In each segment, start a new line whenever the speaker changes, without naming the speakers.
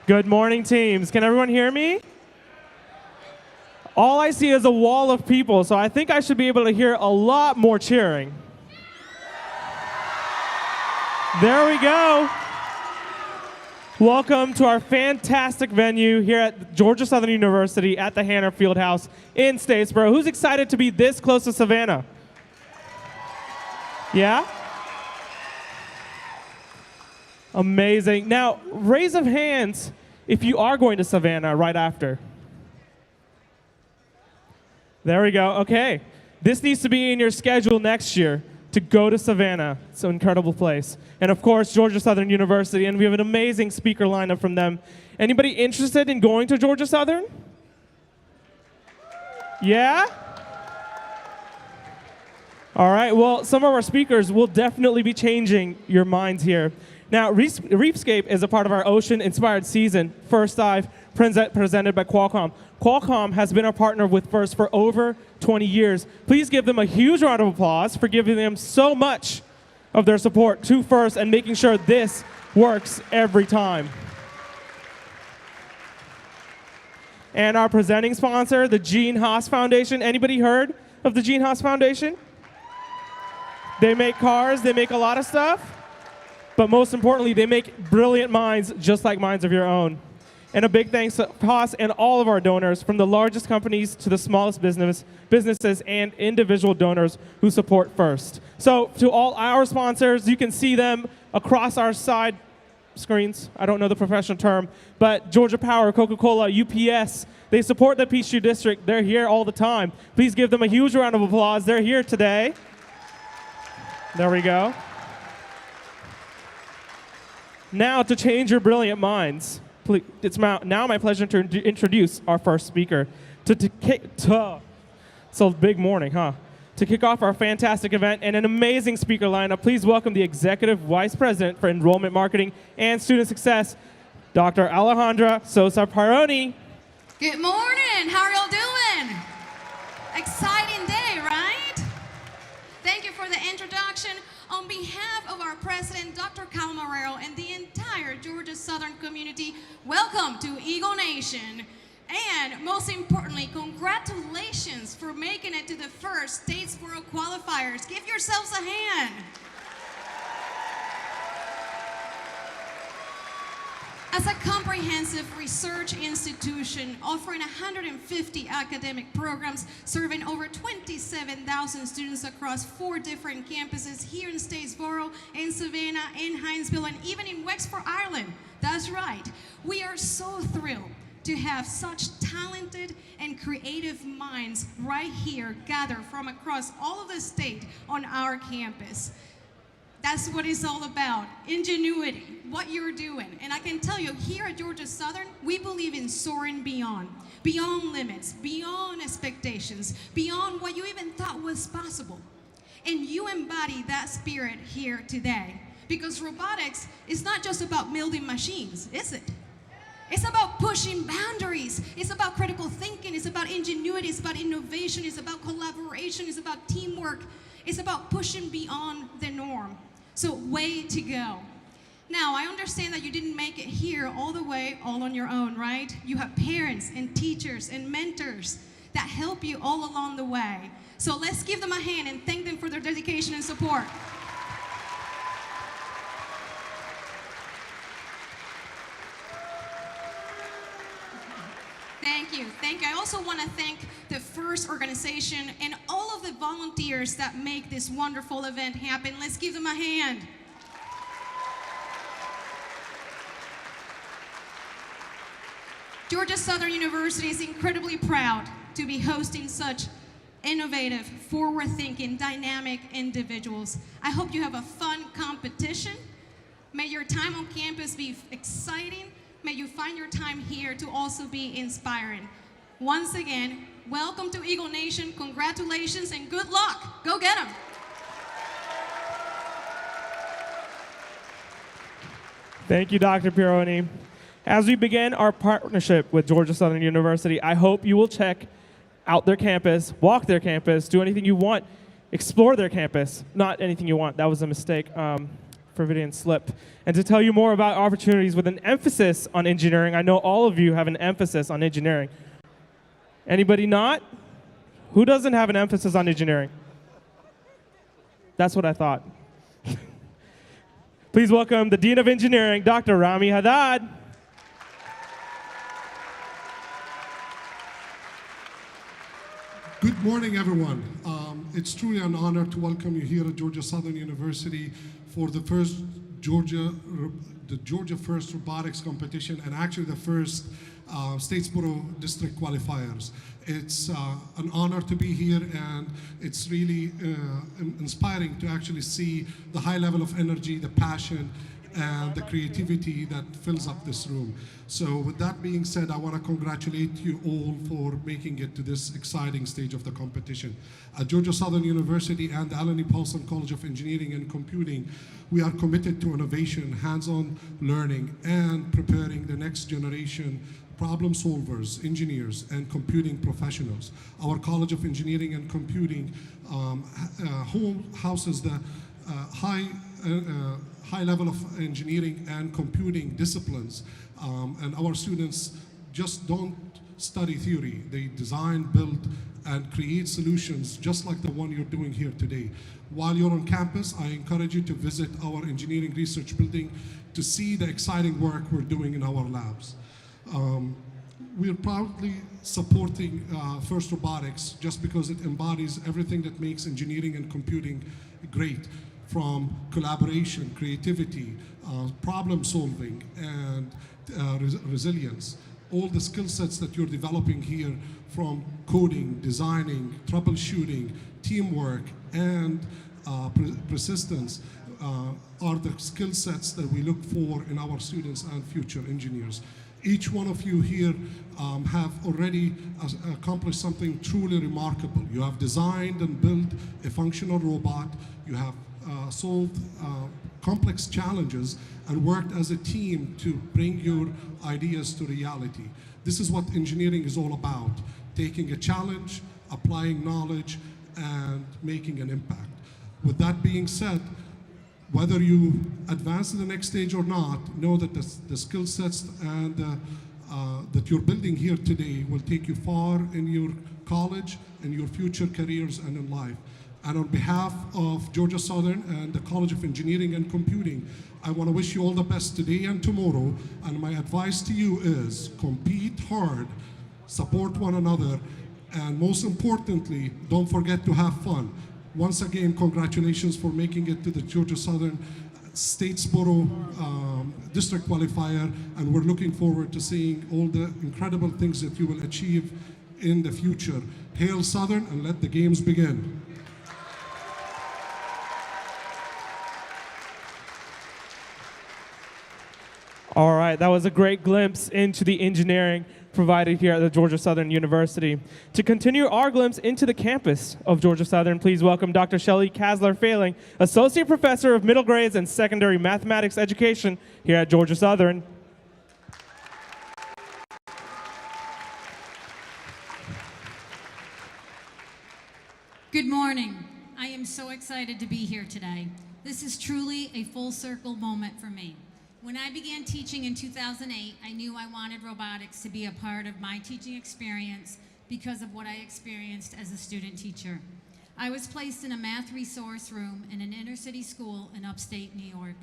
Good morning, teams. Can everyone hear me? All I see is a wall of people, so I think I should be able to hear a lot more cheering. There we go. Welcome to our fantastic venue here at Georgia Southern University at the Hanner Fieldhouse in Statesboro. Who's excited to be this close to Savannah? Yeah? Amazing. Now, raise of hands if you are going to Savannah right after. There we go. Okay. This needs to be in your schedule next year to go to Savannah. It's an incredible place. And of course, Georgia Southern University, and we have an amazing speaker lineup from them. Anybody interested in going to Georgia Southern? Yeah? All right, well, some of our speakers will definitely be changing your minds here. Now, Reefscape is a part of our ocean-inspired season, First Dive, presented by Qualcomm. Qualcomm has been our partner with FIRST for over 20 years. Please give them a huge round of applause for giving them so much of their support to FIRST and making sure this works every time. And our presenting sponsor, the Gene Haas Foundation. Anybody heard of the Gene Haas Foundation? They make cars, they make a lot of stuff. But most importantly, they make brilliant minds just like minds of your own. And a big thanks to Haas and all of our donors, from the largest companies to the smallest businesses and individual donors who support FIRST. So to all our sponsors, you can see them across our side screens. I don't know the professional term, but Georgia Power, Coca-Cola, UPS, they support the Peachtree District. They're here all the time. Please give them a huge round of applause. They're here today. There we go. Now, to change your brilliant minds, it's now my pleasure to introduce our first speaker. It's a big morning, huh? To kick off our fantastic event and an amazing speaker lineup, please welcome the Executive Vice President for Enrollment Marketing and Student Success, Dr. Alejandra Sosa Pironi.
Good morning. How are y'all doing? Exciting day, right? Thank you for the introduction. On behalf of our president, Dr. Cal Marrero, and the entire Georgia Southern community, welcome to Eagle Nation. And most importantly, congratulations for making it to the first Statesboro qualifiers. Give yourselves a hand. As a comprehensive research institution offering 150 academic programs, serving over 27,000 students across 4 different campuses here in Statesboro, in Savannah, in Hinesville, and even in Wexford, Ireland. That's right. We are so thrilled to have such talented and creative minds right here gathered from across all of the state on our campus. That's what it's all about, ingenuity, what you're doing. And I can tell you, here at Georgia Southern, we believe in soaring beyond limits, beyond expectations, beyond what you even thought was possible. And you embody that spirit here today. Because robotics is not just about building machines, is it? It's about pushing boundaries. It's about critical thinking. It's about ingenuity. It's about innovation. It's about collaboration. It's about teamwork. It's about pushing beyond the norm. So way to go. Now, I understand that you didn't make it here all the way all on your own, right? You have parents and teachers and mentors that help you all along the way. So let's give them a hand and thank them for their dedication and support. Thank you. Thank you. I also want to thank the FIRST organization and all of the volunteers that make this wonderful event happen. Let's give them a hand. Georgia Southern University is incredibly proud to be hosting such innovative, forward-thinking, dynamic individuals. I hope you have a fun competition. May your time on campus be exciting. May you find your time here to also be inspiring. Once again, welcome to Eagle Nation. Congratulations and good luck. Go get them.
Thank you, Dr. Pironi. As we begin our partnership with Georgia Southern University, I hope you will check out their campus, walk their campus, do anything you want, explore their campus. Not anything you want. That was a mistake. Freudian slip, and to tell you more about opportunities with an emphasis on engineering. I know all of you have an emphasis on engineering. Anybody not? Who doesn't have an emphasis on engineering? That's what I thought. Please welcome the Dean of Engineering, Dr. Rami Haddad.
Good morning, everyone. It's truly an honor to welcome you here at Georgia Southern University for the first Georgia First Robotics Competition, and actually the first Statesboro District Qualifiers. It's an honor to be here, and it's really inspiring to actually see the high level of energy, the passion, and the creativity that fills up this room. So with that being said, I want to congratulate you all for making it to this exciting stage of the competition. At Georgia Southern University and the Allen E. Paulson College of Engineering and Computing, we are committed to innovation, hands-on learning, and preparing the next generation problem solvers, engineers, and computing professionals. Our College of Engineering and Computing houses the high level of engineering and computing disciplines, and our students just don't study theory. They design, build, and create solutions just like the one you're doing here today. While you're on campus, I encourage you to visit our engineering research building to see the exciting work we're doing in our labs. We're proudly supporting FIRST Robotics just because it embodies everything that makes engineering and computing great, from collaboration, creativity, problem solving, and resilience. All the skill sets that you're developing here, from coding, designing, troubleshooting, teamwork, and persistence, are the skill sets that we look for in our students and future engineers. Each one of you here have already accomplished something truly remarkable. You have designed and built a functional robot. You have solved complex challenges and worked as a team to bring your ideas to reality. This is what engineering is all about: taking a challenge, applying knowledge, and making an impact. With that being said, whether you advance to the next stage or not, know that the skill sets and that you're building here today will take you far in your college and your future careers and in life. And on behalf of Georgia Southern and the College of Engineering and Computing, I want to wish you all the best today and tomorrow. And my advice to you is compete hard, support one another, and most importantly, don't forget to have fun. Once again, congratulations for making it to the Georgia Southern Statesboro District Qualifier, and we're looking forward to seeing all the incredible things that you will achieve in the future. Hail Southern, and let the games begin.
All right, that was a great glimpse into the engineering provided here at the Georgia Southern University. To continue our glimpse into the campus of Georgia Southern, please welcome Dr. Shelley Kasler-Failing, Associate Professor of Middle Grades and Secondary Mathematics Education here at Georgia Southern.
Good morning. I am so excited to be here today. This is truly a full circle moment for me. When I began teaching in 2008, I knew I wanted robotics to be a part of my teaching experience because of what I experienced as a student teacher. I was placed in a math resource room in an inner city school in upstate New York.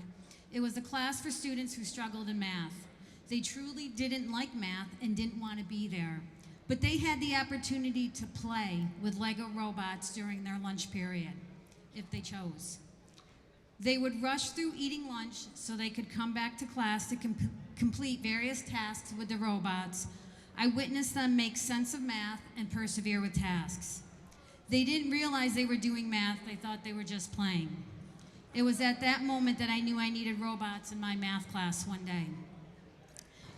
It was a class for students who struggled in math. They truly didn't like math and didn't want to be there, but they had the opportunity to play with Lego robots during their lunch period, if they chose. They would rush through eating lunch so they could come back to class to complete various tasks with the robots. I witnessed them make sense of math and persevere with tasks. They didn't realize they were doing math. They thought they were just playing. It was at that moment that I knew I needed robots in my math class one day.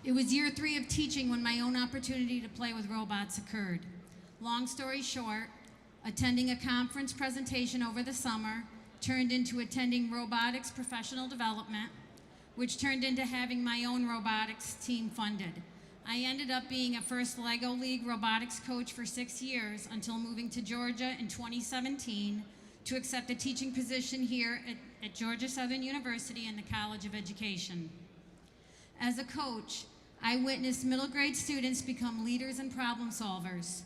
It was year 3 of teaching when my own opportunity to play with robots occurred. Long story short, attending a conference presentation over the summer turned into attending robotics professional development, which turned into having my own robotics team funded. I ended up being a first LEGO League robotics coach for 6 years until moving to Georgia in 2017 to accept a teaching position here at Georgia Southern University in the College of Education. As a coach, I witnessed middle grade students become leaders and problem solvers.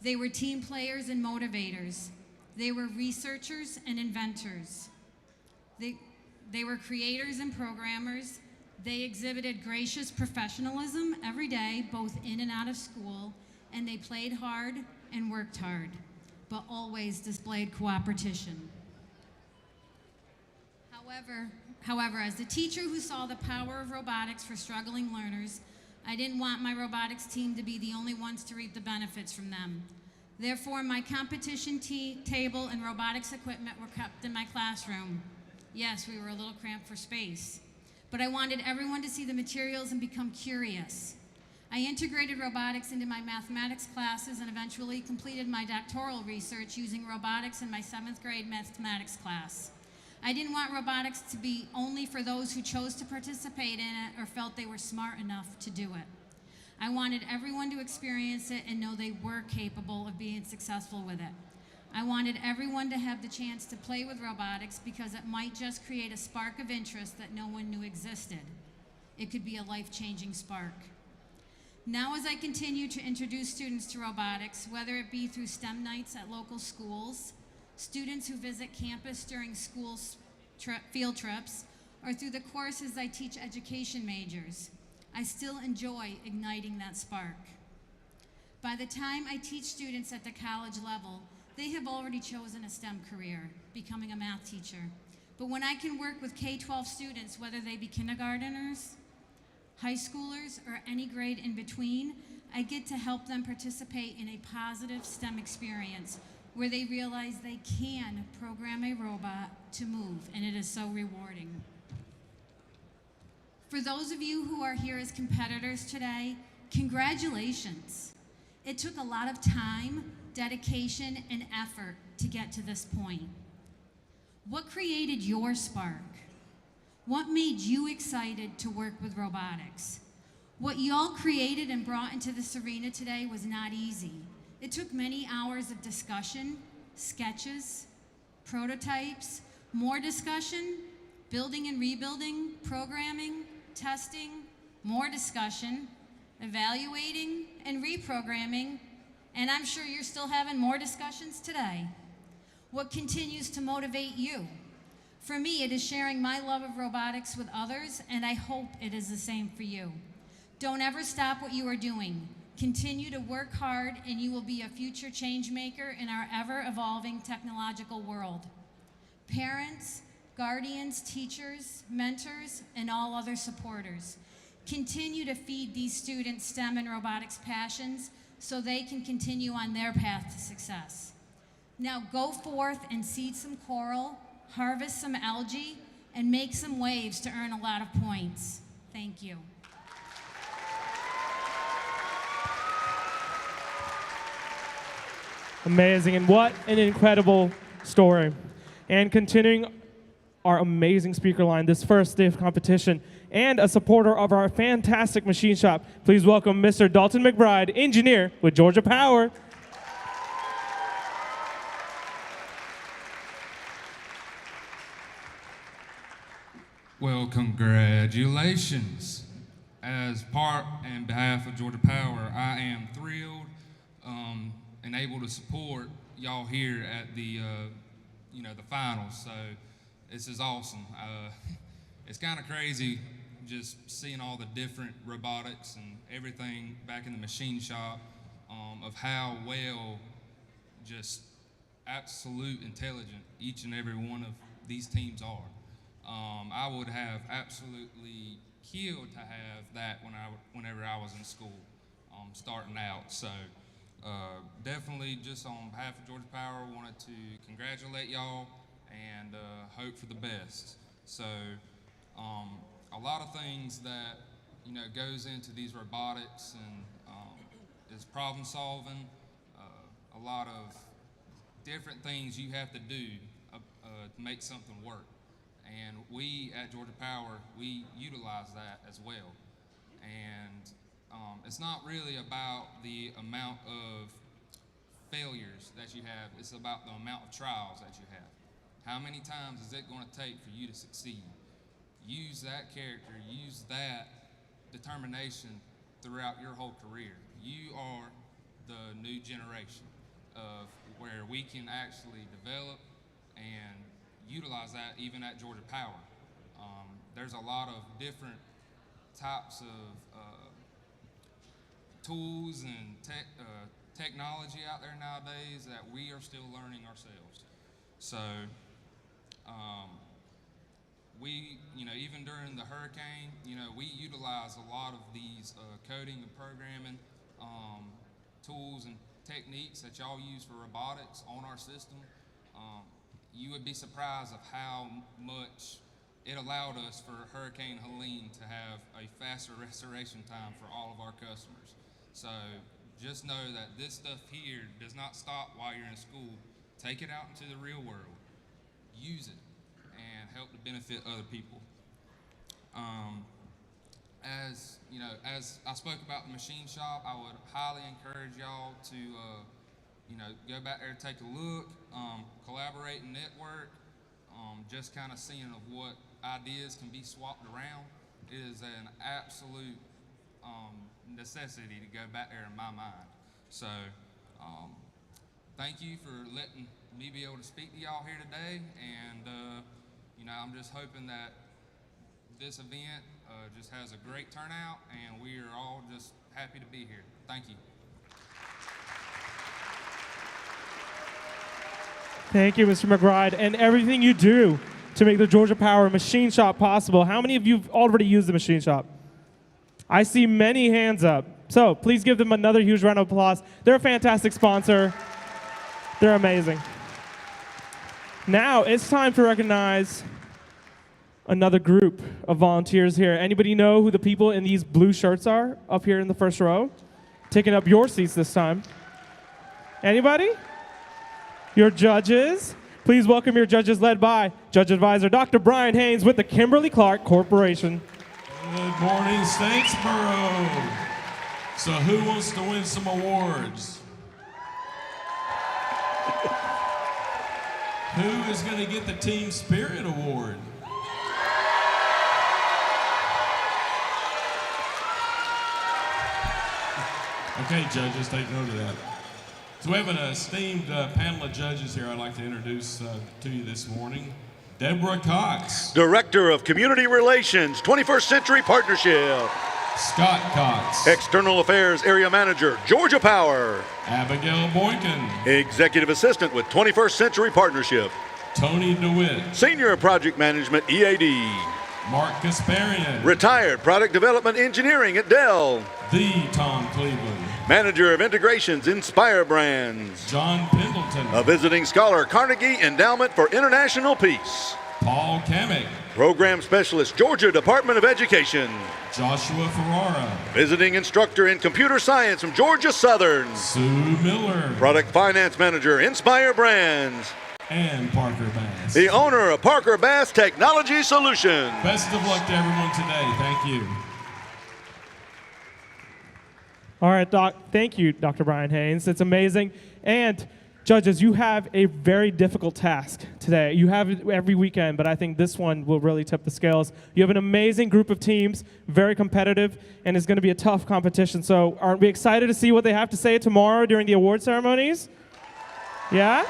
They were team players and motivators. They were researchers and inventors. They were creators and programmers. They exhibited gracious professionalism every day, both in and out of school, and they played hard and worked hard, but always displayed cooperation. However, as the teacher who saw the power of robotics for struggling learners, I didn't want my robotics team to be the only ones to reap the benefits from them. Therefore, my competition table and robotics equipment were kept in my classroom. Yes, we were a little cramped for space, but I wanted everyone to see the materials and become curious. I integrated robotics into my mathematics classes and eventually completed my doctoral research using robotics in my 7th grade mathematics class. I didn't want robotics to be only for those who chose to participate in it or felt they were smart enough to do it. I wanted everyone to experience it and know they were capable of being successful with it. I wanted everyone to have the chance to play with robotics because it might just create a spark of interest that no one knew existed. It could be a life-changing spark. Now, as I continue to introduce students to robotics, whether it be through STEM nights at local schools, students who visit campus during school field trips, or through the courses I teach education majors, I still enjoy igniting that spark. By the time I teach students at the college level, they have already chosen a STEM career, becoming a math teacher. But when I can work with K-12 students, whether they be kindergarteners, high schoolers, or any grade in between, I get to help them participate in a positive STEM experience where they realize they can program a robot to move, and it is so rewarding. For those of you who are here as competitors today, congratulations. It took a lot of time, dedication, and effort to get to this point. What created your spark? What made you excited to work with robotics? What y'all created and brought into this arena today was not easy. It took many hours of discussion, sketches, prototypes, more discussion, building and rebuilding, programming, testing, more discussion, evaluating, and reprogramming, and I'm sure you're still having more discussions today. What continues to motivate you? For me, it is sharing my love of robotics with others, and I hope it is the same for you. Don't ever stop what you are doing. Continue to work hard, and you will be a future change maker in our ever-evolving technological world. Parents, guardians, teachers, mentors, and all other supporters, continue to feed these students STEM and robotics passions so they can continue on their path to success. Now go forth and seed some coral, harvest some algae, and make some waves to earn a lot of points. Thank you.
Amazing, and what an incredible story. And continuing our amazing speaker line this first day of competition, and a supporter of our fantastic machine shop, please welcome Mr. Dalton McBride, engineer with Georgia Power.
Well, congratulations. As part and behalf of Georgia Power, I am thrilled and able to support y'all here at the the finals. So this is awesome. It's kind of crazy just seeing all the different robotics and everything back in the machine shop of how well just absolute intelligent each and every one of these teams are. I would have absolutely killed to have that whenever I was in school, starting out. So definitely, just on behalf of Georgia Power, wanted to congratulate y'all and hope for the best. So a lot of things that goes into these robotics and is problem solving. A lot of different things you have to do to make something work. And we at Georgia Power, we utilize that as well. And it's not really about the amount of failures that you have. It's about the amount of trials that you have. How many times is it going to take for you to succeed? Use that character, use that determination throughout your whole career. You are the new generation of where we can actually develop and utilize that even at Georgia Power. There's a lot of different types of tools and technology out there nowadays that we are still learning ourselves. So we, even during the hurricane, we utilize a lot of these coding and programming tools and techniques that y'all use for robotics on our system. You would be surprised of how much it allowed us for Hurricane Helene to have a faster restoration time for all of our customers. So just know that this stuff here does not stop while you're in school. Take it out into the real world. Use it and help to benefit other people. As I spoke about the machine shop, I would highly encourage y'all to go back there and take a look, collaborate and network, just kind of seeing of what ideas can be swapped around. It is an absolute necessity to go back there in my mind. So thank you for letting me be able to speak to y'all here today, and I'm just hoping that this event just has a great turnout, and we are all just happy to be here. Thank you.
Thank you, Mr. McBride, and everything you do to make the Georgia Power Machine Shop possible. How many of you have already used the Machine Shop? I see many hands up. So please give them another huge round of applause. They're a fantastic sponsor. They're amazing. Now it's time to recognize another group of volunteers here. Anybody know who the people in these blue shirts are up here in the first row? Taking up your seats this time. Anybody? Your judges. Please welcome your judges, led by Judge Advisor Dr. Brian Haynes with the Kimberly-Clark Corporation.
Good morning, Statesboro. So who wants to win some awards? Who is going to get the Team Spirit Award? Okay, judges, take note of that. So we have an esteemed panel of judges here I'd like to introduce to you this morning. Deborah Cox.
Director of Community Relations, 21st Century Partnership.
Scott Cox.
External Affairs Area Manager, Georgia Power.
Abigail Boykin.
Executive Assistant with 21st Century Partnership.
Tony DeWitt.
Senior Project Management, EAD.
Mark Kasparian.
Retired Product Development Engineering at Dell.
The Tom Cleveland.
Manager of Integrations, Inspire Brands.
John Pendleton.
A visiting scholar, Carnegie Endowment for International Peace.
Paul Kamek.
Program Specialist, Georgia Department of Education.
Joshua Ferrara.
Visiting Instructor in Computer Science from Georgia Southern.
Sue Miller.
Product Finance Manager, Inspire Brands.
And Parker Bass.
The owner of Parker Bass Technology Solutions.
Best of luck to everyone today. Thank you.
All right, Doc. Thank you, Dr. Brian Haynes. It's amazing. And judges, you have a very difficult task today. You have it every weekend, but I think this one will really tip the scales. You have an amazing group of teams, very competitive, and it's going to be a tough competition. So aren't we excited to see what they have to say tomorrow during the award ceremonies? Yeah?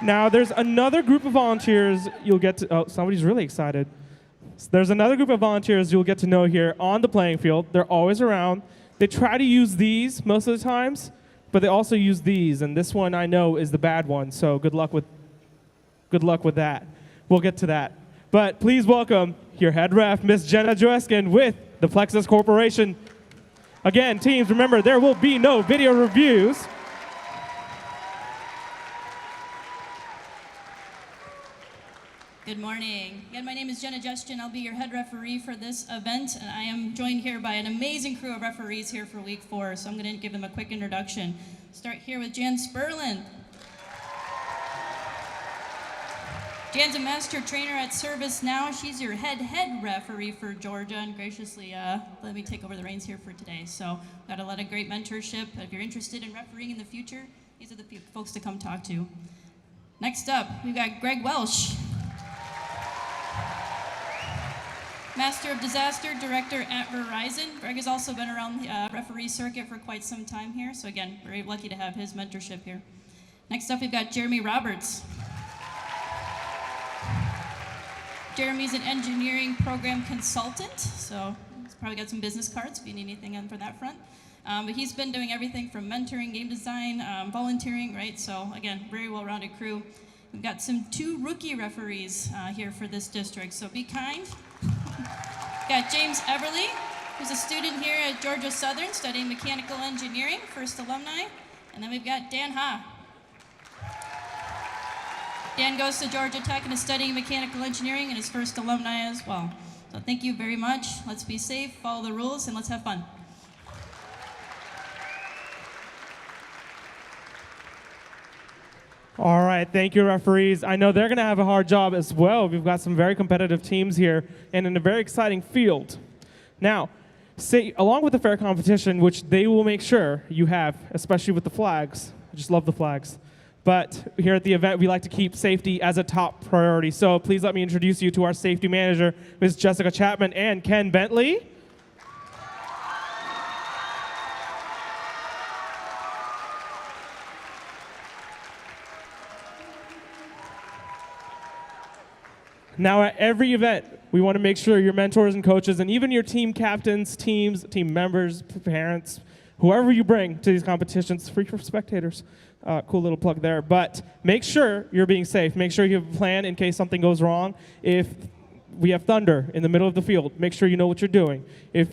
Now, there's another group of volunteers you'll get to, oh, somebody's really excited. There's another group of volunteers you'll get to know here on the playing field. They're always around. They try to use these most of the times, but they also use these, and this one I know is the bad one, so good luck with that. We'll get to that. But please welcome your head ref, Miss Jenna Joeskin with the Plexus Corporation. Again, teams, remember, there will be no video reviews.
Good morning. Again, my name is Jenna Justin. I'll be your head referee for this event, and I am joined here by an amazing crew of referees here for week 4, so I'm going to give them a quick introduction. Start here with Jan Sperlin. Jan's a master trainer at Service Now. She's your head referee for Georgia, and graciously let me take over the reins here for today. So got a lot of great mentorship. If you're interested in refereeing in the future, these are the folks to come talk to. Next up, we've got Greg Welsh. Master of Disaster Director at Verizon. Greg has also been around the referee circuit for quite some time here, so again, very lucky to have his mentorship here. Next up, we've got Jeremy Roberts. Jeremy's an engineering program consultant, so he's probably got some business cards if you need anything on for that front. But he's been doing everything from mentoring, game design, volunteering, right? So again, very well-rounded crew. We've got two rookie referees here for this district, so be kind. Got James Everly, who's a student here at Georgia Southern studying mechanical engineering, first alumni. And then we've got Dan Ha. Dan goes to Georgia Tech and is studying mechanical engineering and is first alumni as well. So thank you very much. Let's be safe, follow the rules, and let's have fun.
All right, thank you, referees. I know they're going to have a hard job as well. We've got some very competitive teams here and in a very exciting field. Now, along with the fair competition, which they will make sure you have, especially with the flags. I just love the flags. But here at the event, we like to keep safety as a top priority. So please let me introduce you to our safety manager, Ms. Jessica Chapman and Ken Bentley. Now, at every event, we want to make sure your mentors and coaches and even your team captains, team members, parents, whoever you bring to these competitions, free for spectators. Cool little plug there. But make sure you're being safe. Make sure you have a plan in case something goes wrong. If we have thunder in the middle of the field, make sure you know what you're doing. If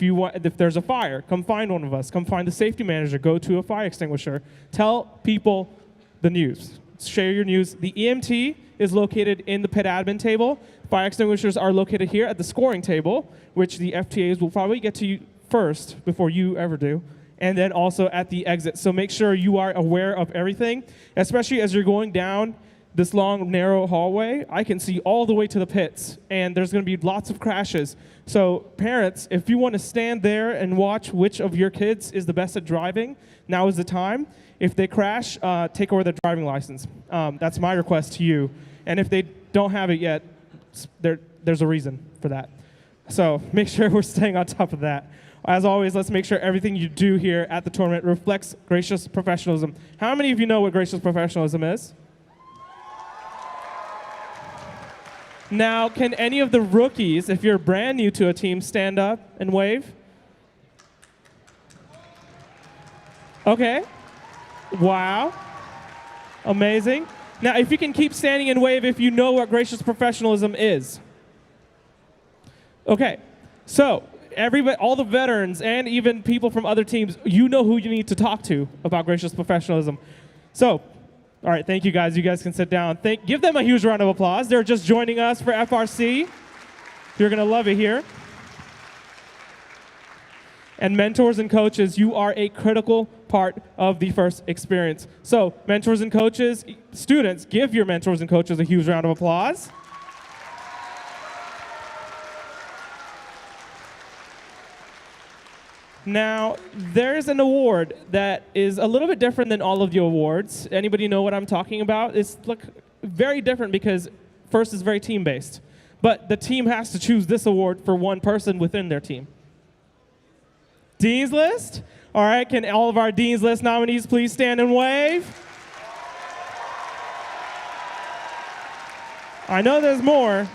there's a fire, come find one of us. Come find the safety manager. Go to a fire extinguisher. Tell people the news. Share your news. The EMT is located in the pit admin table. Fire extinguishers are located here at the scoring table, which the FTAs will probably get to you first before you ever do, and then also at the exit. So make sure you are aware of everything, especially as you're going down this long, narrow hallway. I can see all the way to the pits, and there's going to be lots of crashes. So parents, if you want to stand there and watch which of your kids is the best at driving, now is the time. If they crash, take away their driving license. That's my request to you. And if they don't have it yet, there's a reason for that. So make sure we're staying on top of that. As always, let's make sure everything you do here at the tournament reflects gracious professionalism. How many of you know what gracious professionalism is? Now, can any of the rookies, if you're brand new to a team, stand up and wave? Okay. Wow. Amazing. Now, if you can keep standing and wave if you know what gracious professionalism is. Okay. So, everybody, all the veterans and even people from other teams, you know who you need to talk to about gracious professionalism. So, all right, thank you guys. You guys can sit down. Give them a huge round of applause. They're just joining us for FRC. You're going to love it here. And mentors and coaches, you are a critical part of the first experience. So mentors and coaches, students, give your mentors and coaches a huge round of applause. Now, there's an award that is a little bit different than all of the awards. Anybody know what I'm talking about? It's very different because first is very team-based. But the team has to choose this award for one person within their team. Dean's List? All right, can all of our Dean's List nominees please stand and wave? I know there's more.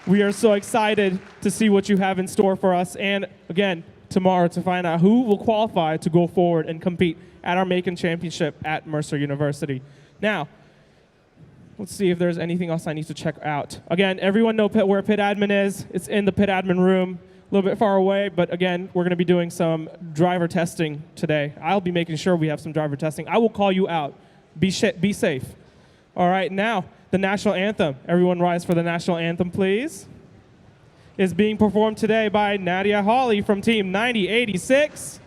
We are so excited to see what you have in store for us, and again, tomorrow to find out who will qualify to go forward and compete at our Macon Championship at Mercer University. Now, let's see if there's anything else I need to check out. Again, everyone know where pit admin is. It's in the pit admin room, a little bit far away, but again, we're going to be doing some driver testing today. I'll be making sure we have some driver testing. I will call you out. Be safe. All right, now, the national anthem. Everyone rise for the national anthem, please. Is being performed today by Nadia Hawley from Team 9086.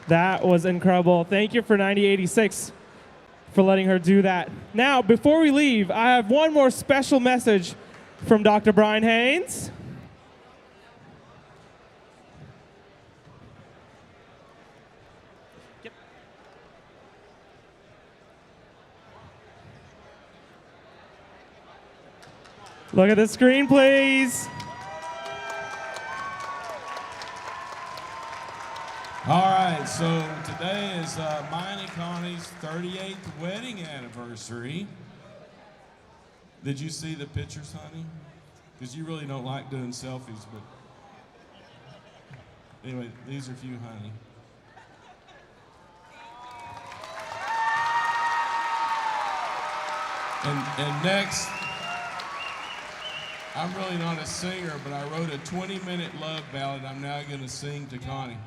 That was incredible. Thank you for 9086 for letting her do that. Now, before we leave, I have one more special message from Dr. Brian Haynes. Look at the screen, please.
All right, so today is mine and Connie's 38th wedding anniversary. Did you see the pictures, honey? Because you really don't like doing selfies, but anyway, these are for you, honey. And next, I'm really not a singer, but I wrote a 20-minute love ballad I'm now going to sing to Connie.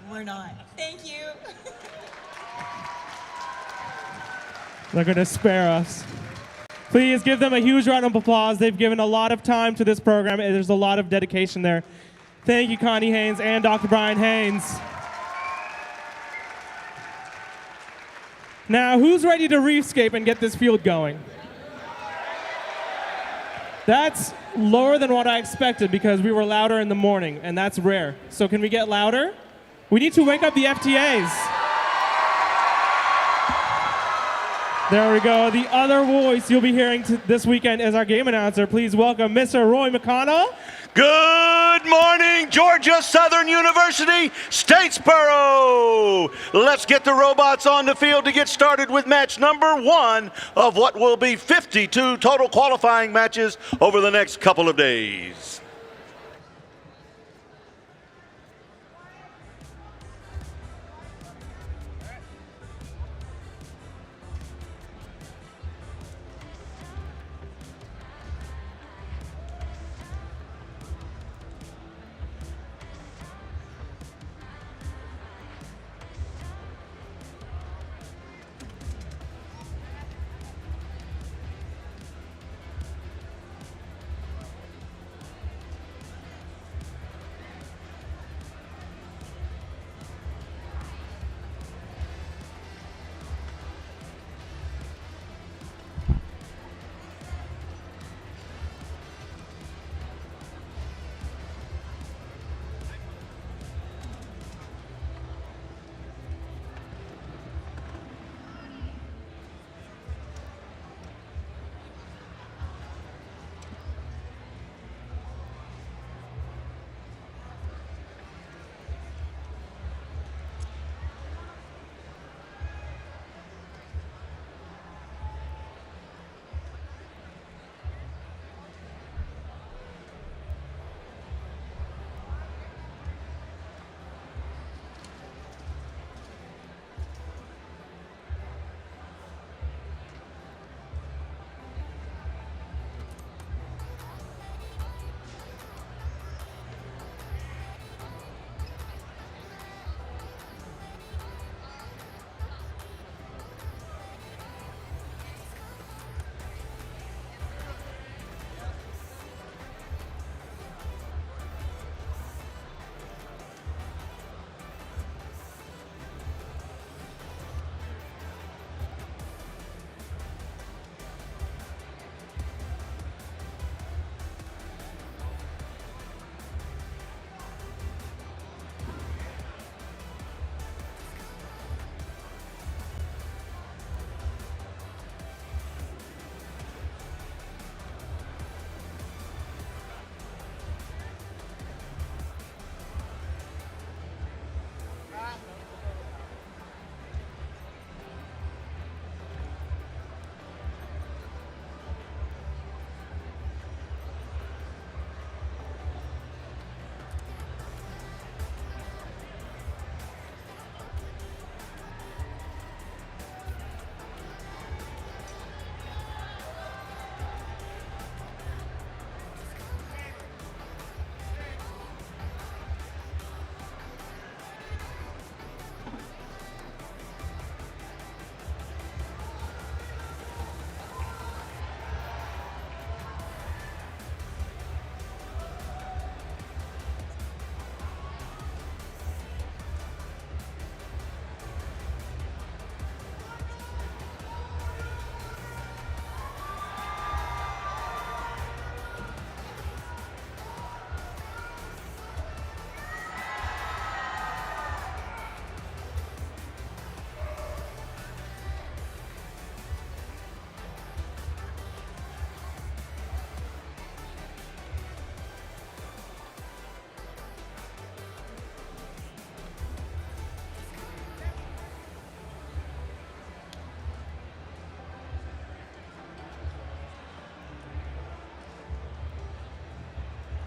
We're not. Thank you.
They're going to spare us. Please give them a huge round of applause. They've given a lot of time to this program, and there's a lot of dedication there. Thank you, Connie Haynes and Dr. Brian Haynes. Now, who's ready to reefscape and get this field going? That's lower than what I expected because we were louder in the morning, and that's rare. So can we get louder? We need to wake up the FTAs. There we go. The other voice you'll be hearing this weekend is our game announcer. Please welcome Mr. Roy McConnell.
Good morning, Georgia Southern University, Statesboro. Let's get the robots on the field to get started with match number 1 of what will be 52 total qualifying matches over the next couple of days.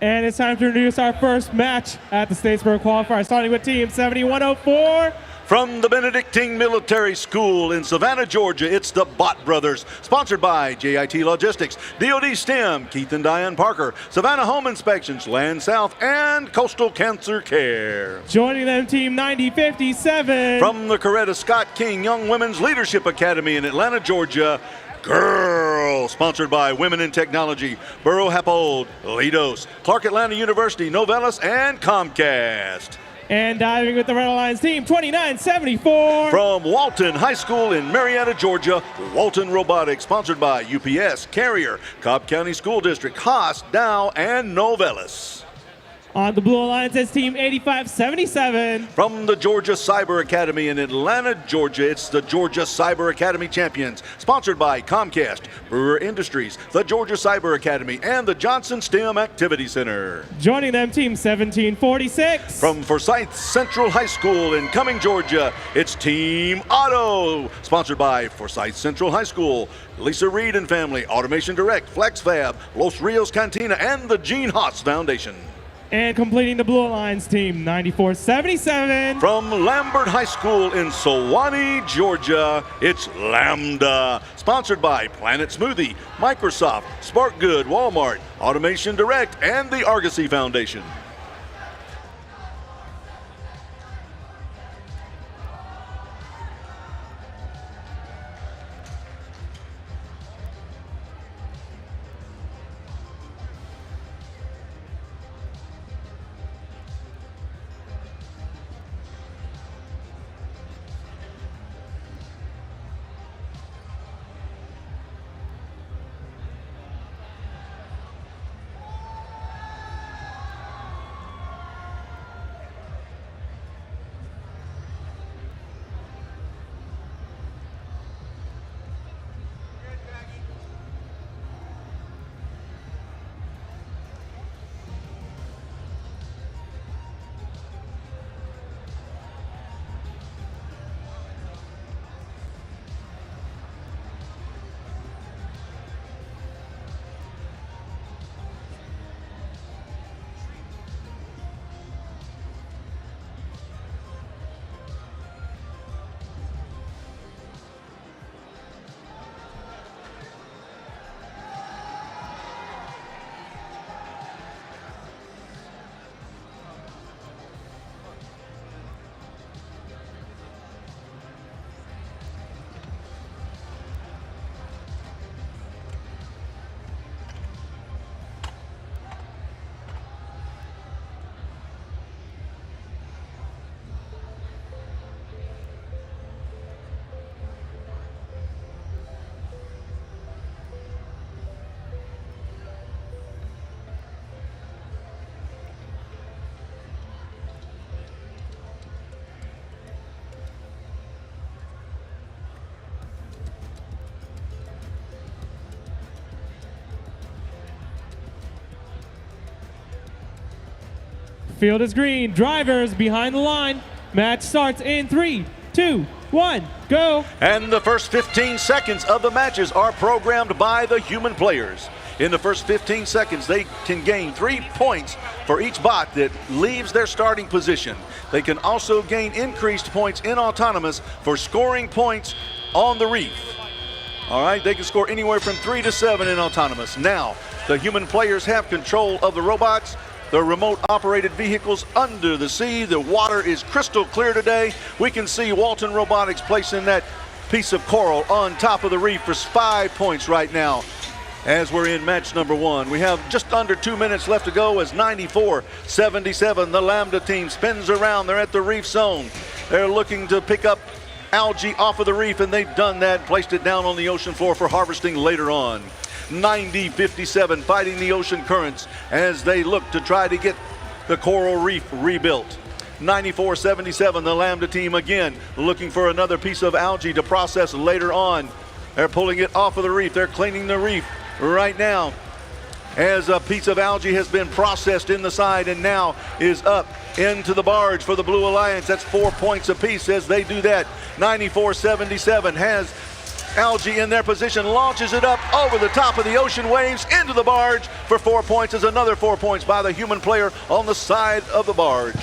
And it's time to introduce our first match at the Statesboro qualifier, starting with Team 7104.
From the Benedictine Military School in Savannah, Georgia, it's the Bott Brothers, sponsored by JIT Logistics, DoD STEM, Keith and Diane Parker, Savannah Home Inspections, Land South, and Coastal Cancer Care.
Joining them, Team 9057.
From the Coretta Scott King Young Women's Leadership Academy in Atlanta, Georgia, Girls, sponsored by Women in Technology, Burrow Happold, Leidos, Clark Atlanta University, Novellus, and Comcast.
And diving with the Red Alliance team, 2974.
From Walton High School in Marietta, Georgia, Walton Robotics, sponsored by UPS, Carrier, Cobb County School District, Haas, Dow, and Novellus.
On the Blue Alliance is Team 8577.
From the Georgia Cyber Academy in Atlanta, Georgia, it's the Georgia Cyber Academy Champions, sponsored by Comcast, Brewer Industries, the Georgia Cyber Academy, and the Johnson STEM Activity Center.
Joining them, Team 1746.
From Forsyth Central High School in Cumming, Georgia, it's Team Auto, sponsored by Forsyth Central High School, Lisa Reed and Family, Automation Direct, FlexFab, Los Rios Cantina, and the Gene Haas Foundation.
And completing the Blue Alliance team, 9477.
From Lambert High School in Sewanee, Georgia, it's Lambda, sponsored by Planet Smoothie, Microsoft, Spark Good, Walmart, Automation Direct, and the Argosy Foundation.
Field is green. Drivers behind the line. Match starts in 3, 2, 1, go.
And the first 15 seconds of the matches are programmed by the human players. In the first 15 seconds, they can gain 3 points for each bot that leaves their starting position. They can also gain increased points in autonomous for scoring points on the reef. All right, they can score anywhere from 3 to 7 in autonomous. Now, the human players have control of the robots, the remote operated vehicles under the sea. The water is crystal clear today. We can see Walton Robotics placing that piece of coral on top of the reef for 5 points right now as we're in match number 1. We have just under 2 minutes left to go as 94-77, the Lambda team spins around. They're at the reef zone. They're looking to pick up algae off of the reef, and they've done that, placed it down on the ocean floor for harvesting later on. 90-57 fighting the ocean currents as they look to try to get the coral reef rebuilt. 94-77, the Lambda team again looking for another piece of algae to process later on. They're pulling it off of the reef. They're cleaning the reef right now as a piece of algae has been processed in the side and now is up into the barge for the Blue Alliance. That's 4 points apiece as they do that. 94-77 has Algae in their position launches it up over the top of the ocean waves into the barge for 4 points. Is another 4 points by the human player on the side of the barge.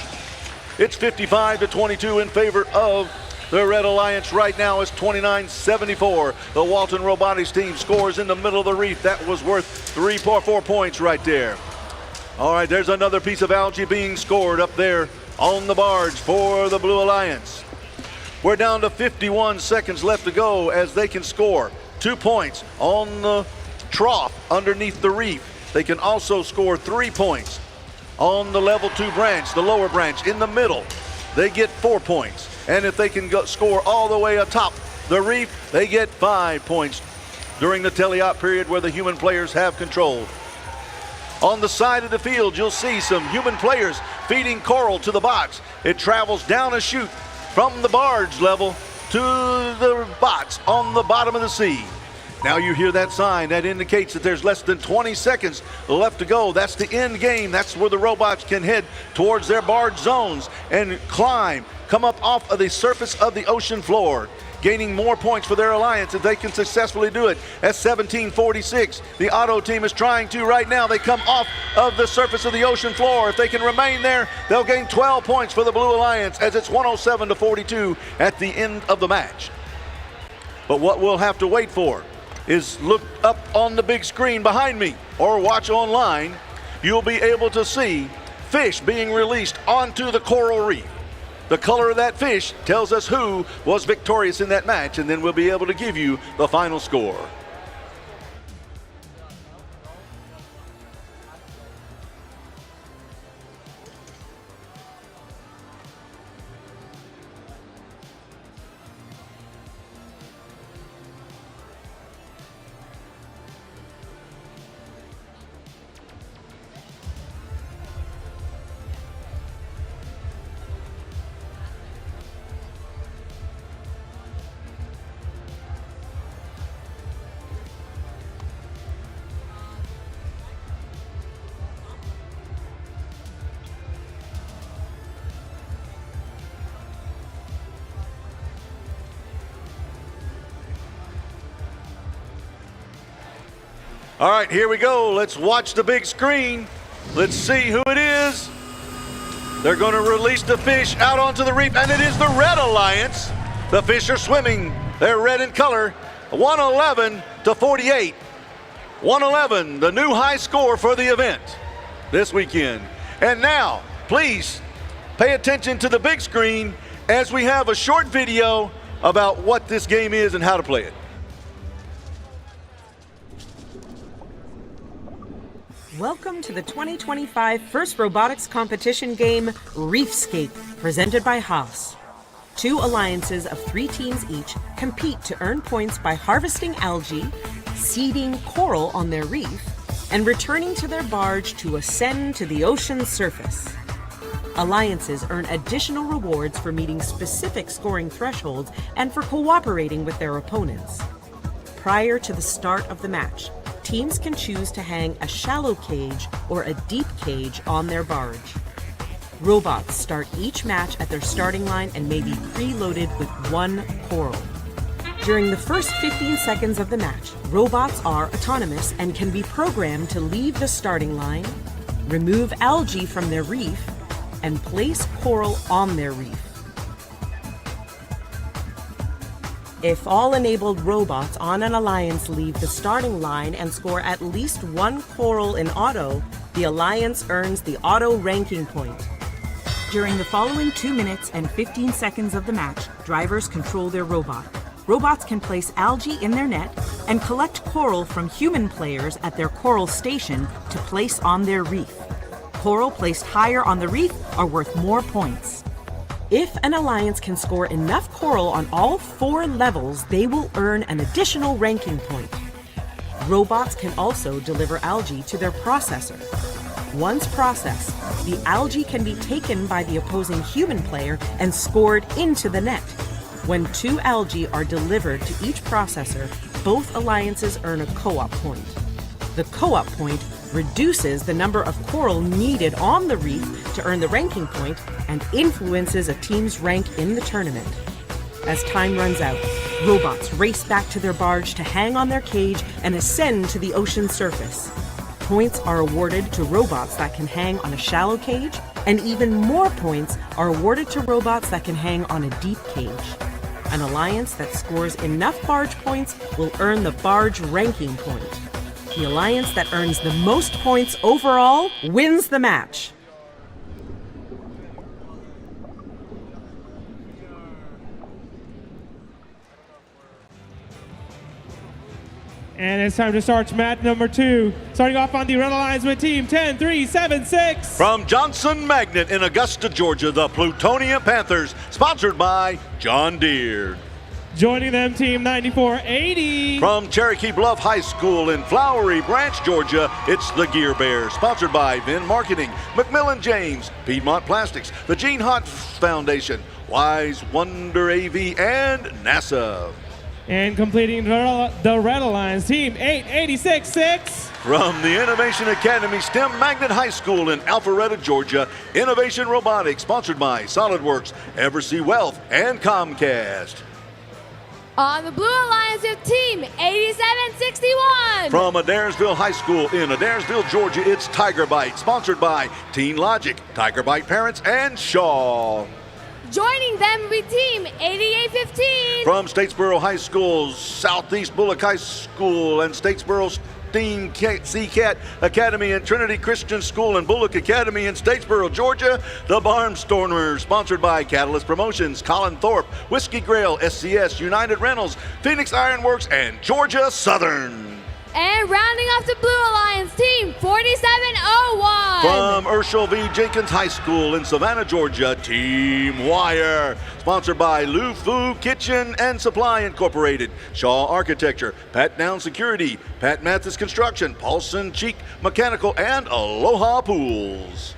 It's 55-22 in favor of the Red Alliance. Right now is 29-74. The Walton Robotics team scores in the middle of the reef. That was worth 4 points right there. All right, there's another piece of algae being scored up there on the barge for the Blue Alliance. We're down to 51 seconds left to go as they can score 2 points on the trough underneath the reef. They can also score 3 points on the level 2 branch, the lower branch in the middle. They get 4 points. And if they can score all the way atop the reef, they get 5 points during the teleop period where the human players have control. On the side of the field, you'll see some human players feeding coral to the box. It travels down a chute from the barge level to the box on the bottom of the sea. Now you hear that sign that indicates that there's less than 20 seconds left to go. That's the end game. That's where the robots can head towards their barge zones and come up off of the surface of the ocean floor, gaining more points for their alliance if they can successfully do it. At 17:46, the Auto team is trying to right now. They come off of the surface of the ocean floor. If they can remain there, they'll gain 12 points for the Blue Alliance as it's 107-42 at the end of the match. But what we'll have to wait for is look up on the big screen behind me or watch online. You'll be able to see fish being released onto the coral reef. The color of that fish tells us who was victorious in that match, and then we'll be able to give you the final score. All right, here we go. Let's watch the big screen. Let's see who it is. They're going to release the fish out onto the reef, and it is the Red Alliance. The fish are swimming. They're red in color. 111-48. 111, the new high score for the event this weekend. And now, please pay attention to the big screen as we have a short video about what this game is and how to play it.
Welcome to the 2025 First Robotics Competition game, Reefscape, presented by Haas. 2 alliances of 3 teams each compete to earn points by harvesting algae, seeding coral on their reef, and returning to their barge to ascend to the ocean's surface. Alliances earn additional rewards for meeting specific scoring thresholds and for cooperating with their opponents. Prior to the start of the match, teams can choose to hang a shallow cage or a deep cage on their barge. Robots start each match at their starting line and may be preloaded with 1 coral. During the first 15 seconds of the match, robots are autonomous and can be programmed to leave the starting line, remove algae from their reef, and place coral on their reef. If all enabled robots on an alliance leave the starting line and score at least 1 coral in auto, the alliance earns the auto ranking point. During the following 2 minutes and 15 seconds of the match, drivers control their robot. Robots can place algae in their net and collect coral from human players at their coral station to place on their reef. Coral placed higher on the reef are worth more points. If an alliance can score enough coral on all 4 levels, they will earn an additional ranking point. Robots can also deliver algae to their processor. Once processed, the algae can be taken by the opposing human player and scored into the net. When 2 algae are delivered to each processor, both alliances earn a co-op point. The co-op point reduces the number of coral needed on the reef to earn the ranking point and influences a team's rank in the tournament. As time runs out, robots race back to their barge to hang on their cage and ascend to the ocean's surface. Points are awarded to robots that can hang on a shallow cage, and even more points are awarded to robots that can hang on a deep cage. An alliance that scores enough barge points will earn the barge ranking point. The alliance that earns the most points overall wins the match.
And it's time to start match number 2. Starting off on the Red Alliance with team 10376.
From Johnson Magnet in Augusta, Georgia, the Plutonian Panthers, sponsored by John Deere.
Joining them, team 9480.
From Cherokee Bluff High School in Flowery Branch, Georgia, it's the Gear Bears, sponsored by Vin Marketing, Macmillan James, Piedmont Plastics, the Gene Haas Foundation, Wise Wonder AV, and NASA.
And completing the Red Alliance, team 8866.
From the Innovation Academy STEM Magnet High School in Alpharetta, Georgia, Innovation Robotics, sponsored by SolidWorks, Eversea Wealth, and Comcast.
On the Blue Alliance of Team 8761.
From Adairsville High School in Adairsville, Georgia, it's Tiger Bite, sponsored by Teen Logic, Tiger Bite Parents, and Shaw.
Joining them with Team 8815.
From Statesboro High School, Southeast Bullock High School, and Statesboro Steam Seacat Academy and Trinity Christian School and Bullock Academy in Statesboro, Georgia, the Barnstormers, sponsored by Catalyst Promotions, Colin Thorpe, Whiskey Grail, SCS, United Rentals, Phoenix Ironworks, and Georgia Southern.
And rounding off the Blue Alliance, Team 4701.
From Urshel V. Jenkins High School in Savannah, Georgia, Team Wire, sponsored by Lu Fu Kitchen and Supply Incorporated, Shaw Architecture, Pat Down Security, Pat Mathis Construction, Paulson Cheek Mechanical, and Aloha Pools.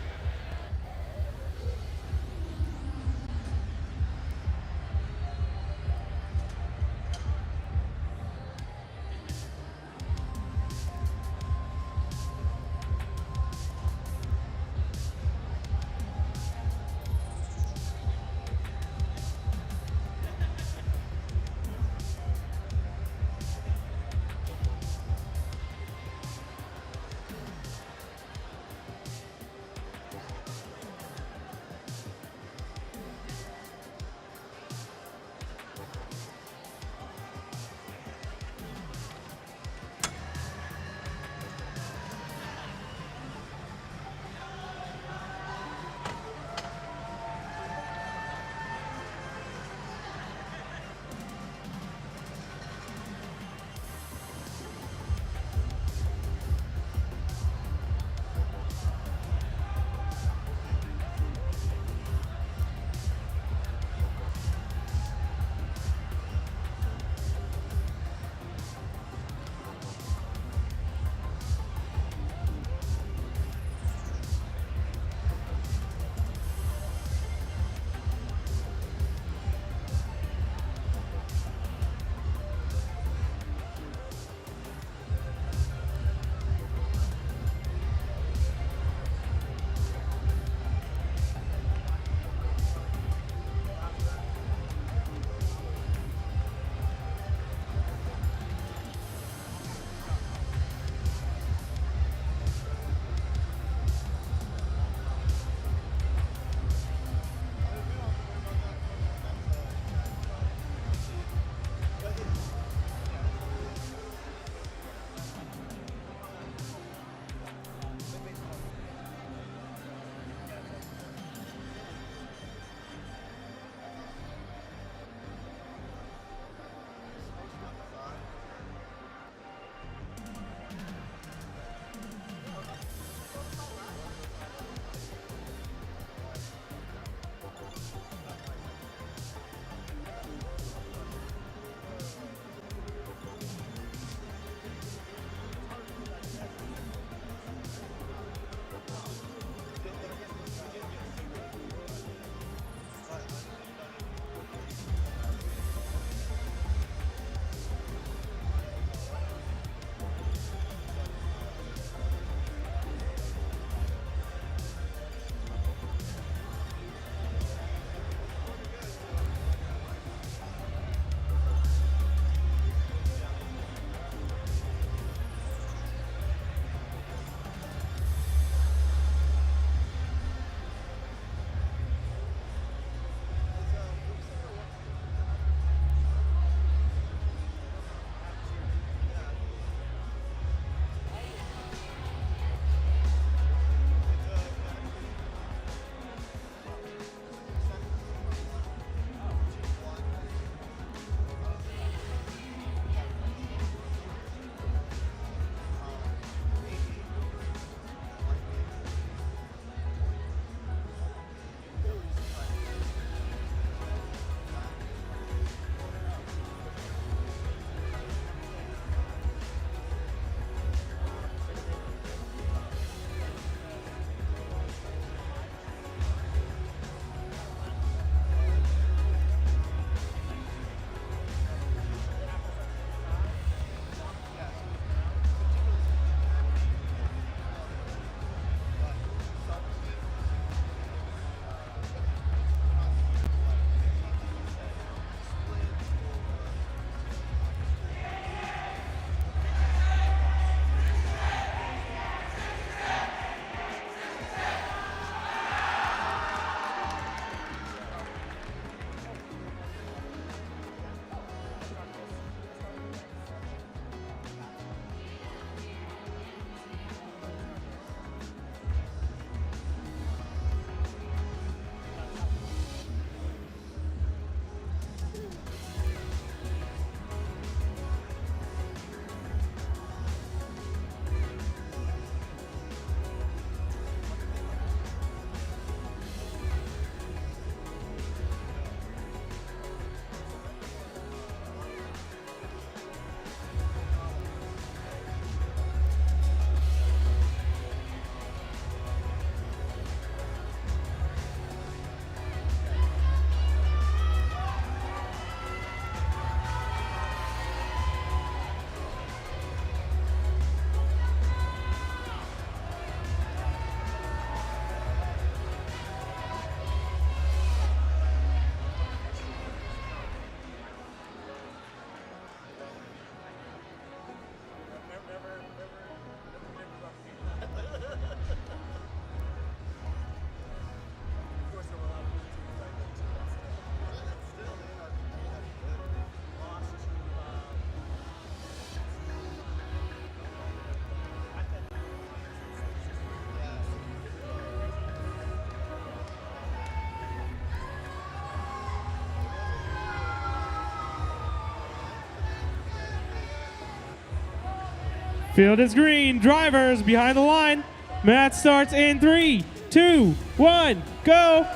Field is green. Drivers behind the line. Match starts in 3, 2, 1, go.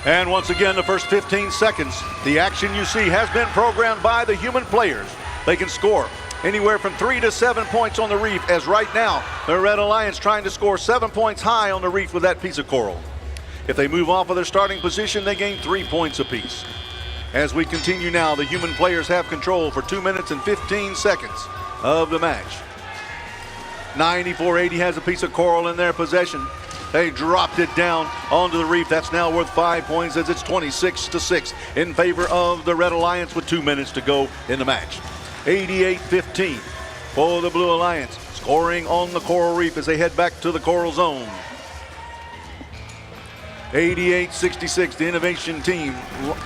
And once again, the first 15 seconds, the action you see has been programmed by the human players. They can score anywhere from 3 to 7 points on the reef, as right now, the Red Alliance trying to score 7 points high on the reef with that piece of coral. If they move off of their starting position, they gain 3 points apiece. As we continue now, the human players have control for 2 minutes and 15 seconds of the match. 9480 has a piece of coral in their possession. They dropped it down onto the reef. That's now worth 5 points as it's 26-6 in favor of the Red Alliance with 2 minutes to go in the match. 88-15 for the Blue Alliance, scoring on the coral reef as they head back to the coral zone. 88-66, the innovation team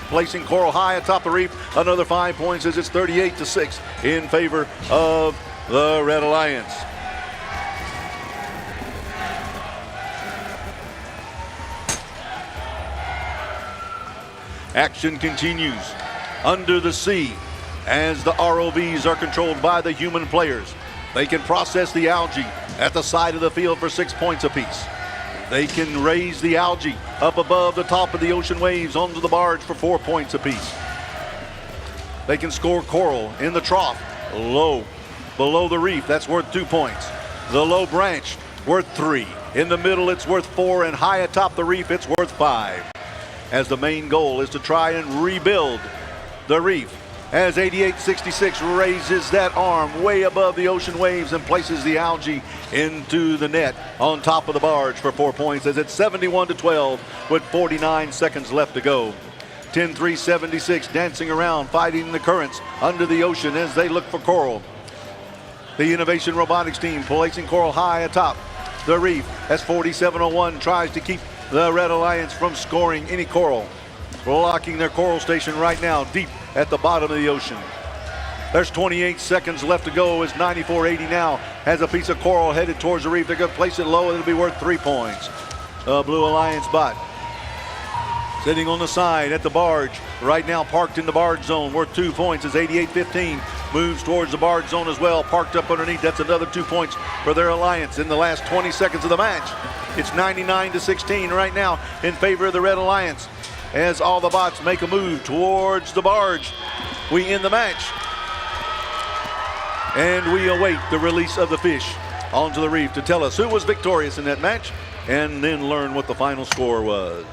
placing coral high atop the reef. Another 5 points as it's 38-6 in favor of the Red Alliance. Action continues under the sea as the ROVs are controlled by the human players. They can process the algae at the side of the field for 6 points apiece. They can raise the algae up above the top of the ocean waves onto the barge for 4 points apiece. They can score coral in the trough, low, below the reef. That's worth 2 points. The low branch, worth 3. In the middle, it's worth 4, and high atop the reef, it's worth 5. As the main goal is to try and rebuild the reef. As 8866 raises that arm way above the ocean waves and places the algae into the net on top of the barge for 4 points as it's 71-12 with 49 seconds left to go. 10-3-76 dancing around, fighting the currents under the ocean as they look for coral. The Innovation Robotics team placing coral high atop the reef as 4701 tries to keep the Red Alliance from scoring any coral. Blocking their coral station right now deep at the bottom of the ocean. There's 28 seconds left to go as 9480 now has a piece of coral headed towards the reef. They're going to place it low and it'll be worth 3 points. Blue Alliance bot sitting on the side at the barge right now, parked in the barge zone, worth 2 points as 8815 moves towards the barge zone as well, parked up underneath. That's another 2 points for their Alliance in the last 20 seconds of the match. It's 99-16 right now in favor of the Red Alliance as all the bots make a move towards the barge. We end the match and we await the release of the fish onto the reef to tell us who was victorious in that match and then learn what the final score was.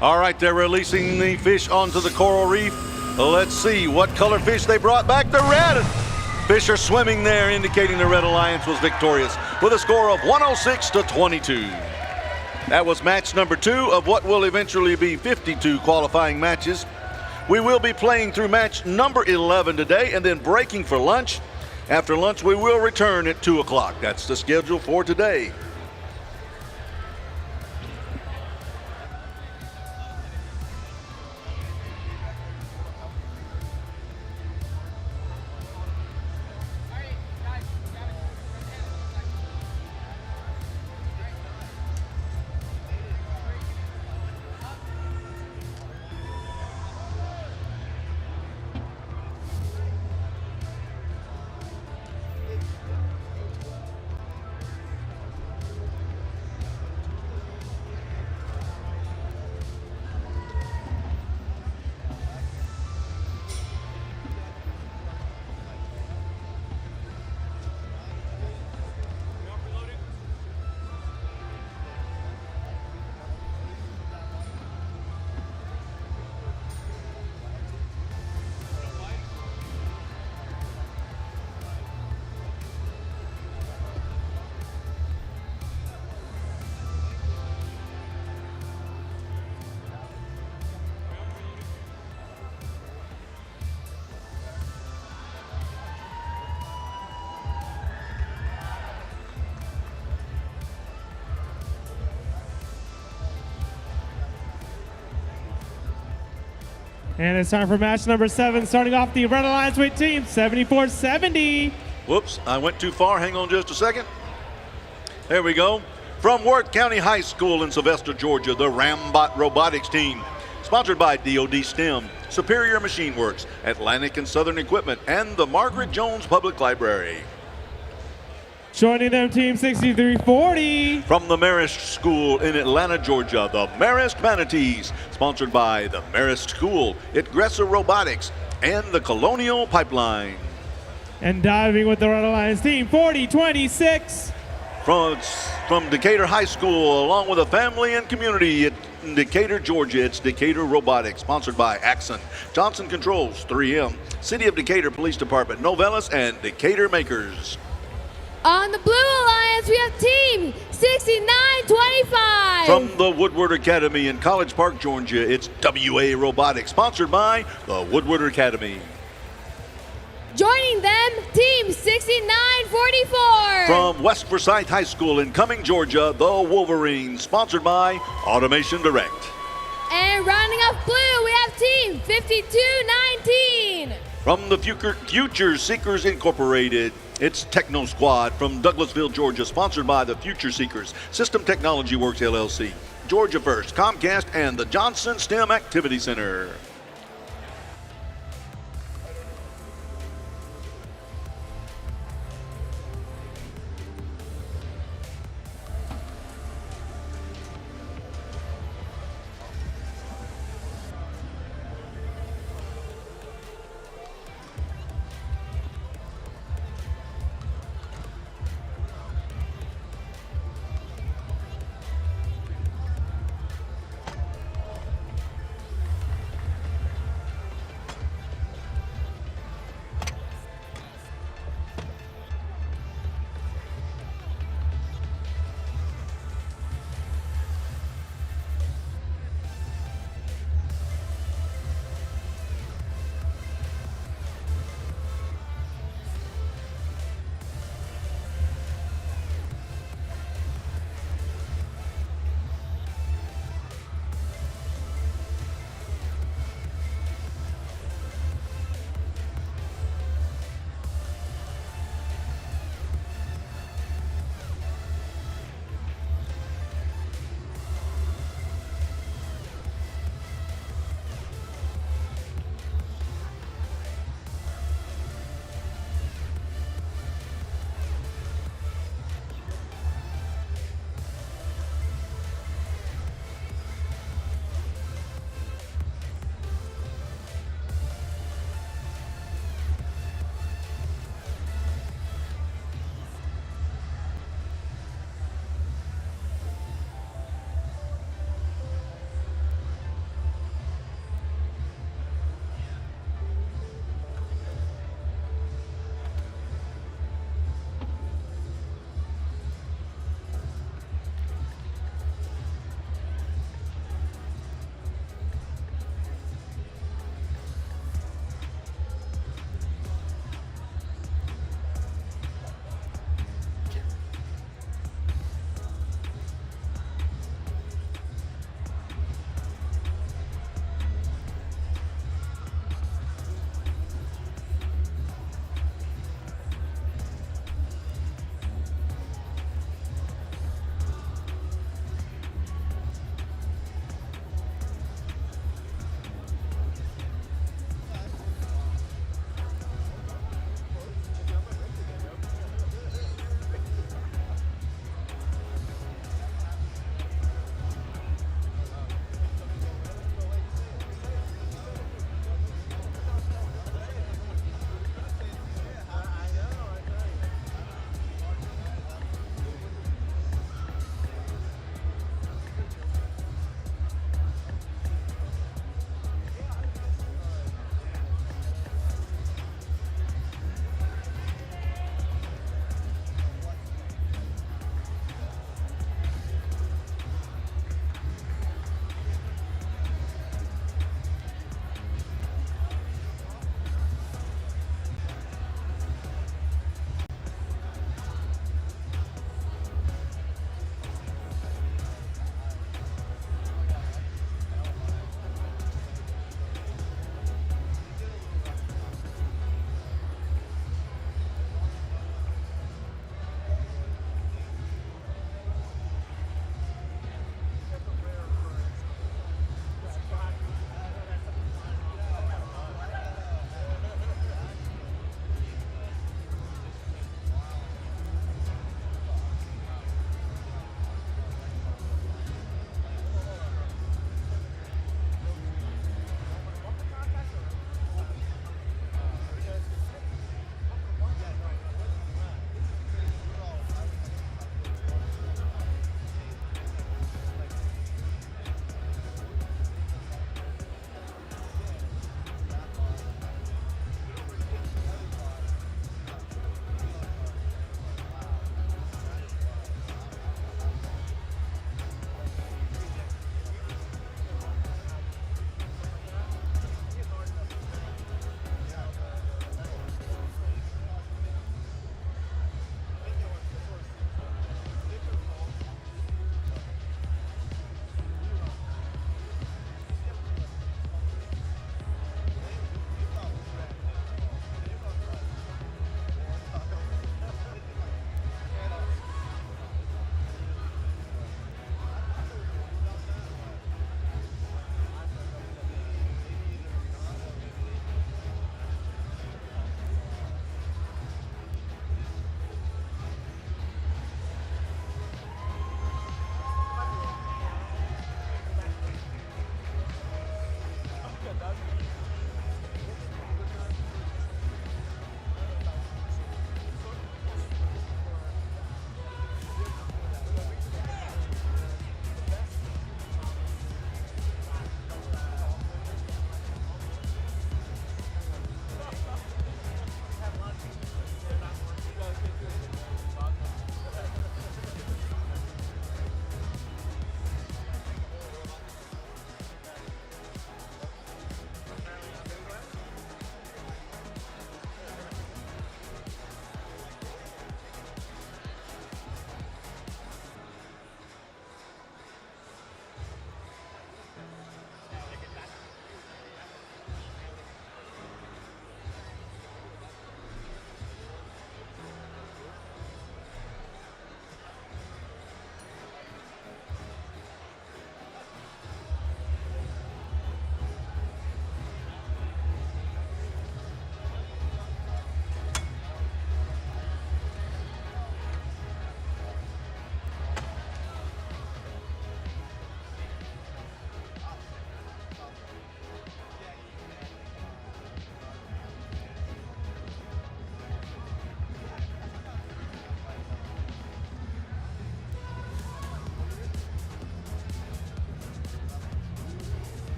All right, they're releasing the fish onto the coral reef. Let's see what color fish they brought back. The red fish are swimming there, indicating the Red Alliance was victorious with a score of 106-22. That was match number 2 of what will eventually be 52 qualifying matches. We will be playing through match number 11 today and then breaking for lunch. After lunch, we will return at 2 o'clock. That's the schedule for today.
And it's time for match number 7, starting off the Red Alliance weight team, 74-70.
Whoops, I went too far. Hang on just a second. There we go. From Worth County High School in Sylvester, Georgia, the Rambot Robotics team. Sponsored by DoD STEM, Superior Machine Works, Atlantic and Southern Equipment, and the Margaret Jones Public Library.
Joining them, team 6340.
From the Marist School in Atlanta, Georgia, the Marist Manatees. Sponsored by the Marist School, Itgressa Robotics, and the Colonial Pipeline.
And diving with the Red Alliance team, 4026.
From Decatur High School, along with a family and community in Decatur, Georgia, it's Decatur Robotics, sponsored by Axon, Johnson Controls, 3M, City of Decatur Police Department, Novellus, and Decatur Makers.
On the Blue Alliance, we have team 6925.
From the Woodward Academy in College Park, Georgia, it's WA Robotics, sponsored by the Woodward Academy.
Joining them, team 6944.
From West Forsyth High School in Cumming, Georgia, the Wolverines, sponsored by Automation Direct.
And rounding off blue, we have team 5219.
From the Future Seekers Incorporated, it's Techno Squad from Douglasville, Georgia, sponsored by the Future Seekers, System Technology Works LLC, Georgia First, Comcast, and the Johnson STEM Activity Center.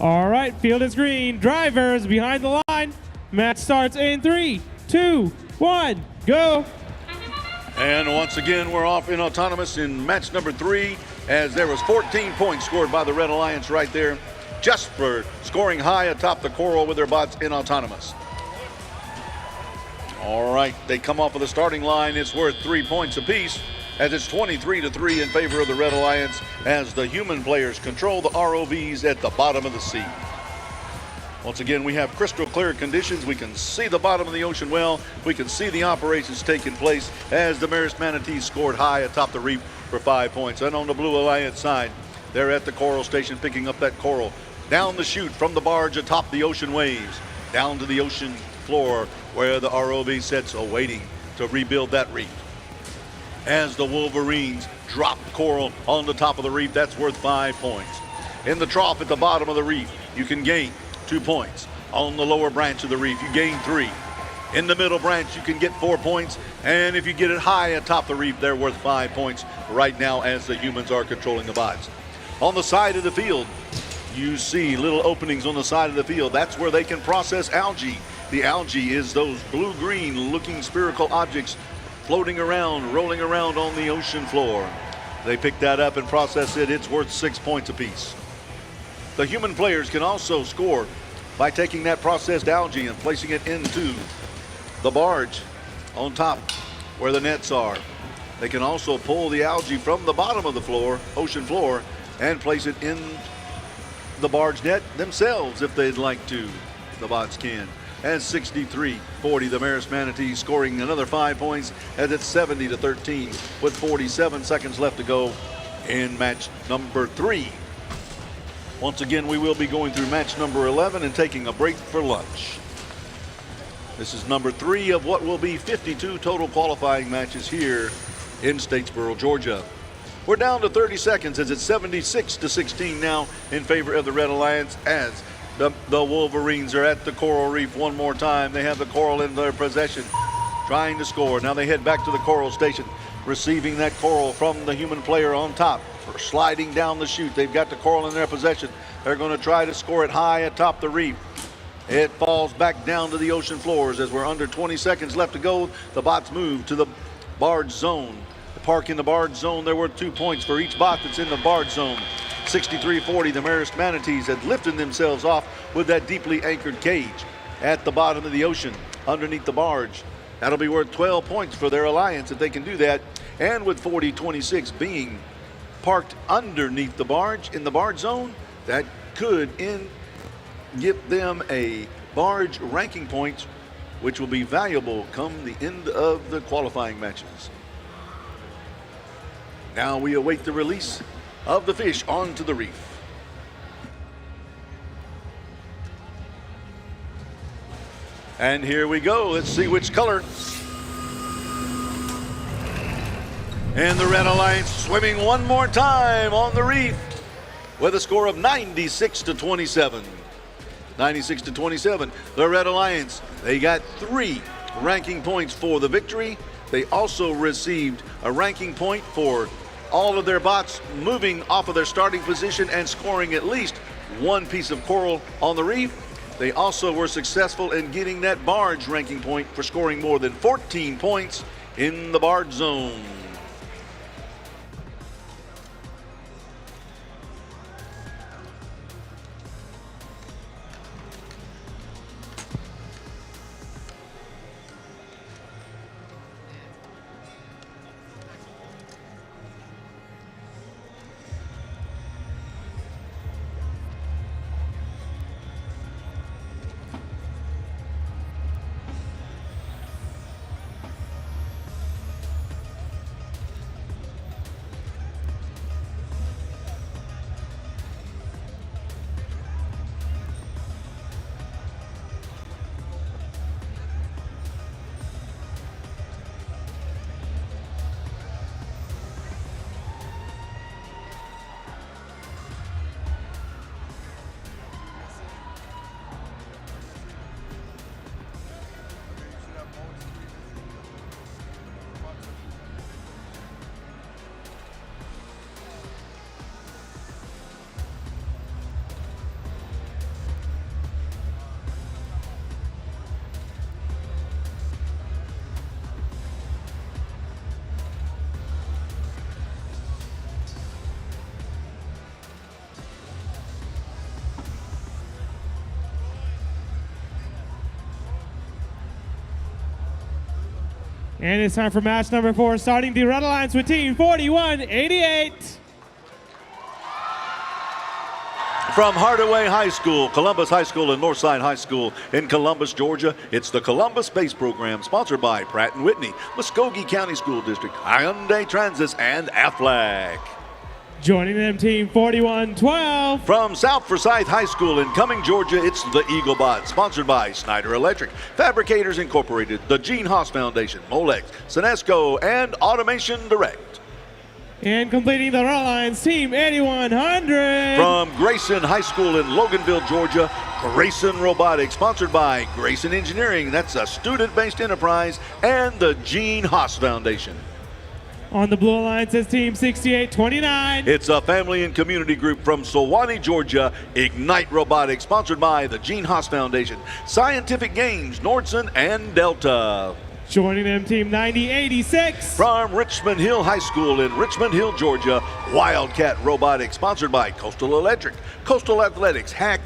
All right, field is green. Drivers behind the line. Match starts in 3, 2, 1, go.
And once again, we're off in autonomous in match number 3, as there was 14 points scored by the Red Alliance right there, just for scoring high atop the coral with their bots in autonomous. All right, they come off of the starting line. It's worth 3 points apiece, as it's 23-3 in favor of the Red Alliance, as the human players control the ROVs at the bottom of the sea. Once again, we have crystal clear conditions. We can see the bottom of the ocean well. We can see the operations taking place as the Marist Manatees scored high atop the reef for 5 points. And on the Blue Alliance side, they're at the coral station picking up that coral. Down the chute from the barge atop the ocean waves, down to the ocean floor where the ROV sits awaiting to rebuild that reef. As the Wolverines drop coral on the top of the reef, that's worth 5 points. In the trough at the bottom of the reef, you can gain 2 points. On the lower branch of the reef, you gain 3. In the middle branch, you can get 4 points. And if you get it high atop the reef, they're worth 5 points right now as the humans are controlling the bots. On the side of the field, you see little openings on the side of the field. That's where they can process algae. The algae is those blue-green looking spherical objects floating around, rolling around on the ocean floor. They pick that up and process it. It's worth 6 points apiece. The human players can also score by taking that processed algae and placing it into the barge on top where the nets are. They can also pull the algae from the bottom of the floor, ocean floor, and place it in the barge net themselves if they'd like to. The bots can. And 63-40, the Marist Manatees scoring another 5 points, as it's 70-13 with 47 seconds left to go in match number 3. Once again, we will be going through match number 11 and taking a break for lunch. This is number 3 of what will be 52 total qualifying matches here in Statesboro, Georgia. We're down to 30 seconds, as it's 76-16 now in favor of the Red Alliance, as the Wolverines are at the coral reef one more time. They have the coral in their possession, trying to score. Now they head back to the coral station, receiving that coral from the human player on top for sliding down the chute. They've got the coral in their possession. They're going to try to score it high atop the reef. It falls back down to the ocean floors as we're under 20 seconds left to go. The bots move to the barge zone. The park in the barge zone, they're worth 2 points for each bot that's in the barge zone. 63-40, the Marist Manatees had lifted themselves off with that deeply anchored cage at the bottom of the ocean underneath the barge. That'll be worth 12 points for their alliance if they can do that. And with 40-26 being parked underneath the barge in the barge zone, that could give them a barge ranking point, which will be valuable come the end of the qualifying matches. Now we await the release of the fish onto the reef. And here we go. Let's see which color. And the Red Alliance swimming one more time on the reef with a score of 96-27. 96-27. The Red Alliance, they got 3 ranking points for the victory. They also received a ranking point for all of their bots moving off of their starting position and scoring at least 1 piece of coral on the reef. They also were successful in getting that barge ranking point for scoring more than 14 points in the barge zone.
And it's time for match number 4, starting the Red Alliance with Team 4188.
From Hardaway High School, Columbus High School, and Northside High School in Columbus, Georgia, it's the Columbus Space Program, sponsored by Pratt & Whitney, Muskogee County School District, Hyundai Transits, and Aflac.
Joining them, Team 4112.
From South Forsyth High School in Cumming, Georgia, it's the Eaglebot, sponsored by Snyder Electric, Fabricators Incorporated, the Gene Haas Foundation, Molex, Senesco, and Automation Direct.
And completing the Red Alliance, Team 8100.
From Grayson High School in Loganville, Georgia, Grayson Robotics, sponsored by Grayson Engineering, that's a student-based enterprise, and the Gene Haas Foundation.
On the Blue Alliance is Team 6829.
It's a family and community group from Sewanee, Georgia, Ignite Robotics, sponsored by the Gene Haas Foundation, Scientific Games, Nordson, and Delta.
Joining them, Team 9086.
From Richmond Hill High School in Richmond Hill, Georgia, Wildcat Robotics, sponsored by Coastal Electric, Coastal Athletics, Hack,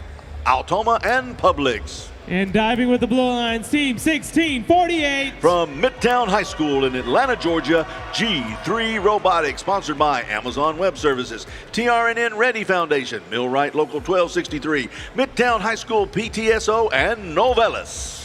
Altoma, and Publix.
And diving with the Blue Alliance, Team 1648.
From Midtown High School in Atlanta, Georgia, G3 Robotics, sponsored by Amazon Web Services, TRNN Ready Foundation, Millwright Local 1263, Midtown High School PTSO, and Novellus.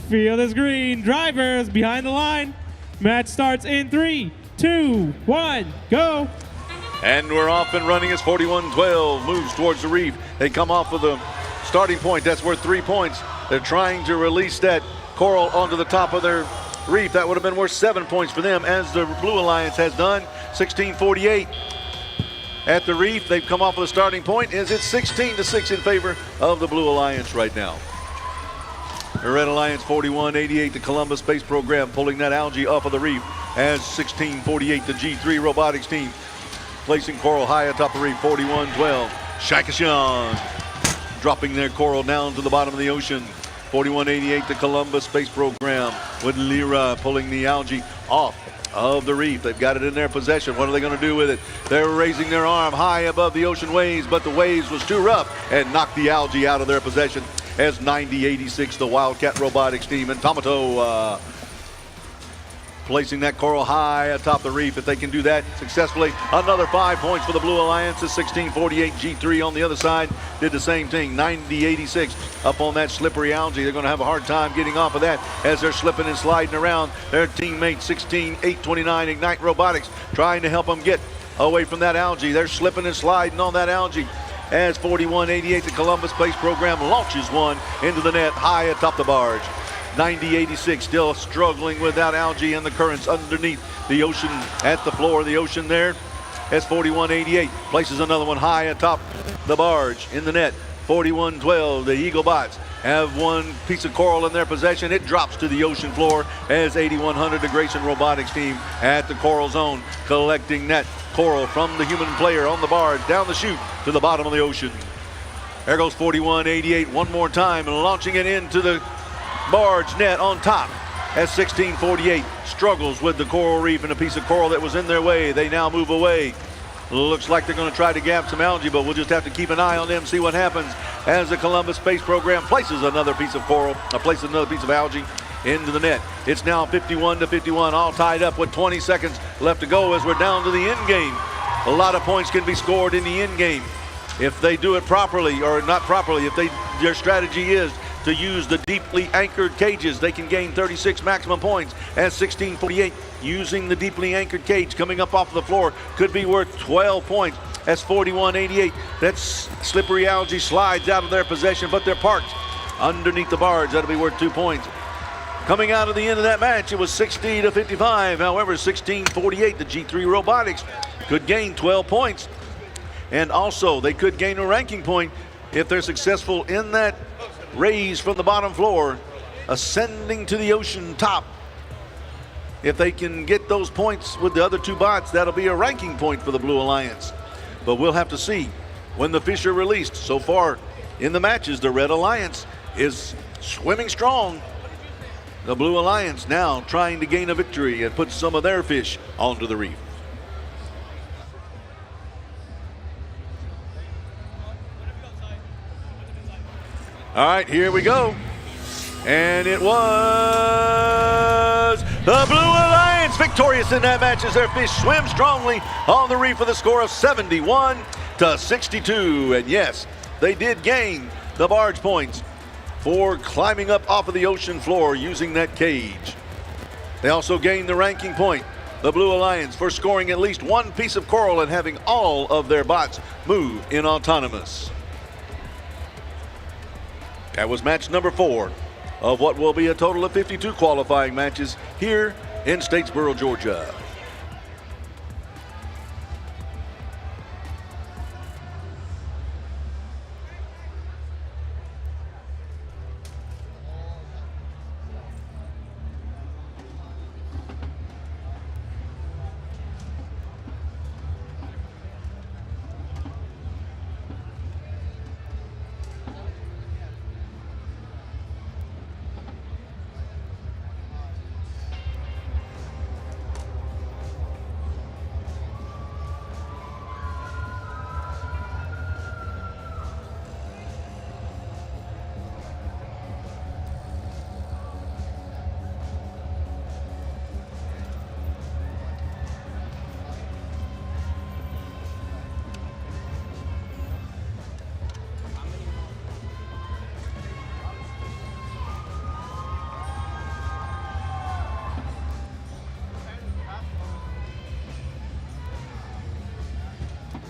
Field is green. Drivers behind the line. Match starts in 3, 2, 1, go.
And we're off and running as 41-12 moves towards the reef. They come off of the starting point. That's worth 3 points. They're trying to release that coral onto the top of their reef. That would have been worth 7 points for them, as the Blue Alliance has done. 16-48 at the reef. They've come off of the starting point. It's 16-6 in favor of the Blue Alliance right now. The Red Alliance 41-88, the Columbus Space Program pulling that algae off of the reef, as 16-48 the G3 Robotics team placing coral high atop the reef. 41-12. Shakashan dropping their coral down to the bottom of the ocean. 4188, the Columbus Space Program with Lyra pulling the algae off of the reef. They've got it in their possession. What are they going to do with it? They're raising their arm high above the ocean waves, but the waves was too rough and knocked the algae out of their possession as 9086, the Wildcat Robotics team, and Tomato placing that coral high atop the reef. If they can do that successfully, another 5 points for the Blue Alliance. 1648 G3 on the other side did the same thing. 9086 up on that slippery algae. They're going to have a hard time getting off of that as they're slipping and sliding around. Their teammate 16829 Ignite Robotics trying to help them get away from that algae. They're slipping and sliding on that algae as 4188, the Columbus Space Program, launches one into the net high atop the barge. 9086 still struggling with that algae and the currents underneath the ocean, at the floor of the ocean there. As 4188 places another one high atop the barge in the net. 4112, the Eagle Bots have one piece of coral in their possession. It drops to the ocean floor as 8100, the Grayson Robotics team at the coral zone, collecting that coral from the human player on the barge down the chute to the bottom of the ocean. There goes 4188 one more time and launching it into the barge net on top as 1648 struggles with the coral reef and a piece of coral that was in their way. They now move away. Looks like they're going to try to gap some algae, but we'll just have to keep an eye on them, see what happens as the Columbus Space Program places another piece of coral, places another piece of algae into the net. It's now 51-51, all tied up with 20 seconds left to go as we're down to the end game. A lot of points can be scored in the end game if they do it properly, or not properly. If their strategy is to use the deeply anchored cages, they can gain 36 maximum points. As 1648 using the deeply anchored cage coming up off the floor could be worth 12 points. As 4188, that slippery algae slides out of their possession, but they're parked underneath the barge. That'll be worth 2 points. Coming out of the end of that match, it was 60-55. However, 1648, the G3 Robotics could gain 12 points. And also, they could gain a ranking point if they're successful in that raise from the bottom floor, ascending to the ocean top. If they can get those points with the other two bots, that'll be a ranking point for the Blue Alliance. But we'll have to see when the fish are released. So far in the matches, the Red Alliance is swimming strong. The Blue Alliance now trying to gain a victory and put some of their fish onto the reef. All right, here we go. And it was the Blue Alliance victorious in that match as their fish swim strongly on the reef with a score of 71-62. And yes, they did gain the barge points for climbing up off of the ocean floor using that cage. They also gained the ranking point, the Blue Alliance, for scoring at least one piece of coral and having all of their bots move in autonomous. That was match number 4 of what will be a total of 52 qualifying matches here in Statesboro, Georgia.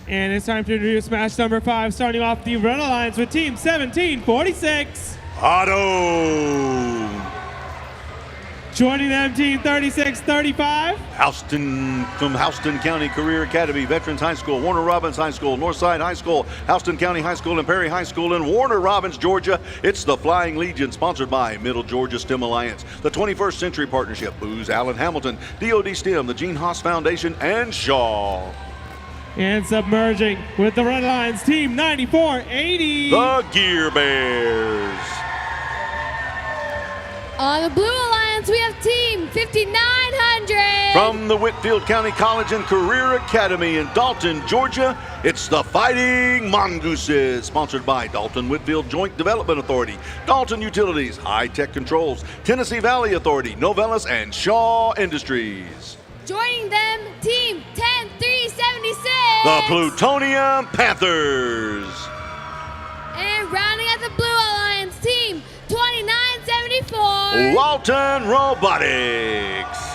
And it's time to introduce match number 5, starting off the Red Alliance with team 1746.
Otto.
Joining them, team 3635.
Houston, from Houston County Career Academy, Veterans High School, Warner Robins High School, Northside High School, Houston County High School, and Perry High School in Warner Robins, Georgia. It's the Flying Legion, sponsored by Middle Georgia STEM Alliance, the 21st Century Partnership, Booz Allen Hamilton, DoD STEM, the Gene Haas Foundation, and Shaw.
And submerging with the Red Alliance, team 9480.
The Gear Bears.
On the Blue Alliance, we have Team 5900.
From the Whitfield County College and Career Academy in Dalton, Georgia, it's the Fighting Mongooses, sponsored by Dalton Whitfield Joint Development Authority, Dalton Utilities, High Tech Controls, Tennessee Valley Authority, Novellus, and Shaw Industries.
Joining them, Team 10376.
The Plutonium Panthers.
And rounding out the Blue Alliance, Team 2974.
Walton Robotics.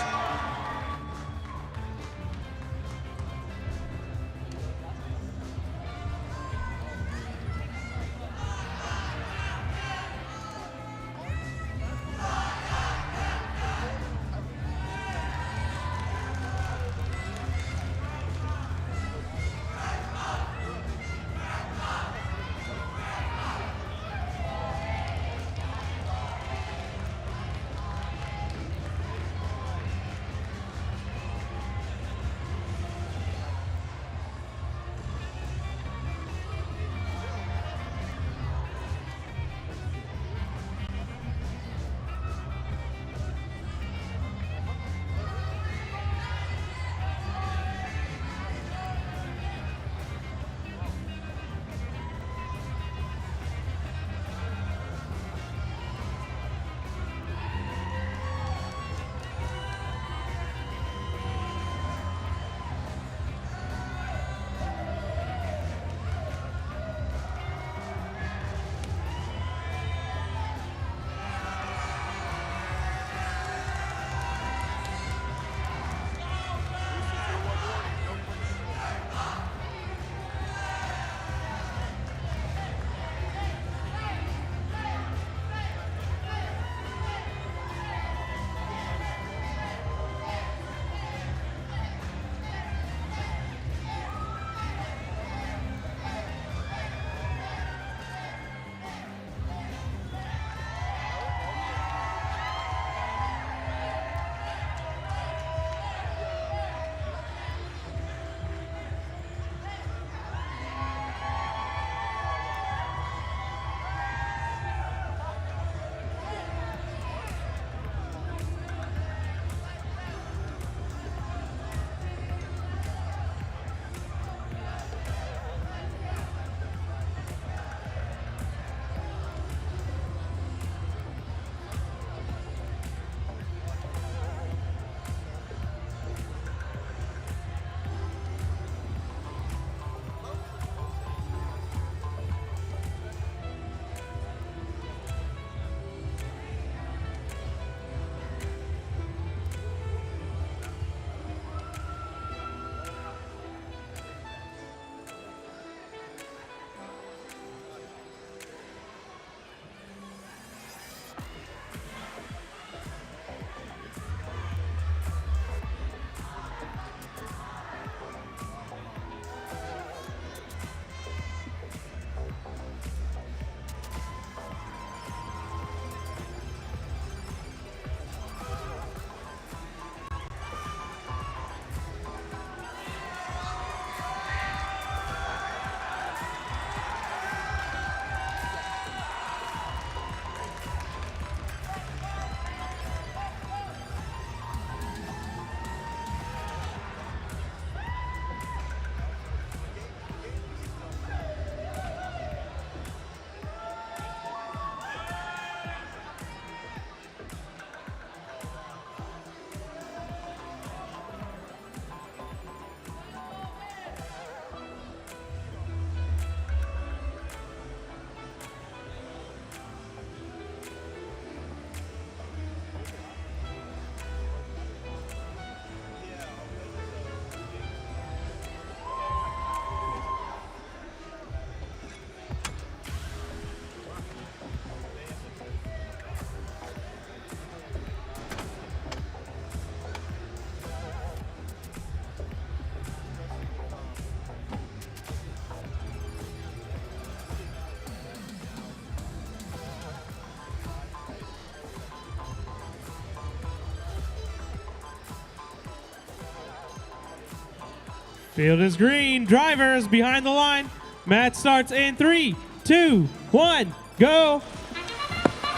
Field is green. Drivers behind the line. Match starts in 3, 2, 1, go.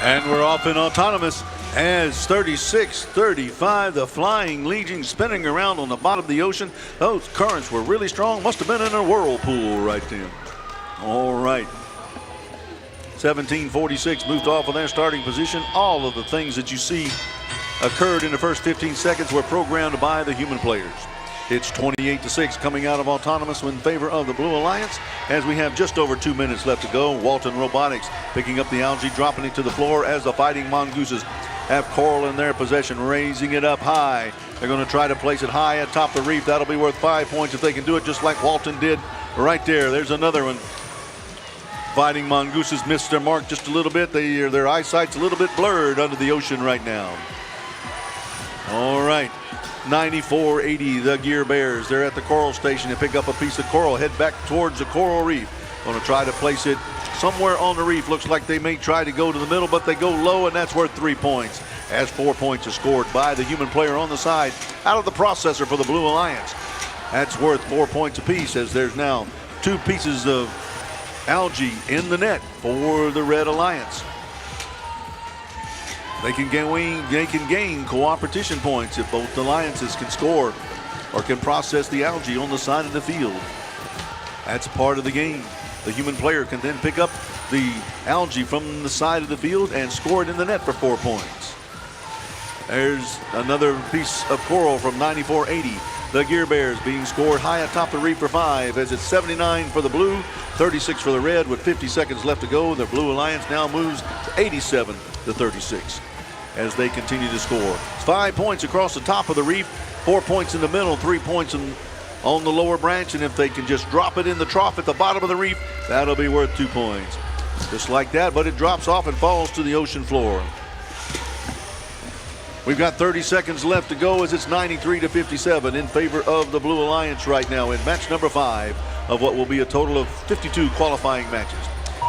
And we're off in autonomous. As 36-35, the Flying Legion spinning around on the bottom of the ocean. Those currents were really strong. Must have been in a whirlpool right then. All right. 1746 moved off of their starting position. All of the things that you see occurred in the first 15 seconds were programmed by the human players. It's 28-6 coming out of Autonomous in favor of the Blue Alliance as we have just over 2 minutes left to go. Walton Robotics picking up the algae, dropping it to the floor as the Fighting Mongooses have coral in their possession, raising it up high. They're going to try to place it high atop the reef. That'll be worth 5 points if they can do it just like Walton did right there. There's another one. Fighting Mongooses missed their mark just a little bit. Their eyesight's a little bit blurred under the ocean right now. All right. 94-80, the Gear Bears. They're at the coral station and pick up a piece of coral, head back towards the coral reef. Going to try to place it somewhere on the reef. Looks like they may try to go to the middle, but they go low, and that's worth 3 points. As 4 points are scored by the human player on the side out of the processor for the Blue Alliance. That's worth 4 points apiece as there's now 2 pieces of algae in the net for the Red Alliance. They can gain cooperation points if both alliances can score or can process the algae on the side of the field. That's part of the game. The human player can then pick up the algae from the side of the field and score it in the net for 4 points. There's another piece of coral from 94-80. The Gear Bears being scored high atop the reef for 5 as it's 79 for the blue, 36 for the red with 50 seconds left to go. The Blue Alliance now moves to 87-36 as they continue to score. It's 5 points across the top of the reef, 4 points in the middle, 3 points on the lower branch, and if they can just drop it in the trough at the bottom of the reef, that'll be worth 2 points. Just like that, but it drops off and falls to the ocean floor. We've got 30 seconds left to go as it's 93-57 in favor of the Blue Alliance right now in match number 5 of what will be a total of 52 qualifying matches.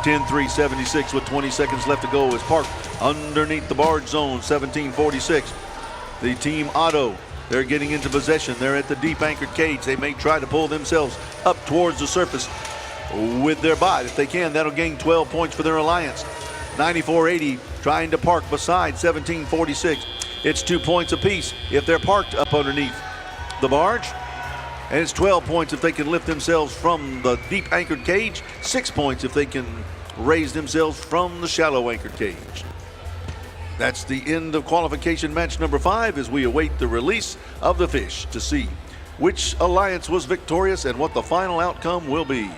10-3-76 with 20 seconds left to go is parked underneath the barge zone. 17-46. The team Otto, they're getting into possession. They're at the deep anchored cage. They may try to pull themselves up towards the surface with their bot. If they can, that'll gain 12 points for their alliance. 94-80 trying to park beside 17-46. It's 2 points apiece if they're parked up underneath the barge. And it's 12 points if they can lift themselves from the deep anchored cage. 6 points if they can raise themselves from the shallow anchored cage. That's the end of qualification match number 5 as we await the release of the fish to see which alliance was victorious and what the final outcome will be.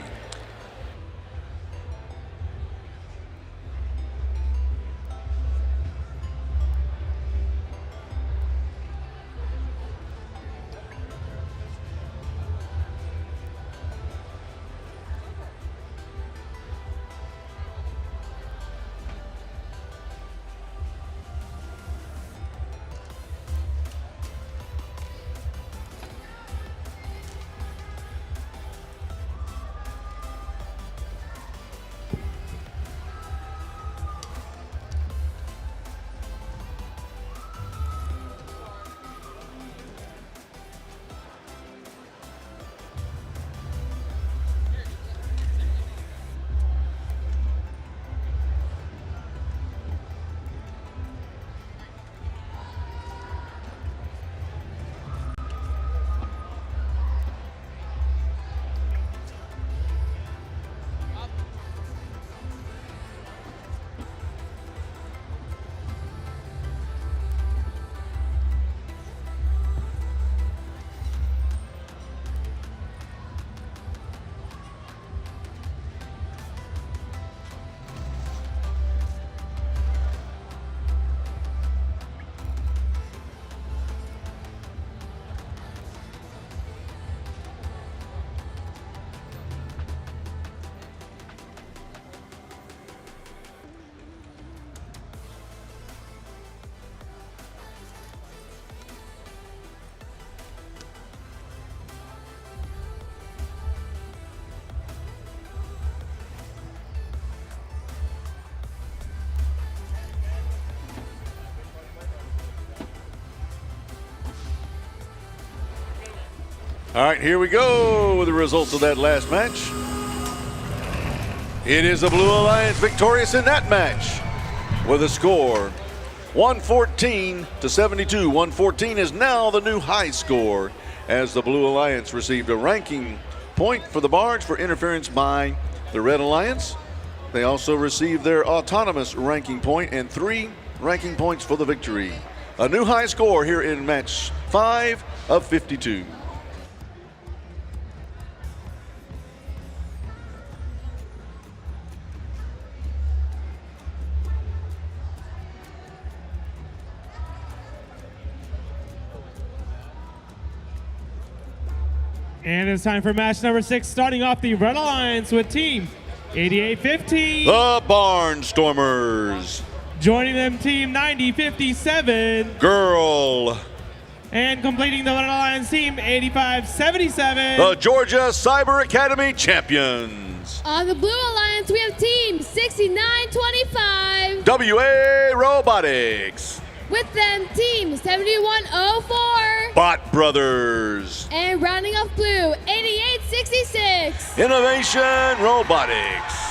All right, here we go with the results of that last match. It is the Blue Alliance victorious in that match with a score 114 to 72. 114 is now the new high score as the Blue Alliance received a ranking point for the barge for interference by the Red Alliance. They also received their autonomous ranking point and 3 ranking points for the victory. A new high score here in match 5 of 52.
And it's time for match number 6, starting off the Red Alliance with team 8850.
The Barnstormers.
Joining them, team 9057.
Girl.
And completing the Red Alliance team 8577.
The Georgia Cyber Academy champions.
On the Blue Alliance, we have team 6925.
WA Robotics.
With them, team 7104.
Bot Brothers.
And rounding off blue, 8866.
Innovation Robotics.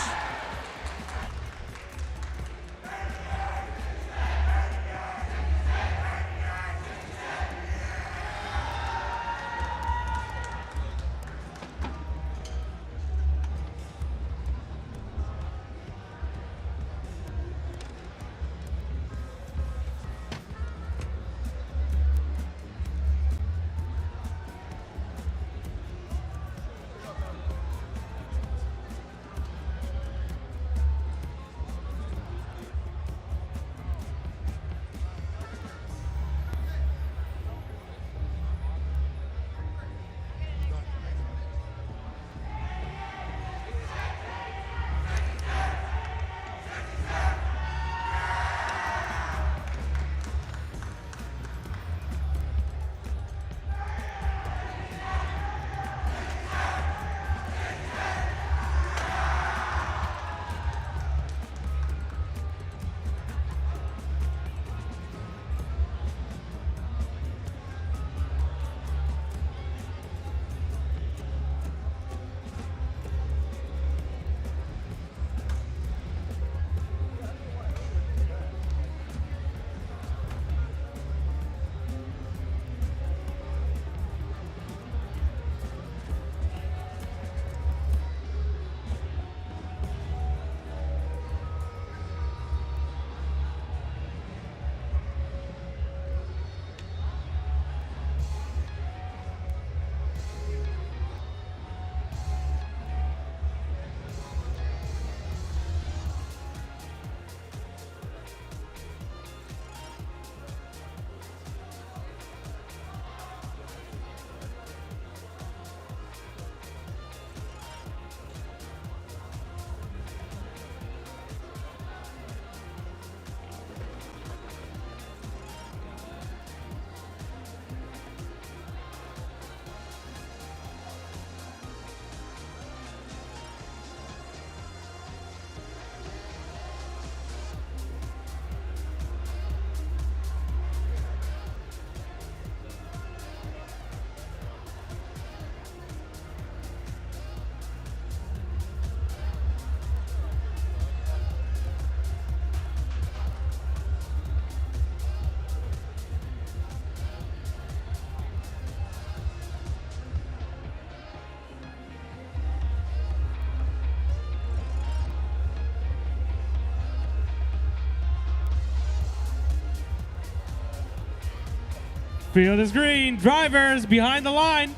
Field is green. Drivers behind the line.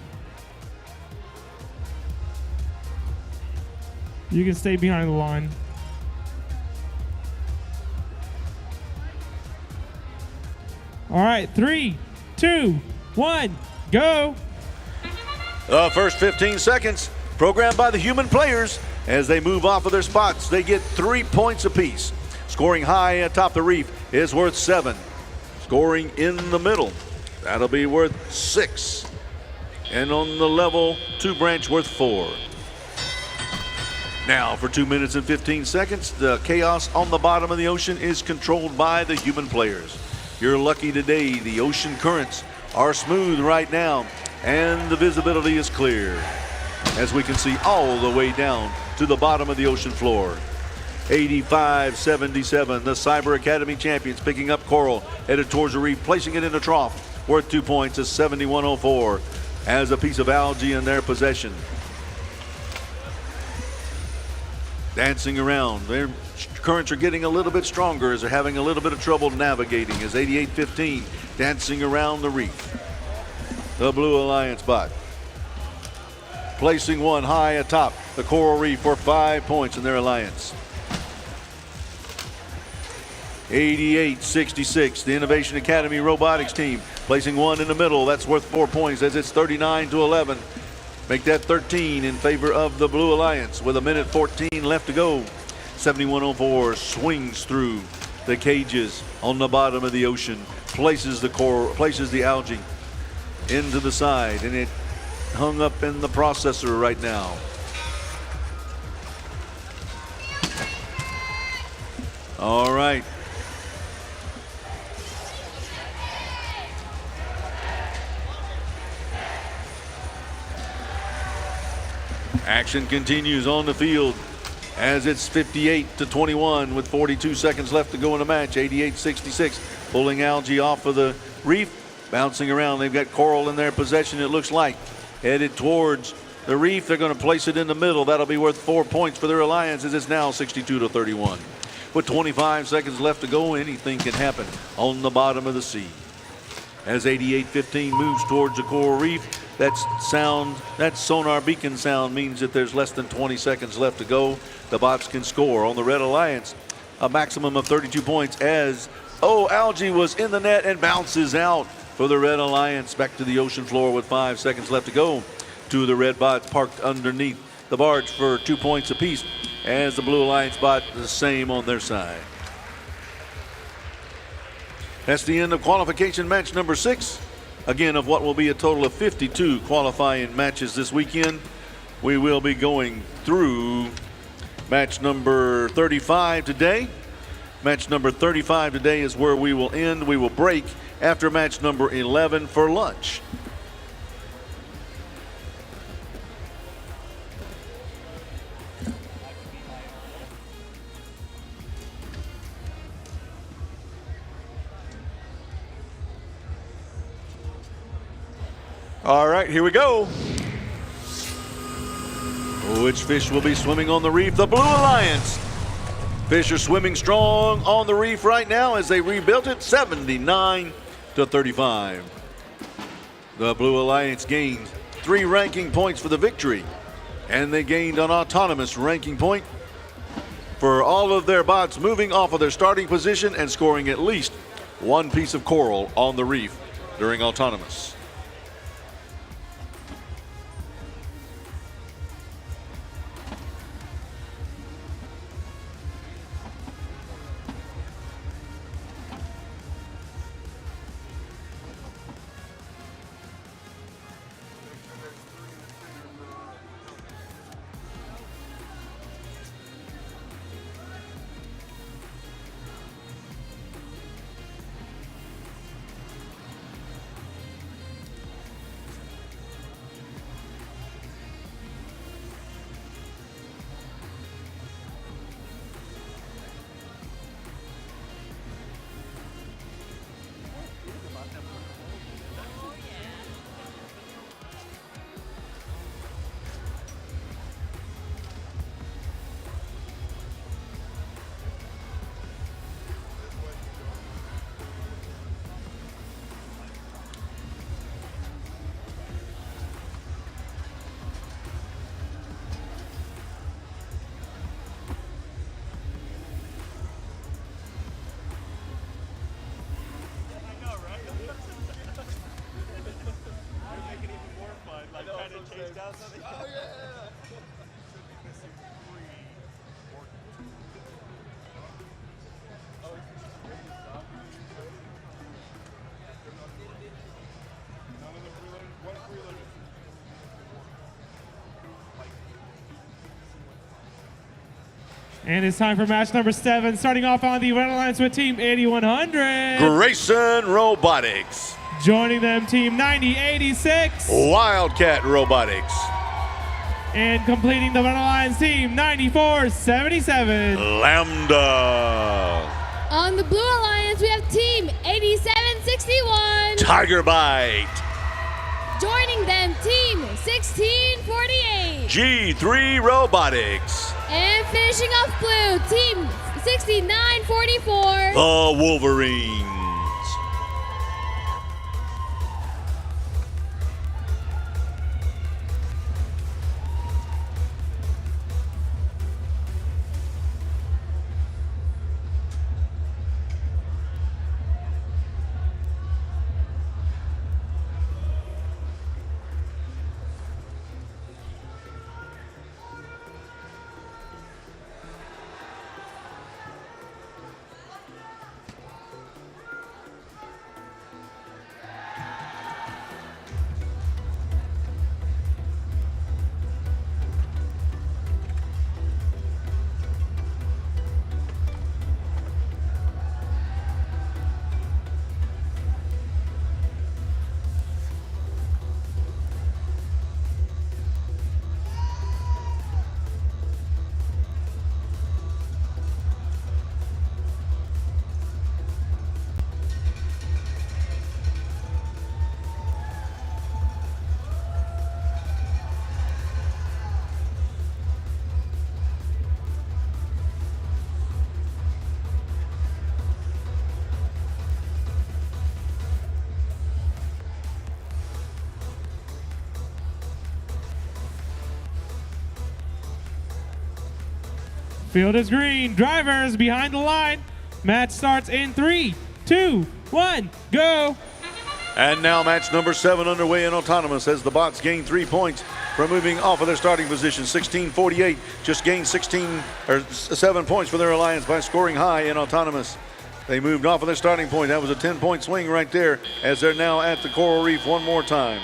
You can stay behind the line. All right, 3, 2, 1, go.
The first 15 seconds programmed by the human players. As they move off of their spots, they get 3 points apiece. Scoring high atop the reef is worth 7. Scoring in the middle, that'll be worth 6. And on the level 2 branch, worth 4. Now for 2 minutes and 15 seconds, the chaos on the bottom of the ocean is controlled by the human players. You're lucky today. The ocean currents are smooth right now, and the visibility is clear, as we can see all the way down to the bottom of the ocean floor. 85-77. The Cyber Academy champions picking up coral, headed towards the reef, placing it in the trough, worth 2 points, is 71.04, as a piece of algae in their possession. Dancing around. Their currents are getting a little bit stronger as they're having a little bit of trouble navigating, as 88-15 dancing around the reef. The Blue Alliance bot placing one high atop the coral reef for 5 points in their alliance. 88-66, the Innovation Academy robotics team placing one in the middle. That's worth 4 points as it's 39-11. Make that 13 in favor of the Blue Alliance with 1:14 left to go. 71.04 swings through the cages on the bottom of the ocean, places the algae into the side, and it hung up in the processor right now. All right. Action continues on the field as it's 58-21 with 42 seconds left to go in the match. 88-66, pulling algae off of the reef, bouncing around. They've got coral in their possession, it looks like. Headed towards the reef, they're going to place it in the middle. That'll be worth 4 points for their alliance as it's now 62-31. With 25 seconds left to go, anything can happen on the bottom of the sea. As 88-15 moves towards the coral reef, that sonar beacon sound means that there's less than 20 seconds left to go. The bots can score on the Red Alliance a maximum of 32 points as, algae was in the net and bounces out for the Red Alliance. Back to the ocean floor with 5 seconds left to go. Two of the red bots parked underneath the barge for 2 points apiece as the Blue Alliance bot the same on their side. That's the end of qualification match number 6. Again, of what will be a total of 52 qualifying matches this weekend. We will be going through match number 35 today. Match number 35 today is where we will end. We will break after match number 11 for lunch. All right, here we go. Which fish will be swimming on the reef? The Blue Alliance. Fish are swimming strong on the reef right now as they rebuilt it, 79-35. The Blue Alliance gained 3 ranking points for the victory, and they gained an autonomous ranking point for all of their bots moving off of their starting position and scoring at least 1 piece of coral on the reef during autonomous.
And it's time for match number 7, starting off on the Red Alliance with Team 8100.
Grayson Robotics.
Joining them, Team 9086.
Wildcat Robotics.
And completing the Red Alliance team, 9477.
Lambda.
On the Blue Alliance, we have team 8761.
Tiger Bite.
Joining them, team 1648.
G3 Robotics.
And finishing off blue, team 6944.
The Wolverines.
Field is green. Drivers behind the line. Match starts in 3, 2, 1, go.
And now match number 7 underway in autonomous as the bots gain 3 points from moving off of their starting position. 1648 just gained 7 points for their alliance by scoring high in autonomous. They moved off of their starting point. That was a 10-point swing right there as they're now at the coral reef one more time.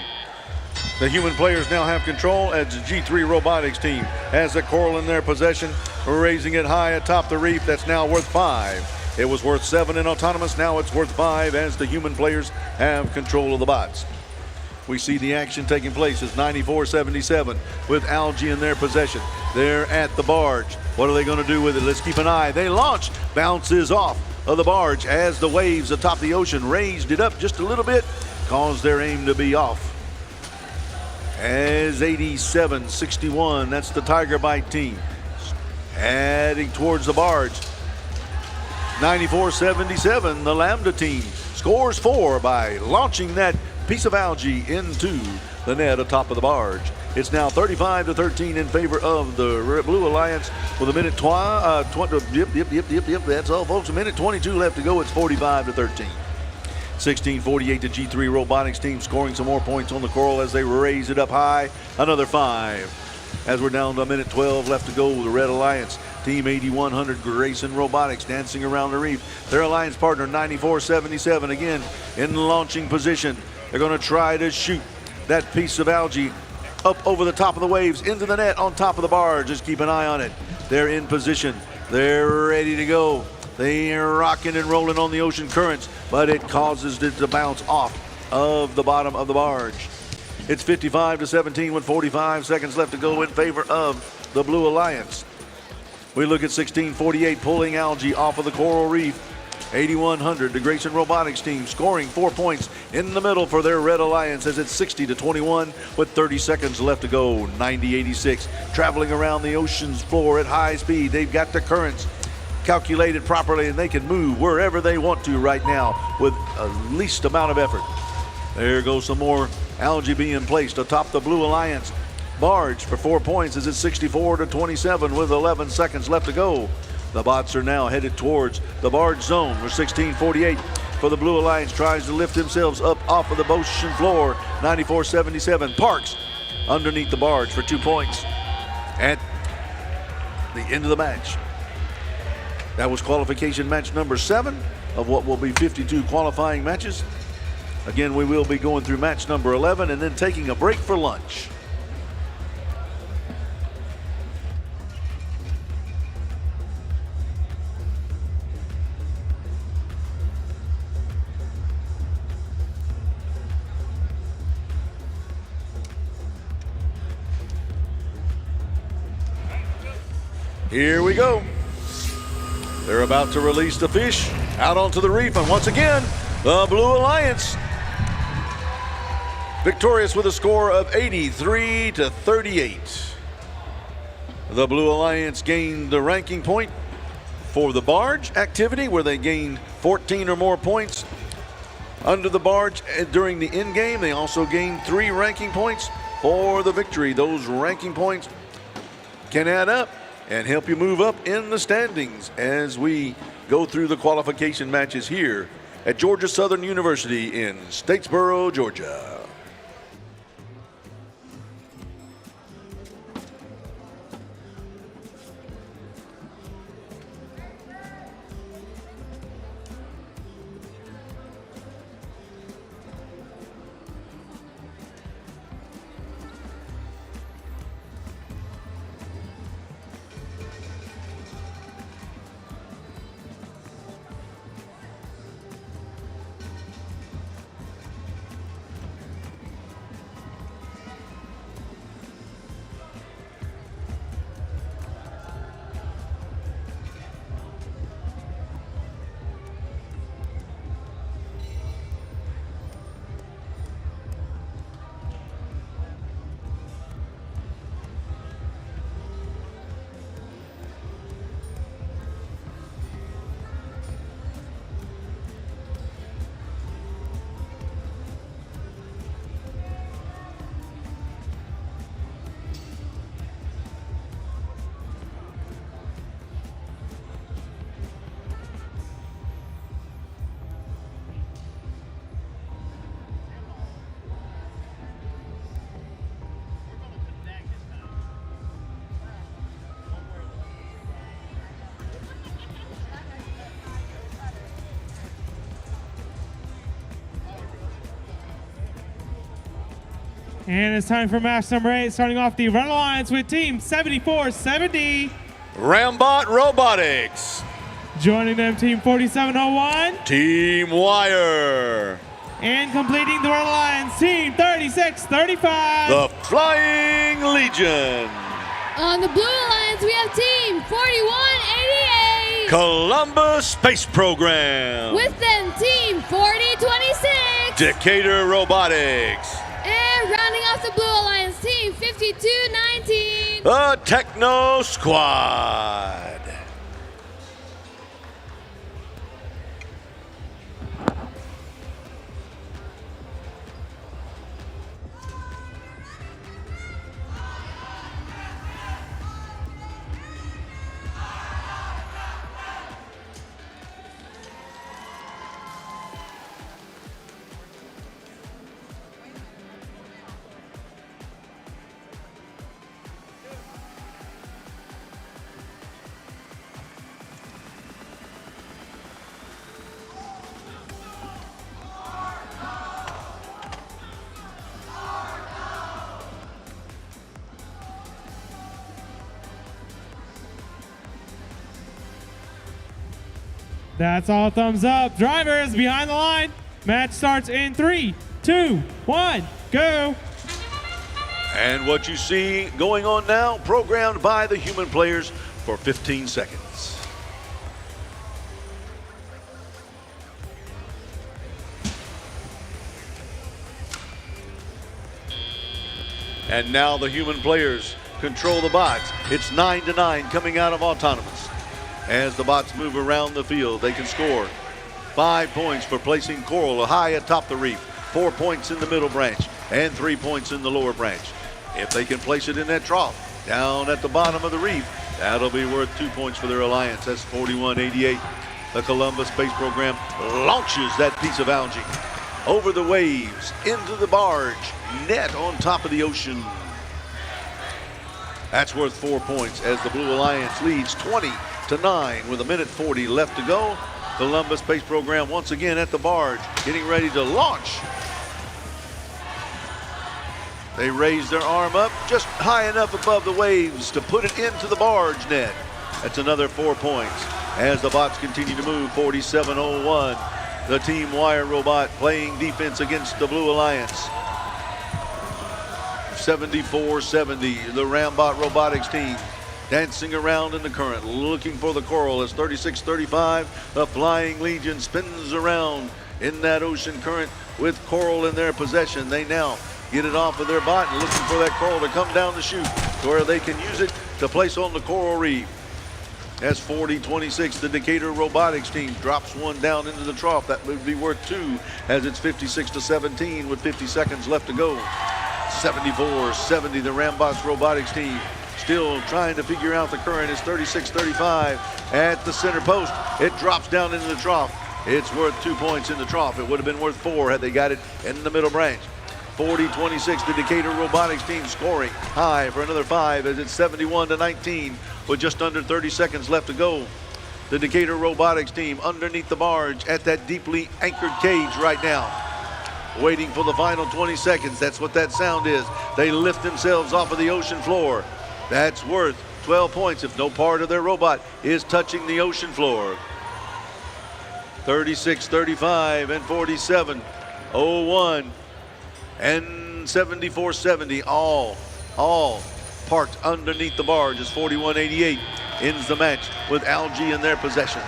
The human players now have control as the G3 Robotics team has the coral in their possession, raising it high atop the reef. That's now worth 5. It was worth 7 in autonomous. Now it's worth 5 as the human players have control of the bots. We see the action taking place as 94-77 with algae in their possession. They're at the barge. What are they going to do with it? Let's keep an eye. They launch, bounces off of the barge as the waves atop the ocean raised it up just a little bit, caused their aim to be off. As 87-61, that's the Tiger Bite team, heading towards the barge. 94-77, the Lambda team scores 4 by launching that piece of algae into the net atop of the barge. It's now 35-13 in favor of the Blue Alliance with a minute 20. That's all, folks. A minute 22 left to go. It's 45-13. 1648, the G3 Robotics team scoring some more points on the coral as they raise it up high. Another 5. As we're down to a minute 12 left to go, the Red Alliance team 8100 Grayson Robotics dancing around the reef. Their alliance partner 94-77 again in launching position. They're going to try to shoot that piece of algae up over the top of the waves into the net on top of the barge. Just keep an eye on it. They're in position. They're ready to go. They're rocking and rolling on the ocean currents, but it causes it to bounce off of the bottom of the barge. It's 55-17 with 45 seconds left to go in favor of the Blue Alliance. We look at 1648 pulling algae off of the coral reef. 8100, the Grayson Robotics team scoring 4 points in the middle for their Red Alliance as it's 60-21 with 30 seconds left to go. 90-86, traveling around the ocean's floor at high speed. They've got the currents calculated properly and they can move wherever they want to right now with the least amount of effort. There goes some more algae being placed atop the Blue Alliance barge for 4 points as it's 64-27 with 11 seconds left to go. The bots are now headed towards the barge zone where 1648 for the Blue Alliance tries to lift themselves up off of the ocean floor. 94-77 parks underneath the barge for 2 points at the end of the match. That was qualification match number 7 of what will be 52 qualifying matches. Again, we will be going through match number 11 and then taking a break for lunch. Here we go. They're about to release the fish out onto the reef, and once again, the Blue Alliance victorious with a score of 83-38. The Blue Alliance gained the ranking point for the barge activity, where they gained 14 or more points under the barge during the end game. They also gained 3 ranking points for the victory. Those ranking points can add up and help you move up in the standings as we go through the qualification matches here at Georgia Southern University in Statesboro, Georgia.
And it's time for match number 8, starting off the Red Alliance with Team 7470.
Rambot Robotics.
Joining them, Team 4701.
Team Wire.
And completing the Red Alliance, Team 3635.
The Flying Legion.
On the Blue Alliance, we have Team 4188.
Columbus Space Program.
With them, Team 4026.
Decatur Robotics.
And rounding off the Blue Alliance, Team 5219.
The Techno Squad.
That's all thumbs up. Drivers behind the line. Match starts in 3, 2, 1, go.
And what you see going on now, programmed by the human players for 15 seconds. And now the human players control the bots. It's 9-9 coming out of autonomous. As the bots move around the field, they can score 5 points for placing coral high atop the reef, 4 points in the middle branch, and 3 points in the lower branch. If they can place it in that trough down at the bottom of the reef, that'll be worth 2 points for their alliance. That's 41-88. The Columbus Space Program launches that piece of algae over the waves into the barge, net on top of the ocean. That's worth 4 points as the Blue Alliance leads 20-9 with 1:40 left to go. Columbus Space Program once again at the barge, getting ready to launch. They raise their arm up just high enough above the waves to put it into the barge net. That's another 4 points as the bots continue to move. 47-01. The Team Wire robot playing defense against the Blue Alliance. 74-70, the Rambot Robotics team dancing around in the current, looking for the coral as 36-35. The Flying Legion spins around in that ocean current with coral in their possession. They now get it off of their bot and looking for that coral to come down the chute to where they can use it to place on the coral reef. As 40-26, the Decatur Robotics team drops one down into the trough. That would be worth 2 as it's 56-17 with 50 seconds left to go. 74-70, the Rambox Robotics team still trying to figure out the current. It's 36-35 at the center post. It drops down into the trough. It's worth 2 points in the trough. It would have been worth 4 had they got it in the middle branch. 40-26, the Decatur Robotics team scoring high for another 5 as it's 71-19 with just under 30 seconds left to go. The Decatur Robotics team underneath the barge at that deeply anchored cage right now, waiting for the final 20 seconds. That's what that sound is. They lift themselves off of the ocean floor. That's worth 12 points if no part of their robot is touching the ocean floor. 36-35 and 47-01 and 74-70, all parked underneath the barge as 41-88 ends the match with algae in their possession.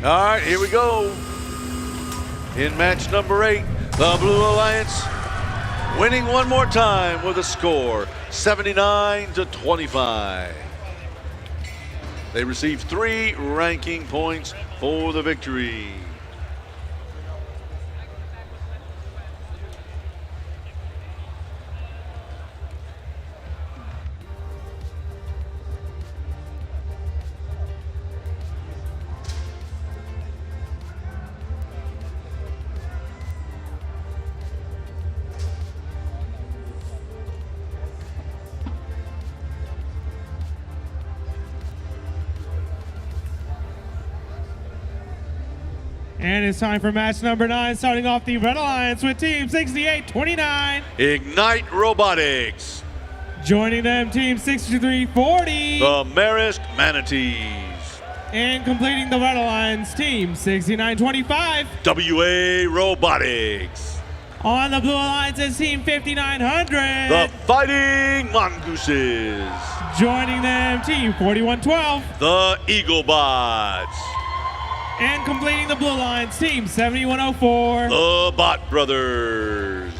All right, here we go. In match number 8, the Blue Alliance winning one more time with a score 79-25. They received 3 ranking points for the victory.
And it's time for match number 9, starting off the Red Alliance with Team 68-29.
Ignite Robotics.
Joining them, Team 63-40.
The Marist Manatees.
And completing the Red Alliance, Team 69-25.
WA Robotics.
On the Blue Alliance is Team 5900.
The Fighting Mongooses.
Joining them, Team 4112.
The Eaglebots.
And completing the Blue Alliance, Team 7104.
The Bot Brothers.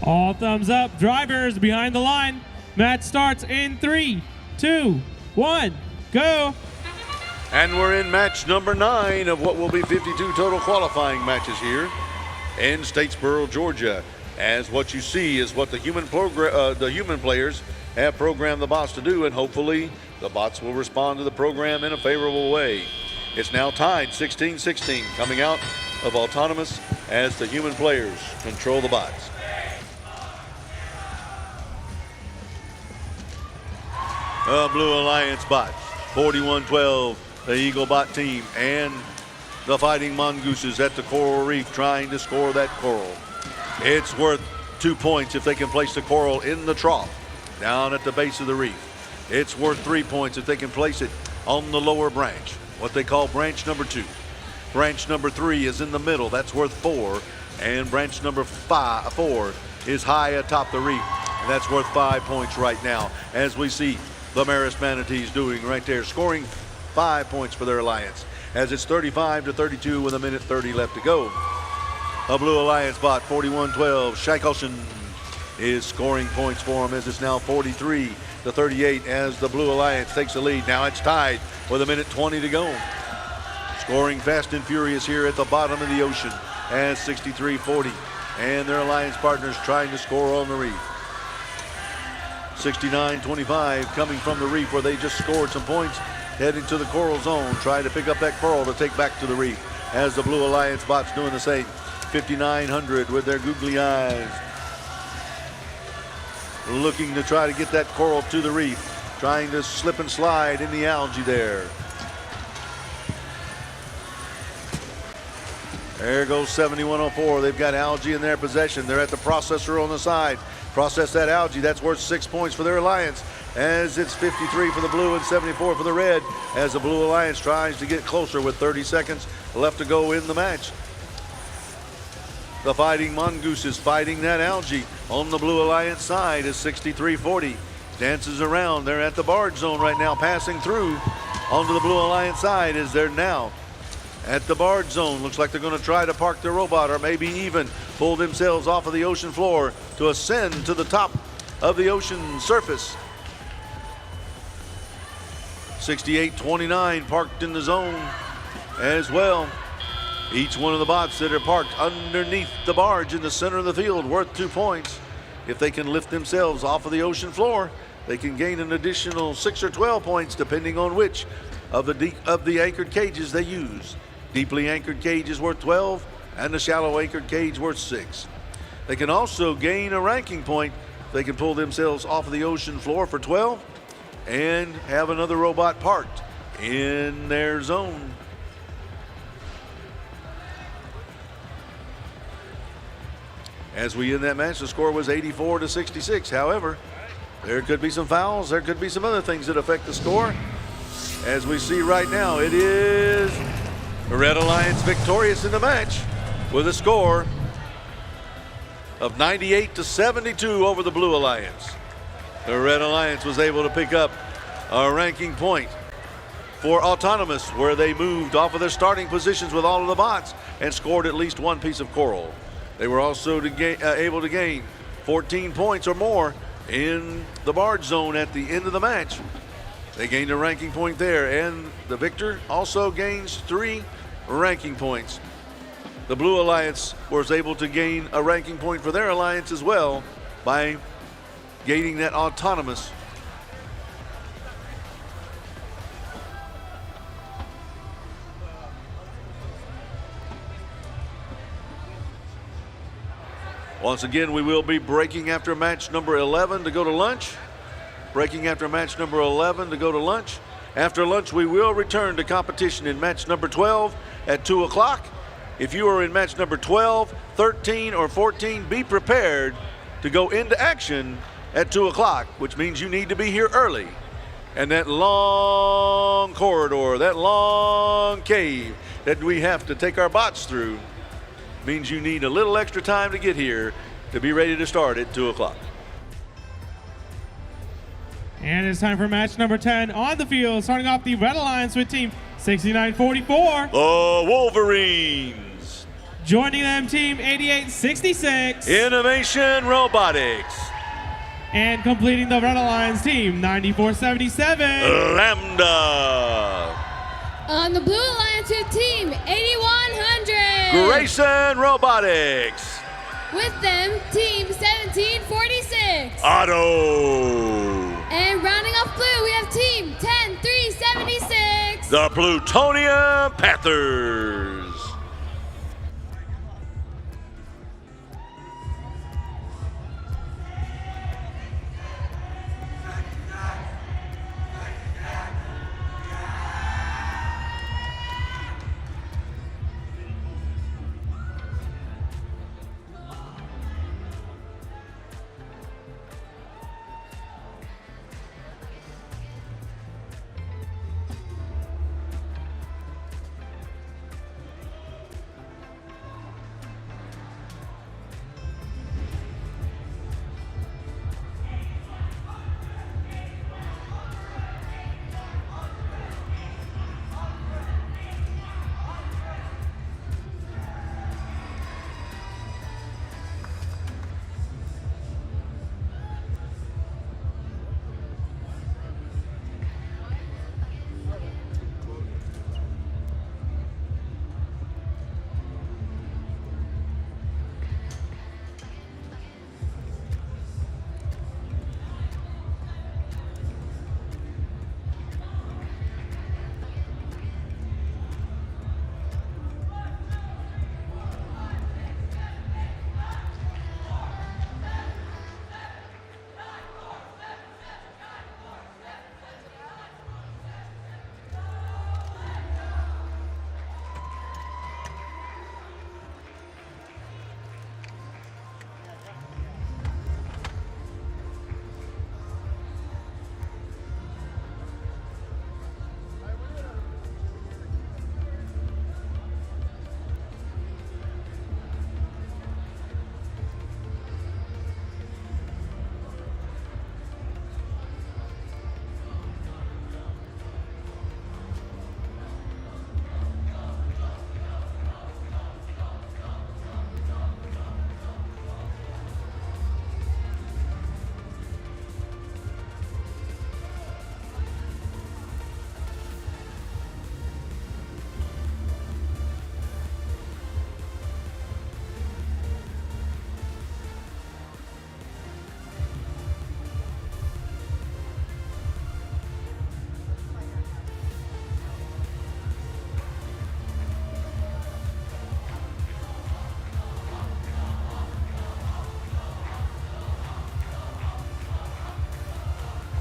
All thumbs up. Drivers behind the line. Match starts in 3, 2, 1, go.
And we're in match number 9 of what will be 52 total qualifying matches here in Statesboro, Georgia. As what you see is what the human players have programmed the bots to do, and hopefully the bots will respond to the program in a favorable way. It's now tied 16-16, coming out of autonomous as the human players control the bots. The Blue Alliance bots, 41-12, the Eagle bot team, and the Fighting Mongooses at the coral reef trying to score that coral. It's worth 2 points if they can place the coral in the trough down at the base of the reef. It's worth 3 points if they can place it on the lower branch, what they call branch number 2. Branch number 3 is in the middle, that's worth 4. And branch number 4 is high atop the reef, and that's worth 5 points right now, as we see the Marist Manatees doing right there, scoring 5 points for their alliance, as it's 35-32 with 1:30 left to go. A Blue Alliance bot, 41-12, Shackleton is scoring points for him, as it's now 43-38 as the Blue Alliance takes the lead. Now it's tied with 1:20 to go. Scoring fast and furious here at the bottom of the ocean as 63-40, and their alliance partners trying to score on the reef. 69-25 coming from the reef where they just scored some points, heading to the coral zone, trying to pick up that coral to take back to the reef, as the Blue Alliance bots doing the same. 5900 with their googly eyes, looking to try to get that coral to the reef, trying to slip and slide in the algae there. There goes 7104. They've got algae in their possession. They're at the processor on the side. Process that algae. That's worth 6 points for their alliance, as it's 53 for the blue and 74 for the red, as the Blue Alliance tries to get closer with 30 seconds left to go in the match. The Fighting Mongoose is fighting that algae on the Blue Alliance side as 63-40 dances around. They're at the barge zone right now, passing through onto the Blue Alliance side as they're now at the barge zone. Looks like they're going to try to park their robot, or maybe even pull themselves off of the ocean floor to ascend to the top of the ocean surface. 68-29 parked in the zone as well. Each one of the bots that are parked underneath the barge in the center of the field worth 2 points. If they can lift themselves off of the ocean floor, they can gain an additional 6 or 12 points depending on which of the anchored cages they use. Deeply anchored cage is worth 12, and the shallow anchored cage worth 6. They can also gain a ranking point. They can pull themselves off of the ocean floor for 12 and have another robot parked in their zone. As we end that match, the score was 84-66. However, there could be some fouls. There could be some other things that affect the score. As we see right now, it is the Red Alliance victorious in the match with a score of 98-72 over the Blue Alliance. The Red Alliance was able to pick up a ranking point for autonomous, where they moved off of their starting positions with all of the bots and scored at least one piece of coral. They were also able to gain 14 points or more in the barge zone at the end of the match. They gained a ranking point there, and the victor also gains 3 ranking points. The Blue Alliance was able to gain a ranking point for their alliance as well by gaining that autonomous. Once again, we will be breaking after match number 11 to go to lunch. Breaking after match number 11 to go to lunch. After lunch, we will return to competition in match number 12 at 2 o'clock. If you are in match number 12, 13, or 14, be prepared to go into action at 2 o'clock, which means you need to be here early. And that long corridor, that long cave that we have to take our bots through means you need a little extra time to get here to be ready to start at 2 o'clock.
And it's time for match number 10 on the field, starting off the Red Alliance with team 69-44.
The Wolverines.
Joining them, team 8866.
Innovation Robotics.
And completing the Red Alliance, team 9477.
Lambda.
On the Blue Alliance with team 8100.
Grayson Robotics.
With them, team 1746.
Otto.
And rounding off blue, we have team 10376.
The Plutonium Panthers.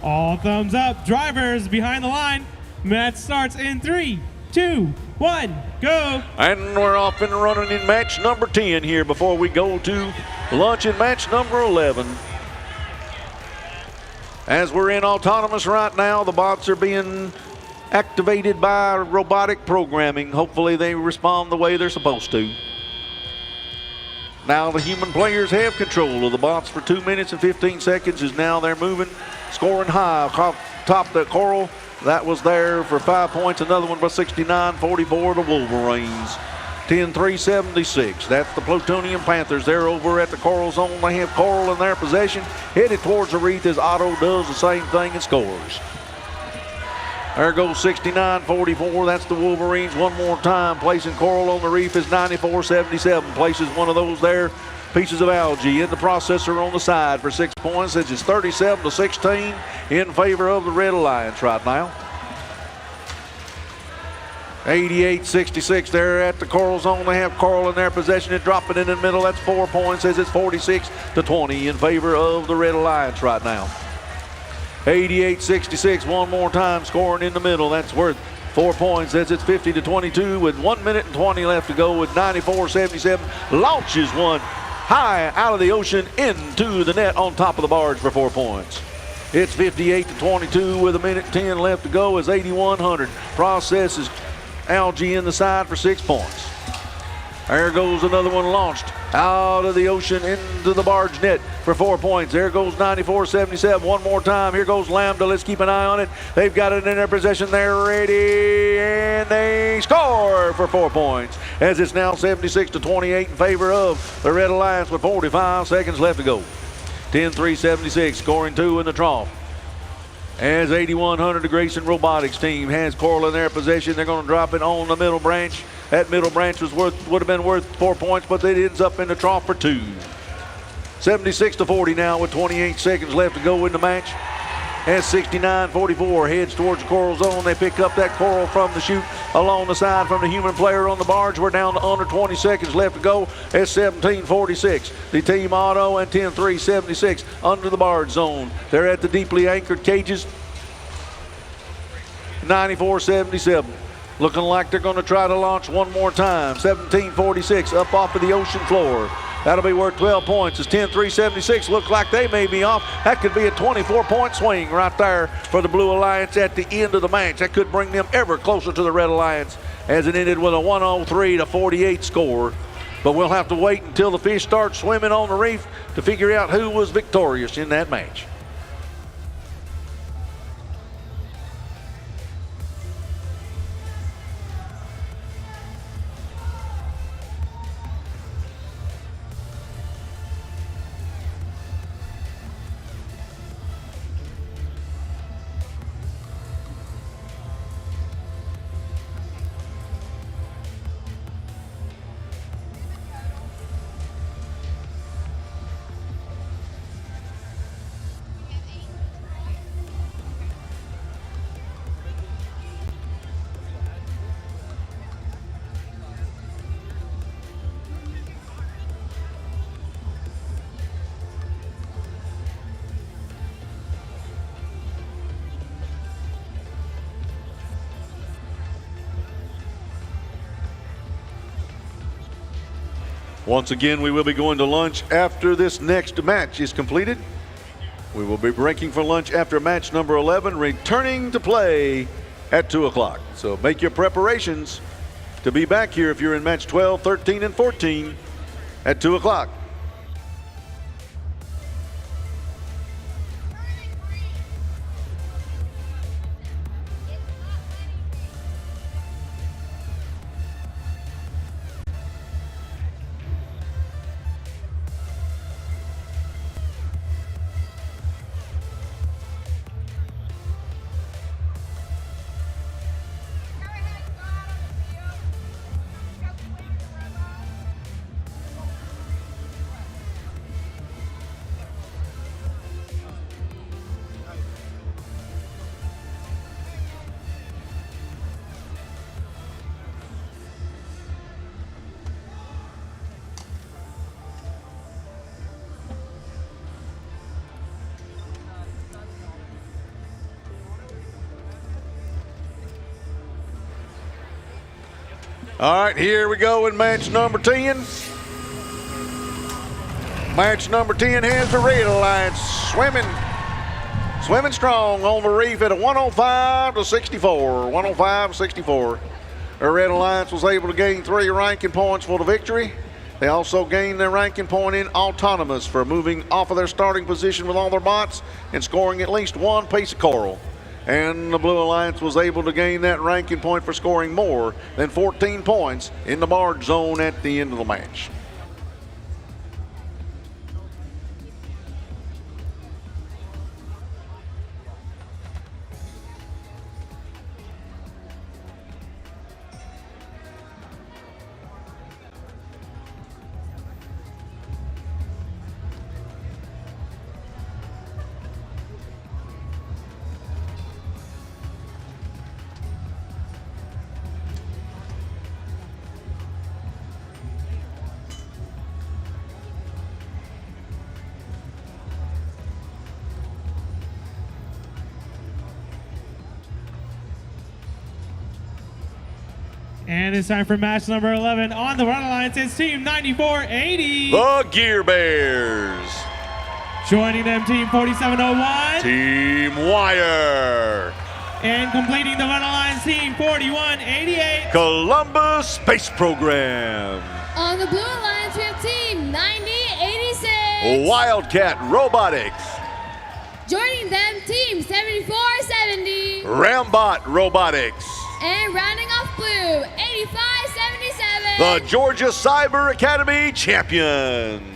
All thumbs up. Drivers behind the line. Match starts in 3, 2, 1, go.
And we're off and running in match number 10 here before we go to lunch in match number 11. As we're in autonomous right now, the bots are being activated by robotic programming. Hopefully they respond the way they're supposed to. Now the human players have control of the bots for 2 minutes and 15 seconds as now they're moving, scoring high. Top the Coral, that was there for 5 points. Another one by 69-44 to Wolverines. 10-3-76. That's the Plutonium Panthers. They're over at the Coral zone. They have Coral in their possession. Headed towards the wreath as Otto does the same thing and scores. There goes 69-44. That's the Wolverines one more time. Placing Coral on the reef is 94-77. Places one of those there. Pieces of algae in the processor on the side for 6 points. It's 37-16 in favor of the Red Alliance right now. 88-66 there at the Coral zone. They have Coral in their possession and drop it in the middle. That's 4 points as it's 46-20 in favor of the Red Alliance right now. 88-66 one more time, scoring in the middle. That's worth 4 points as it's 50-22 with 1 minute and 20 left to go with 94-77. Launches one high out of the ocean into the net on top of the barge for 4 points. It's 58-22 with 1 minute 10 left to go as 8100 processes algae in the side for 6 points. There goes another one launched out of the ocean into the barge net for 4 points. There goes 94-77. One more time. Here goes Lambda. Let's keep an eye on it. They've got it in their possession. They're ready, and they score for 4 points. As it's now 76-28 in favor of the Red Alliance with 45 seconds left to go. 10-3-76, scoring 2 in the trough. As 8100, the Grayson Robotics team has Coral in their possession. They're going to drop it on the middle branch. That middle branch would have been worth 4 points, but it ends up in the trough for 2. 76-40 now with 28 seconds left to go in the match. As 69-44 heads towards the Coral zone. They pick up that Coral from the chute along the side from the human player on the barge. We're down to under 20 seconds left to go. At 17-46, the Team Auto and 10-3-76 under the barge zone. They're at the deeply anchored cages. 94-77. Looking like they're going to try to launch one more time. 17-46 up off of the ocean floor. That'll be worth 12 points as 10-3-76 look like they may be off. That could be a 24-point swing right there for the Blue Alliance at the end of the match. That could bring them ever closer to the Red Alliance as it ended with a 103-48 score. But we'll have to wait until the fish start swimming on the reef to figure out who was victorious in that match. Once again, we will be going to lunch after this next match is completed. We will be breaking for lunch after match number 11, returning to play at 2 o'clock. So make your preparations to be back here if you're in match 12, 13, and 14 at 2 o'clock. All right, here we go in match number 10. Match number 10 has the Red Alliance swimming strong on the reef at a 105-64. 105-64. The Red Alliance was able to gain 3 ranking points for the victory. They also gained their ranking point in autonomous for moving off of their starting position with all their bots and scoring at least 1 piece of coral. And the Blue Alliance was able to gain that ranking point for scoring more than 14 points in the barge zone at the end of the match.
And it's time for match number 11 on the Red Alliance. It's Team 9480.
The Gear Bears.
Joining them, Team 4701.
Team Wire.
And completing the Red Alliance, Team 4188.
Columbus Space Program.
On the Blue Alliance Field Team 9086.
Wildcat Robotics.
Joining them, Team 7470.
Rambot Robotics.
And rounding off blue, 8577.
The Georgia Cyber Academy champions.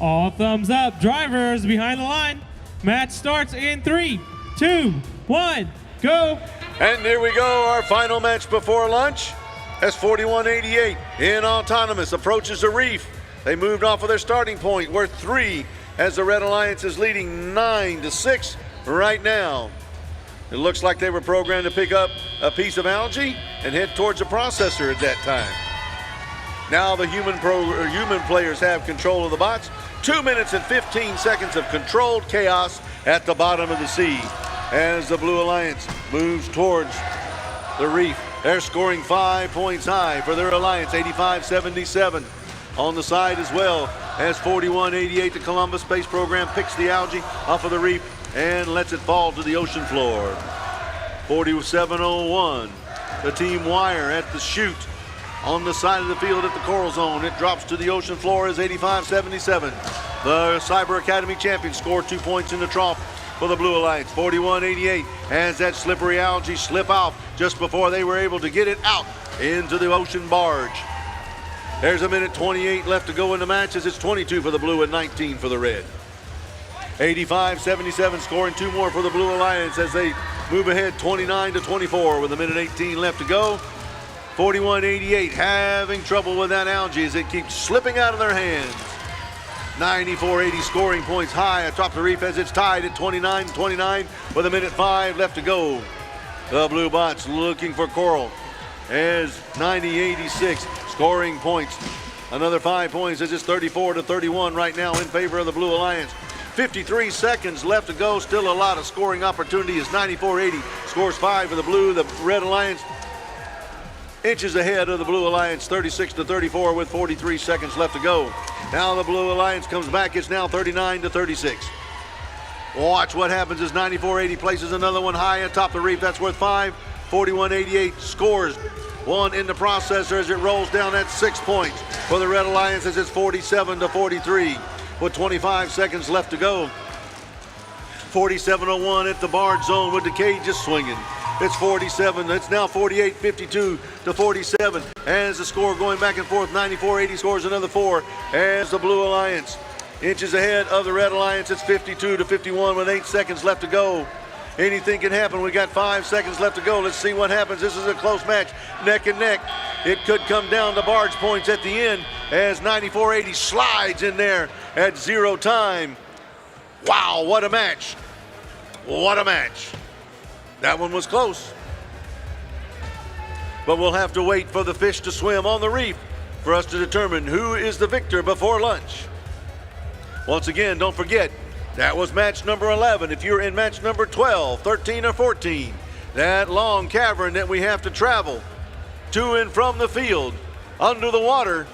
All thumbs up. Drivers behind the line. Match starts in 3, 2, 1, go.
And here we go, our final match before lunch. S4188 in autonomous approaches the reef. They moved off of their starting point. We're 3 as the Red Alliance is leading 9-6 right now. It looks like they were programmed to pick up a piece of algae and head towards the processor at that time. Now the human players have control of the bots. 2 minutes and 15 seconds of controlled chaos at the bottom of the sea as the Blue Alliance moves towards the reef. They're scoring 5 points high for their alliance, 85-77. On the side as well as 4188, the Columbus Space Program picks the algae off of the reef and lets it fall to the ocean floor. 4701, the Team Wire at the chute. On the side of the field at the coral zone, it drops to the ocean floor as 85-77. The Cyber Academy champions score 2 points in the trough for the Blue Alliance. 4188 has that slippery algae slip off just before they were able to get it out into the ocean barge. There's a minute 28 left to go in the match as it's 22 for the blue and 19 for the red. 85-77 scoring 2 more for the Blue Alliance as they move ahead 29-24 with a minute 18 left to go. 4188 having trouble with that algae as it keeps slipping out of their hands. 94-80 scoring points high atop the reef as it's tied at 29-29 with a minute 5 left to go. The Blue Bots looking for coral as 90-86 scoring points. Another 5 points as it's 34-31 right now in favor of the Blue Alliance. 53 seconds left to go. Still a lot of scoring opportunity as 94-80 scores 5 for the blue. The Red Alliance inches ahead of the Blue Alliance, 36-34 with 43 seconds left to go. Now the Blue Alliance comes back. It's now 39-36. Watch what happens as 94-80 places another one high atop the reef. That's worth 5. 41-88 scores 1 in the processor as it rolls down at 6 points for the Red Alliance as it's 47-43 with 25 seconds left to go. 47-01 at the barge zone with the cage just swinging. It's 47. It's now 48-52-47 as the score going back and forth. 94-80 scores another 4 as the Blue Alliance inches ahead of the Red Alliance. It's 52-51 with 8 seconds left to go. Anything can happen. We got 5 seconds left to go. Let's see what happens. This is a close match, neck and neck. It could come down to barge points at the end as 94-80 slides in there at 0 time. Wow, what a match. What a match. That one was close. But we'll have to wait for the fish to swim on the reef for us to determine who is the victor before lunch. Once again, don't forget, that was match number 11. If you're in match number 12, 13, or 14, that long cavern that we have to travel to and from the field, under the water,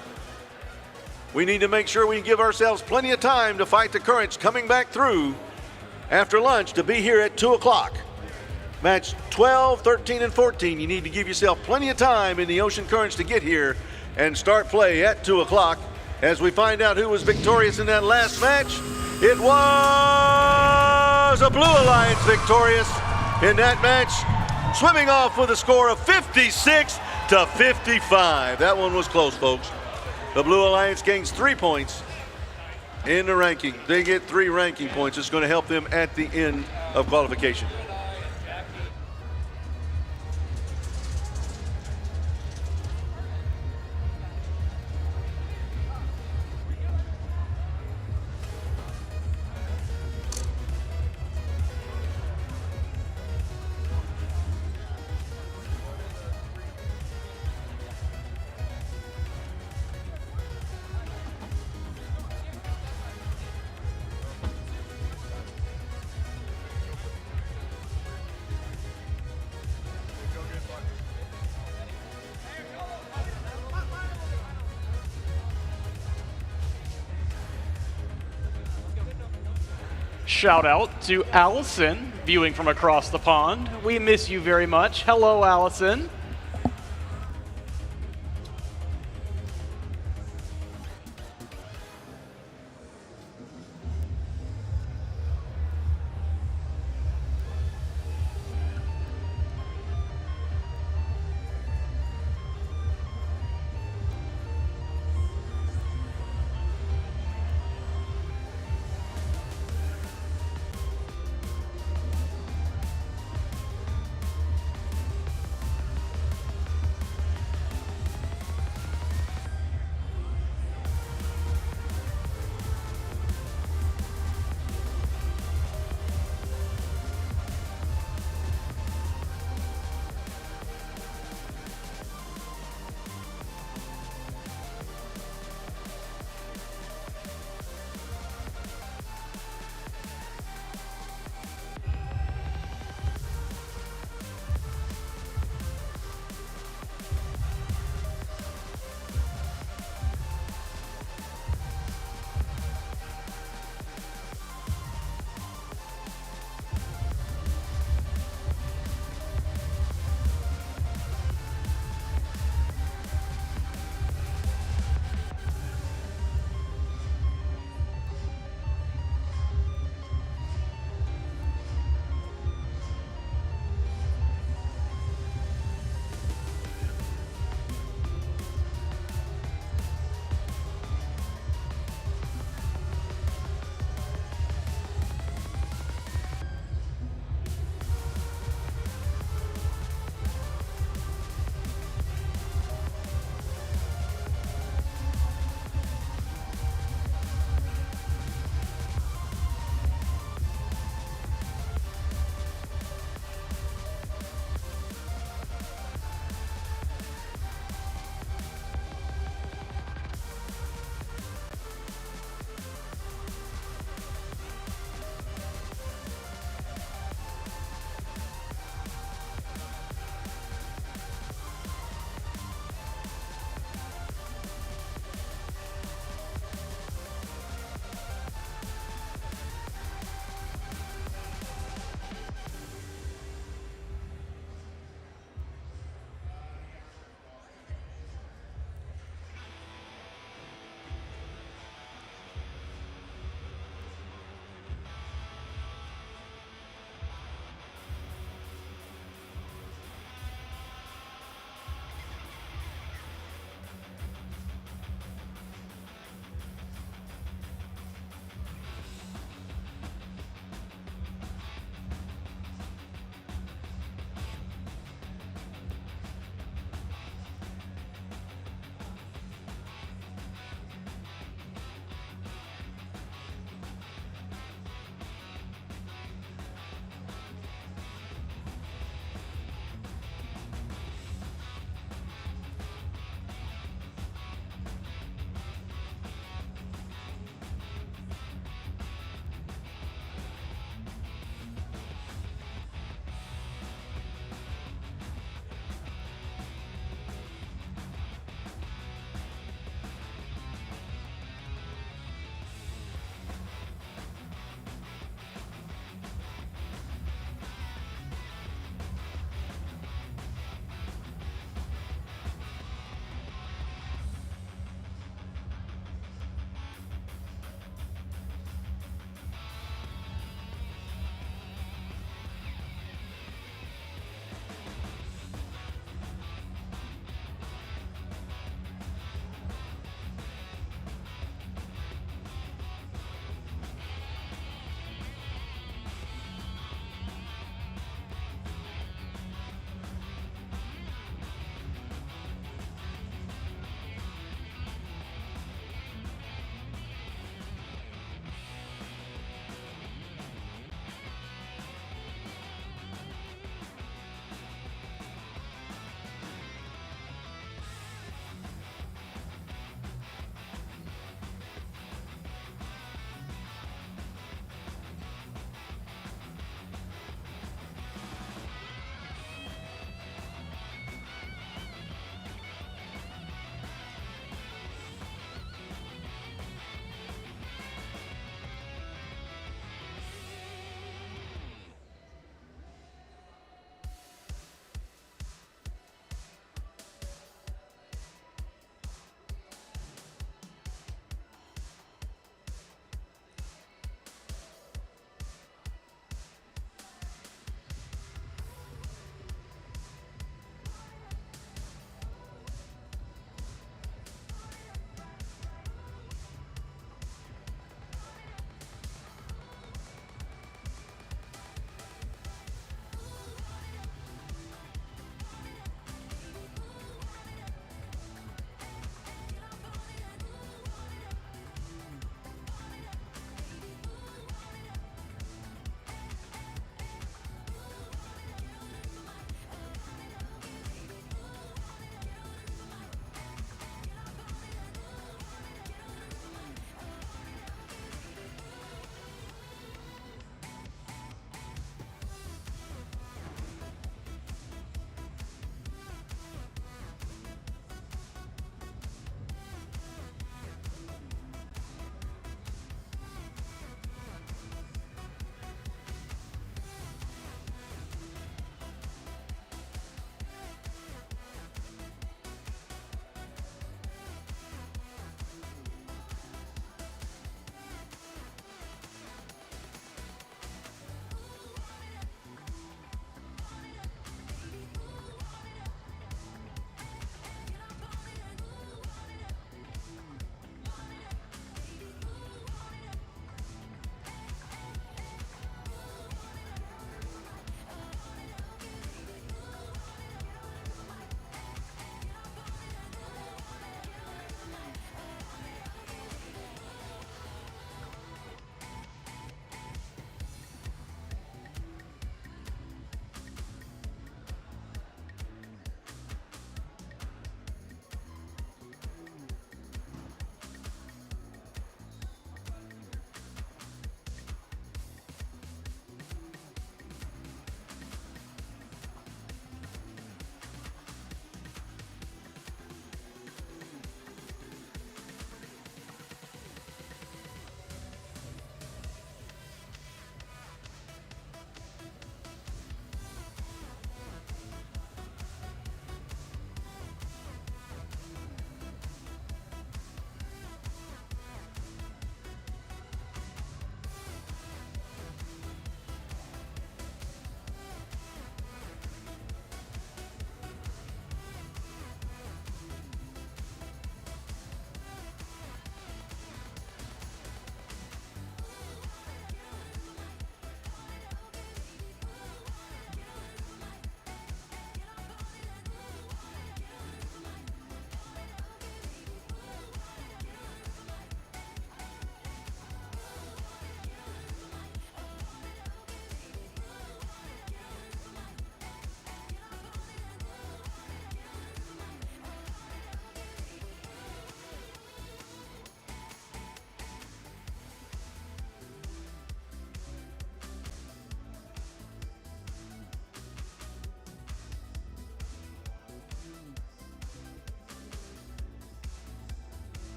we need to make sure we give ourselves plenty of time to fight the currents coming back through after lunch to be here at 2 o'clock. Match 12, 13, and 14, you need to give yourself plenty of time in the ocean currents to get here and start play at 2 o'clock as we find out who was victorious in that last match. It was a Blue Alliance victorious in that match, swimming off with a score of 56 to 55. That one was close, folks. The Blue Alliance gains 3 points in the ranking. They get 3 ranking points. It's going to help them at the end of qualification.
Shout out to Allison, viewing from across the pond. We miss you very much. Hello, Allison.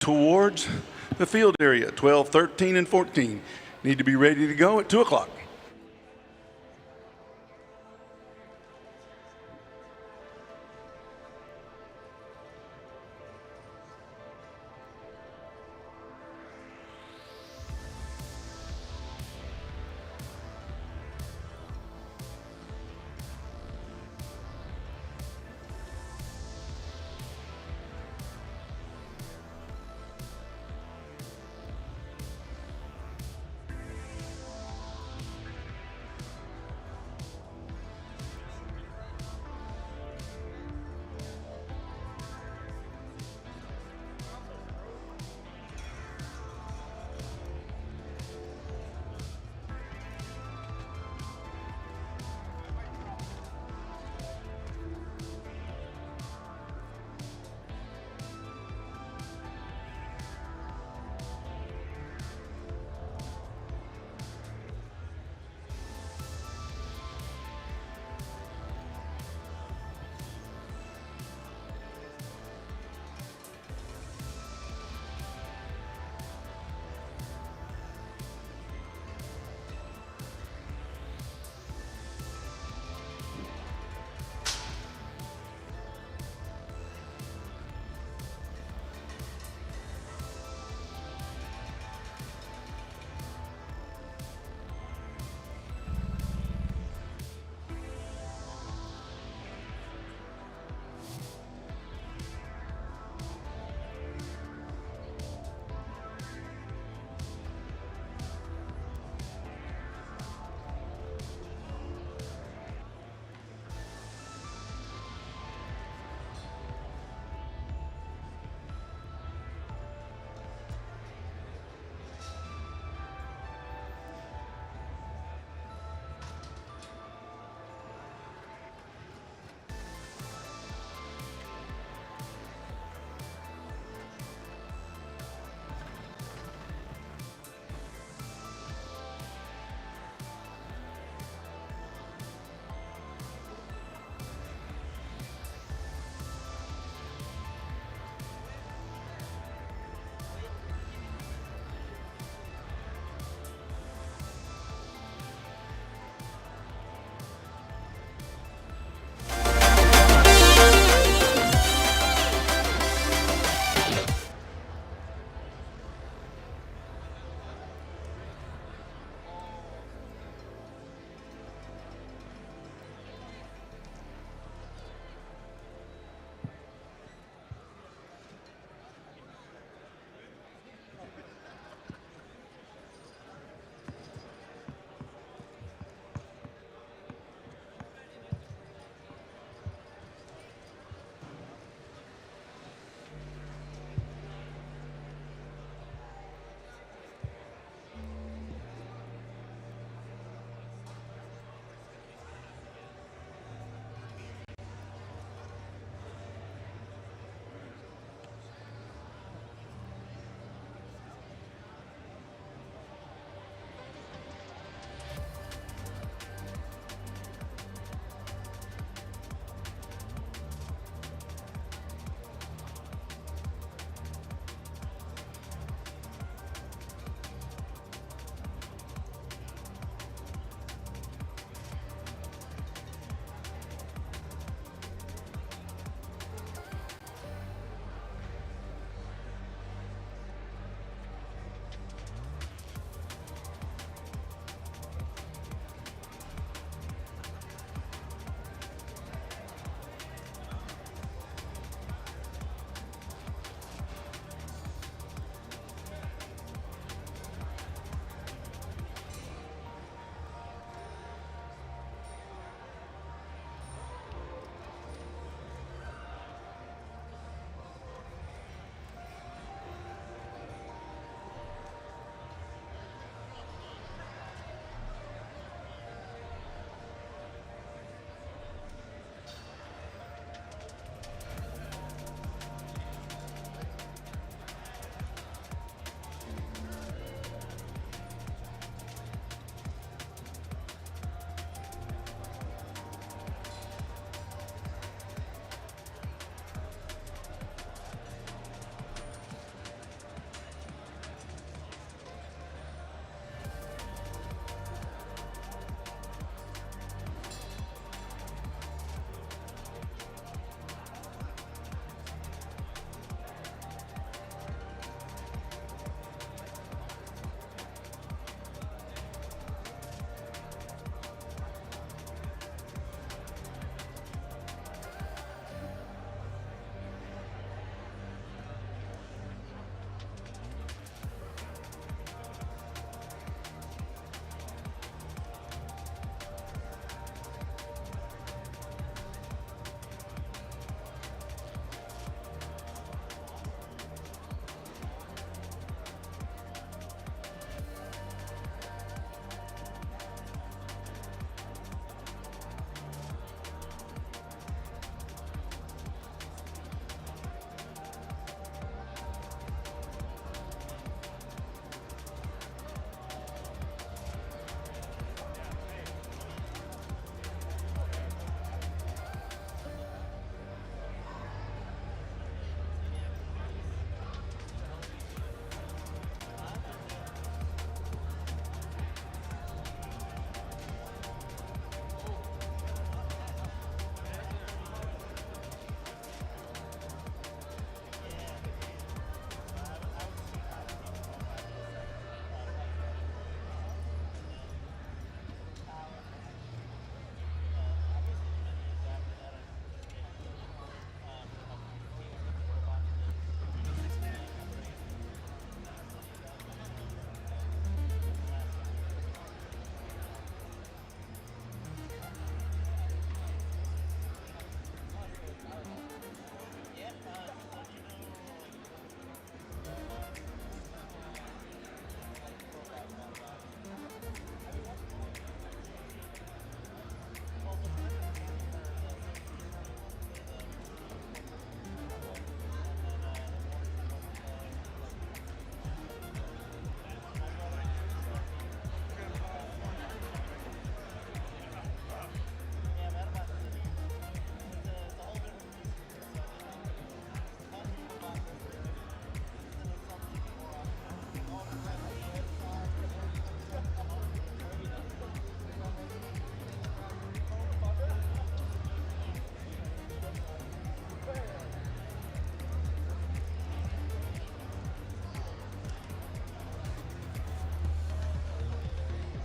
towards the field area. 12, 13, and 14 need to be ready to go at 2 o'clock.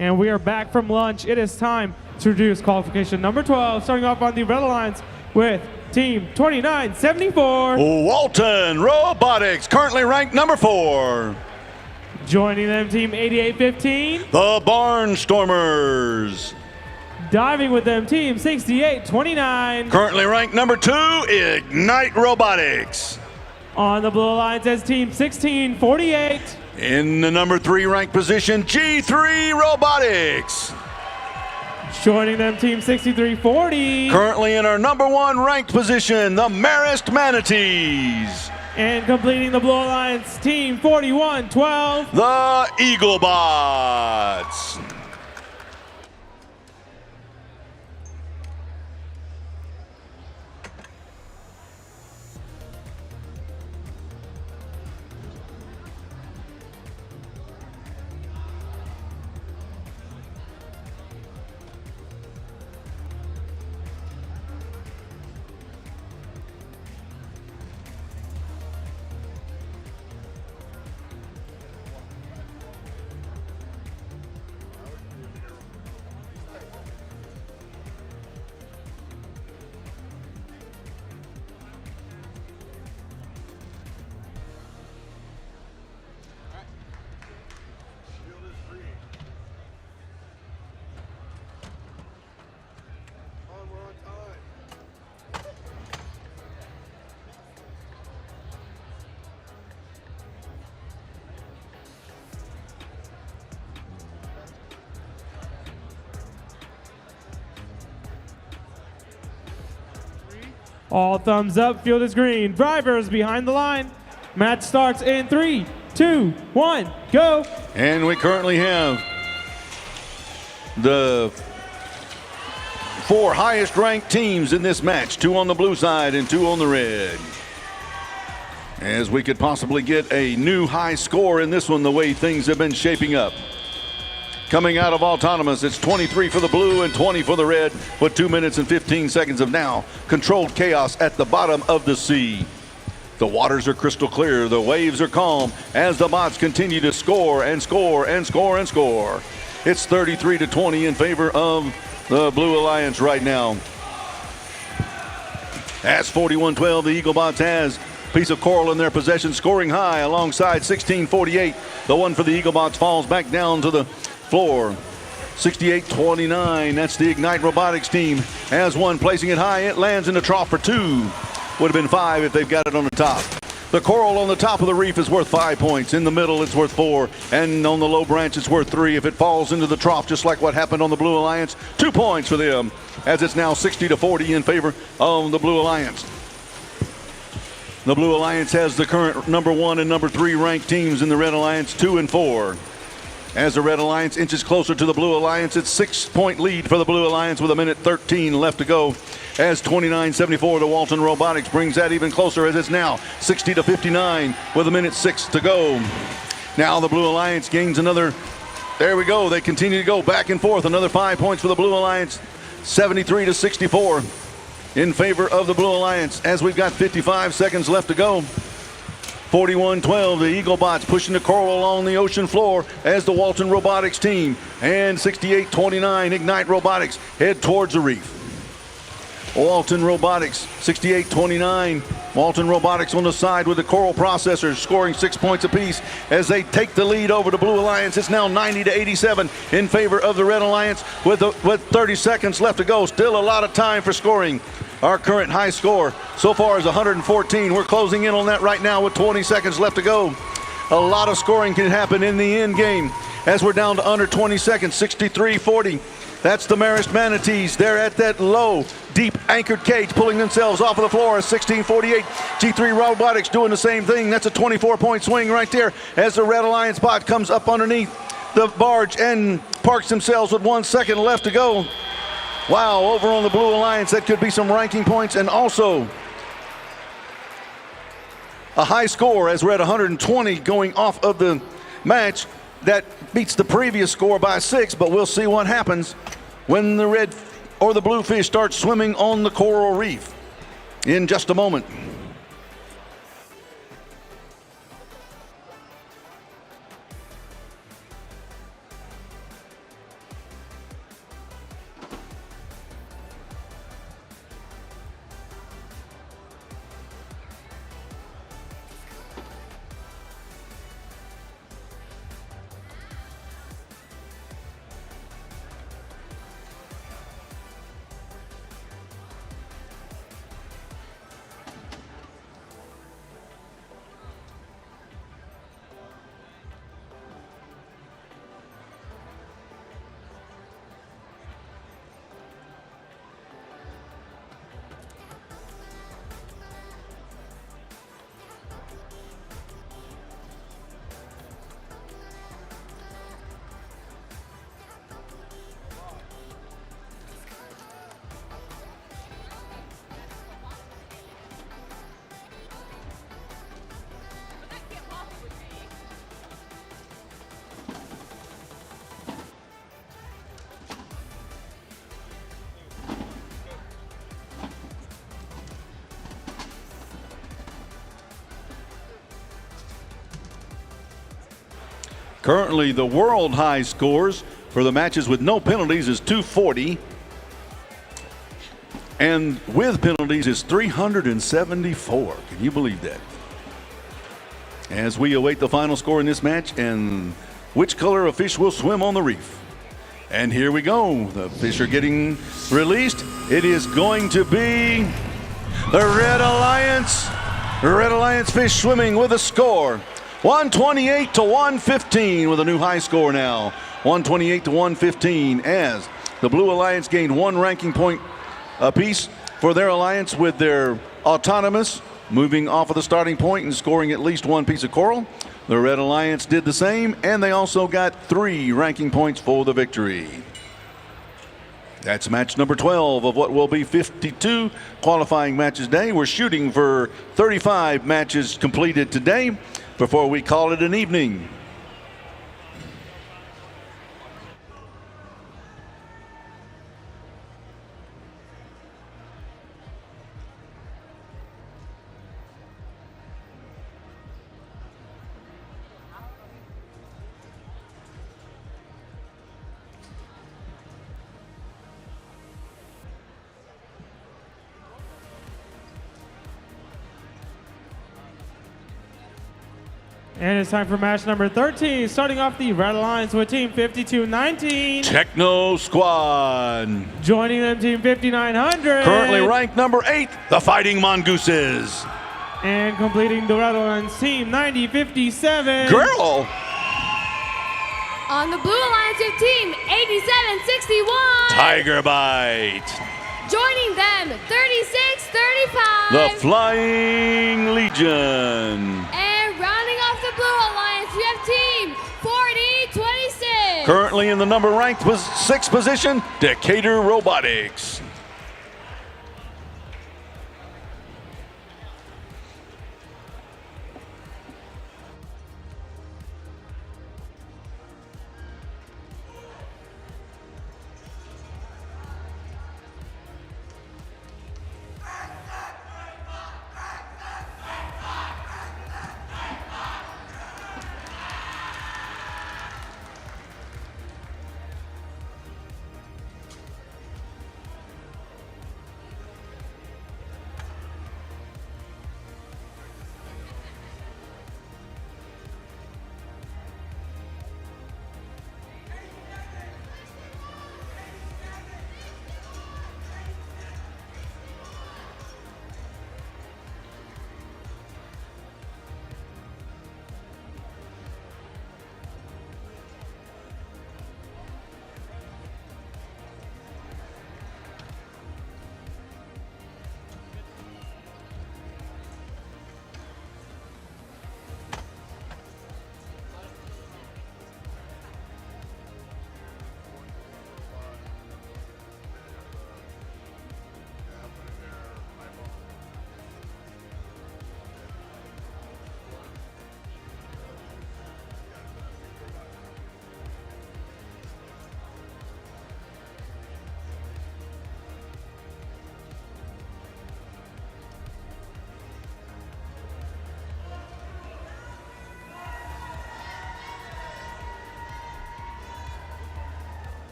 And we are back from lunch. It is time to introduce qualification number 12, starting off on the Red Alliance with Team 2974.
Walton Robotics, currently ranked number 4.
Joining them, Team 8815.
The Barnstormers.
Diving with them, Team 6829.
Currently ranked number 2, Ignite Robotics.
On the Blue Alliance as Team 1648.
In the number 3 ranked position, G3 Robotics.
Joining them, Team 6340.
Currently in our number 1 ranked position, the Marist Manatees.
And completing the Blue Alliance, Team 4112.
The Eaglebots.
All thumbs up, field is green. Drivers behind the line. Match starts in 3, 2, 1, go.
And we currently have the 4 highest ranked teams in this match, 2 on the blue side and 2 on the red. As we could possibly get a new high score in this one, the way things have been shaping up. Coming out of autonomous, it's 23 for the blue and 20 for the red, with 2 minutes and 15 seconds of now controlled chaos at the bottom of the sea. The waters are crystal clear, the waves are calm as the bots continue to score and score and score and score. It's 33-20 in favor of the Blue Alliance right now. As 41-12, the Eaglebots has a piece of coral in their possession, scoring high alongside 16-48. The one for the Eaglebots falls back down to the floor. 68-29, that's the Ignite Robotics team. Has one, placing it high, it lands in the trough for 2. Would have been 5 if they've got it on the top. The coral on the top of the reef is worth 5 points. In the middle, it's worth 4. And on the low branch, it's worth 3. If it falls into the trough, just like what happened on the Blue Alliance, 2 points for them, as it's now 60-40 in favor of the Blue Alliance. The Blue Alliance has the current number 1 and number 3 ranked teams in the Red Alliance, 2 and 4. As the Red Alliance inches closer to the Blue Alliance, it's 6-point lead for the Blue Alliance with 1:13 left to go. As 29-74, the Walton Robotics brings that even closer, as it's now 60-59 with 1:06 to go. Now the Blue Alliance gains another. There we go. They continue to go back and forth. Another 5 points for the Blue Alliance. 73-64 in favor of the Blue Alliance, as we've got 55 seconds left to go. 41-12, the Eaglebots pushing the coral along the ocean floor as the Walton Robotics team. And 68-29, Ignite Robotics head towards the reef. Walton Robotics, 68-29. Walton Robotics on the side with the coral processors, scoring 6 points apiece as they take the lead over the Blue Alliance. It's now 90-87 in favor of the Red Alliance with 30 seconds left to go. Still a lot of time for scoring. Our current high score so far is 114. We're closing in on that right now with 20 seconds left to go. A lot of scoring can happen in the end game as we're down to under 20 seconds, 63-40. That's the Marist Manatees. They're at that low, deep anchored cage, pulling themselves off of the floor at 16:48. G3 Robotics doing the same thing. That's a 24-point swing right there as the Red Alliance bot comes up underneath the barge and parks themselves with 1 second left to go. Wow, over on the Blue Alliance, that could be some ranking points, and also a high score as we're at 120 going off of the match. That beats the previous score by 6, but we'll see what happens when the red or the blue fish start swimming on the coral reef in just a moment. Currently, the world high scores for the matches with no penalties is 240. And with penalties is 374. Can you believe that? As we await the final score in this match and which color of fish will swim on the reef. And here we go. The fish are getting released. It is going to be the Red Alliance. Red Alliance fish swimming with a score 128 to 115 with a new high score now. 128 to 115 as the Blue Alliance gained 1 ranking point apiece for their alliance with their autonomous moving off of the starting point and scoring at least 1 piece of coral. The Red Alliance did the same, and they also got 3 ranking points for the victory. That's match number 12 of what will be 52 qualifying matches today. We're shooting for 35 matches completed today before we call it an evening.
And it's time for match number 13, starting off the Red Alliance with Team 5219.
Techno Squad.
Joining them, Team 5900.
Currently ranked number 8, the Fighting Mongooses.
And completing the Red Alliance, Team 9057.
Girl.
On the Blue Alliance with Team 8761.
Tiger Bite.
Joining them, 3635.
The Flying Legion.
And rounding off the Blue Alliance, we have Team 4026.
Currently in the number ranked 6th position, Decatur Robotics.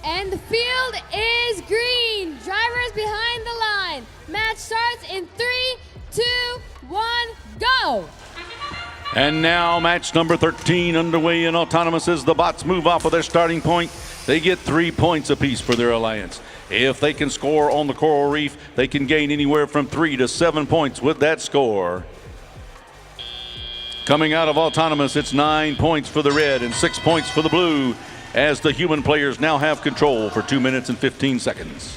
And the field is green. Drivers behind the line. Match starts in 3, 2, 1, go.
And now match number 13 underway in autonomous as the bots move off of their starting point. They get 3 points apiece for their alliance. If they can score on the coral reef, they can gain anywhere from 3 to 7 points with that score. Coming out of autonomous, it's 9 points for the red and 6 points for the blue, as the human players now have control for 2 minutes and 15 seconds.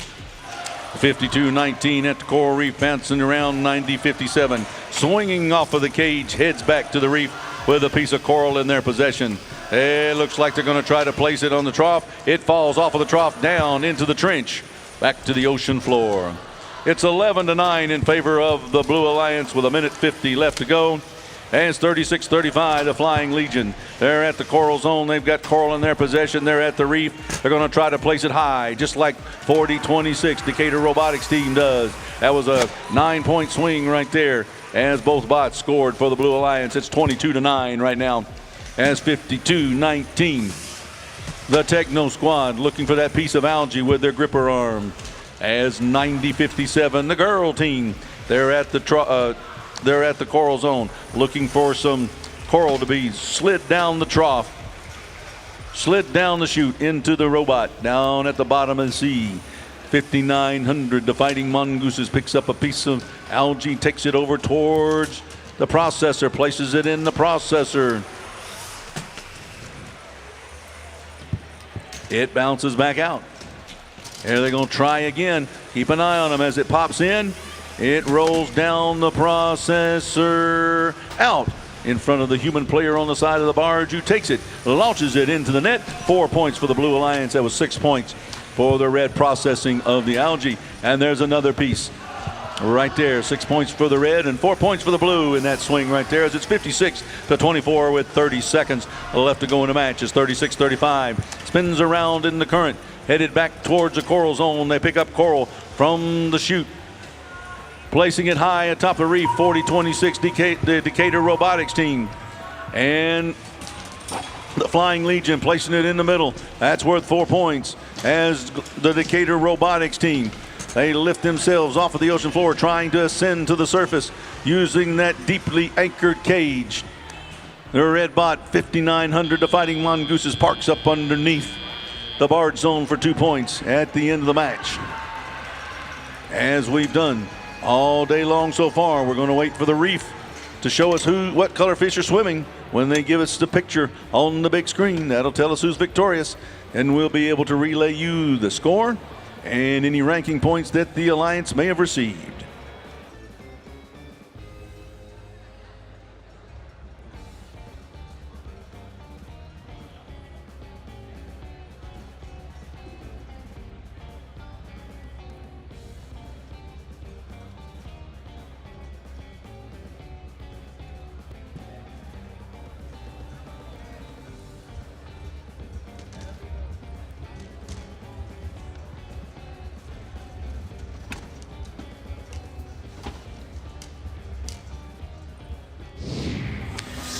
52-19 at the coral reef, bouncing around 90-57. Swinging off of the cage, heads back to the reef with a piece of coral in their possession. It looks like they're going to try to place it on the trough. It falls off of the trough down into the trench, back to the ocean floor. It's 11-9 in favor of the Blue Alliance with 1:50 left to go. And it's 36-35, the Flying Legion. They're at the coral zone. They've got coral in their possession. They're at the reef. They're going to try to place it high, just like 40-26 Decatur Robotics team does. That was a 9-point swing right there, as both bots scored for the Blue Alliance. It's 22-9 right now, as 52-19. The Techno Squad looking for that piece of algae with their gripper arm. As 90-57, the girl team, they're at the coral zone, looking for some coral to be slid down the trough, slid down the chute into the robot down at the bottom of the sea. 5900, the Fighting Mongooses picks up a piece of algae, takes it over towards the processor, places it in the processor. It bounces back out. Here they're going to try again. Keep an eye on them as it pops in. It rolls down the processor, out in front of the human player on the side of the barge, who takes it, launches it into the net. 4 points for the Blue Alliance. That was 6 points for the red processing of the algae. And there's another piece right there. 6 points for the red and 4 points for the blue in that swing right there, as it's 56-24 with 30 seconds left to go in the match. It's 36-35. Spins around in the current, headed back towards the coral zone. They pick up coral from the chute, placing it high atop the reef. 40-26 the Decatur Robotics team. And the Flying Legion placing it in the middle. That's worth 4 points, as the Decatur Robotics team, they lift themselves off of the ocean floor, trying to ascend to the surface using that deeply anchored cage. The red bot, 5900, the Fighting Mongooses, parks up underneath the barge zone for 2 points at the end of the match. As we've done all day long so far, we're going to wait for the reef to show us what color fish are swimming. When they give us the picture on the big screen, that'll tell us who's victorious, and we'll be able to relay you the score and any ranking points that the Alliance may have received.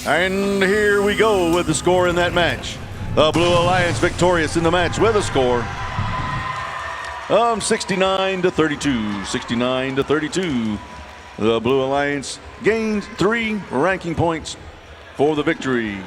And here we go with the score in that match. The Blue Alliance victorious in the match with a score of 69-32. 69-32. The Blue Alliance gained 3 ranking points for the victory.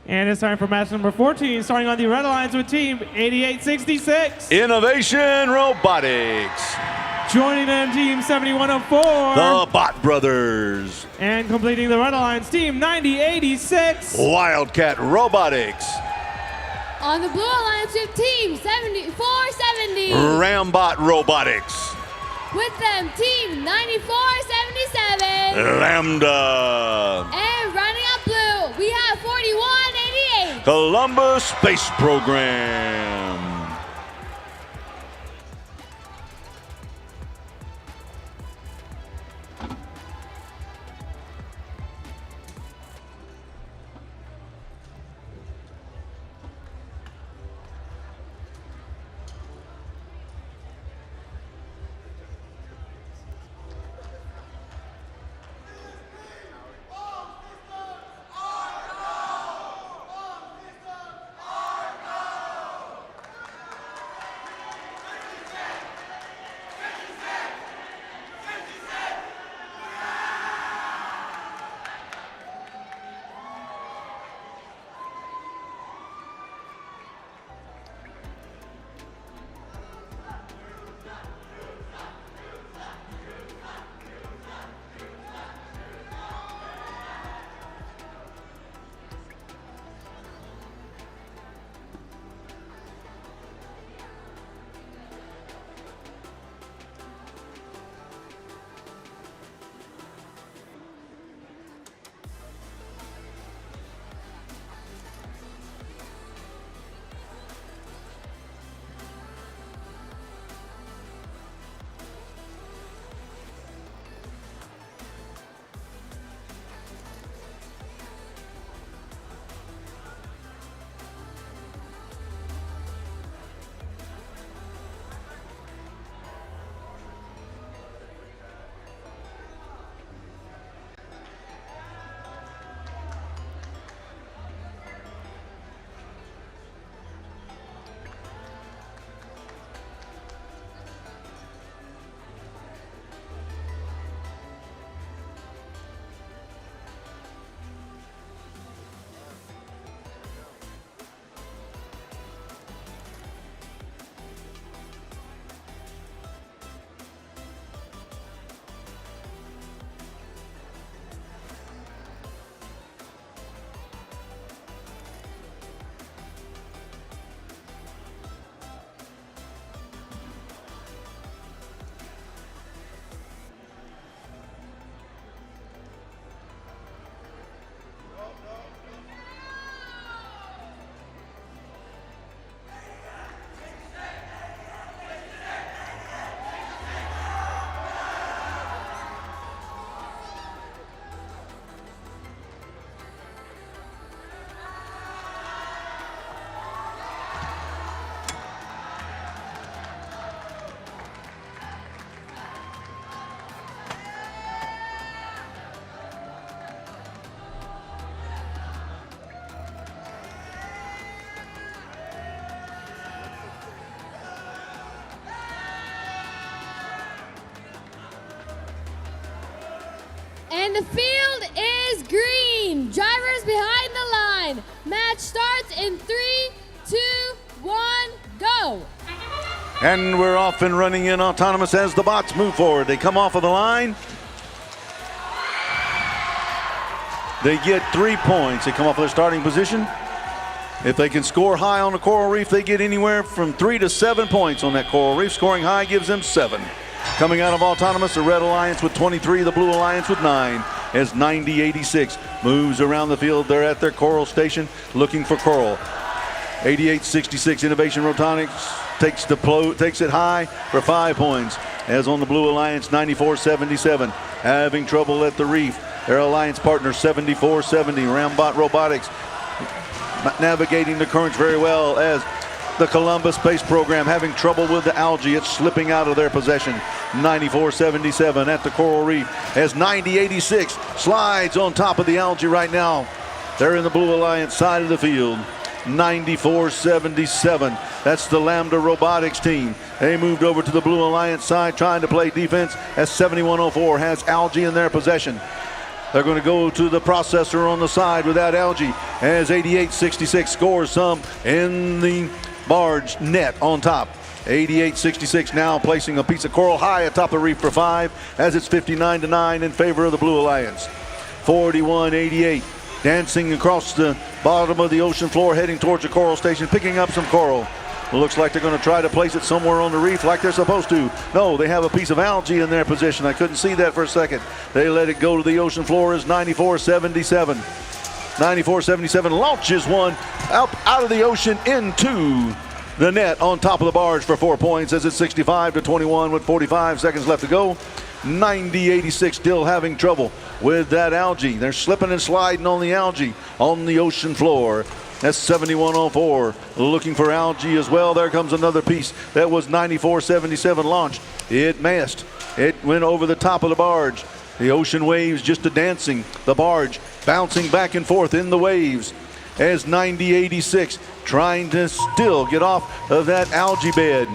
And it's time for match number 14, starting on the Red Alliance with Team 8866.
Innovation Robotics.
Joining them, Team 7104.
The Bot Brothers.
And completing the Red Alliance, Team 9086.
Wildcat Robotics.
On the Blue Alliance with Team 7470.
Rambot Robotics.
With them, Team 9477.
Lambda.
And running up blue, we have 4188.
Columbus Space Program.
And the field is green. Drivers behind the line. Match starts in 3, 2, 1, go.
And we're off and running in autonomous as the bots move forward. They come off of the line. They get 3 points. They come off of their starting position. If they can score high on the coral reef, they get anywhere from 3 to 7 points on that coral reef. Scoring high gives them 7. Coming out of autonomous, the Red Alliance with 23, the Blue Alliance with 9, as 9086 moves around the field. They're at their coral station looking for coral. 8866 Innovation Robotics takes it high for 5 points, as on the Blue Alliance 9477 having trouble at the reef. Their alliance partner 7470 Rambot Robotics navigating the currents very well, as the Columbus Space Program having trouble with the algae. It's slipping out of their possession. 9477 at the coral reef as 9086 slides on top of the algae right now. They're in the Blue Alliance side of the field. 9477. That's the Lambda Robotics team. They moved over to the Blue Alliance side trying to play defense as 7104 has algae in their possession. They're going to go to the processor on the side with that algae as 88-66 scores some in the barge net on top. 88-66 now placing a piece of coral high atop the reef for 5 as it's 59-9 in favor of the Blue Alliance. 41-88 dancing across the bottom of the ocean floor heading towards the coral station, picking up some coral. It looks like they're going to try to place it somewhere on the reef like they're supposed to. No, they have a piece of algae in their position. I couldn't see that for a second. They let it go to the ocean floor as 94-77. 94-77 launches one out of the ocean into the net on top of the barge for 4 points as it's 65-21 with 45 seconds left to go. 90-86 still having trouble with that algae. They're slipping and sliding on the algae on the ocean floor. That's 71-04 looking for algae as well. There comes another piece that was 94-77 launched. It missed. It went over the top of the barge. The ocean waves just a dancing. The barge bouncing back and forth in the waves as 90-86 trying to still get off of that algae bed.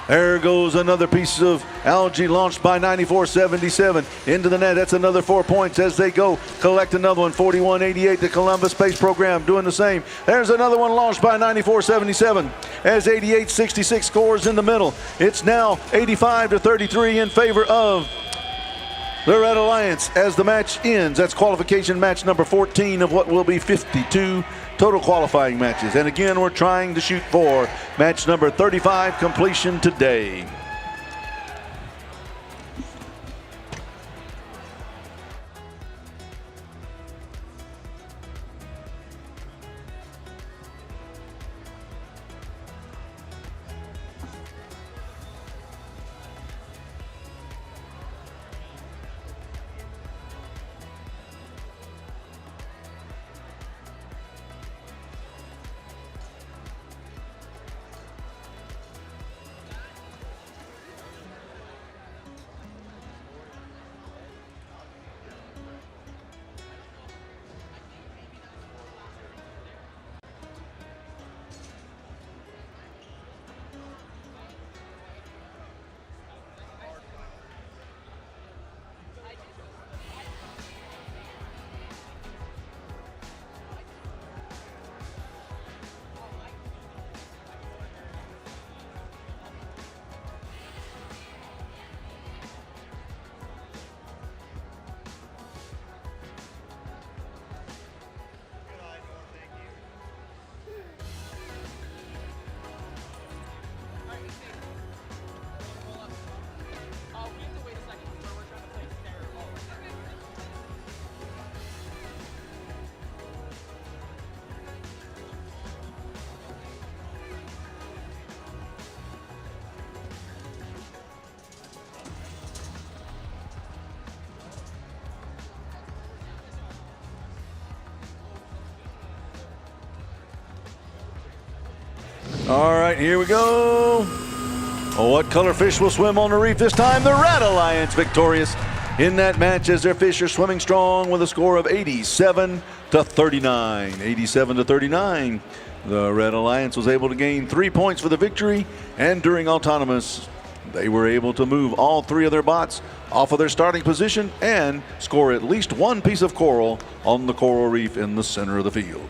There goes another piece of algae launched by 94-77 into the net. That's another 4 points as they go collect another one. 41-88, the Columbus Space Program doing the same. There's another one launched by 94-77 as 88-66 scores in the middle. It's now 85-33 in favor of the Red Alliance as the match ends. That's qualification match number 14 of what will be 52 total qualifying matches. And again, we're trying to shoot for match number 35 completion today. All right, here we go. What color fish will swim on the reef this time? The Red Alliance victorious in that match as their fish are swimming strong with a score of 87-39. 87-39. The Red Alliance was able to gain 3 points for the victory, and during autonomous, they were able to move all 3 of their bots off of their starting position and score at least 1 piece of coral on the coral reef in the center of the field.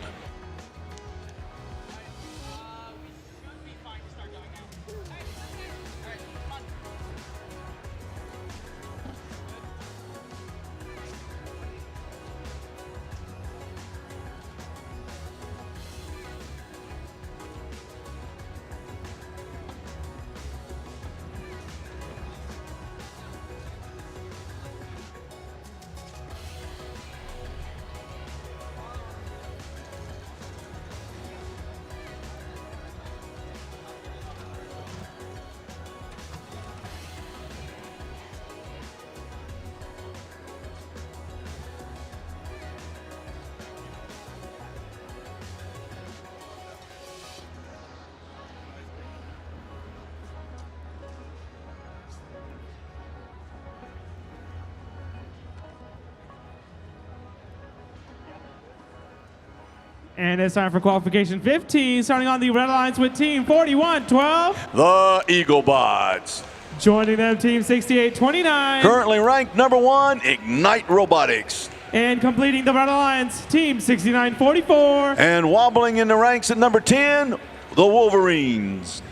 And it's time for qualification 15, starting on the Red Alliance with team 41-12.
The Eaglebots.
Joining them, Team 6829.
Currently ranked number 1, Ignite Robotics.
And completing the Red Alliance, Team 6944.
And wobbling in the ranks at number 10, the Wolverines.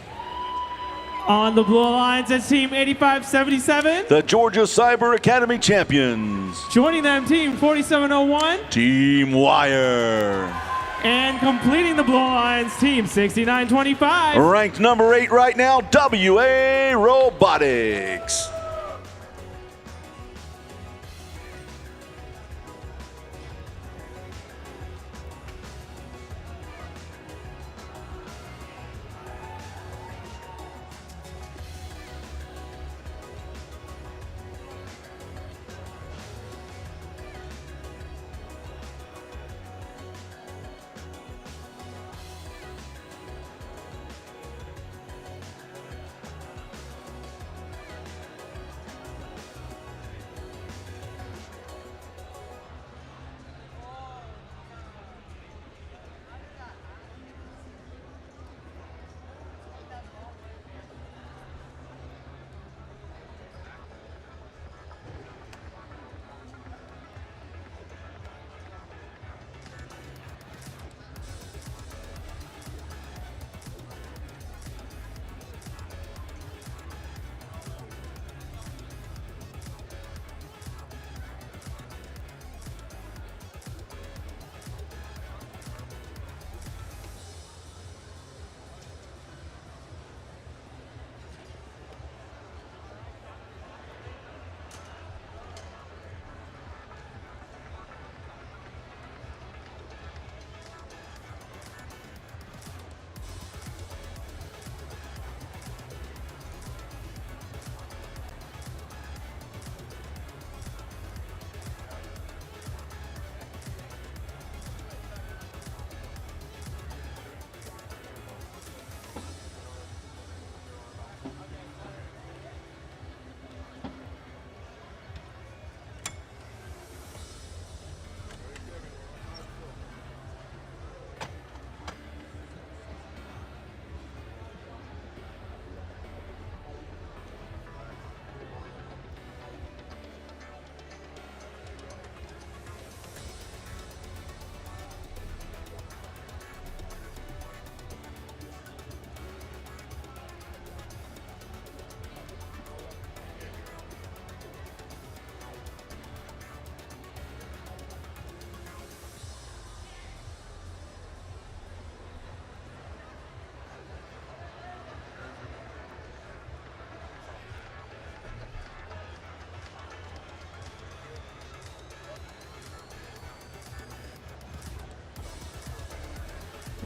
On the Blue Alliance, it's Team 8577.
The Georgia Cyber Academy champions.
Joining them, Team 4701.
Team Wire.
And completing the Blue Alliance, Team 6925.
Ranked number 8 right now, WA Robotics.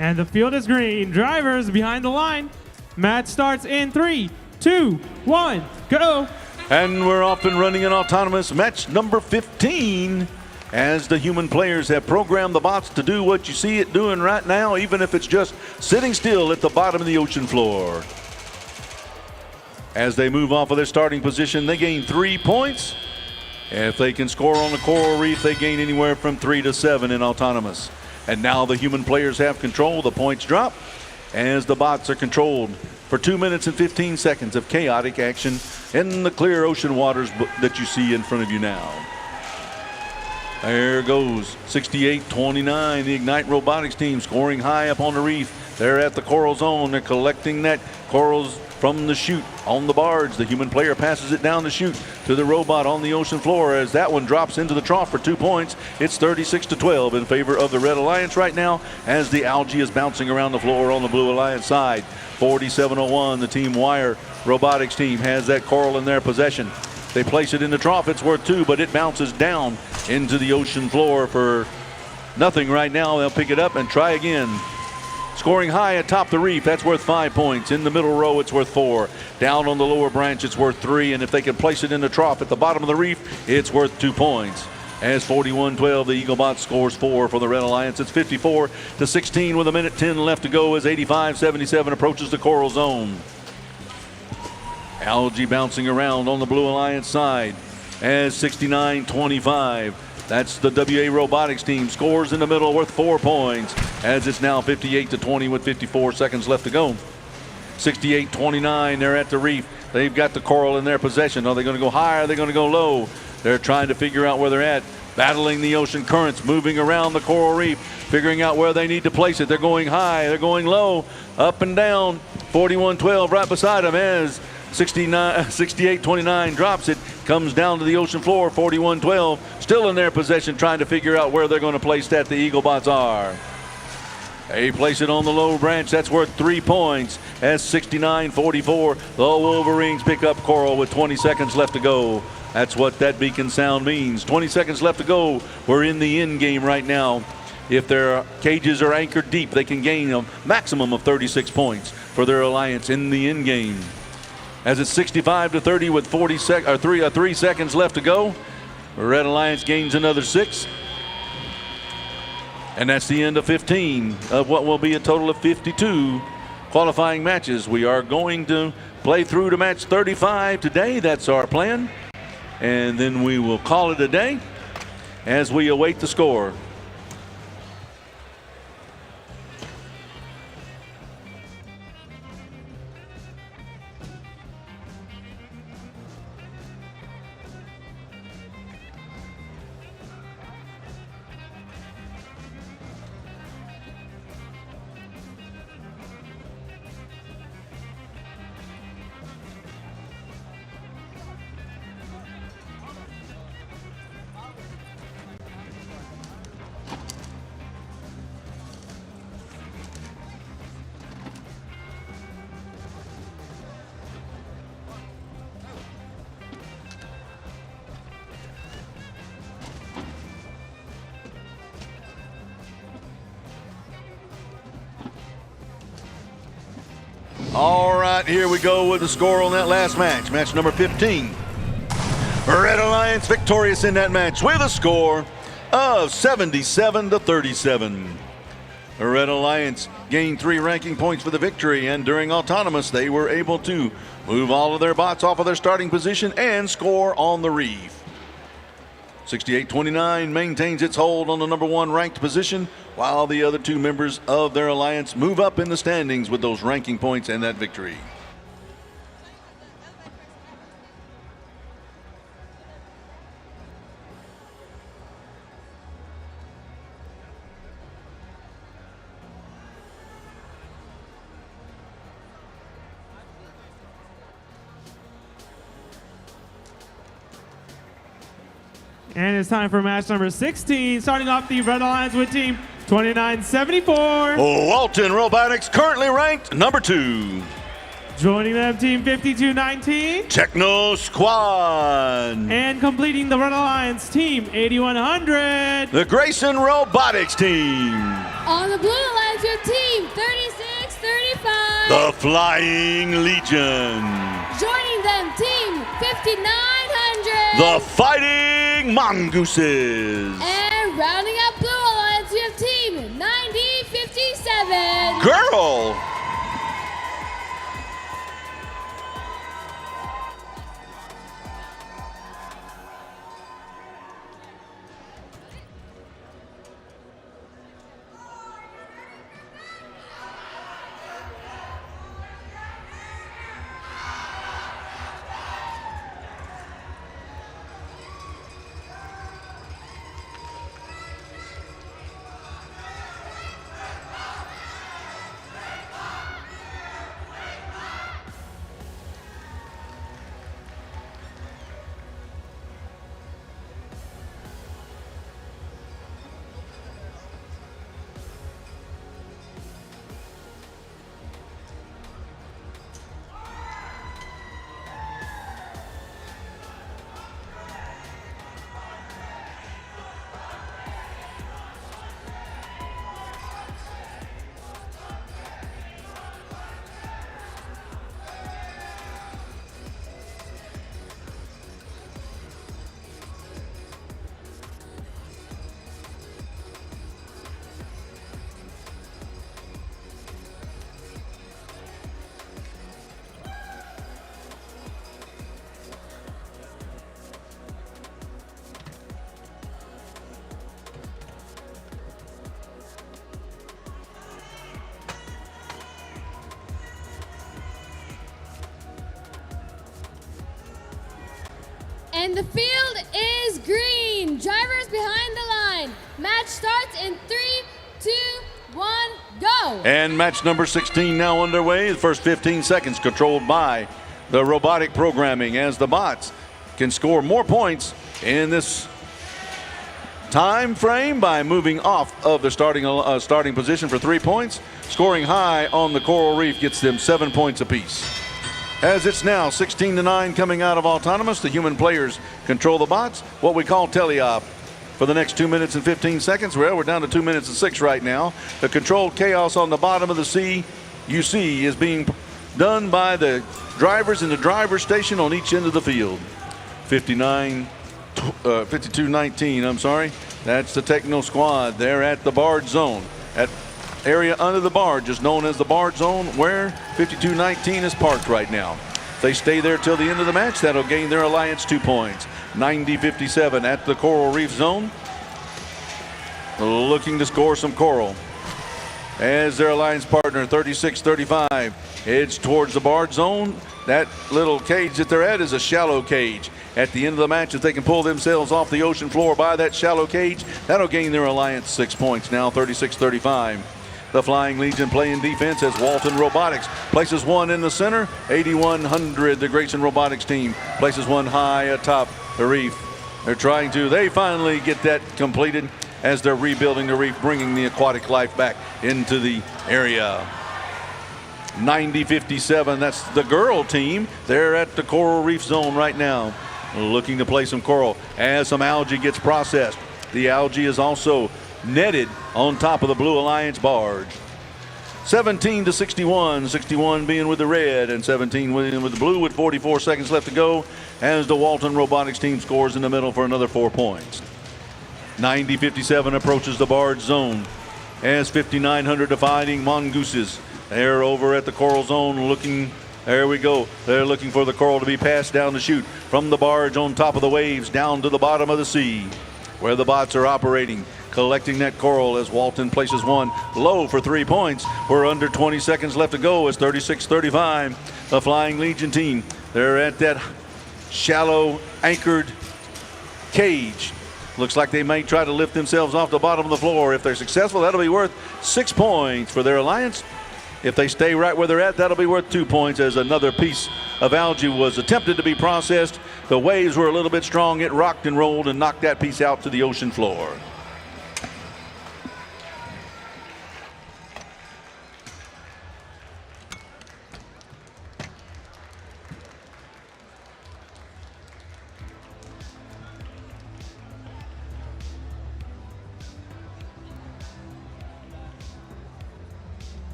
And the field is green. Drivers behind the line. Match starts in 3, 2, 1, go.
And we're off and running in autonomous match number 15 as the human players have programmed the bots to do what you see it doing right now, even if it's just sitting still at the bottom of the ocean floor. As they move off of their starting position, they gain 3 points. If they can score on the coral reef, they gain anywhere from 3 to 7 in autonomous. And now the human players have control. The points drop as the bots are controlled for 2 minutes and 15 seconds of chaotic action in the clear ocean waters that you see in front of you now. There goes 68-29, the Ignite Robotics team scoring high up on the reef. They're at the coral zone. They're collecting that corals from the chute on the barge. The human player passes it down the chute to the robot on the ocean floor as that one drops into the trough for 2 points. It's 36-12 in favor of the Red Alliance right now as the algae is bouncing around the floor on the Blue Alliance side. 47-01, the Team Wire Robotics team has that coral in their possession. They place it in the trough. It's worth 2, but it bounces down into the ocean floor for nothing right now. They'll pick it up and try again. Scoring high atop the reef, that's worth 5 points. In the middle row, it's worth 4. Down on the lower branch, it's worth 3. And if they can place it in the trough at the bottom of the reef, it's worth 2 points. As 41-12, the Eaglebot scores 4 for the Red Alliance. It's 54-16 with 1:10 left to go as 85-77 approaches the coral zone. Algae bouncing around on the Blue Alliance side as 69-25. That's the WA Robotics team. Scores in the middle worth 4 points as it's now 58-20 with 54 seconds left to go. 68-29, they're at the reef. They've got the coral in their possession. Are they going to go high? Are they going to go low? They're trying to figure out where they're at. Battling the ocean currents, moving around the coral reef, figuring out where they need to place it. They're going high, they're going low, up and down. 41-12 right beside them as 68-29 drops it, comes down to the ocean floor. 41-12 still in their possession, trying to figure out where they're going to place that. The Eaglebots are. They place it on the low branch. That's worth 3 points as 69-44. The Wolverines pick up coral with 20 seconds left to go. That's what that beacon sound means. 20 seconds left to go. We're in the end game right now. If their cages are anchored deep, they can gain a maximum of 36 points for their alliance in the end game. As it's 65-30 with 3 seconds left to go. Red Alliance gains another 6. And that's the end of 15 of what will be a total of 52 qualifying matches. We are going to play through to match 35 today. That's our plan. And then we will call it a day as we await the score. All right, here we go with the score on that last match. Match number 15. Red Alliance victorious in that match with a score of 77-37. The Red Alliance gained 3 ranking points for the victory, and during autonomous, they were able to move all of their bots off of their starting position and score on the reef. 68-29 maintains its hold on the number 1 ranked position, while the other 2 members of their alliance move up in the standings with those ranking points and that victory.
And it's time for match number 16, starting off the Red Alliance with team 2974.
Walton Robotics currently ranked number 2.
Joining them, team 5219.
Techno Squad.
And completing the Red Alliance, team 8100.
The Grayson Robotics team.
On the Blue Alliance with team 3635.
The Flying Legion.
Joining them, team 5900.
The Fighting Mongooses.
And rounding up Blue Alliance, we have team 9057.
Girl.
And the field is green. Drivers behind the line. Match starts in 3, 2, 1, go.
And match number 16 now underway. The first 15 seconds controlled by the robotic programming as the bots can score more points in this time frame by moving off of the starting position for 3 points. Scoring high on the coral reef gets them 7 points apiece. As it's now 16-9 coming out of autonomous, the human players control the bots, what we call teleop. For the next 2 minutes and 15 seconds, well, we're down to 2 minutes and 6 right now. The controlled chaos on the bottom of the sea, you see, is being done by the drivers in the driver's station on each end of the field. 52-19, I'm sorry. That's the Techno Squad. They're at the barge zone. At area under the barge is known as the barge zone, where 52-19 is parked right now. If they stay there till the end of the match, that'll gain their alliance 2 points. 90-57 at the coral reef zone. Looking to score some coral. As their alliance partner, 36-35, heads towards the barge zone. That little cage that they're at is a shallow cage. At the end of the match, if they can pull themselves off the ocean floor by that shallow cage, that'll gain their alliance 6 points, now 36-35. The Flying Legion playing defense as Walton Robotics places one in the center. 8100, the Grayson Robotics team, places one high atop the reef. They finally get that completed as they're rebuilding the reef, bringing the aquatic life back into the area. 90-57, that's the girl team. They're at the coral reef zone right now, looking to play some coral as some algae gets processed. The algae is also netted on top of the Blue Alliance barge. 17-61, 61 being with the red and 17 with the blue with 44 seconds left to go as the Walton Robotics team scores in the middle for another 4 points. 90-57 approaches the barge zone as 5900 Fighting Mongooses. They're over at the coral zone looking. There we go. They're looking for the coral to be passed down the chute from the barge on top of the waves down to the bottom of the sea, where the bots are operating, collecting that coral as Walton places one low for 3 points. We're under 20 seconds left to go. It's 36-35. The Flying Legion team, they're at that shallow anchored cage. Looks like they may try to lift themselves off the bottom of the floor. If they're successful, that'll be worth 6 points for their alliance. If they stay right where they're at, that'll be worth 2 points as another piece of algae was attempted to be processed. The waves were a little bit strong. It rocked and rolled and knocked that piece out to the ocean floor.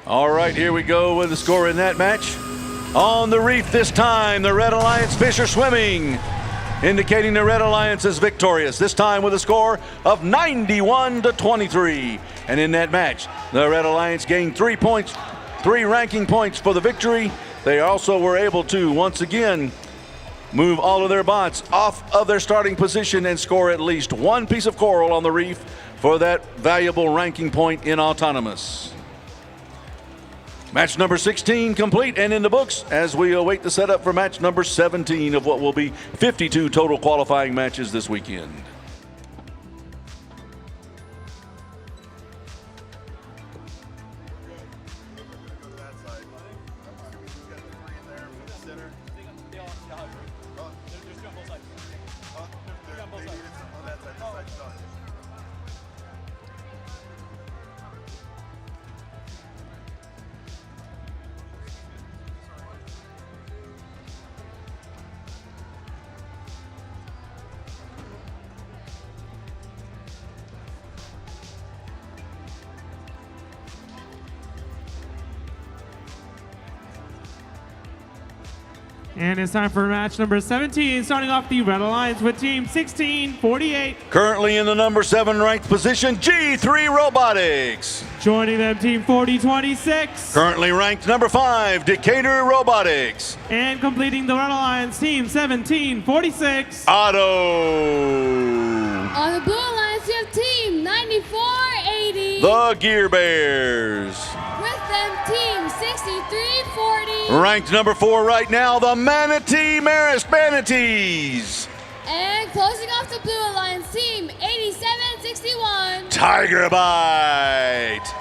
All right, here we go with the score in that match. On the reef this time, the Red Alliance fish are swimming, indicating the Red Alliance is victorious, this time with a score of 91-23. And in that match, the Red Alliance gained 3 points, 3 ranking points for the victory. They also were able to, once again, move all of their bots off of their starting position and score at least 1 piece of coral on the reef for that valuable ranking point in autonomous. Match number 16 complete and in the books as we await the setup for match number 17 of what will be 52 total qualifying matches this weekend.
And it's time for match number 17, starting off the Red Alliance with team 1648.
Currently in the number 7 ranked position, G3 Robotics.
Joining them, team 4026.
Currently ranked number 5, Decatur Robotics.
And completing the Red Alliance, team 1746.
Auto.
On the Blue Alliance, you have team 9480.
The Gear Bears.
With them, team 6340.
Ranked number 4 right now, the Manatee Marist Manatees.
And closing off the Blue Alliance, team 8761.
Tiger Bite.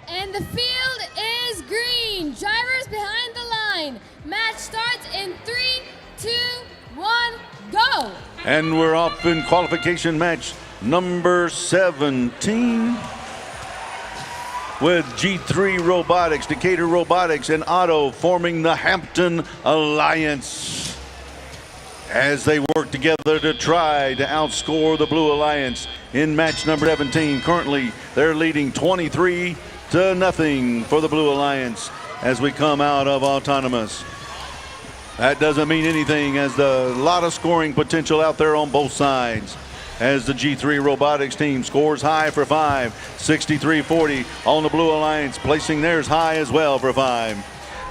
And the field is green. Drivers behind the line. Match starts in 3, 2, 1, go.
And we're off in qualification match number 17 with G3 Robotics, Decatur Robotics, and Auto forming the Hampton Alliance as they work together to try to outscore the Blue Alliance in match number 17. Currently, they're leading 23-0 for the Blue Alliance as we come out of autonomous. That doesn't mean anything as the lot of scoring potential out there on both sides. As the G3 Robotics team scores high for 5, 63-40 on the Blue Alliance, placing theirs high as well for 5.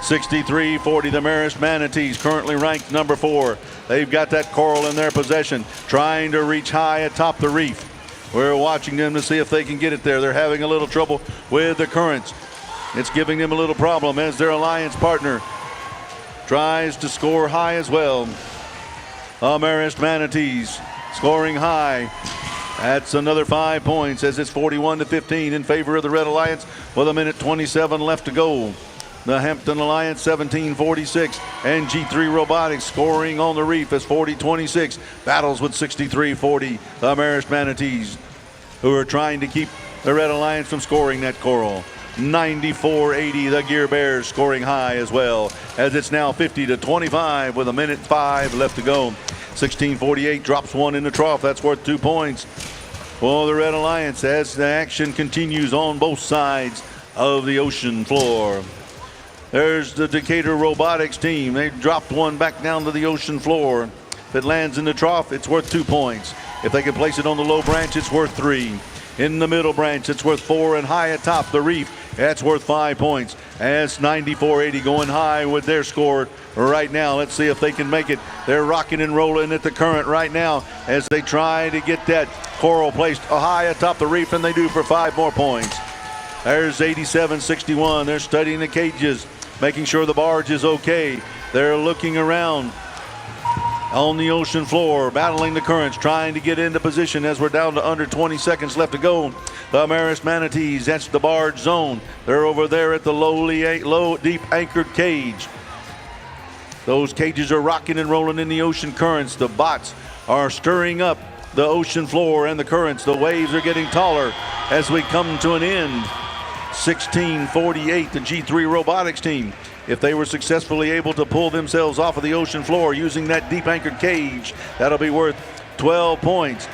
63-40, the Marist Manatees currently ranked number 4. They've got that coral in their possession, trying to reach high atop the reef. We're watching them to see if they can get it there. They're having a little trouble with the currents. It's giving them a little problem as their alliance partner tries to score high as well. Marist Manatees scoring high. That's another 5 points as it's 41-15 in favor of the Red Alliance with 1:27 left to go. The Hampton Alliance 17-46 and G3 Robotics scoring on the reef as 40-26 battles with 63-40 the Marist Manatees, who are trying to keep the Red Alliance from scoring that coral. 94-80 the Gear Bears scoring high as well as it's now 50-25 with 1:05 left to go. 16-48 drops one in the trough. That's worth 2 points for the Red Alliance as the action continues on both sides of the ocean floor. There's the Decatur Robotics team. They dropped one back down to the ocean floor. If it lands in the trough, it's worth 2 points. If they can place it on the low branch, it's worth 3. In the middle branch, it's worth 4, and high atop the reef, That's worth 5 points. That's 94-80 going high with their score right now. Let's see if they can make it. They're rocking and rolling at the current right now as they try to get that coral placed high atop the reef, and they do for 5 more points. There's 87-61. They're studying the cages, making sure the barge is okay. They're looking around on the ocean floor, battling the currents, trying to get into position as we're down to under 20 seconds left to go. The Marist Manatees, that's the barge zone. They're over there at the low, deep anchored cage. Those cages are rocking and rolling in the ocean currents. The bots are stirring up the ocean floor and the currents. The waves are getting taller as we come to an end. 16:48, the G3 robotics team. If they were successfully able to pull themselves off of the ocean floor using that deep anchored cage, that'll be worth 12 points.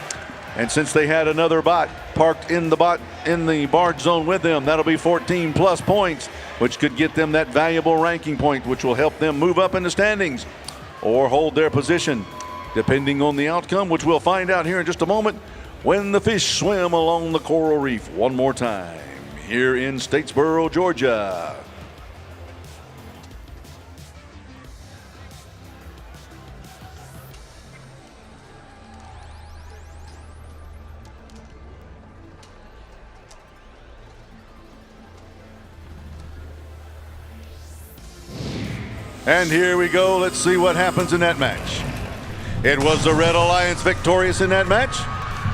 And since they had another bot parked in the barge zone with them, that'll be 14 plus points, which could get them that valuable ranking point, which will help them move up in the standings or hold their position, depending on the outcome, which we'll find out here in just a moment when the fish swim along the coral reef one more time here in Statesboro, Georgia. And here we go. Let's see what happens in that match. It was the Red Alliance victorious in that match.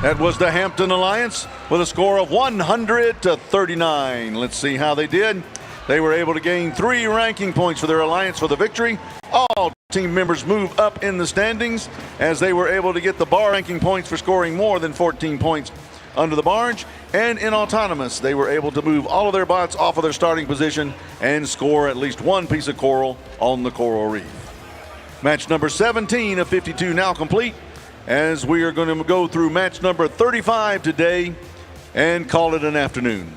That was the Hampton Alliance with a score of 100-39. Let's see how they did. They were able to gain 3 ranking points for their alliance for the victory. All team members move up in the standings as they were able to get the bar ranking points for scoring more than 14 points under the barge. And in autonomous, they were able to move all of their bots off of their starting position and score at least 1 piece of coral on the coral reef. Match number 17 of 52 now complete, as we are going to go through match number 35 today and call it an afternoon.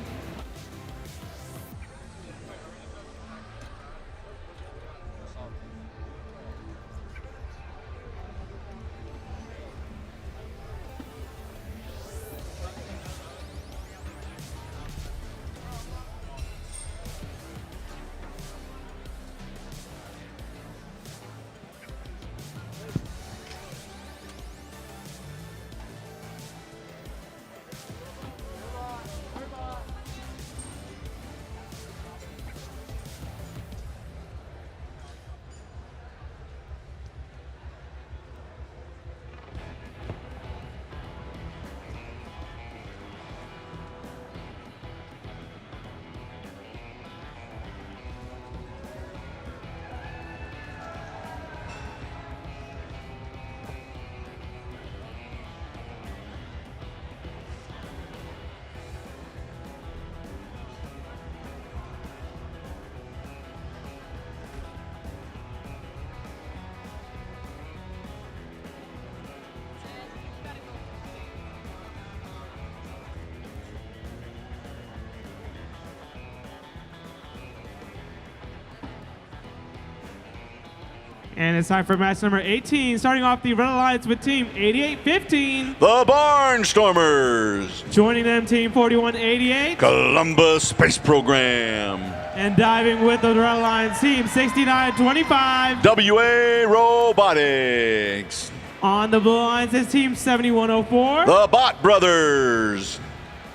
And it's time for match number 18, starting off the Red Alliance with team 88-15.
The Barnstormers.
Joining them, team 4188.
Columbus Space Program.
And diving with the Red Alliance team 6925.
WA Robotics.
On the Blue Alliance is team 7104.
The Bot Brothers.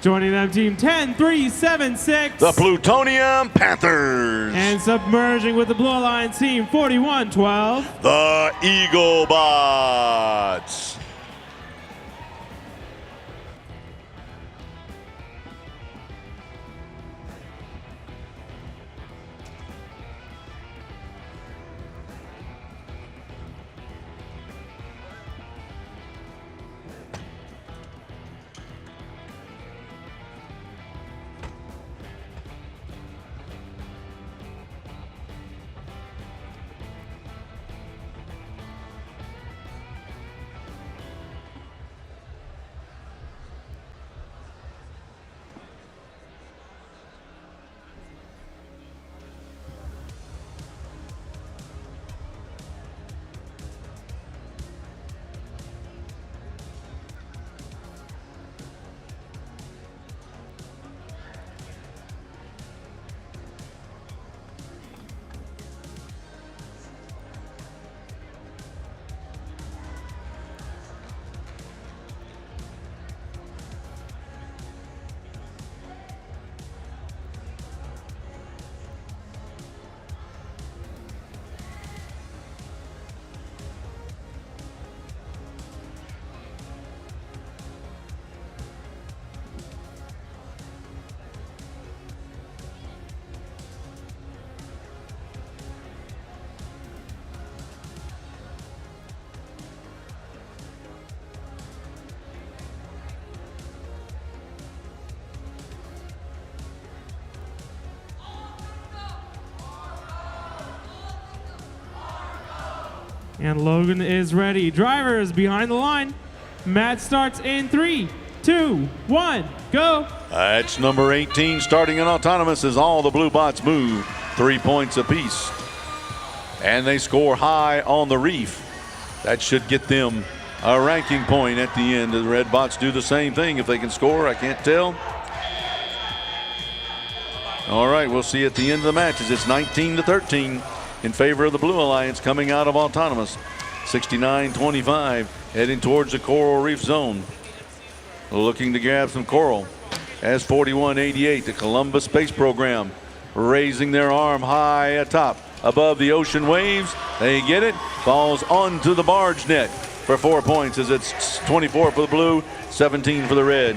Joining them, team 10376.
The Plutonium Panthers.
And submerging with the Blue Alliance team 4112.
The Eagle Bots.
And Logan is ready. Drivers behind the line. Match starts in 3, 2, 1, go.
That's number 18 starting in autonomous as all the blue bots move 3 points apiece. And they score high on the reef. That should get them a ranking point at the end. The red bots do the same thing if they can score. I can't tell. All right, we'll see at the end of the matches. It's 19-13 in favor of the Blue Alliance coming out of autonomous. 69-25 heading towards the coral reef zone. Looking to grab some coral. As 41-88, the Columbus Space Program raising their arm high atop above the ocean waves. They get it. Falls onto the barge net for 4 points as it's 24 for the blue, 17 for the red.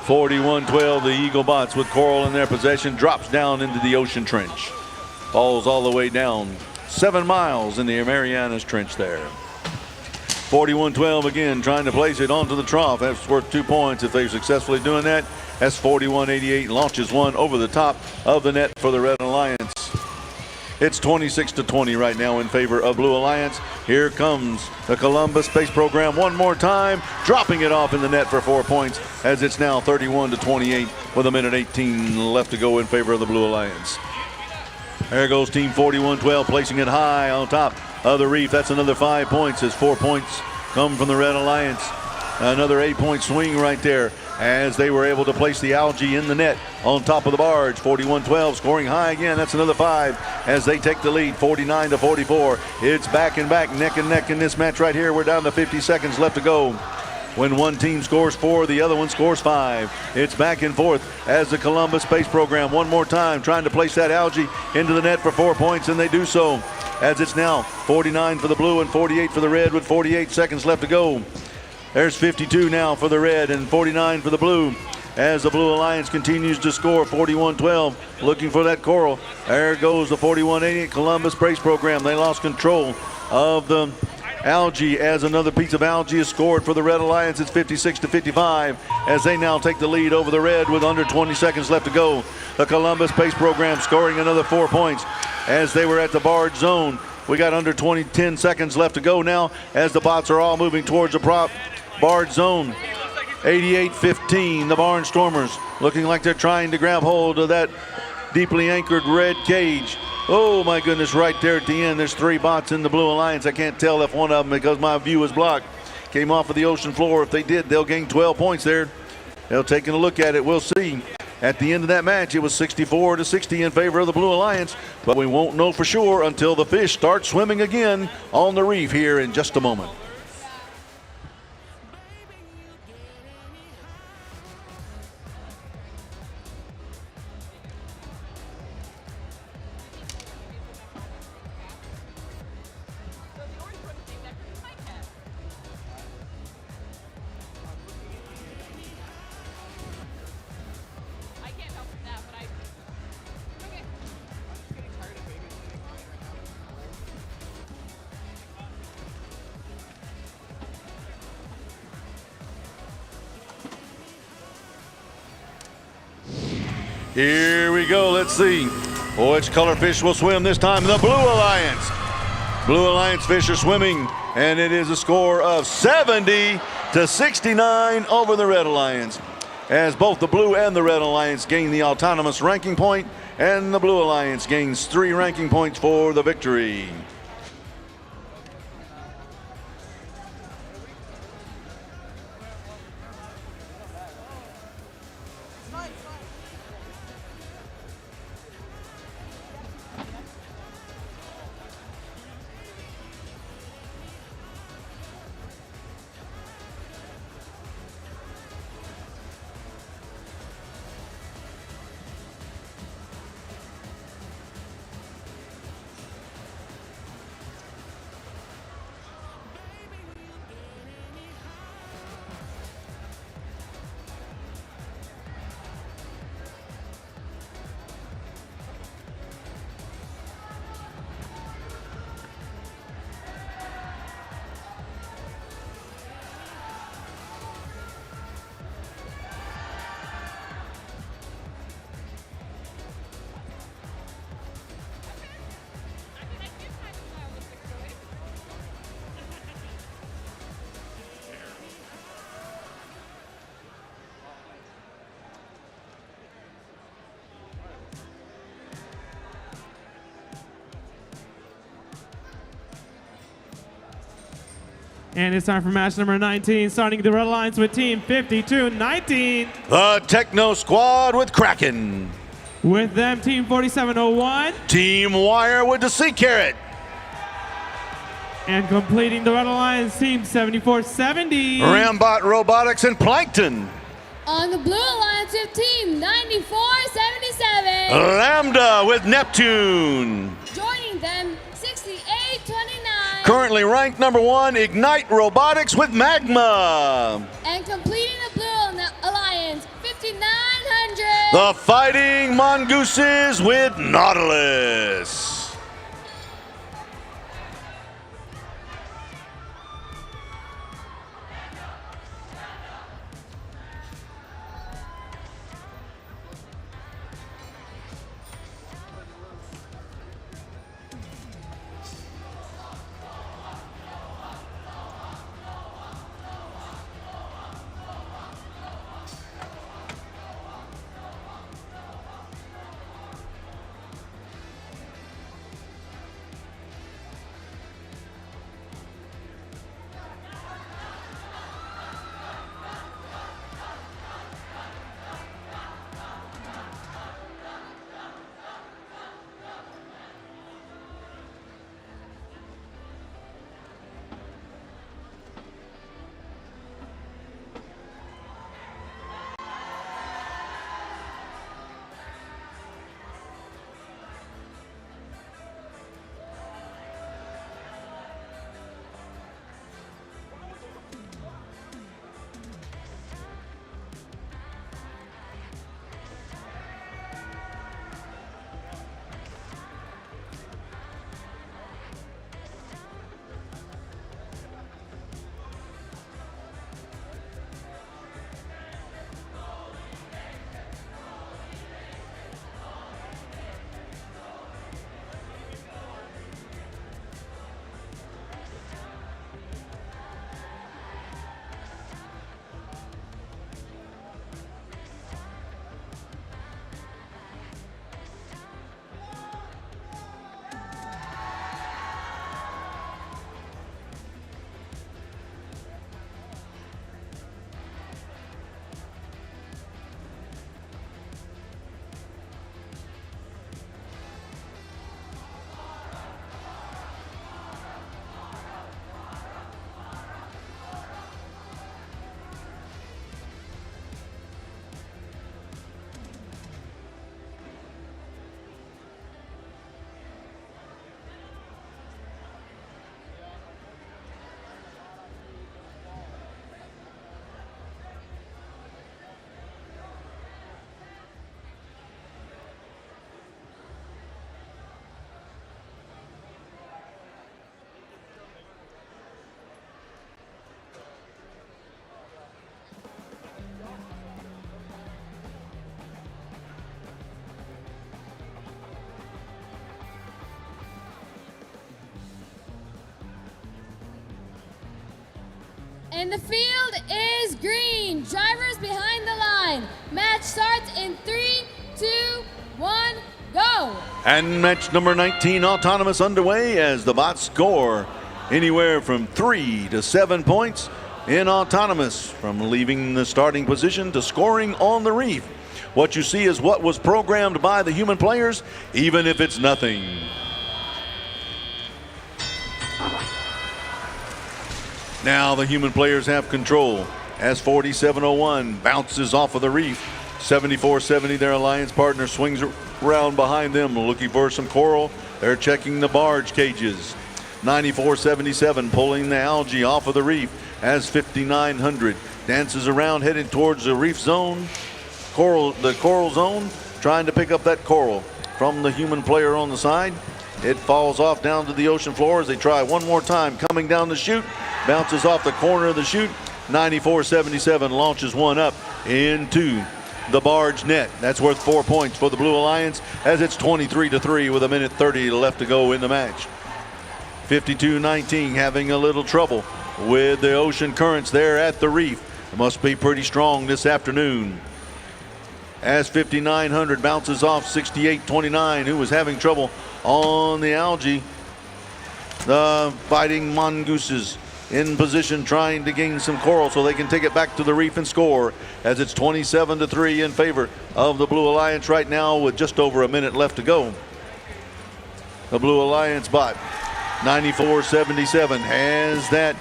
41-12, the Eagle Bots with coral in their possession drops down into the ocean trench. Falls all the way down 7 miles in the Marianas Trench there. 41-12 again trying to place it onto the trough. That's worth 2 points if they're successfully doing that. That's 41-88 launches one over the top of the net for the Red Alliance. It's 26-20 right now in favor of Blue Alliance. Here comes the Columbus Space Program one more time, dropping it off in the net for 4 points as it's now 31-28 with 1:18 left to go in favor of the Blue Alliance. There goes Team 41-12 placing it high on top of the reef. That's another 5 points as 4 points come from the Red Alliance. Another 8-point swing right there as they were able to place the algae in the net on top of the barge. 41-12 scoring high again. That's another 5 as they take the lead 49-44. It's back and back, neck and neck in this match right here. We're down to 50 seconds left to go. When one team scores 4, the other one scores 5. It's back and forth as the Columbus Space Program one more time trying to place that algae into the net for 4 points, and they do so as it's now 49 for the blue and 48 for the red with 48 seconds left to go. There's 52 now for the red and 49 for the blue as the Blue Alliance continues to score. 41-12 looking for that coral. There goes the 41-88 Columbus Space Program. They lost control of the algae as another piece of algae is scored for the Red Alliance. It's 56-55 as they now take the lead over the red with under 20 seconds left to go. The Columbus Space Program scoring another 4 points as they were at the barge zone. We got under 10 seconds left to go now as the bots are all moving towards the barge zone. 88-15, the Barnstormers looking like they're trying to grab hold of that deeply anchored red cage. Oh my goodness, right there at the end, there's 3 bots in the Blue Alliance. I can't tell if one of them, because my view is blocked, came off of the ocean floor. If they did, they'll gain 12 points there. They'll take a look at it. We'll see. At the end of that match, it was 64-60 in favor of the Blue Alliance, but we won't know for sure until the fish start swimming again on the reef here in just a moment. Here we go. Let's see which color fish will swim this time. The Blue Alliance. Blue Alliance fish are swimming, and it is a score of 70-69 over the Red Alliance, as both the Blue and the Red Alliance gain the autonomous ranking point, and the Blue Alliance gains 3 ranking points for the victory.
And it's time for match number 19, starting the Red Alliance with team 5219.
The Techno Squad with Kraken.
With them, team 4701.
Team Wire with the Sea Carrot.
And completing the Red Alliance, team 7470.
Rambot Robotics and Plankton.
On the Blue Alliance with team 9477.
Lambda with Neptune.
Joining them, 6829.
Currently ranked number 1, Ignite Robotics with Magma.
And completing the Blue Alliance, 5900.
The Fighting Mongooses with Nautilus.
And the field is green. Drivers behind the line. Match starts in 3, 2, 1, go.
And match number 19, Autonomous, underway as the bots score anywhere from 3 to 7 points in Autonomous, from leaving the starting position to scoring on the reef. What you see is what was programmed by the human players, even if it's nothing. Now the human players have control as 4701 bounces off of the reef. 7470, their alliance partner, swings around behind them looking for some coral. They're checking the barge cages. 9477 pulling the algae off of the reef as 5900 dances around heading towards the reef zone. The coral zone, trying to pick up that coral from the human player on the side. It falls off down to the ocean floor as they try one more time. Coming down the chute, bounces off the corner of the chute. 9477 launches one up into the barge net. That's worth 4 points for the Blue Alliance as it's 23-3 with 1:30 left to go in the match. 5219 having a little trouble with the ocean currents there at the reef. It must be pretty strong this afternoon. As 5900 bounces off 6829, who was having trouble on the algae. The Fighting Mongooses in position trying to gain some coral so they can take it back to the reef and score, as it's 27-3 in favor of the Blue Alliance right now with just over a minute left to go. The Blue Alliance bot 94-77 has that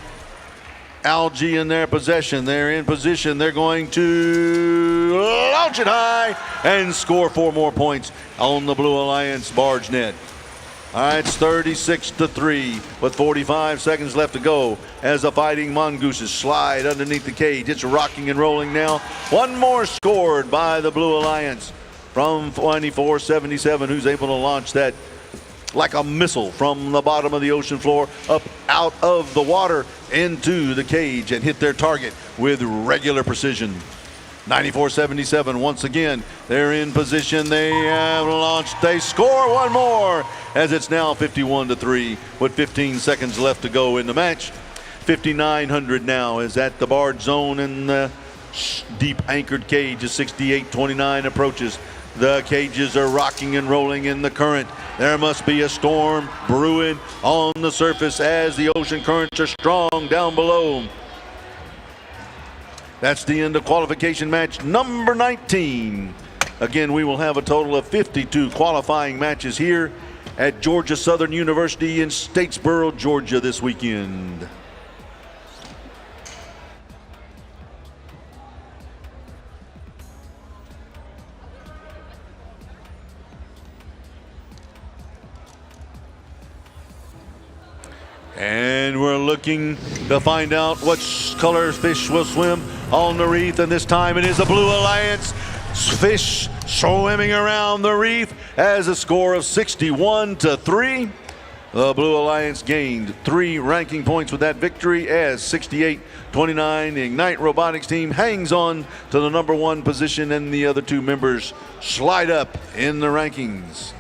algae in their possession. They're in position. They're going to launch it high and score 4 more points on the Blue Alliance barge net. All right, it's 36-3 with 45 seconds left to go as the Fighting Mongooses slide underneath the cage. It's rocking and rolling now. One more scored by the Blue Alliance from 24-77, who's able to launch that like a missile from the bottom of the ocean floor up out of the water into the cage and hit their target with regular precision. 94-77 once again. They're in position. They have launched. They score one more as it's now 51-3 with 15 seconds left to go in the match. 5,900 now is at the barge zone, and the deep anchored cage is 68-29 approaches. The cages are rocking and rolling in the current. There must be a storm brewing on the surface as the ocean currents are strong down below. That's the end of qualification match number 19. Again, we will have a total of 52 qualifying matches here at Georgia Southern University in Statesboro, Georgia this weekend. And we're looking to find out which color fish will swim on the reef, and this time it is a Blue Alliance fish swimming around the reef as a score of 61-3. The Blue Alliance gained 3 ranking points with that victory as 68-29. The Ignite Robotics team hangs on to the number 1 position, and the other 2 members slide up in the rankings.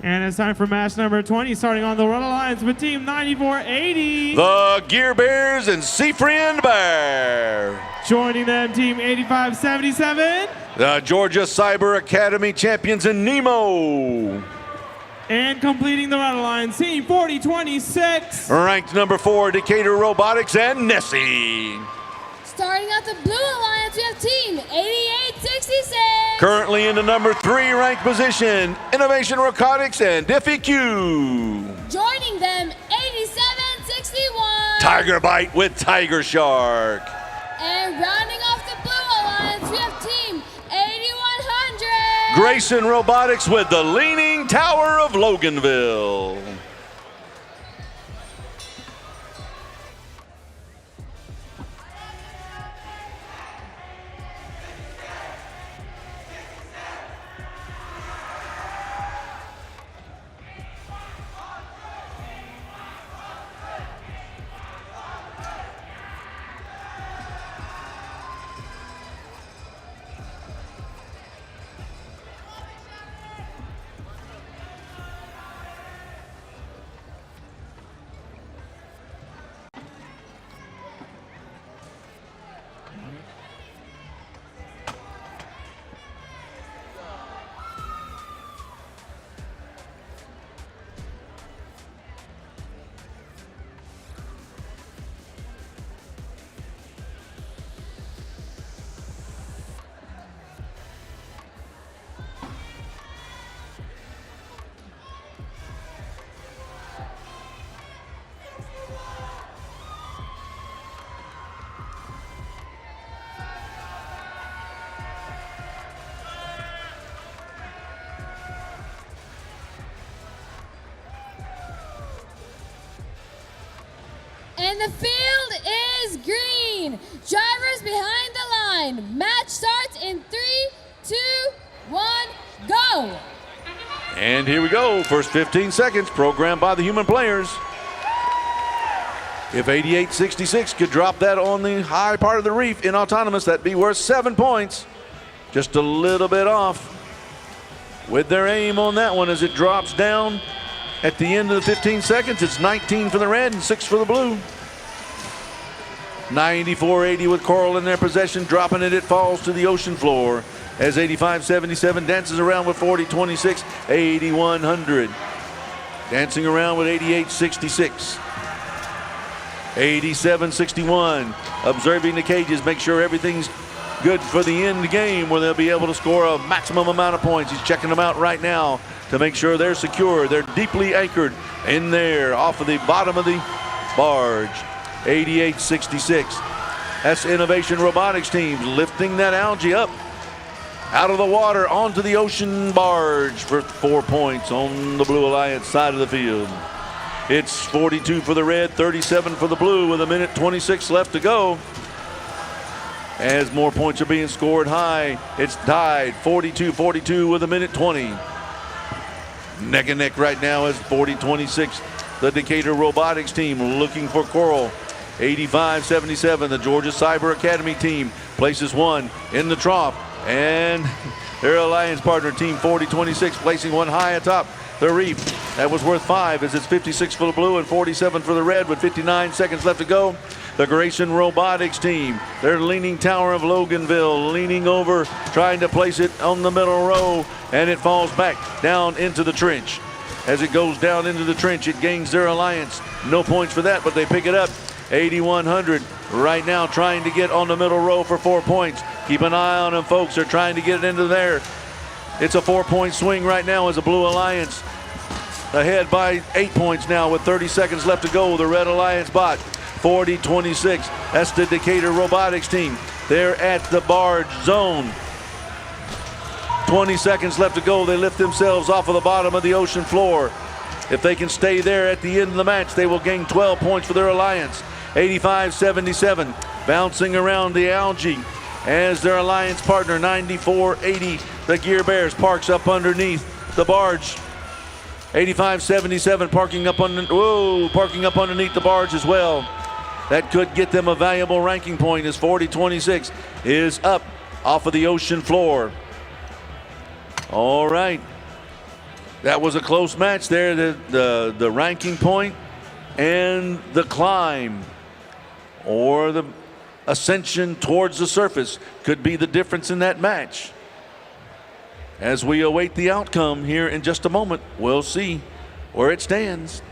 And it's time for match number 20, starting on the Red Alliance with Team 9480.
The Gear Bears and Sea Friend Bear.
Joining them, Team 8577.
The Georgia Cyber Academy champions in Nemo.
And completing the Red Alliance, Team 4026.
Ranked number 4, Decatur Robotics and Nessie.
Starting out the Blue Alliance, we have Team 8866.
Currently in the number 3 ranked position, Innovation Robotics and Diffie Q.
Joining them, 8761.
Tiger Bite with Tiger Shark.
And rounding off the Blue Alliance, we have Team 8100.
Grayson Robotics with the Leaning Tower of Loganville.
And the field is green. Drivers behind the line. Match starts in 3, 2, 1, go.
And here we go. First 15 seconds programmed by the human players. If 88.66 could drop that on the high part of the reef in autonomous, that'd be worth 7 points. Just a little bit off with their aim on that one as it drops down at the end of the 15 seconds. It's 19 for the red and 6 for the blue. 94.80 with Coral in their possession. Dropping it, it falls to the ocean floor as 85.77 dances around with 40.26, 8100. Dancing around with 88.66. 87.61. Observing the cages, make sure everything's good for the end game where they'll be able to score a maximum amount of points. He's checking them out right now to make sure they're secure. They're deeply anchored in there off of the bottom of the barge. 88.66. That's Innovation Robotics teams lifting that algae up out of the water onto the ocean barge for 4 points on the Blue Alliance side of the field. It's 42 for the red, 37 for the blue with 1:26 left to go. As more points are being scored high, it's tied 42-42 with 1:20. Neck and neck right now is 40-26. The Decatur Robotics team looking for Coral. 85-77. The Georgia Cyber Academy team places one in the trough. And their alliance partner, team 40-26, placing one high atop the reef. That was worth 5 as it's 56 for the blue and 47 for the red with 59 seconds left to go. The Grayson Robotics team, their leaning tower of Loganville, leaning over, trying to place it on the middle row, and it falls back down into the trench. As it goes down into the trench, it gains their alliance. No points for that, but they pick it up. 8100 right now trying to get on the middle row for 4 points. Keep an eye on them, folks. They're trying to get it into there. It's a 4-point swing right now as the Blue Alliance ahead by 8 points now with 30 seconds left to go. The Red Alliance bot 40-26. That's the Decatur Robotics team. They're at the barge zone. 20 seconds left to go. They lift themselves off of the bottom of the ocean floor. If they can stay there at the end of the match, they will gain 12 points for their alliance. 85-77, bouncing around the algae as their alliance partner, 94-80. The Gear Bears parks up underneath the barge. 85-77, parking up underneath the barge as well. That could get them a valuable ranking point as 40-26 is up off of the ocean floor. All right. That was a close match there. The ranking point and the climb or the ascension towards the surface could be the difference in that match. As we await the outcome here in just a moment, we'll see where it stands.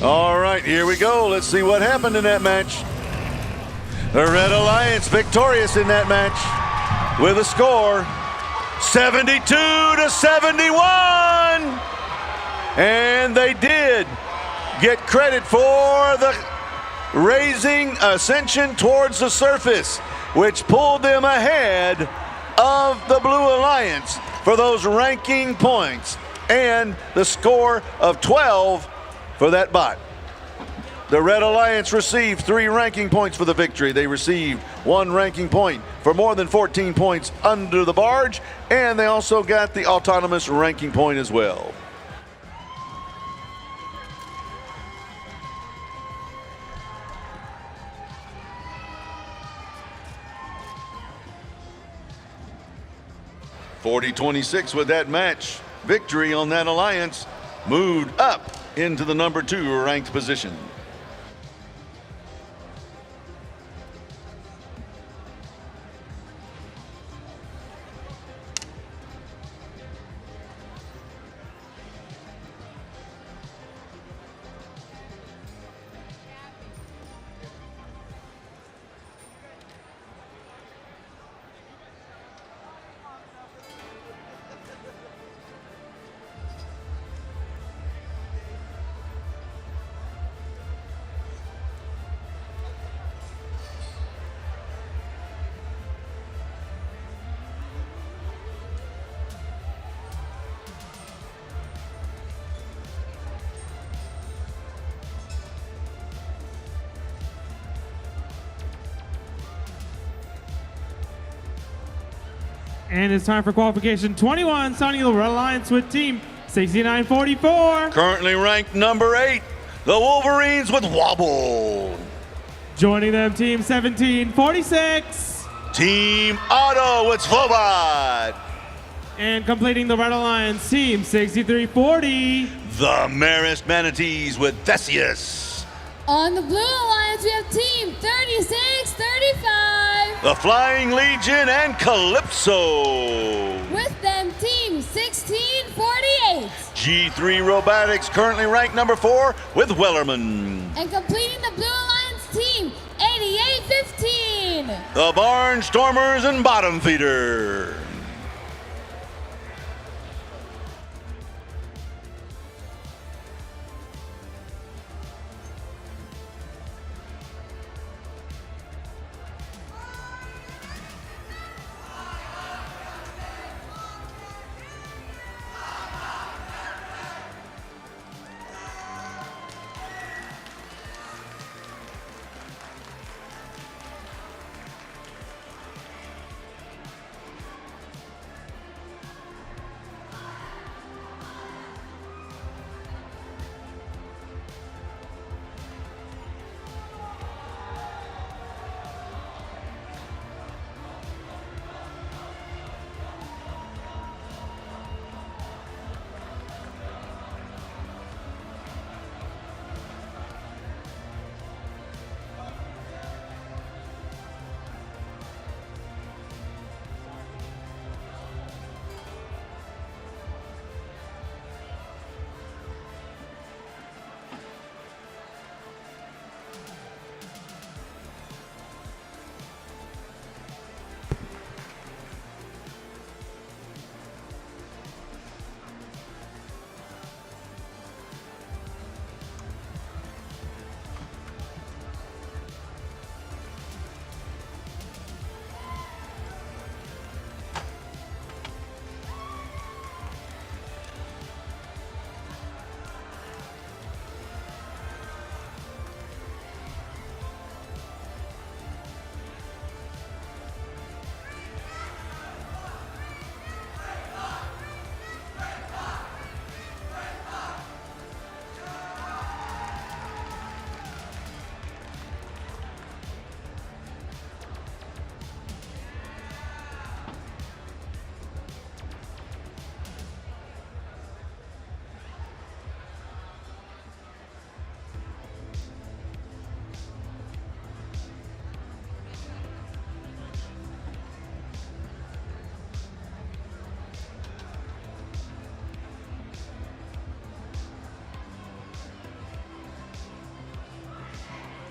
All right, here we go. Let's see what happened in that match. The Red Alliance victorious in that match with a score 72-71. And they did get credit for the raising ascension towards the surface, which pulled them ahead of the Blue Alliance for those ranking points and the score of 12 for that bot. The Red Alliance received 3 ranking points for the victory. They received 1 ranking point for more than 14 points under the barge, and they also got the autonomous ranking point as well. (40-26) with that match. Victory on that alliance moved up into the number 2 ranked position.
And it's time for qualification 21, signing the Red Alliance with team 6944.
Currently ranked number 8, the Wolverines with Wobble.
Joining them, team 1746.
Team Auto with Slowbot.
And completing the Red Alliance, team 6340.
The Marist Manatees with Theseus.
On the Blue Alliance, we have team 3635.
The Flying Legion and Calypso.
With them, team 1648.
G3 Robotics currently ranked number 4 with Wellerman.
And completing the Blue Alliance, team 8815.
The Barnstormers and Bottom Feeder.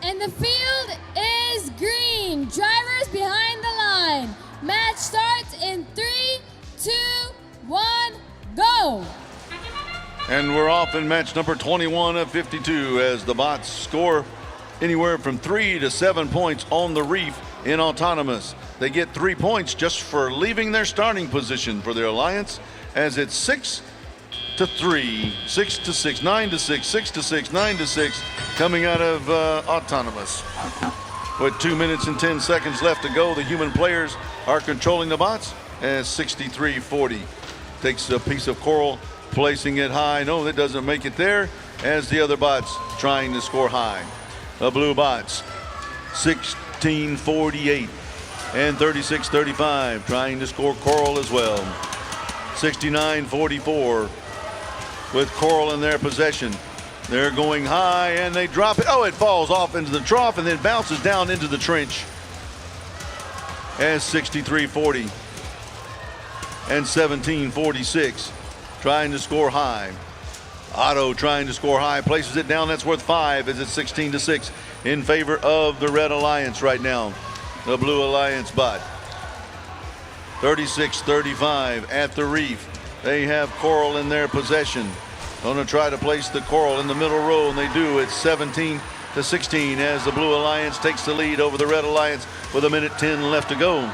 And the field is green. Drivers behind the line. Match starts in 3, 2, 1, go.
And we're off in match number 21 of 52 as the bots score anywhere from 3 to 7 points on the reef in autonomous. They get 3 points just for leaving their starting position for their alliance, as it's 6 to 3, 6 to 6, 9 to 6, 6 to 6, 9 to 6, coming out of autonomous. With 2 minutes and 10 seconds left to go, the human players are controlling the bots as 63-40. Takes a piece of coral, placing it high. No, that doesn't make it there, as the other bots trying to score high. The blue bots, 16-48 and 36-35, trying to score coral as well. 69-44 with coral in their possession. They're going high and they drop it. Oh, it falls off into the trough and then bounces down into the trench as 63-40 and 17-46, trying to score high. Otto trying to score high, places it down. That's worth 5 as it's 16-6 in favor of the Red Alliance right now. The Blue Alliance bot. 36-35 at the reef. They have coral in their possession. Going to try to place the coral in the middle row, and they do. It's 17-16 as the Blue Alliance takes the lead over the Red Alliance with 1:10 left to go.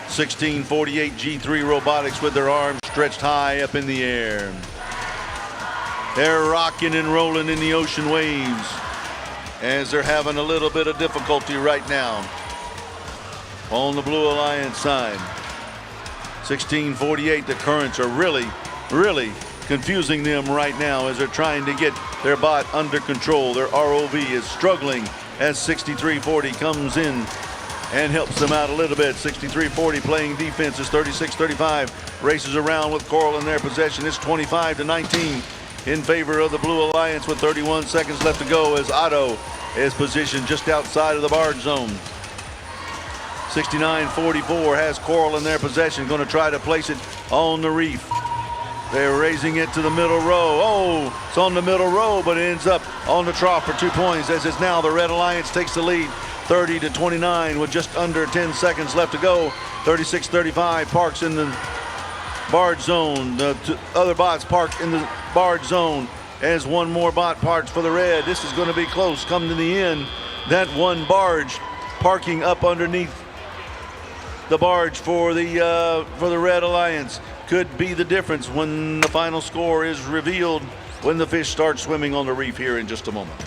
16-48 G3 Robotics with their arms stretched high up in the air. They're rocking and rolling in the ocean waves as they're having a little bit of difficulty right now on the Blue Alliance side. 16-48, the currents are really confusing them right now as they're trying to get their bot under control. Their ROV is struggling as 63-40 comes in and helps them out a little bit. 63-40 playing defense is 36-35, races around with coral in their possession. It's 25-19 in favor of the Blue Alliance with 31 seconds left to go as Otto is positioned just outside of the barge zone. 69-44 has coral in their possession, going to try to place it on the reef. They're raising it to the middle row. Oh, it's on the middle row, but it ends up on the trough for 2 points, as it's now the Red Alliance takes the lead 30-29 with just under 10 seconds left to go. 36-35 parks in the barge zone. The other bots park in the barge zone as one more bot parks for the Red. This is going to be close. Come to the end. That one barge parking up underneath the barge for the Red Alliance could be the difference when the final score is revealed, when the fish start swimming on the reef here in just a moment.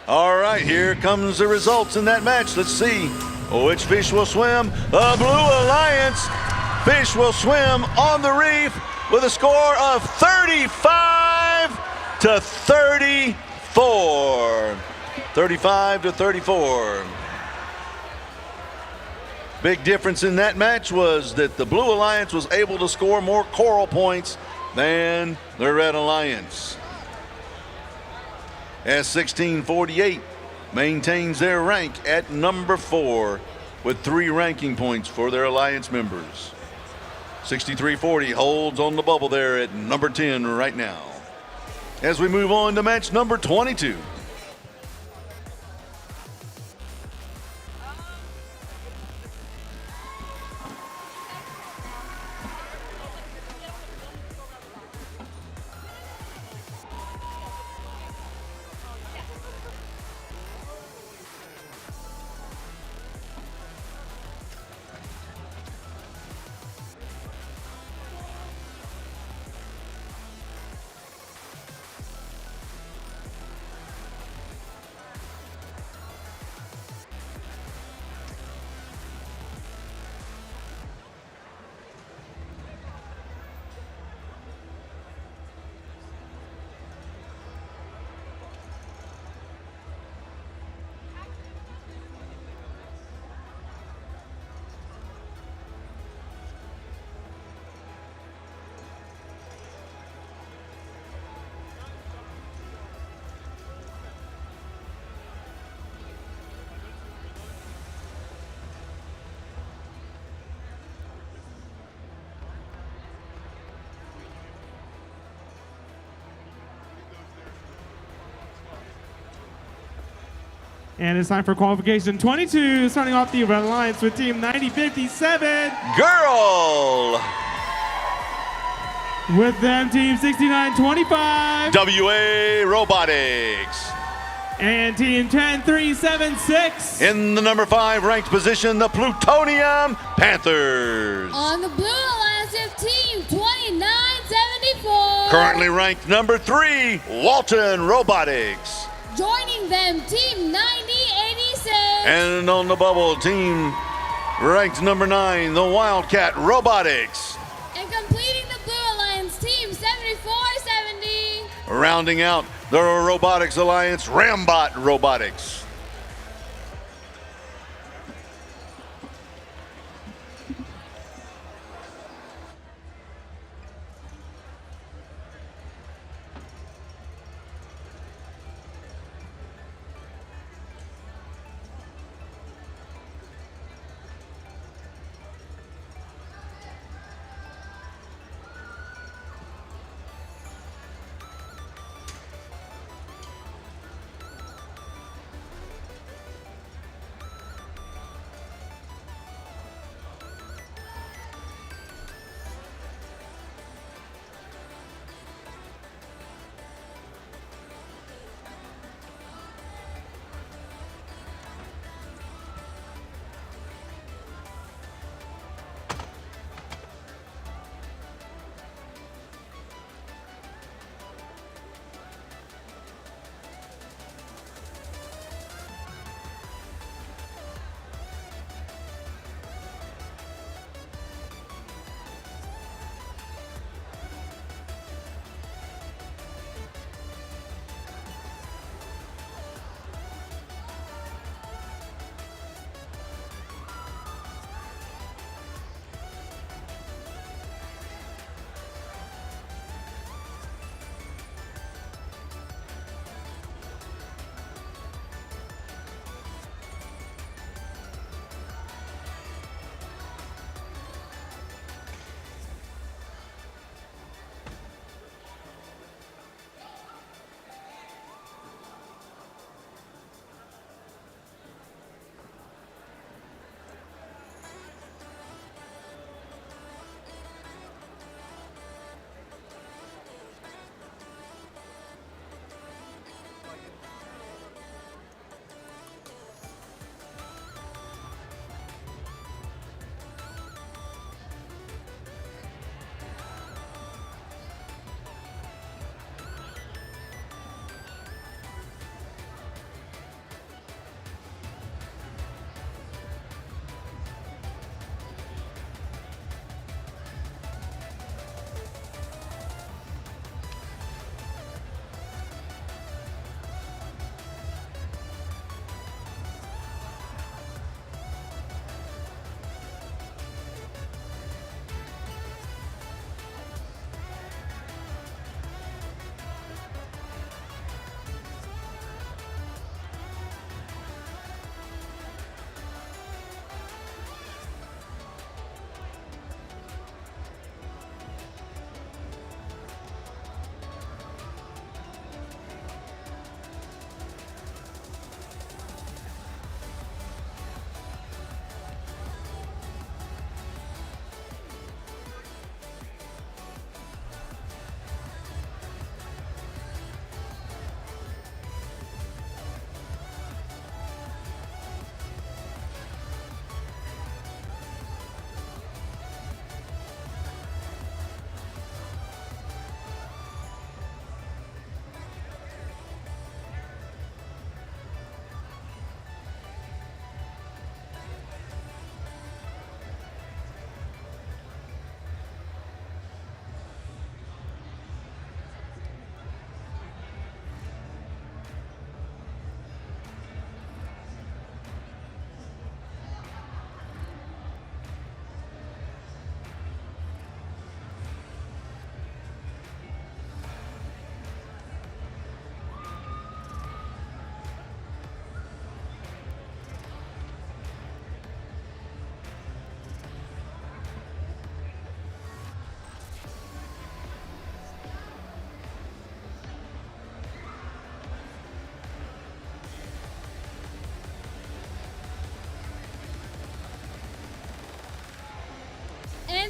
All right, here comes the results in that match. Let's see which fish will swim. The Blue Alliance fish will swim on the reef with a score of 35-34. 35-34. Big difference in that match was that the Blue Alliance was able to score more coral points than the Red Alliance. As 16-48 maintains their rank at number 4 with 3 ranking points for their alliance members. 63-40 holds on the bubble there at number 10 right now. As we move on to match number 22.
And it's time for qualification 22, starting off the alliance with team 9057.
Girl.
With them, team 6925.
WA Robotics.
And team 10376.
In the number 5 ranked position, the Plutonium Panthers.
On the blue alliance of team 2974.
Currently ranked number 3, Walton Robotics.
Joining them, team 9086.
And on the bubble, team ranked number 9, the Wildcat Robotics.
And completing the blue alliance, team 7470.
Rounding out the Robotics Alliance, Rambot Robotics.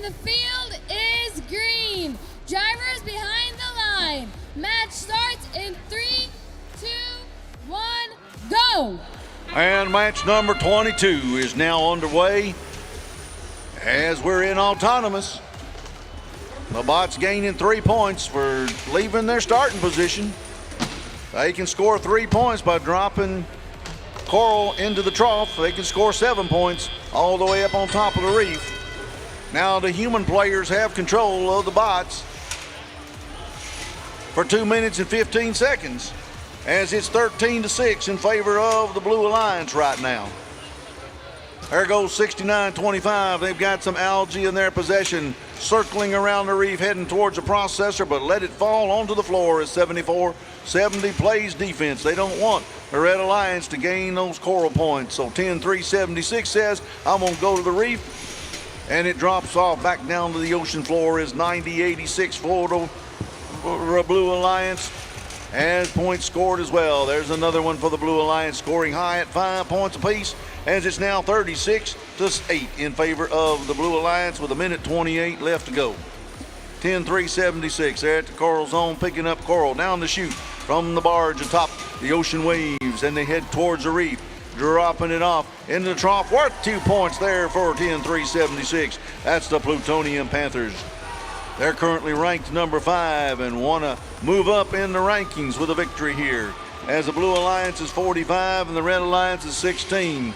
And the field is green. Drivers behind the line. Match starts in 3, 2, 1, go!
And match number 22 is now underway as we're in autonomous. The bots gaining 3 points for leaving their starting position. They can score 3 points by dropping coral into the trough. They can score 7 points all the way up on top of the reef. Now the human players have control of the bots for 2 minutes and 15 seconds as it's 13-6 in favor of the Blue Alliance right now. There goes 69-25. They've got some algae in their possession, circling around the reef, heading towards the processor, but let it fall onto the floor as 74-70 plays defense. They don't want the Red Alliance to gain those coral points. So 10-3-76 says, I'm going to go to the reef, and it drops off back down to the ocean floor as 90-86 for the Blue Alliance. As points scored as well. There's another one for the Blue Alliance, scoring high at 5 points apiece, as it's now 36-8 in favor of the Blue Alliance with 1:28 left to go. 10-3-76. They're at the coral zone, picking up coral down the chute from the barge atop the ocean waves, and they head towards the reef, dropping it off into the trough. Worth 2 points there for 10-3-76. That's the Plutonium Panthers. They're currently ranked number 5 and want to move up in the rankings with a victory here, as the Blue Alliance is 45 and the Red Alliance is 16.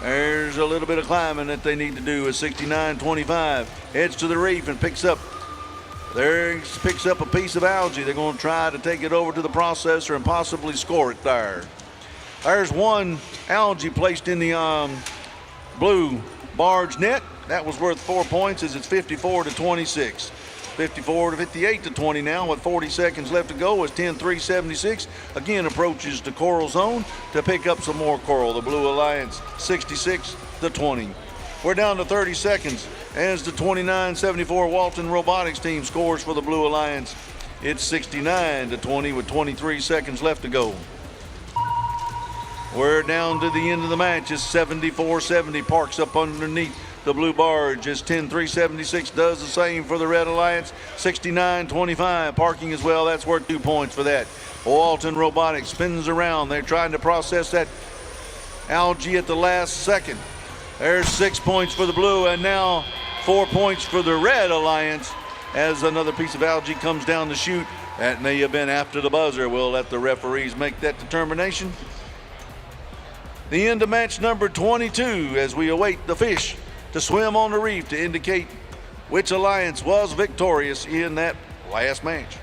There's a little bit of climbing that they need to do as 69-25 heads to the reef and picks up a piece of algae. They're going to try to take it over to the processor and possibly score it there. There's one algae placed in the blue barge net. That was worth 4 points as it's 54-26. 54-58 now with 40 seconds left to go as 10-3-76 again approaches the coral zone to pick up some more coral. The Blue Alliance 66-20. We're down to 30 seconds as the 29-74 Walton Robotics team scores for the Blue Alliance. It's 69-20 with 23 seconds left to go. We're down to the end of the match as 74-70 parks up underneath the blue barge as 10-3-76 does the same for the Red Alliance. 69-25 parking as well. That's worth 2 points for that. Walton Robotics spins around. They're trying to process that algae at the last second. There's 6 points for the blue and now 4 points for the Red Alliance as another piece of algae comes down the chute. That may have been after the buzzer. We'll let the referees make that determination. The end of match number 22 as we await the fish to swim on the reef to indicate which alliance was victorious in that last match.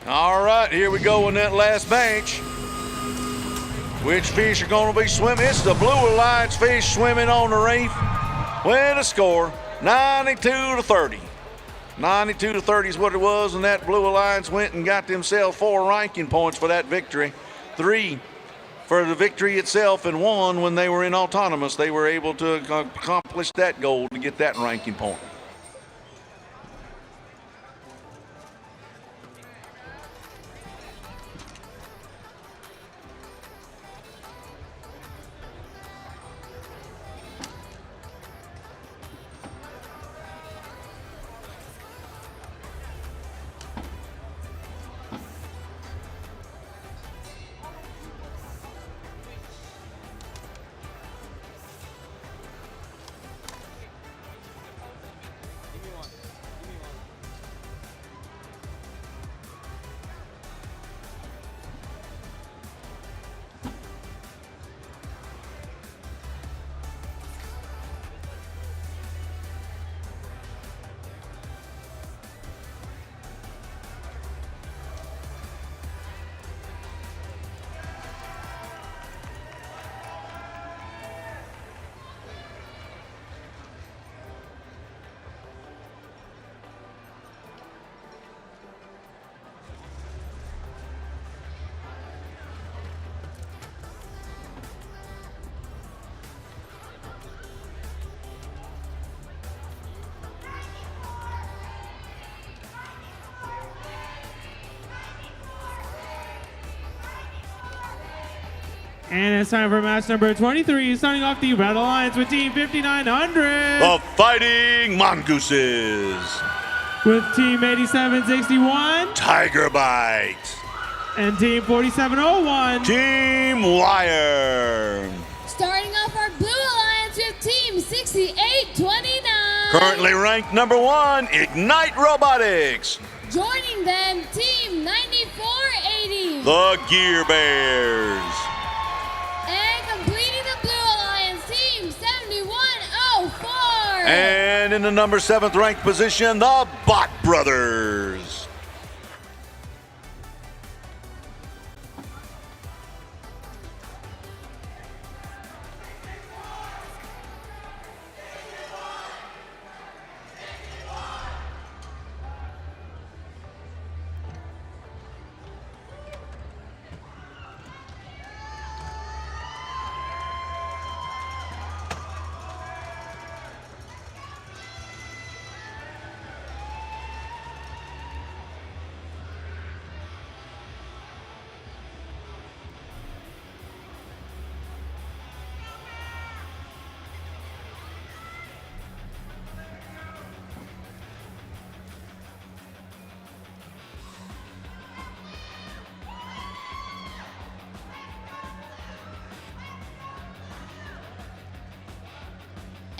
All right, here we go in that last match. Which fish are going to be swimming? It's the Blue Alliance fish swimming on the reef with a score 92-30. 92-30 is what it was, and that Blue Alliance went and got themselves 4 ranking points for that victory. 3 for the victory itself, and 1 when they were in autonomous. They were able to accomplish that goal to get that ranking point.
And it's time for match number 23, starting off the Red Alliance with Team 5900.
The Fighting Mongooses.
With Team 8761.
Tiger Bite.
And Team 4701.
Team Wire.
Starting off our Blue Alliance with Team 6829.
Currently ranked number 1, Ignite Robotics.
Joining them, Team 9480.
The Gear Bears.
And completing the Blue Alliance, Team 7104.
And in the number 7th ranked position, the Bot Brothers.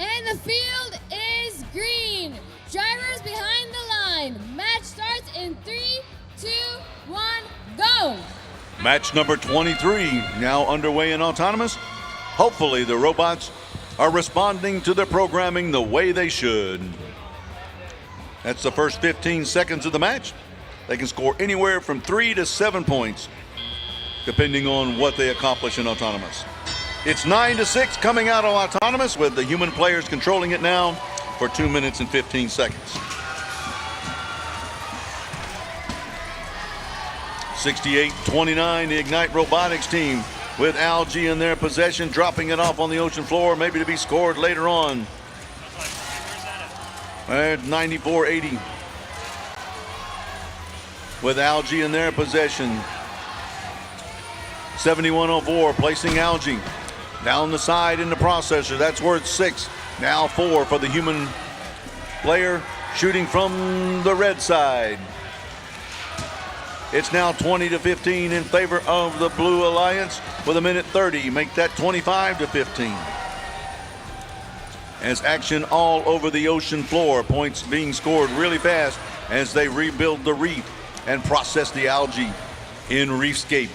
And the field is green. Drivers behind the line. Match starts in 3, 2, 1, go.
Match number 23 now underway in autonomous. Hopefully the robots are responding to their programming the way they should. That's the first 15 seconds of the match. They can score anywhere from 3 to 7 points, depending on what they accomplish in autonomous. It's 9-6 coming out of autonomous, with the human players controlling it now for 2 minutes and 15 seconds. 68-29, the Ignite Robotics team with Algae in their possession, dropping it off on the ocean floor, maybe to be scored later on. At 94-80 with Algae in their possession. 7104 placing Algae down the side in the processor. That's worth 6. Now 4 for the human player shooting from the red side. It's now 20-15 in favor of the Blue Alliance with 1:30. Make that 25-15. As action all over the ocean floor, points being scored really fast as they rebuild the reef and process the algae in Reefscape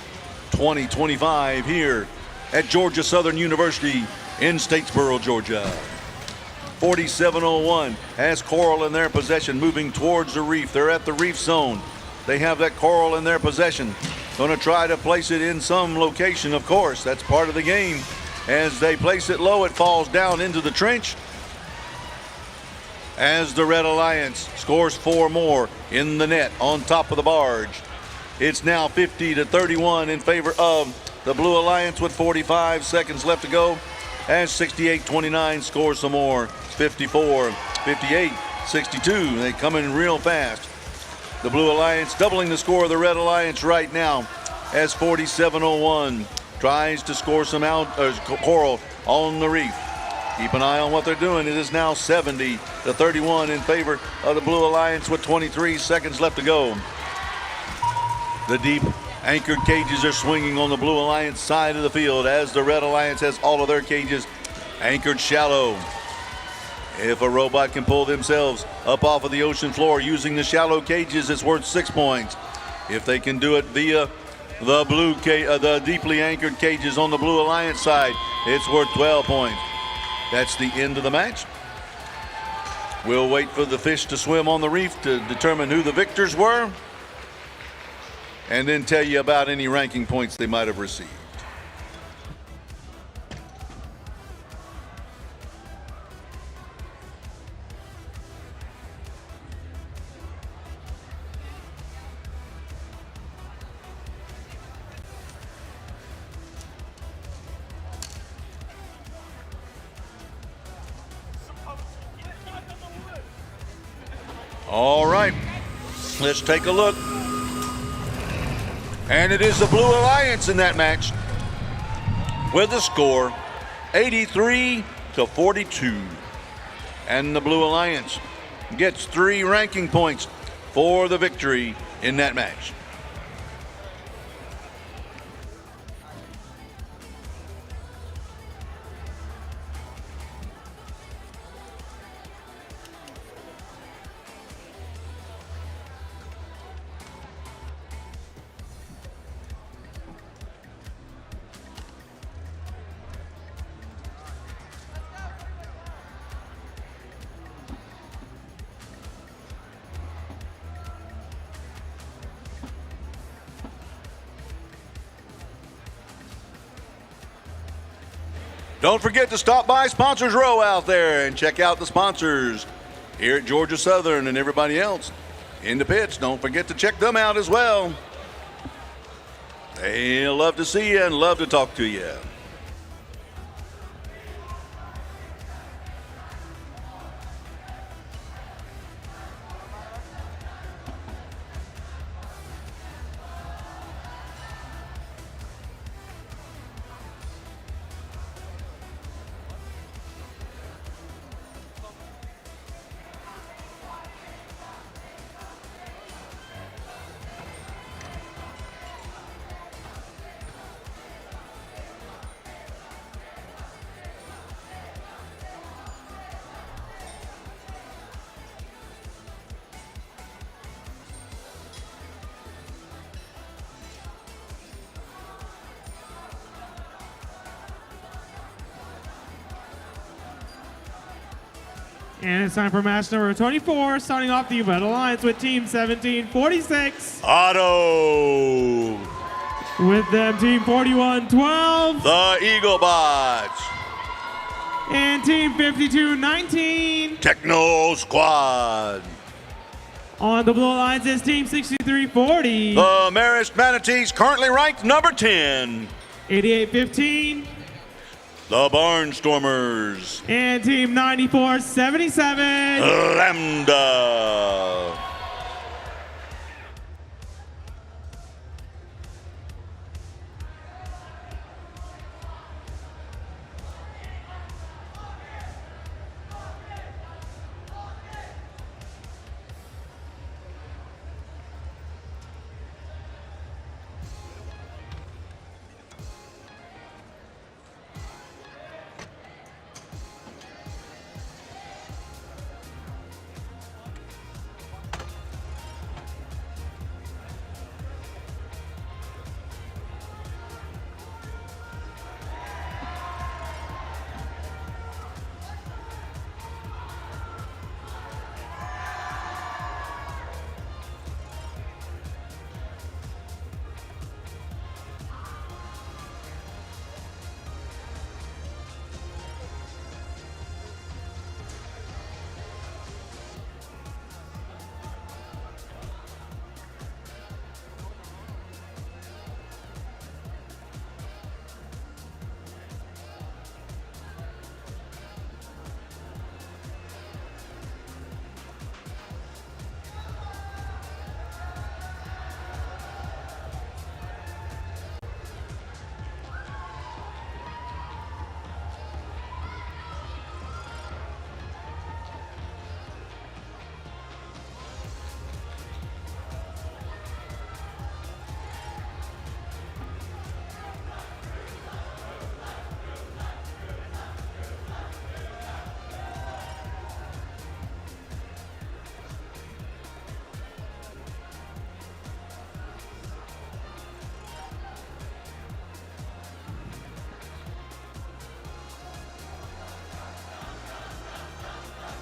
2025 here at Georgia Southern University in Statesboro, Georgia. 4701 has coral in their possession, moving towards the reef. They're at the reef zone. They have that coral in their possession. Going to try to place it in some location, of course. That's part of the game. As they place it low, it falls down into the trench. As the Red Alliance scores 4 more in the net on top of the barge. It's now 50-31 in favor of the Blue Alliance with 45 seconds left to go. As 68-29 scores some more. It's 54, 58, 62. They come in real fast. The Blue Alliance doubling the score of the Red Alliance right now as 4701 tries to score some coral on the reef. Keep an eye on what they're doing. It is now 70-31 in favor of the Blue Alliance with 23 seconds left to go. The deep anchored cages are swinging on the Blue Alliance side of the field as the Red Alliance has all of their cages anchored shallow. If a robot can pull themselves up off of the ocean floor using the shallow cages, it's worth 6 points. If they can do it via the deeply anchored cages on the Blue Alliance side, it's worth 12 points. That's the end of the match. We'll wait for the fish to swim on the reef to determine who the victors were, and then tell you about any ranking points they might have received. All right, let's take a look. And it is the Blue Alliance in that match. with the score 83-42. And the Blue Alliance gets 3 ranking points for the victory in that match. Don't forget to stop by Sponsors Row out there and check out the sponsors here at Georgia Southern and everybody else in the pits. Don't forget to check them out as well. They love to see you and love to talk to you.
And it's time for match number 24, starting off the Red Alliance with Team 1746.
Auto.
With them, Team 4112.
The Eagle Bots.
And Team 5219.
Techno Squad.
On the Blue Alliance is Team 6340.
The Marist Manatees, currently ranked number 10.
8815.
The Barnstormers.
And Team 9477.
Lambda.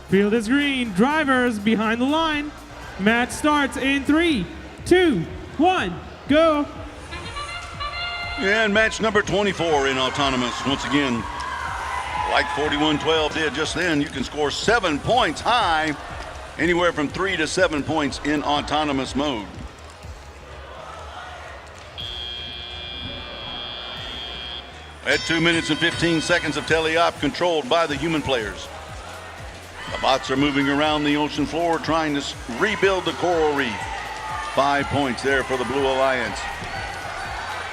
Field is green. Drivers behind the line. Match starts in 3, 2, 1, go.
And match number 24 in autonomous. Once again, like 4112 did just then, you can score 7 points high, anywhere from 3 to 7 points in autonomous mode. At 2 minutes and 15 seconds of teleop controlled by the human players. The bots are moving around the ocean floor trying to rebuild the coral reef. 5 points there for the Blue Alliance.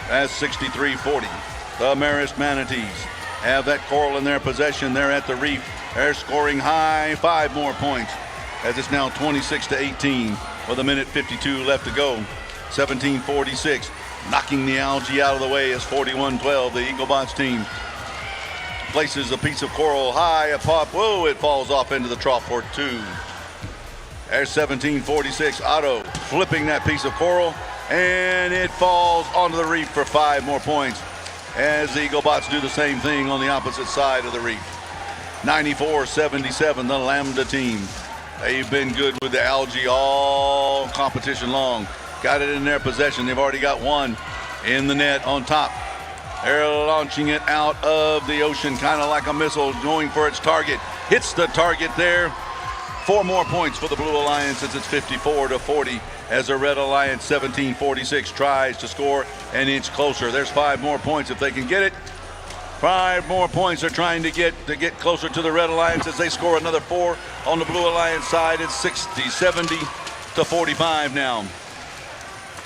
That's 63-40. The Marist Manatees have that coral in their possession. They're at the reef. They're scoring high, 5 more points, as it's now 26-18 with 1:52 left to go. 17:46, knocking the algae out of the way is 41-12. The Eaglebots team places a piece of coral high up. Whoa, it falls off into the trough for 2. There's 17:46, Otto flipping that piece of coral, and it falls onto the reef for 5 more points, as the Eaglebots do the same thing on the opposite side of the reef. 94-77, the Lambda team. They've been good with the algae all competition long. Got it in their possession. They've already got one in the net on top. They're launching it out of the ocean, kind of like a missile, going for its target. Hits the target there. 4 more points for the Blue Alliance as it's 54-40, as the Red Alliance 17:46 tries to score an inch closer. There's 5 more points if they can get it. 5 more points they're trying to get closer to the Red Alliance as they score another 4 on the Blue Alliance side. It's 60-70-45 now.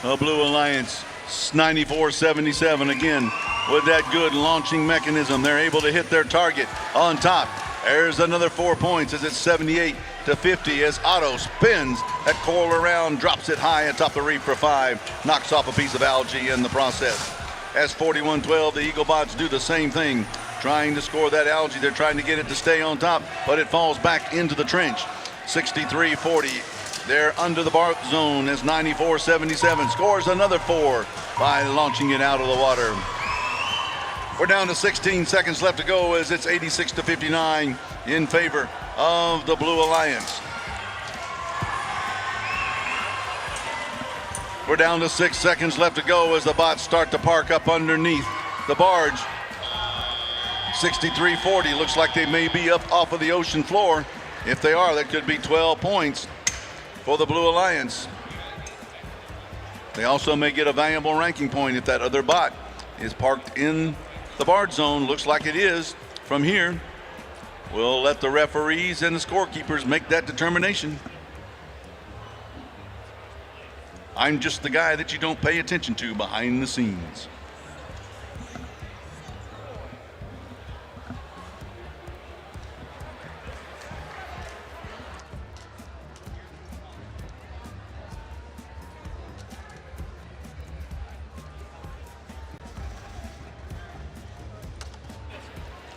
The Blue Alliance 94-77 again with that good launching mechanism. They're able to hit their target on top. There's another 4 points as it's 78-50 as Otto spins that coral around, drops it high atop the reef for 5, knocks off a piece of algae in the process. As 41-12, the Eaglebots do the same thing, trying to score that algae. They're trying to get it to stay on top, but it falls back into the trench. 63-40. They're under the bark zone as 94-77 scores another 4 by launching it out of the water. We're down to 16 seconds left to go as it's 86-59 in favor of the Blue Alliance. We're down to 6 seconds left to go as the bots start to park up underneath the barge. 63-40, looks like they may be up off of the ocean floor. If they are, that could be 12 points for the Blue Alliance. They also may get a valuable ranking point if that other bot is parked in the barge zone. Looks like it is from here. We'll let the referees and the scorekeepers make that determination. I'm just the guy that you don't pay attention to behind the scenes.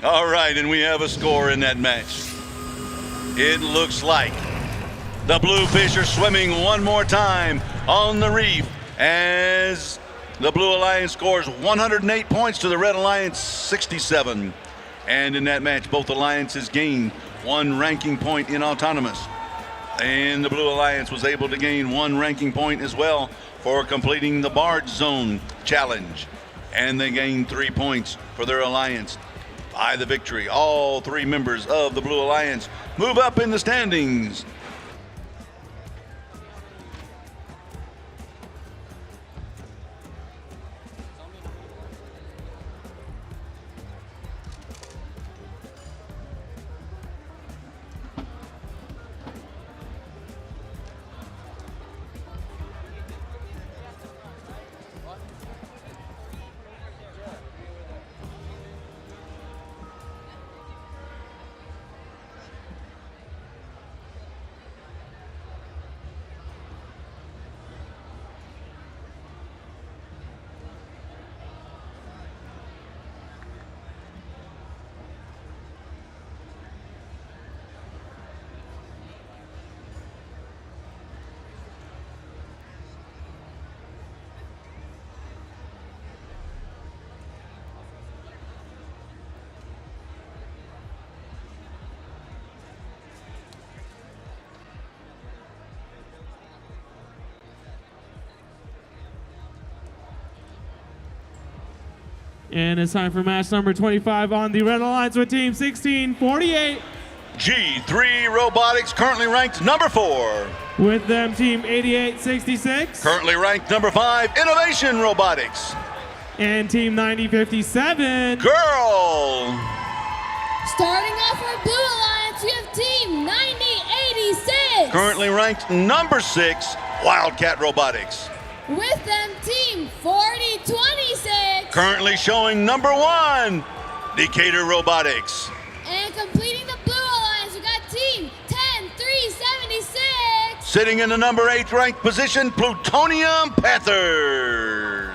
All right, and we have a score in that match. It looks like the Bluefish are swimming one more time on the reef as the Blue Alliance scores 108 points to the Red Alliance 67. And in that match, both alliances gained 1 ranking point in autonomous. And the Blue Alliance was able to gain 1 ranking point as well for completing the barge zone challenge. And they gained 3 points for their alliance. By the victory, all 3 members of the Blue Alliance move up in the standings.
And it's time for match number 25 on the Red Alliance with Team 1648.
G3 Robotics, currently ranked number 4.
With them, Team 8866.
Currently ranked number 5, Innovation Robotics.
And Team 9057.
Girl.
Starting off for Blue Alliance, we have Team 9086.
Currently ranked number 6, Wildcat Robotics.
With them, Team 4026.
Currently showing number 1, Decatur Robotics.
And completing the Blue Alliance, we got Team 10376.
Sitting in the number 8 ranked position, Plutonium Panthers.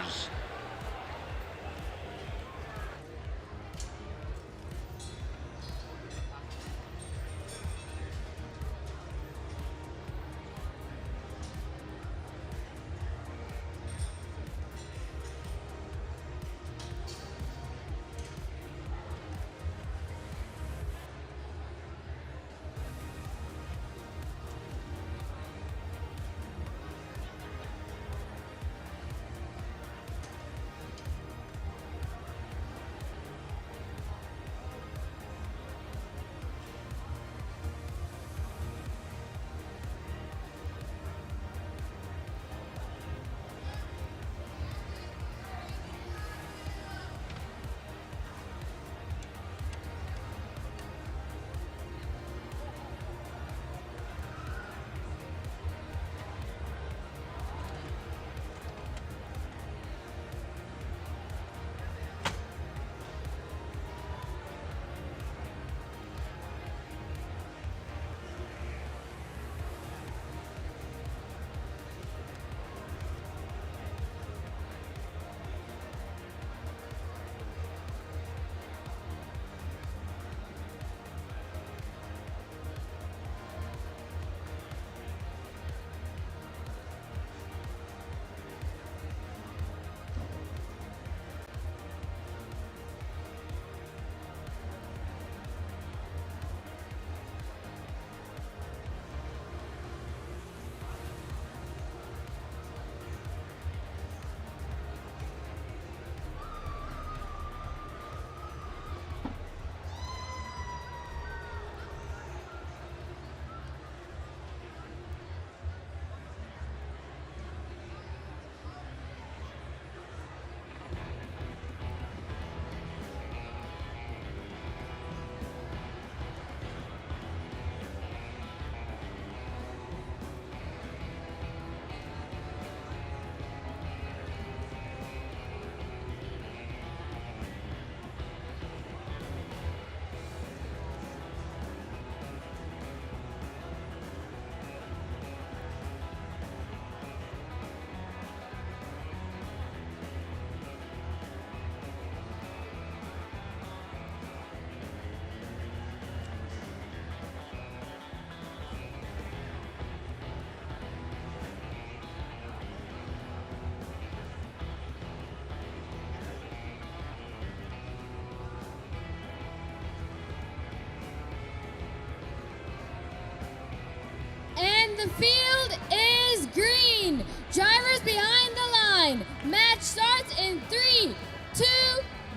The field is green. Drivers behind the line. Match starts in 3, 2,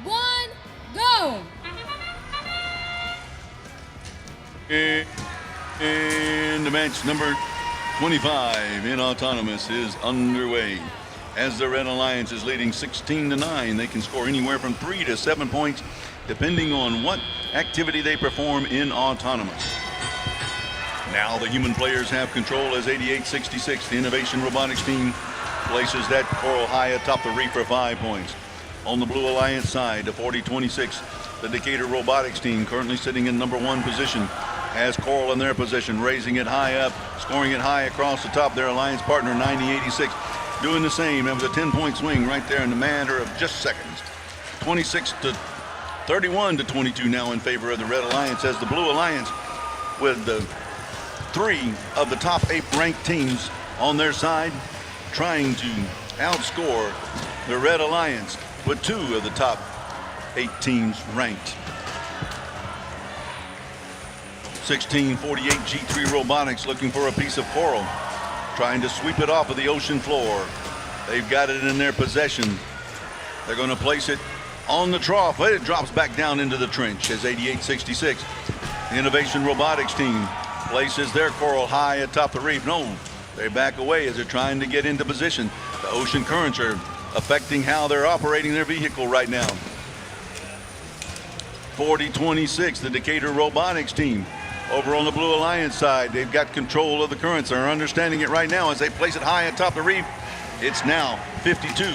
1, go.
And the match number 25 in autonomous is underway. As the Red Alliance is leading 16-9, they can score anywhere from 3 to 7 points, depending on what activity they perform in autonomous. Now the human players have control as 8866, the Innovation Robotics team, places that coral high atop the reef for 5 points. On the Blue Alliance side, the 4026, the Decatur Robotics team, currently sitting in number 1 position, has coral in their position, raising it high up, scoring it high across the top. Their alliance partner, 9086, doing the same. It was a 10-point swing right there in the matter of just seconds. 26-31 to 22 now in favor of the Red Alliance, as the Blue Alliance, with the 3 of the top 8 ranked teams on their side, trying to outscore the Red Alliance with 2 of the top 8 teams ranked. 1648 G3 Robotics looking for a piece of coral, trying to sweep it off of the ocean floor. They've got it in their possession. They're going to place it on the trough, but it drops back down into the trench as 8866, the Innovation Robotics team, places their coral high atop the reef. No, they back away as they're trying to get into position. The ocean currents are affecting how they're operating their vehicle right now. 4026, the Decatur Robotics team, over on the Blue Alliance side, they've got control of the currents. They're understanding it right now as they place it high atop the reef. It's now 52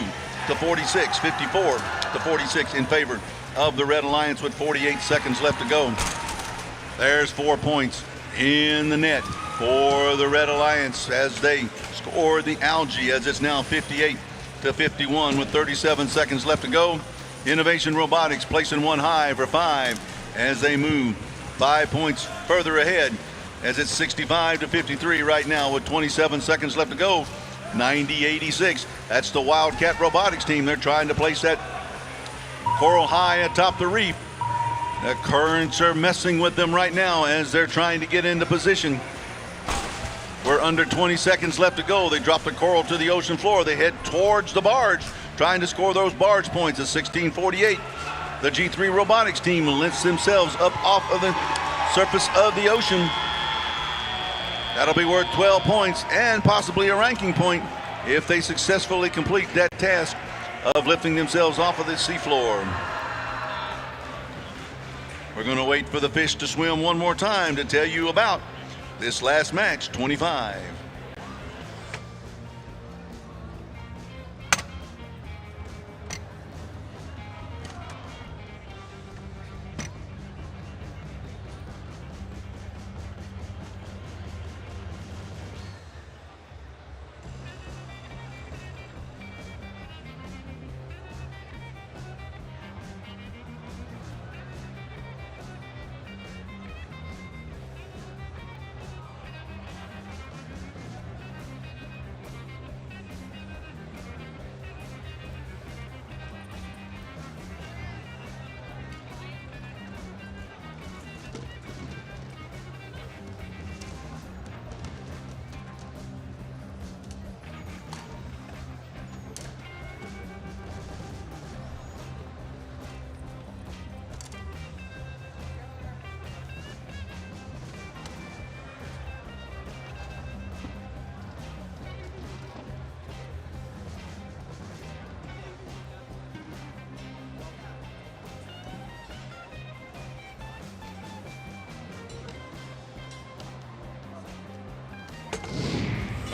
to 46, 54 to 46 in favor of the Red Alliance with 48 seconds left to go. There's 4 points in the net for the Red Alliance as they score the algae, as it's now 58 to 51 with 37 seconds left to go. Innovation Robotics placing one high for 5 as they move 5 points further ahead, as it's 65 to 53 right now with 27 seconds left to go. 90-86. That's the Wildcat Robotics team. They're trying to place that coral high atop the reef. The currents are messing with them right now as they're trying to get into position. We're under 20 seconds left to go. They drop the coral to the ocean floor. They head towards the barge, trying to score those barge points at 16:48. The G3 Robotics team lifts themselves up off of the surface of the ocean. That'll be worth 12 points and possibly a ranking point if they successfully complete that task of lifting themselves off of the seafloor. We're going to wait for the fish to swim one more time to tell you about this last match, 25.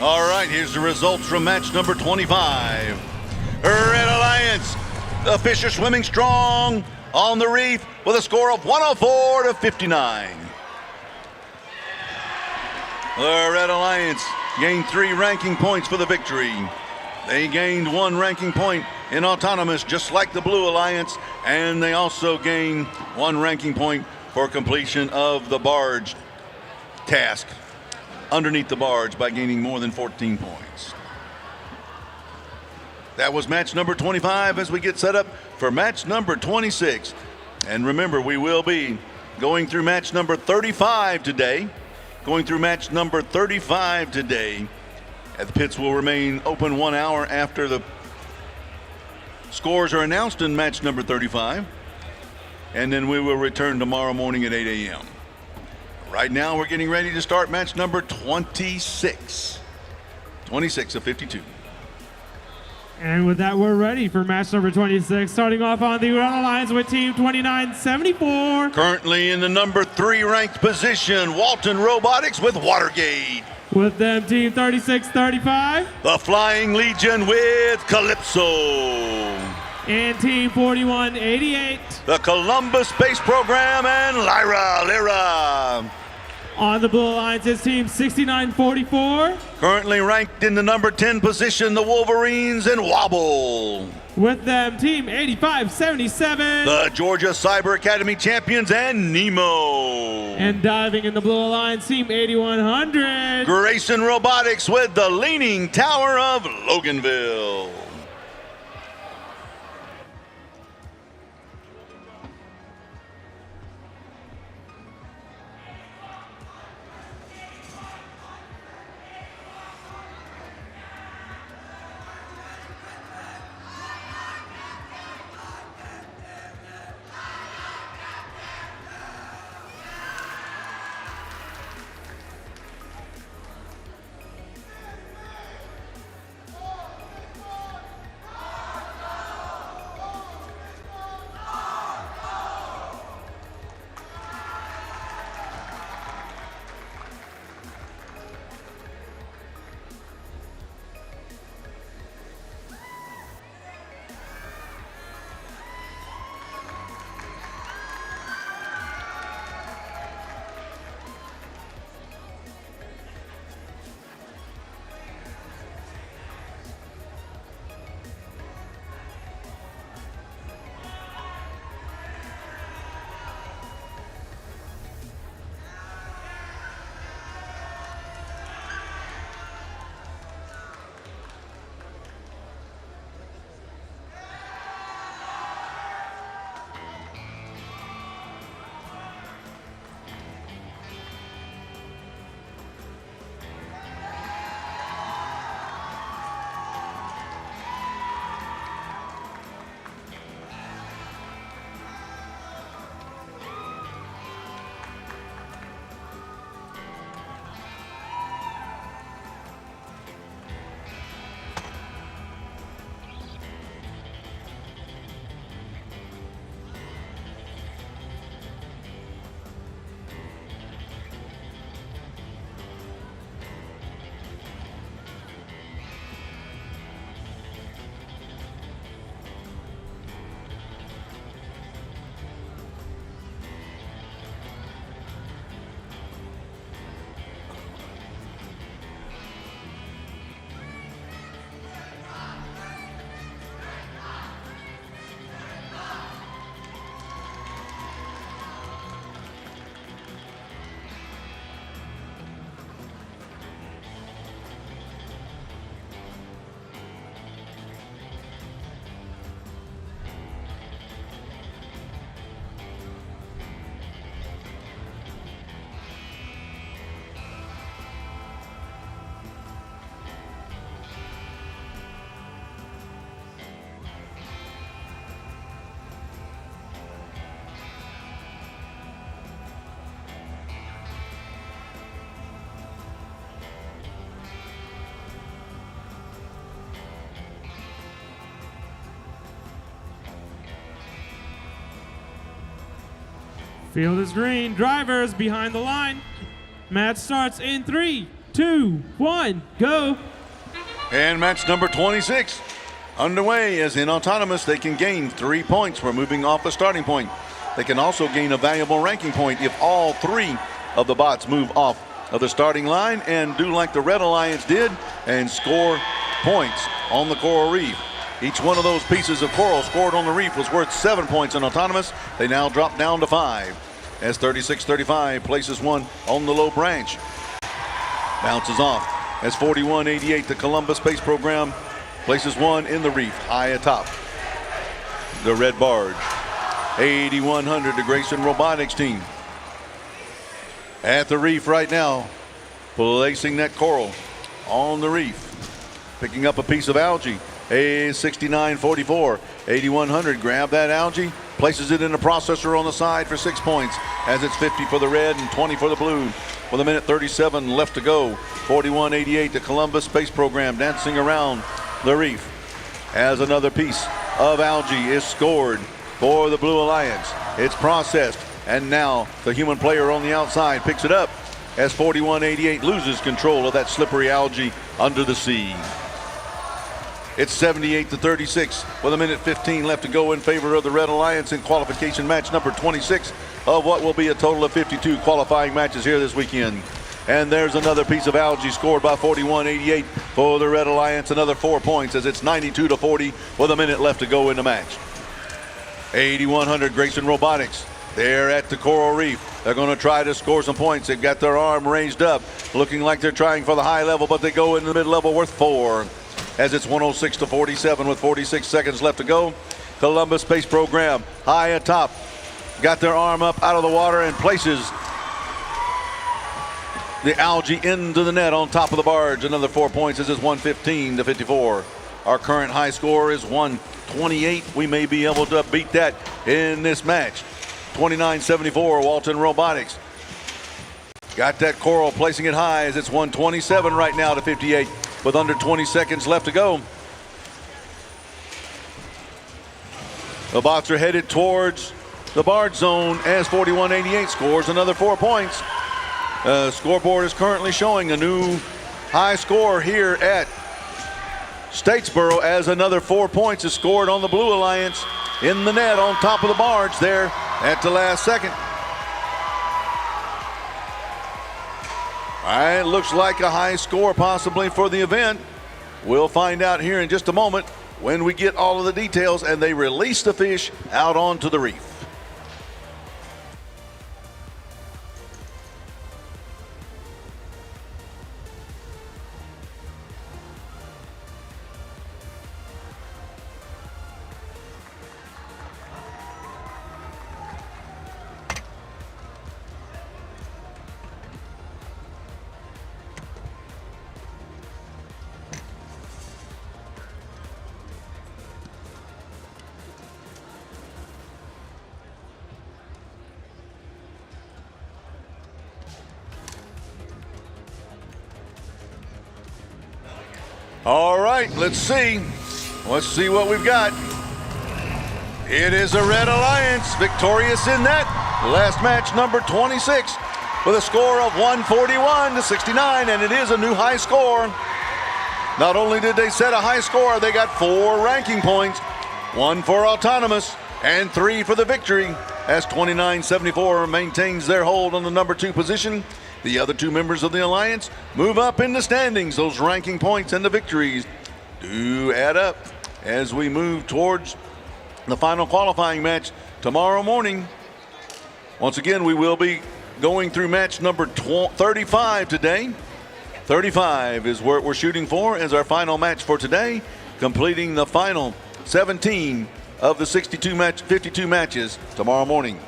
All right, here's the results from match number 25. Red Alliance, the fish are swimming strong on the reef with a score of 104 to 59. The Red Alliance gained 3 ranking points for the victory. They gained 1 ranking point in autonomous, just like the Blue Alliance, and they also gained 1 ranking point for completion of the barge task underneath the barge by gaining more than 14 points. That was match number 25 as we get set up for match number 26. And remember, we will be going through match number 35 today. The pits will remain open 1 hour after the scores are announced in match number 35. And then we will return tomorrow morning at 8 a.m. Right now, we're getting ready to start match number 26. 26 of 52.
And with that, we're ready for match number 26. Starting off on the Red Alliance with team 2974.
Currently in the number 3 ranked position, Walton Robotics with Watergate.
With them, team 3635.
The Flying Legion with Calypso.
And team 4188.
The Columbus Space Program and Lyra.
On the Blue Alliance is team 6944.
Currently ranked in the number 10 position, the Wolverines and Wobble.
With them, team 8577.
The Georgia Cyber Academy champions and Nemo.
And diving in the Blue Alliance, team 8100.
Grayson Robotics with the Leaning Tower of Loganville.
Field is green. Drivers behind the line. Match starts in 3, 2, 1, go.
And match number 26 underway. As in autonomous, they can gain 3 points for moving off the starting point. They can also gain a valuable ranking point if all 3 of the bots move off of the starting line and do like the Red Alliance did and score points on the coral reef. Each one of those pieces of coral scored on the reef was worth 7 points in autonomous. They now drop down to 5 as 36-35 places one on the low branch. Bounces off as 4188, the Columbus Space Program, places one in the reef high atop the red barge. 8100, the Grayson Robotics team at the reef right now, placing that coral on the reef, picking up a piece of algae. A 6944, 8100, grab that algae, places it in a processor on the side for 6 points as it's 50 for the red and 20 for the blue. With 1:37 left to go, 4188, the Columbus Space Program dancing around the reef as another piece of algae is scored for the Blue Alliance. It's processed, and now the human player on the outside picks it up as 4188 loses control of that slippery algae under the sea. It's 78-36 with 1:15 left to go in favor of the Red Alliance in qualification match number 26 of what will be a total of 52 qualifying matches here this weekend. And there's another piece of algae scored by 4188 for the Red Alliance, another 4 points as it's 92-40 with a minute left to go in the match. 8100, Grayson Robotics, they're at the coral reef. They're going to try to score some points. They've got their arm raised up, looking like they're trying for the high level, but they go in the mid-level worth 4. As it's 106-47 with 46 seconds left to go. Columbus Space Program high atop, got their arm up out of the water and places the algae into the net on top of the barge. Another 4 points. This is 115-54. Our current high score is 128. We may be able to beat that in this match. 29-74, Walton Robotics got that coral, placing it high as it's 127 right now to 58 with under 20 seconds left to go. The bots are headed towards the barge zone as 4188 scores another 4 points. Scoreboard is currently showing a new high score here at Statesboro as another 4 points is scored on the Blue Alliance in the net on top of the barge there at the last second. All right, looks like a high score possibly for the event. We'll find out here in just a moment when we get all of the details and they release the fish out onto the reef. All right, let's see. Let's see what we've got. It is a Red Alliance victorious in that last match number 26 with a score of 141-69, and it is a new high score. Not only did they set a high score, they got 4 ranking points, 1 for autonomous and 3 for the victory as 29-74 maintains their hold on the number 2 position. The other 2 members of the Alliance move up in the standings. Those ranking points and the victories do add up as we move towards the final qualifying match tomorrow morning. Once again, we will be going through match number 35 today. 35 is what we're shooting for as our final match for today, completing the final 17 of the 52 matches tomorrow morning.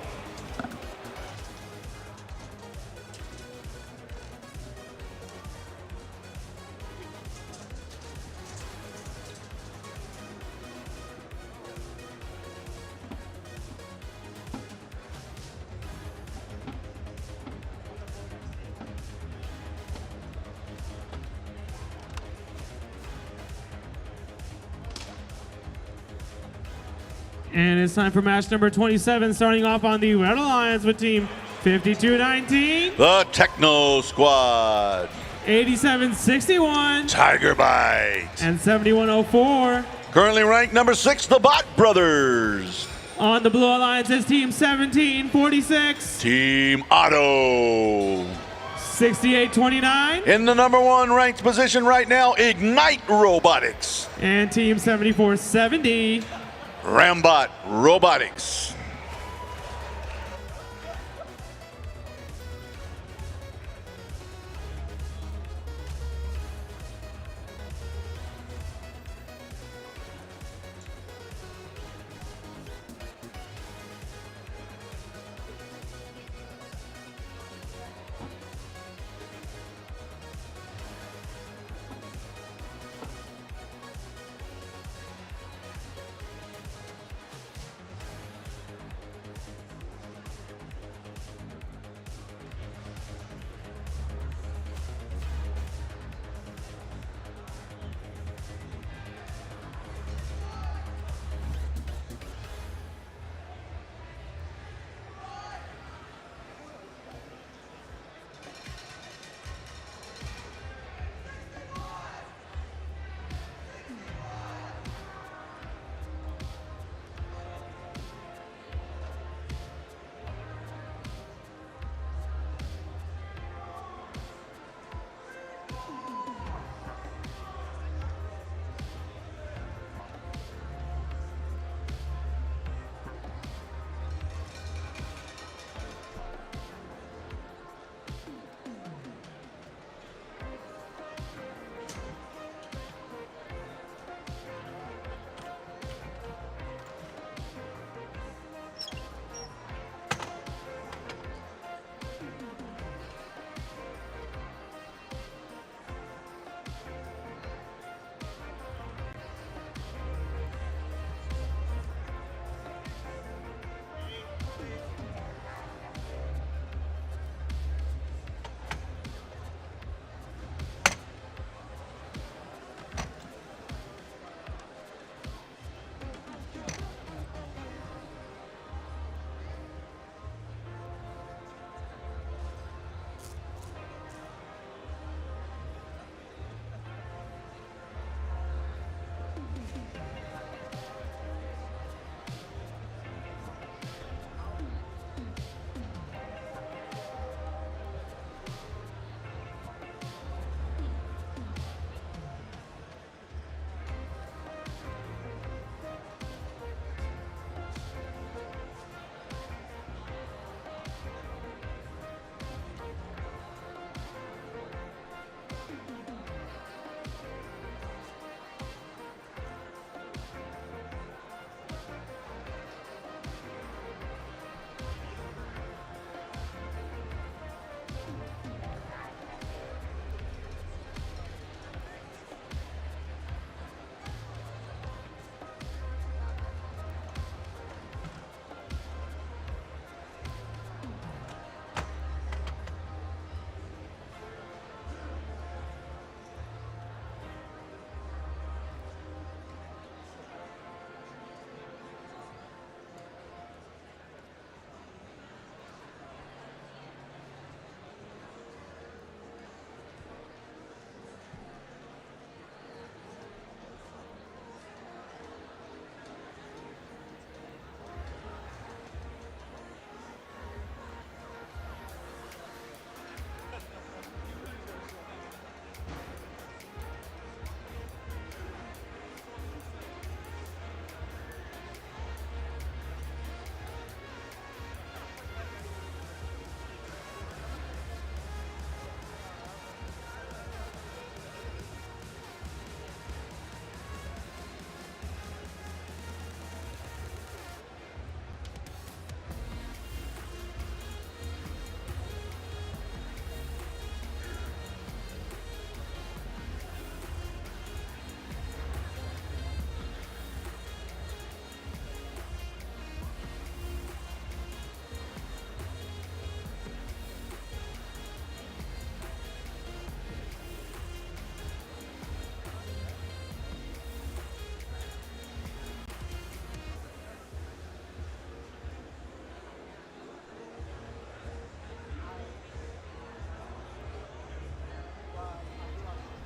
And it's time for match number 27, starting off on the Red Alliance with team 5219.
The Techno Squad.
8761.
Tiger Bite.
And 7104.
Currently ranked number 6, the Bot Brothers.
On the Blue Alliance is team 1746.
Team Otto.
6829.
In the number 1 ranked position right now, Ignite Robotics.
And team 7470.
Rambot Robotics.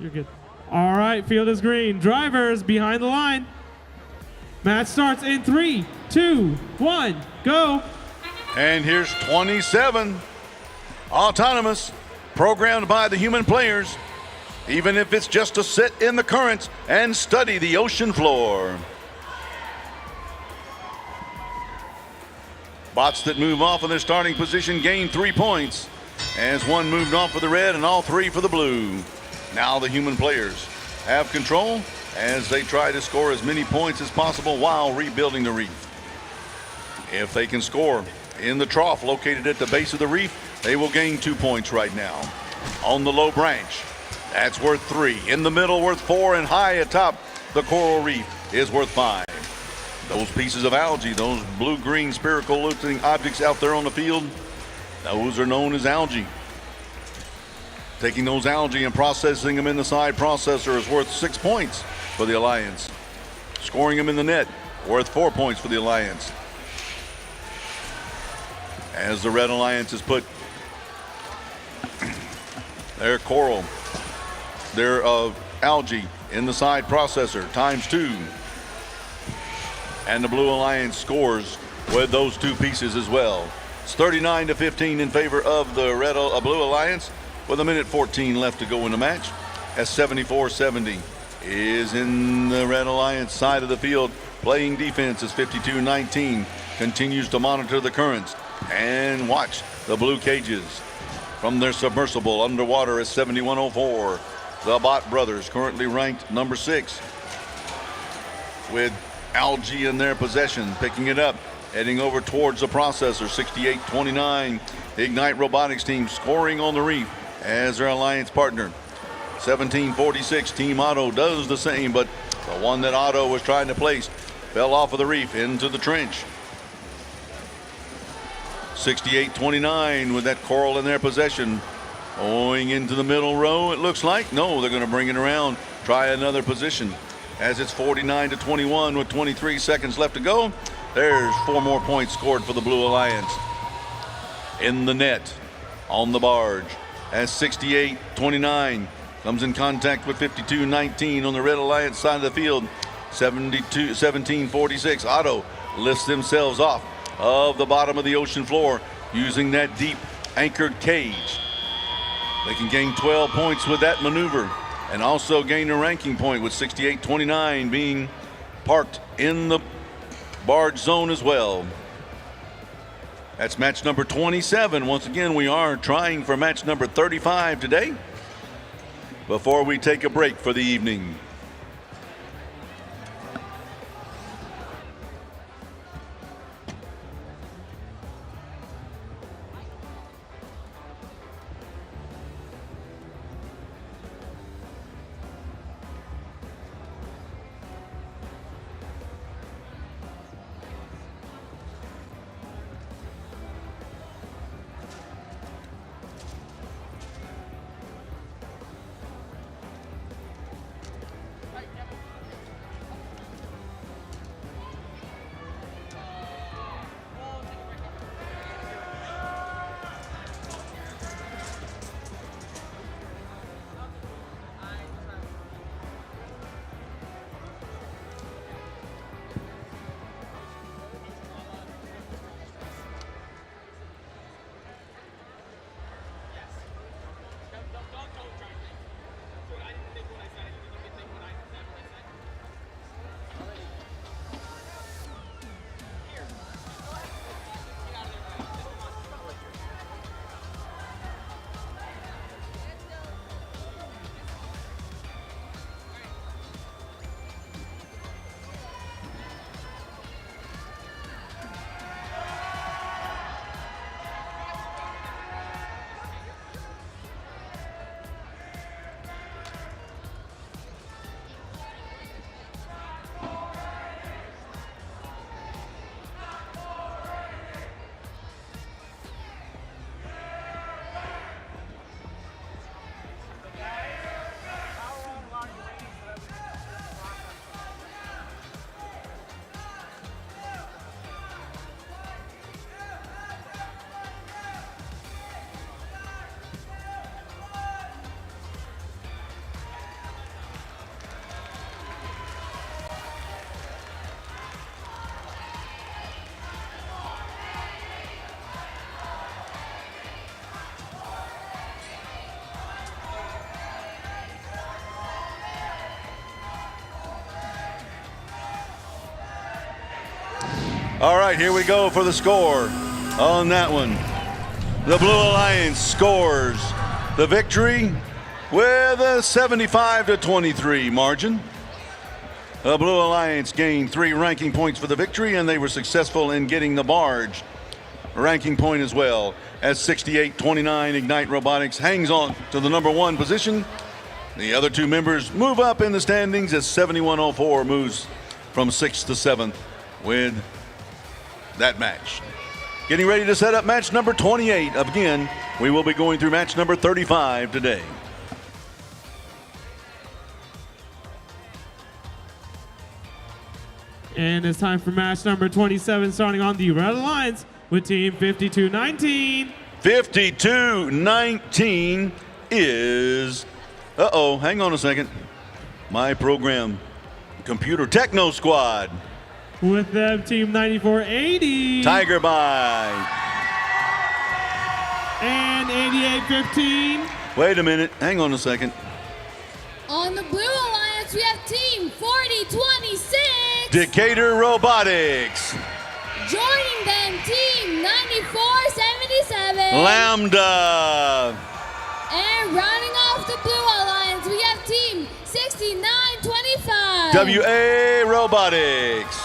You're good. All right, field is green. Drivers behind the line. Match starts in 3, 2, 1, go.
And here's 27. Autonomous, programmed by the human players, even if it's just to sit in the currents and study the ocean floor. Bots that move off in their starting position gain 3 points, as one moved off for the red and all 3 for the blue. Now the human players have control as they try to score as many points as possible while rebuilding the reef. If they can score in the trough located at the base of the reef, they will gain 2 points right now. On the low branch, that's worth 3. In the middle, worth 4, and high atop the coral reef is worth 5. Those pieces of algae, those blue-green spherical looking objects out there on the field, those are known as algae. Taking those algae and processing them in the side processor is worth 6 points for the Alliance. Scoring them in the net, worth 4 points for the Alliance. As the Red Alliance has put their coral, their algae in the side processor, ×2. And the Blue Alliance scores with those 2 pieces as well. It's 39-15 in favor of the Blue Alliance with 1:14 left to go in the match. As 74-70 is in the Red Alliance side of the field. Playing defense as 52-19 continues to monitor the currents and watch the blue cages from their submersible underwater at 7104. The Bot Brothers currently ranked number 6 with algae in their possession, picking it up, heading over towards the processor. 68-29. The Ignite Robotics team scoring on the reef as their alliance partner. 17-46. Team Otto does the same, but the one that Otto was trying to place fell off of the reef into the trench. 68-29 with that coral in their possession. Going into the middle row, it looks like. No, they're going to bring it around. Try another position. As it's 49-21 with 23 seconds left to go. There's 4 more points scored for the Blue Alliance. In the net, on the barge, as 68-29 comes in contact with 52-19 on the Red Alliance side of the field. 17-46. Otto lifts themselves off of the bottom of the ocean floor using that deep anchored cage. They can gain 12 points with that maneuver and also gain a ranking point with 68-29 being parked in the barge zone as well. That's match number 27. Once again, we are trying for match number 35 today before we take a break for the evening. All right, here we go for the score on that one. The Blue Alliance scores the victory with a 75-23 margin. The Blue Alliance gained 3 ranking points for the victory, and they were successful in getting the barge ranking point as well. As 68-29, Ignite Robotics hangs on to the number 1 position. The other 2 members move up in the standings as 7104 moves from 6th to 7th with that match. Getting ready to set up match number 28. Again, we will be going through match number 35 today.
And it's time for match number 27, starting on the Red Alliance with team 5219.
5219 is, hang on a second. My program, Computer Techno Squad.
With them, team 9480.
Tiger Bite.
And 8815.
Wait a minute, hang on a second.
On the Blue Alliance, we have team 4026.
Decatur Robotics.
Joining them, team 9477.
Lambda.
And rounding off the Blue Alliance, we have team 6925.
WA Robotics.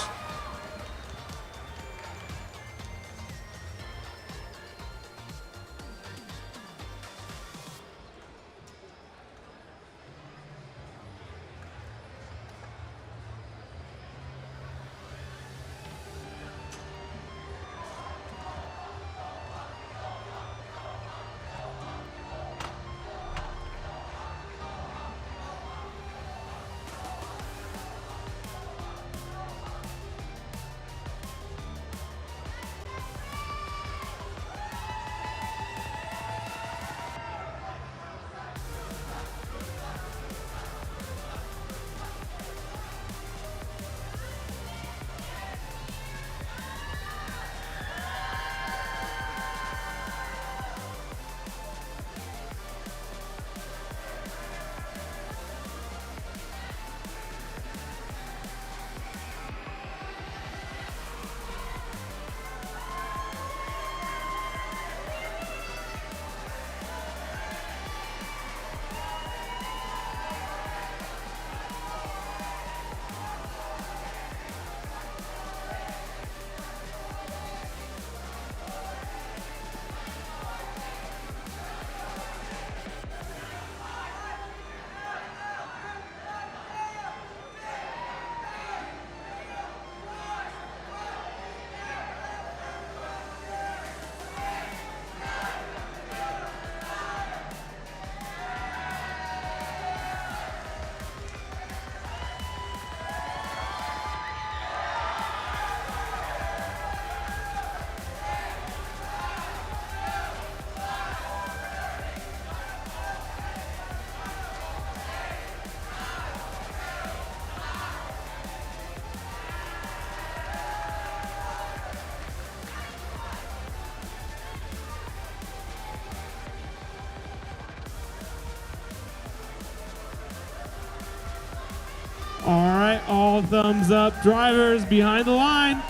All right, all thumbs up. Drivers behind the line.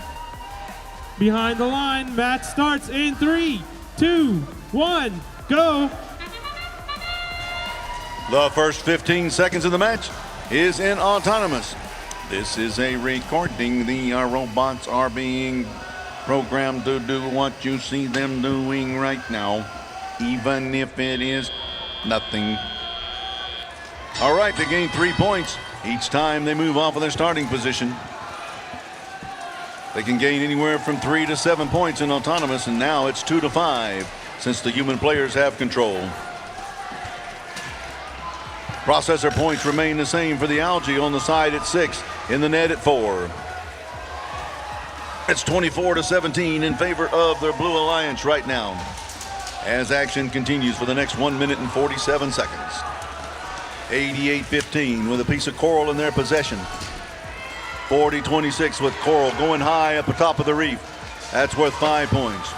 Behind the line. Match starts in 3, 2, 1, go.
The first 15 seconds of the match is in autonomous. This is a recording. The robots are being programmed to do what you see them doing right now, even if it is nothing. All right, they gain 3 points each time they move off of their starting position. They can gain anywhere from 3 to 7 points in autonomous, and now it's 2 to 5 since the human players have control. Processor points remain the same for the algae on the side at 6, in the net at 4. It's 24 to 17 in favor of the Blue Alliance right now, as action continues for the next 1 minute and 47 seconds. 88-15 with a piece of coral in their possession. 40-26 with coral going high up the top of the reef. That's worth 5 points.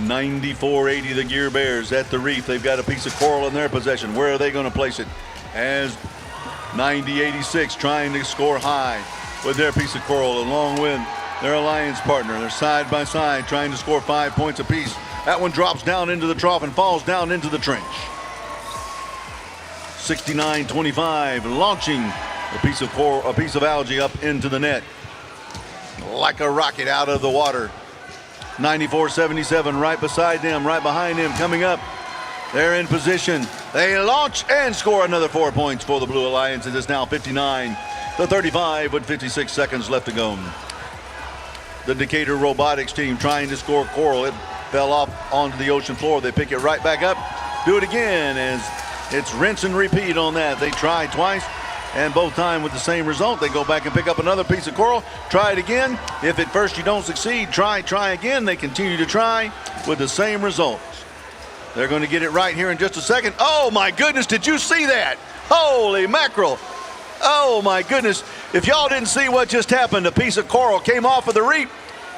94-80 the Gear Bears at the reef. They've got a piece of coral in their possession. Where are they going to place it? As 90-86 trying to score high with their piece of coral, along with their alliance partner. They're side by side trying to score 5 points apiece. That one drops down into the trough and falls down into the trench. 69-25, launching a piece of algae up into the net like a rocket out of the water. 94-77 right beside them, right behind them, coming up. They're in position. They launch and score another 4 points for the Blue Alliance. It is now 59-35 with 56 seconds left to go. The Decatur Robotics team trying to score coral. It fell off onto the ocean floor. They pick it right back up. Do it again as it's rinse and repeat on that. They try twice, and both times with the same result. They go back and pick up another piece of coral. Try it again. If at first you don't succeed, try again. They continue to try with the same results. They're going to get it right here in just a second. Oh my goodness, did you see that? Holy mackerel. Oh my goodness. If y'all didn't see what just happened, a piece of coral came off of the reef,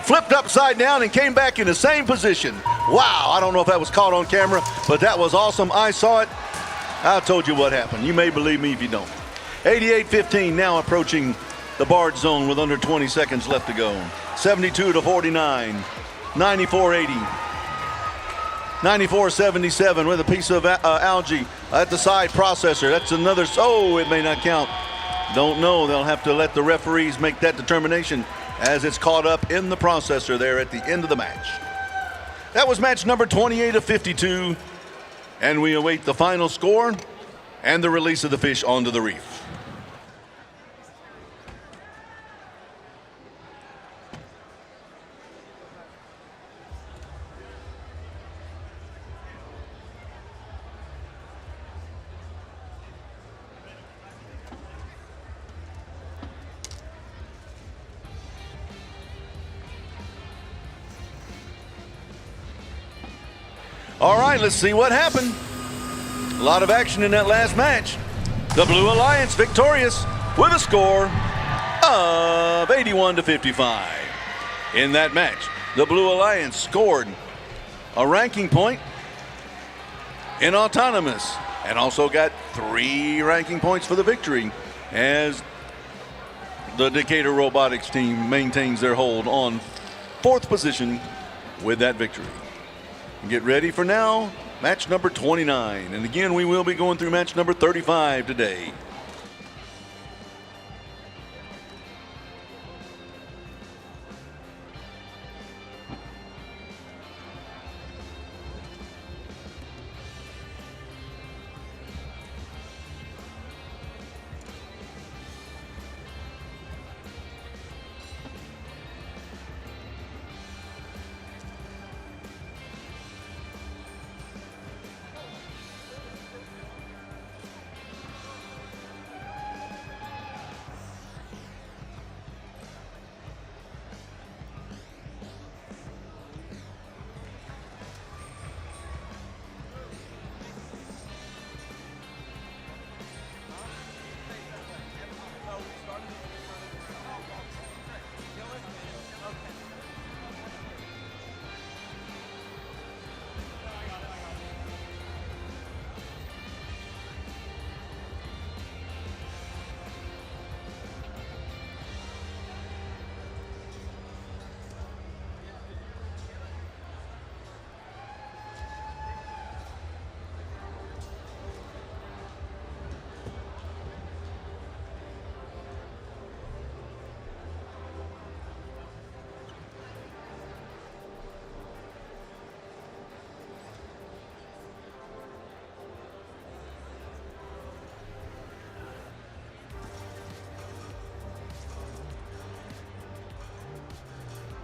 flipped upside down, and came back in the same position. Wow, I don't know if that was caught on camera, but that was awesome. I saw it. I told you what happened. You may believe me if you don't. 88-15 now approaching the barred zone with under 20 seconds left to go. 72-49, 94-80. 94-77 with a piece of algae at the side processor. That's another, oh, it may not count. Don't know, they'll have to let the referees make that determination as it's caught up in the processor there at the end of the match. That was match number 28 of 52, and we await the final score and the release of the fish onto the reef. All right, let's see what happened. A lot of action in that last match. The Blue Alliance victorious with a score of 81-55. In that match, the Blue Alliance scored a ranking point in autonomous and also got 3 ranking points for the victory as the Decatur Robotics team maintains their hold on 4th position with that victory. Get ready for now, match number 29. And again, we will be going through match number 35 today.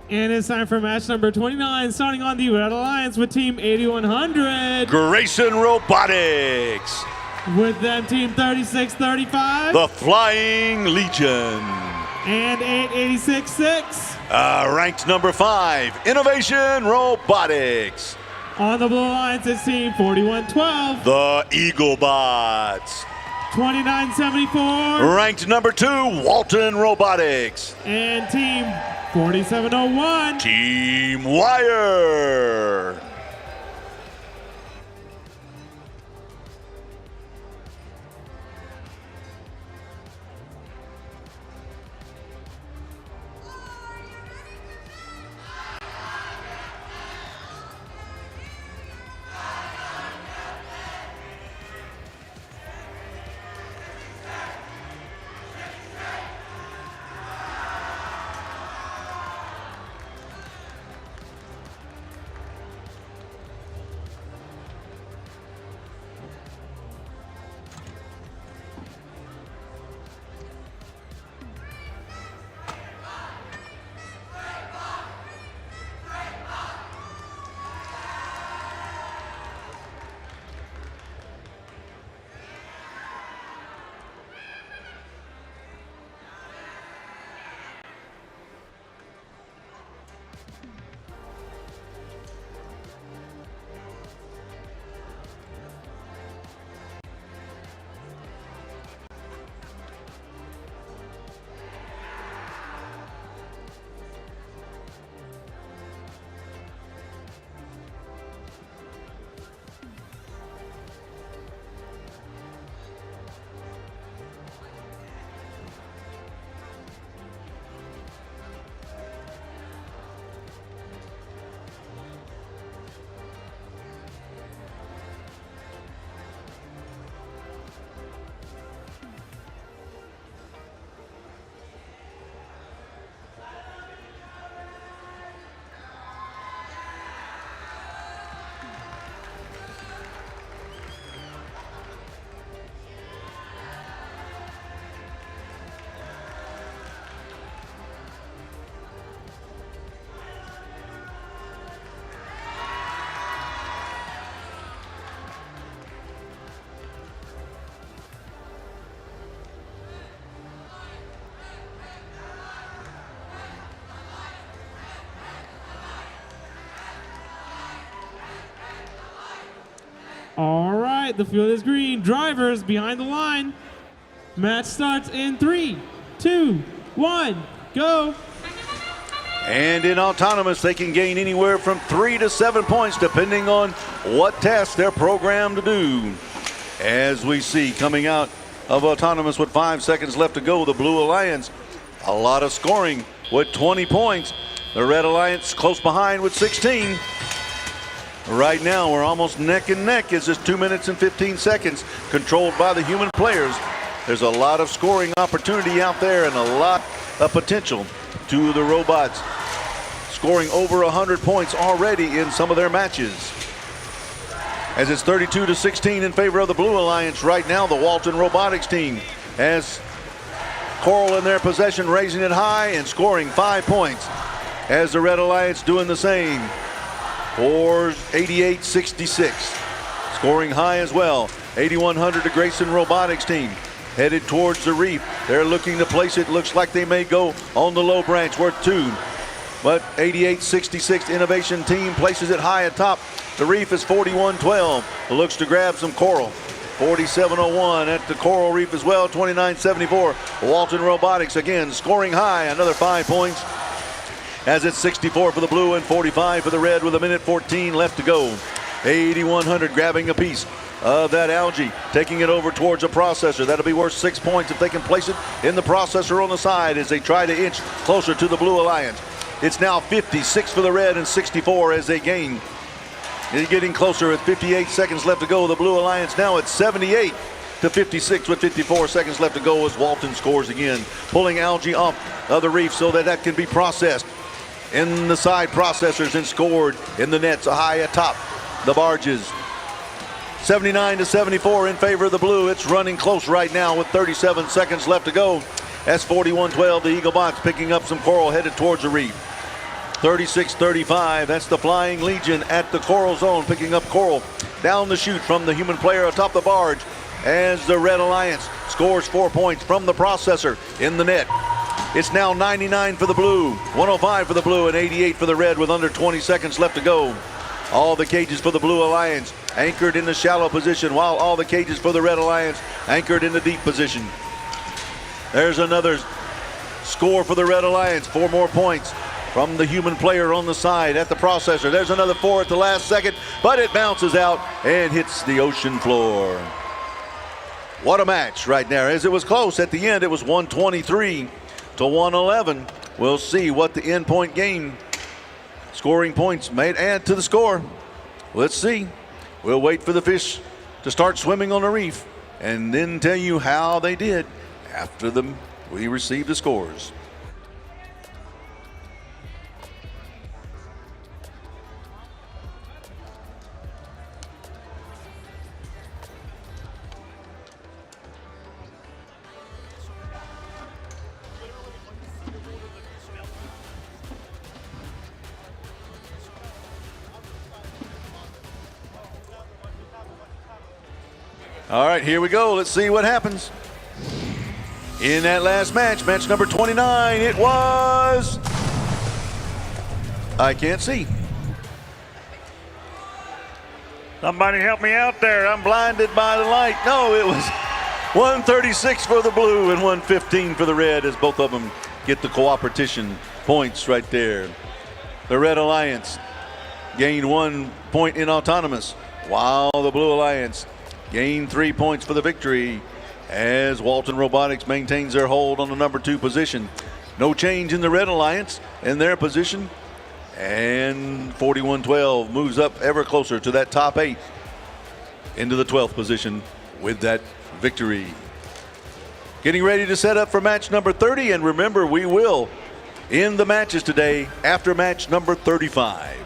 And it's time for match number 29, starting on the Red Alliance with Team 8100.
Grayson Robotics.
With them, Team 3635.
The Flying Legion.
And 8866.
Ranked number 5, Innovation Robotics.
On the Blue Alliance, it's Team 4112.
The Eaglebots.
2974.
Ranked number 2, Walton Robotics.
And Team 4701.
Team Wire.
All right, the field is green. Drivers behind the line. Match starts in 3, 2, 1, go.
And in autonomous, they can gain anywhere from 3 to 7 points depending on what test they're programmed to do. As we see coming out of autonomous with 5 seconds left to go, the Blue Alliance, a lot of scoring with 20 points. The Red Alliance close behind with 16. Right now, we're almost neck and neck as it's 2 minutes and 15 seconds, controlled by the human players. There's a lot of scoring opportunity out there and a lot of potential to the robots, scoring over 100 points already in some of their matches. As it's 32 to 16 in favor of the Blue Alliance right now, the Walton Robotics team has Coral in their possession, raising it high and scoring 5 points. As the Red Alliance doing the same for 88-66. Scoring high as well. 8100 to Grayson Robotics team. Headed towards the reef. They're looking to place it. Looks like they may go on the low branch worth 2. But 88-66 Innovation team places it high atop. The reef is 41-12. Looks to grab some coral. 47-01 at the coral reef as well. 29-74. Walton Robotics again scoring high. Another 5 points. As it's 64 for the blue and 45 for the red with 1:14 left to go. 8100 grabbing a piece of that algae, taking it over towards a processor. That'll be worth 6 points if they can place it in the processor on the side as they try to inch closer to the Blue Alliance. It's now 56 for the red and 64 as they gain. They're getting closer with 58 seconds left to go. The Blue Alliance now at 78 to 56 with 54 seconds left to go as Walton scores again, pulling algae off of the reef so that can be processed in the side processors and scored in the nets high atop the barges. 79 to 74 in favor of the blue. It's running close right now with 37 seconds left to go. That's 41-12. The Eaglebots picking up some coral headed towards the reef. 36-35. That's the Flying Legion at the coral zone picking up coral down the chute from the human player atop the barge as the Red Alliance scores 4 points from the processor in the net. It's now 99 for the blue, 105 for the blue, and 88 for the red with under 20 seconds left to go. All the cages for the Blue Alliance anchored in the shallow position, while all the cages for the Red Alliance anchored in the deep position. There's another score for the Red Alliance, 4 more points from the human player on the side at the processor. There's another 4 at the last second, but it bounces out and hits the ocean floor. What a match right there. As it was close at the end, it was 123 to 111. We'll see what the endpoint game scoring points may add to the score. Let's see. We'll wait for the fish to start swimming on the reef and then tell you how they did after we receive the scores. All right, here we go. Let's see what happens. In that last match, match number 29, it was... I can't see. Somebody help me out there. I'm blinded by the light. No, it was 136 for the blue and 115 for the red as both of them get the cooperation points right there. The Red Alliance gained 1 point in autonomous, while the Blue Alliance gained 3 points for the victory as Walton Robotics maintains their hold on the number 2 position. No change in the Red Alliance in their position, and 41-12 moves up ever closer to that top 8 into the 12th position with that victory. Getting ready to set up for match number 30, and remember, we will end the matches today after match number 35.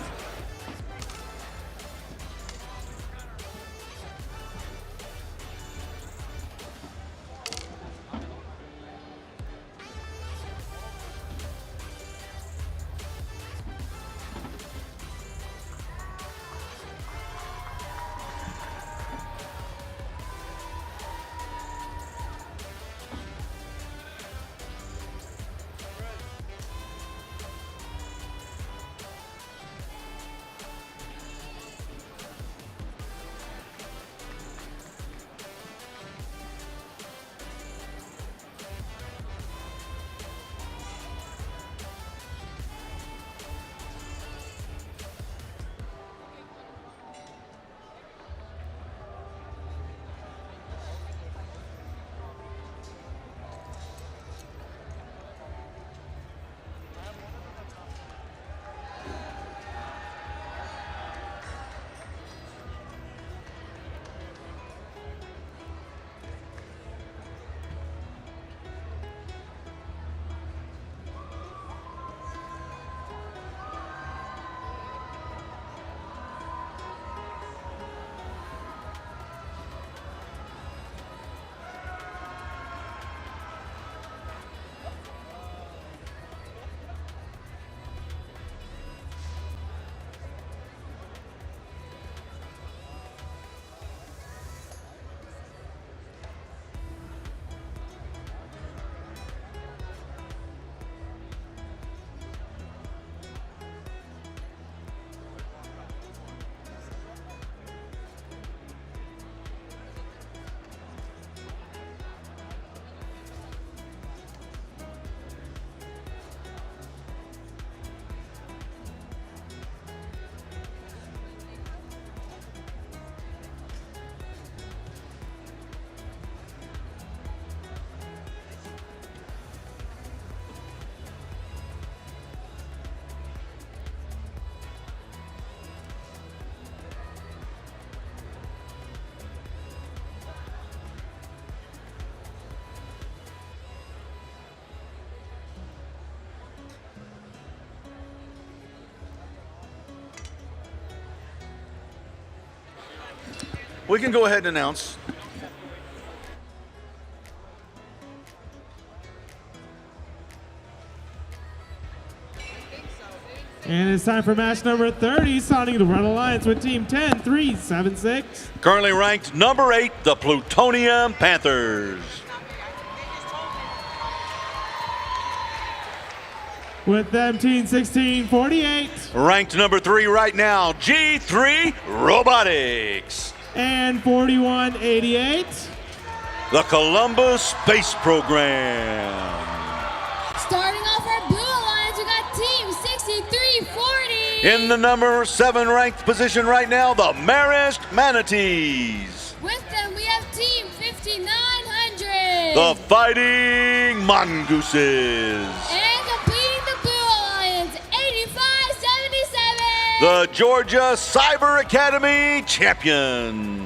We can go ahead and announce.
And it's time for match number 30, signing the Red Alliance with Team 10-3-7-6.
Currently ranked number 8, the Plutonium Panthers.
With them, Team 16-48.
Ranked number 3 right now, G3 Robotics.
And 41-88.
The Columbus Space Program.
Starting off our Blue Alliance, we got Team 63-40.
In the number 7 ranked position right now, the Marist Manatees.
With them, we have Team 5900.
The Fighting Mongooses.
And completing the Blue Alliance, 85-77.
The Georgia Cyber Academy Champions.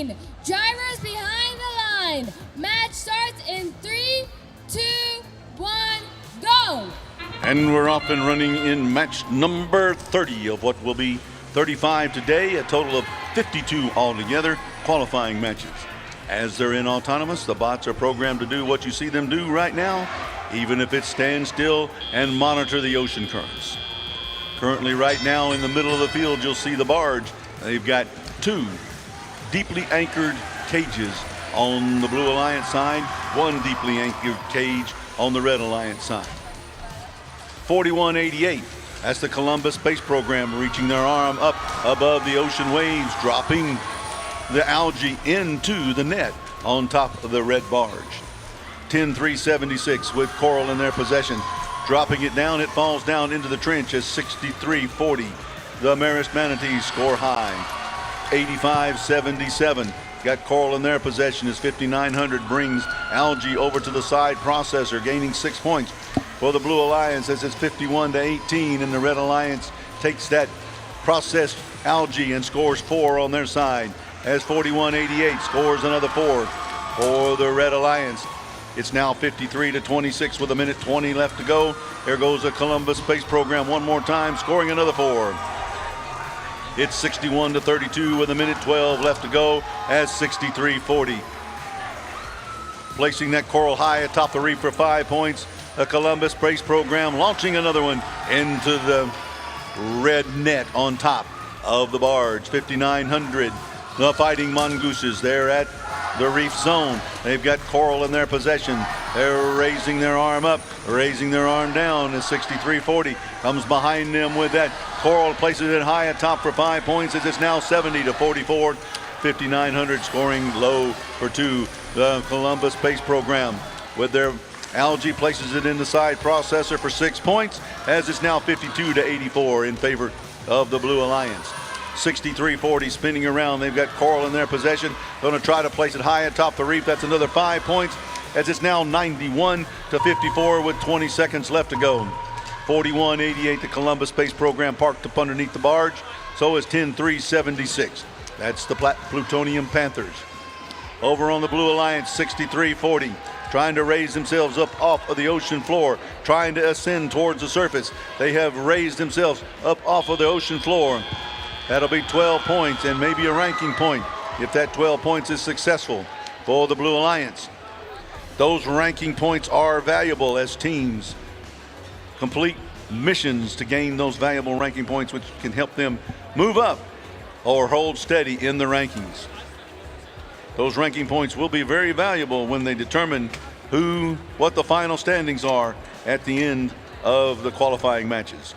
green. Drivers behind the line. Match starts in 3, 2, 1, go!
And we're off and running in match number 30 of what will be 35 today, a total of 52 altogether, qualifying matches. As they're in autonomous, the bots are programmed to do what you see them do right now, even if it's stand still and monitor the ocean currents. Currently right now in the middle of the field, you'll see the barge. They've got 2 deeply anchored cages on the Blue Alliance side, 1 deeply anchored cage on the Red Alliance side. 4188, that's the Columbus Space Program reaching their arm up above the ocean waves, dropping the algae into the net on top of the red barge. 10376 with coral in their possession. Dropping it down, it falls down into the trench as 6340. The Marist Manatees score high. 8577. Got coral in their possession as 5900 brings algae over to the side processor, gaining 6 points for the Blue Alliance as it's 51-18, and the Red Alliance takes that processed algae and scores 4 on their side as 4188 scores another 4 for the Red Alliance. It's now 53-26 with 1:20 left to go. There goes the Columbus Space Program one more time, scoring another 4. It's 61-32 with 1:12 left to go as 6340. Placing that coral high atop the reef for 5 points. The Columbus Space Program launching another one into the red net on top of the barge. 5900. The Fighting Mongooses, they're at the reef zone. They've got coral in their possession. They're raising their arm up, raising their arm down as 6340 comes behind them with that coral, places it high atop for 5 points as it's now 70-44. 5900 scoring low for 2. The Columbus Space Program with their algae places it in the side processor for 6 points as it's now 52-84 in favor of the Blue Alliance. 6340 spinning around. They've got coral in their possession. Going to try to place it high atop the reef. That's another 5 points as it's now 91-54 with 20 seconds left to go. 4188, the Columbus Space Program parked up underneath the barge. So is 10376. That's the Plutonium Panthers. Over on the Blue Alliance, 6340. Trying to raise themselves up off of the ocean floor, trying to ascend towards the surface. They have raised themselves up off of the ocean floor. That'll be 12 points and maybe a ranking point if that 12 points is successful for the Blue Alliance. Those ranking points are valuable as teams complete missions to gain those valuable ranking points, which can help them move up or hold steady in the rankings. Those ranking points will be very valuable when they determine what the final standings are at the end of the qualifying matches.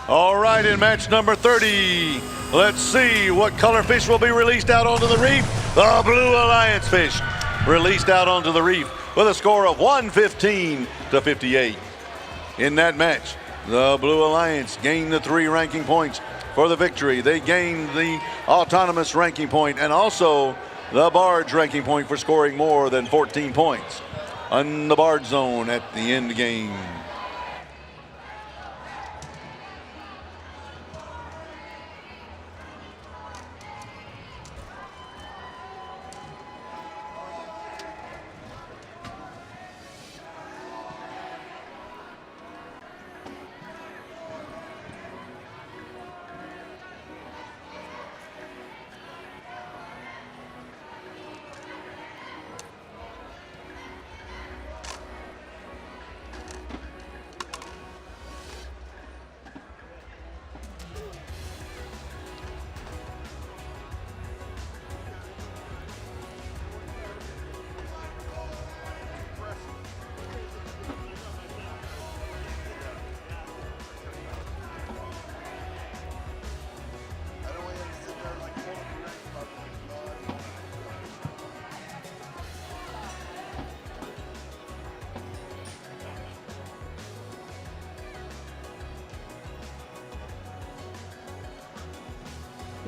All right, in match number 30, let's see what color fish will be released out onto the reef. The Blue Alliance fish released out onto the reef with a score of 115-58. In that match, the Blue Alliance gained the 3 ranking points for the victory. They gained the autonomous ranking point and also the barge ranking point for scoring more than 14 points on the barge zone at the end game.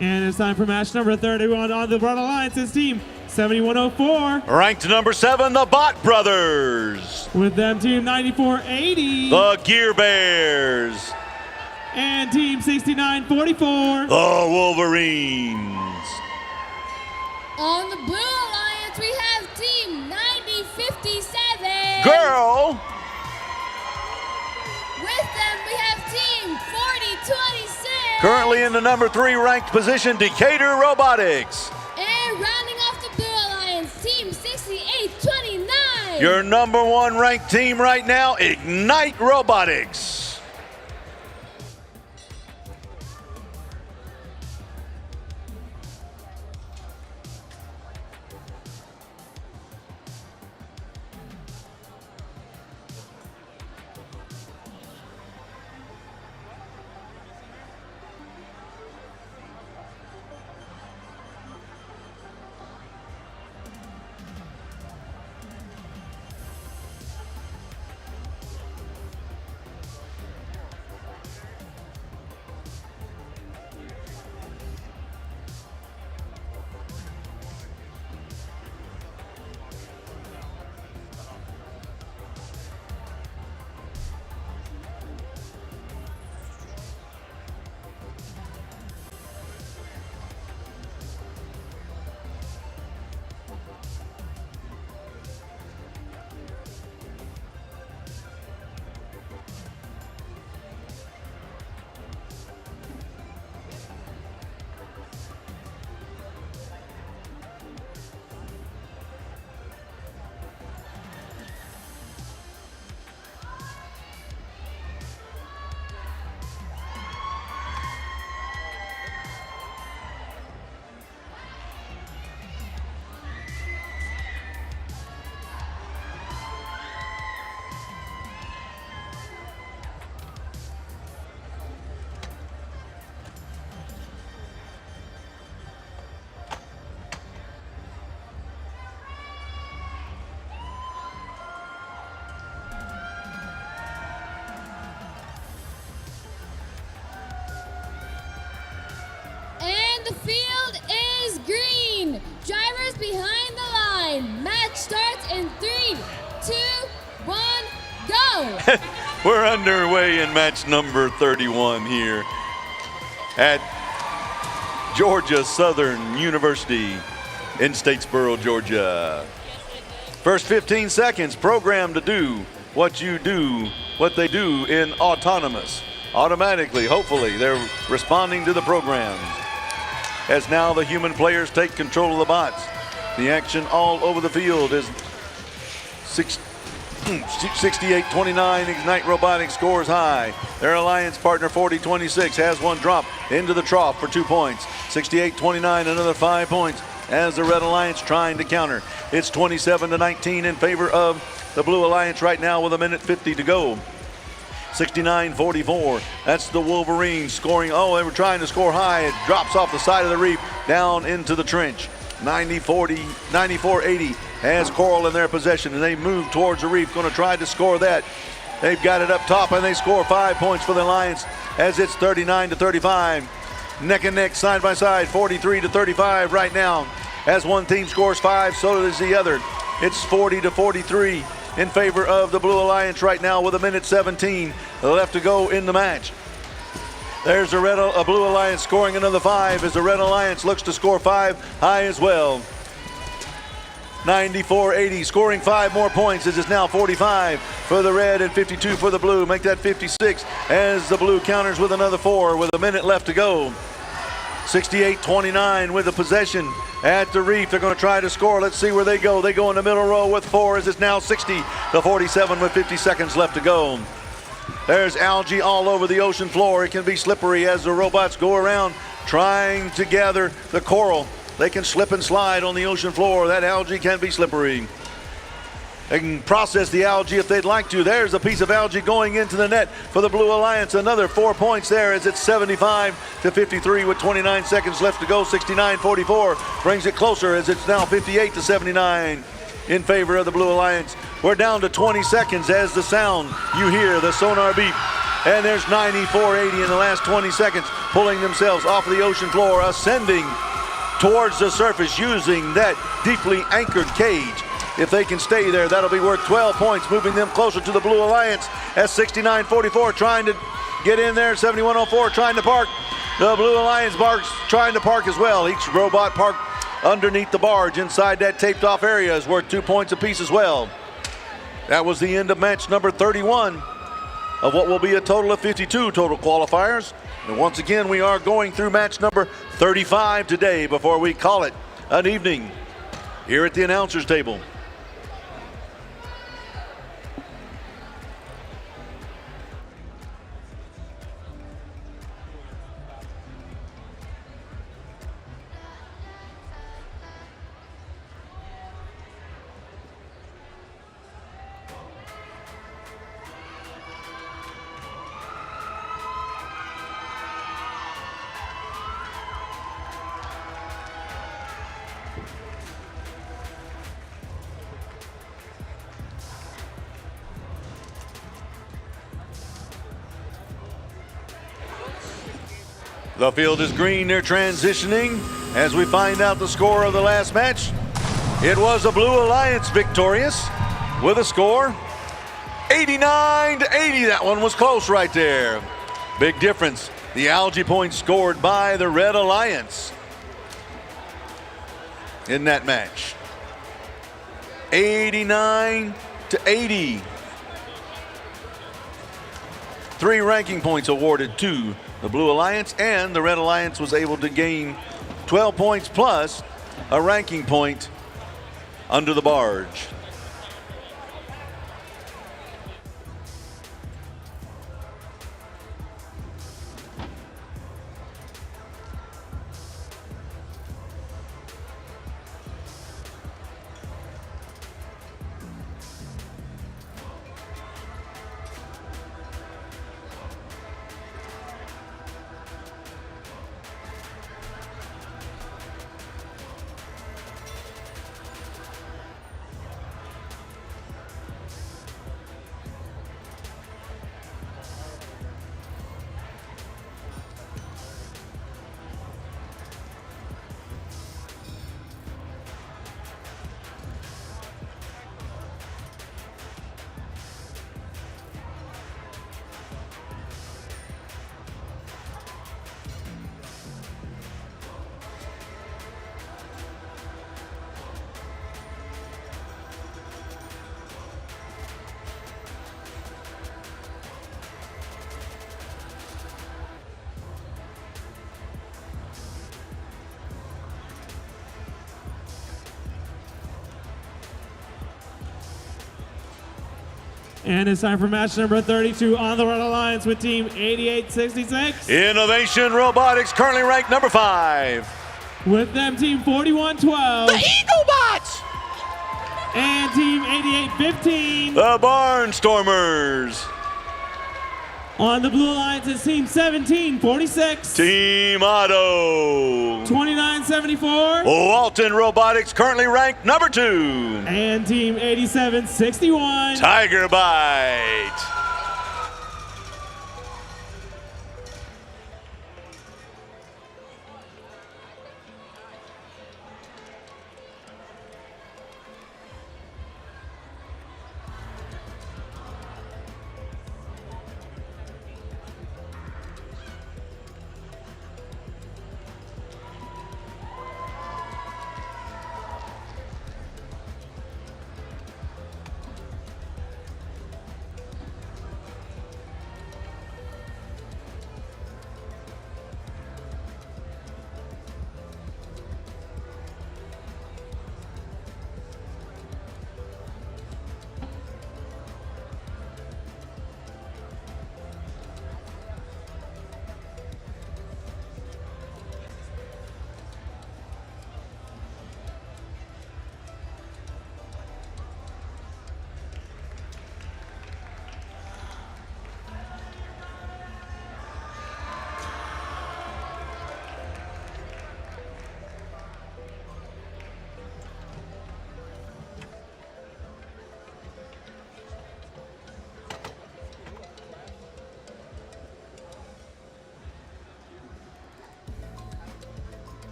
And it's time for match number 31 on the Red Alliance's team, 7104.
Ranked number 7, the Bot Brothers.
With them, team 9480.
The Gear Bears.
And team 6944.
The Wolverines.
On the Blue Alliance, we have team 9057.
Girl.
With them, we have team 4026.
Currently in the number 3 ranked position, Decatur Robotics.
And rounding off the Blue Alliance, team 6829.
Your number 1 ranked team right now, Ignite Robotics.
The field is green. Drivers behind the line. Match starts in 3, 2, 1, go.
We're underway in match number 31 here at Georgia Southern University in Statesboro, Georgia. First 15 seconds programmed to do what they do in autonomous. Automatically, hopefully, they're responding to the programs. As now the human players take control of the bots. The action all over the field is 68-29. Ignite Robotics scores high. Their alliance partner 40-26 has one drop into the trough for 2 points. 68-29, another 5 points as the Red Alliance trying to counter. It's 27-19 in favor of the Blue Alliance right now with 1:50 to go. 69-44. That's the Wolverines scoring. Oh, they were trying to score high. It drops off the side of the reef down into the trench. 94-80 has Coral in their possession, and they move towards the reef, going to try to score that. They've got it up top, and they score 5 points for the Alliance as it's 39-35. Neck and neck, side by side, 43-35 right now. As one team scores 5, so does the other. It's 40-43. In favor of the Blue Alliance right now with 1:17 left to go in the match. There's a Blue Alliance scoring another 5 as the Red Alliance looks to score 5 high as well. 94-80, scoring 5 more points as it's now 45 for the Red and 52 for the Blue. Make that 56 as the Blue counters with another 4 with 1 minute left to go. 68-29 with the possession at the reef. They're going to try to score. Let's see where they go. They go in the middle row with 4 as it's now 60-47 with 50 seconds left to go. There's algae all over the ocean floor. It can be slippery as the robots go around trying to gather the coral. They can slip and slide on the ocean floor. That algae can be slippery. They can process the algae if they'd like to. There's a piece of algae going into the net for the Blue Alliance. Another 4 points there as it's 75-53 with 29 seconds left to go. 69-44 brings it closer as it's now 58-79 in favor of the Blue Alliance. We're down to 20 seconds as the sound, you hear the sonar beep
And there's 94.80 in the last 20 seconds, pulling themselves off of the ocean floor, ascending towards the surface using that deeply anchored cage. If they can stay there, that'll be worth 12 points, moving them closer to the Blue Alliance at 69.44, trying to get in there, 71.04, trying to park. The Blue Alliance barge trying to park as well. Each robot parked underneath the barge inside that taped off area is worth 2 points apiece as well. That was the end of match number 31 of what will be a total of 52 total qualifiers. And once again, we are going through match number 35 today before we call it an evening here at the announcers table. The field is green, they're transitioning as we find out the score of the last match. It was the Blue Alliance victorious with a score 89-80. That one was close right there. Big difference. The algae points scored by the Red Alliance in that match. 89-80. 3 ranking points awarded to the Blue Alliance, and the Red Alliance was able to gain 12 points plus a ranking point under the barge.
And it's time for match number 32 on the Red Alliance with Team 8866.
Innovation Robotics currently ranked number 5.
With them, Team 4112.
The Eaglebots!
And Team 8815.
The Barnstormers.
On the Blue Alliance is Team 1746.
Team Otto.
2974.
Walton Robotics currently ranked number 2.
And Team 8761.
Tiger Bite.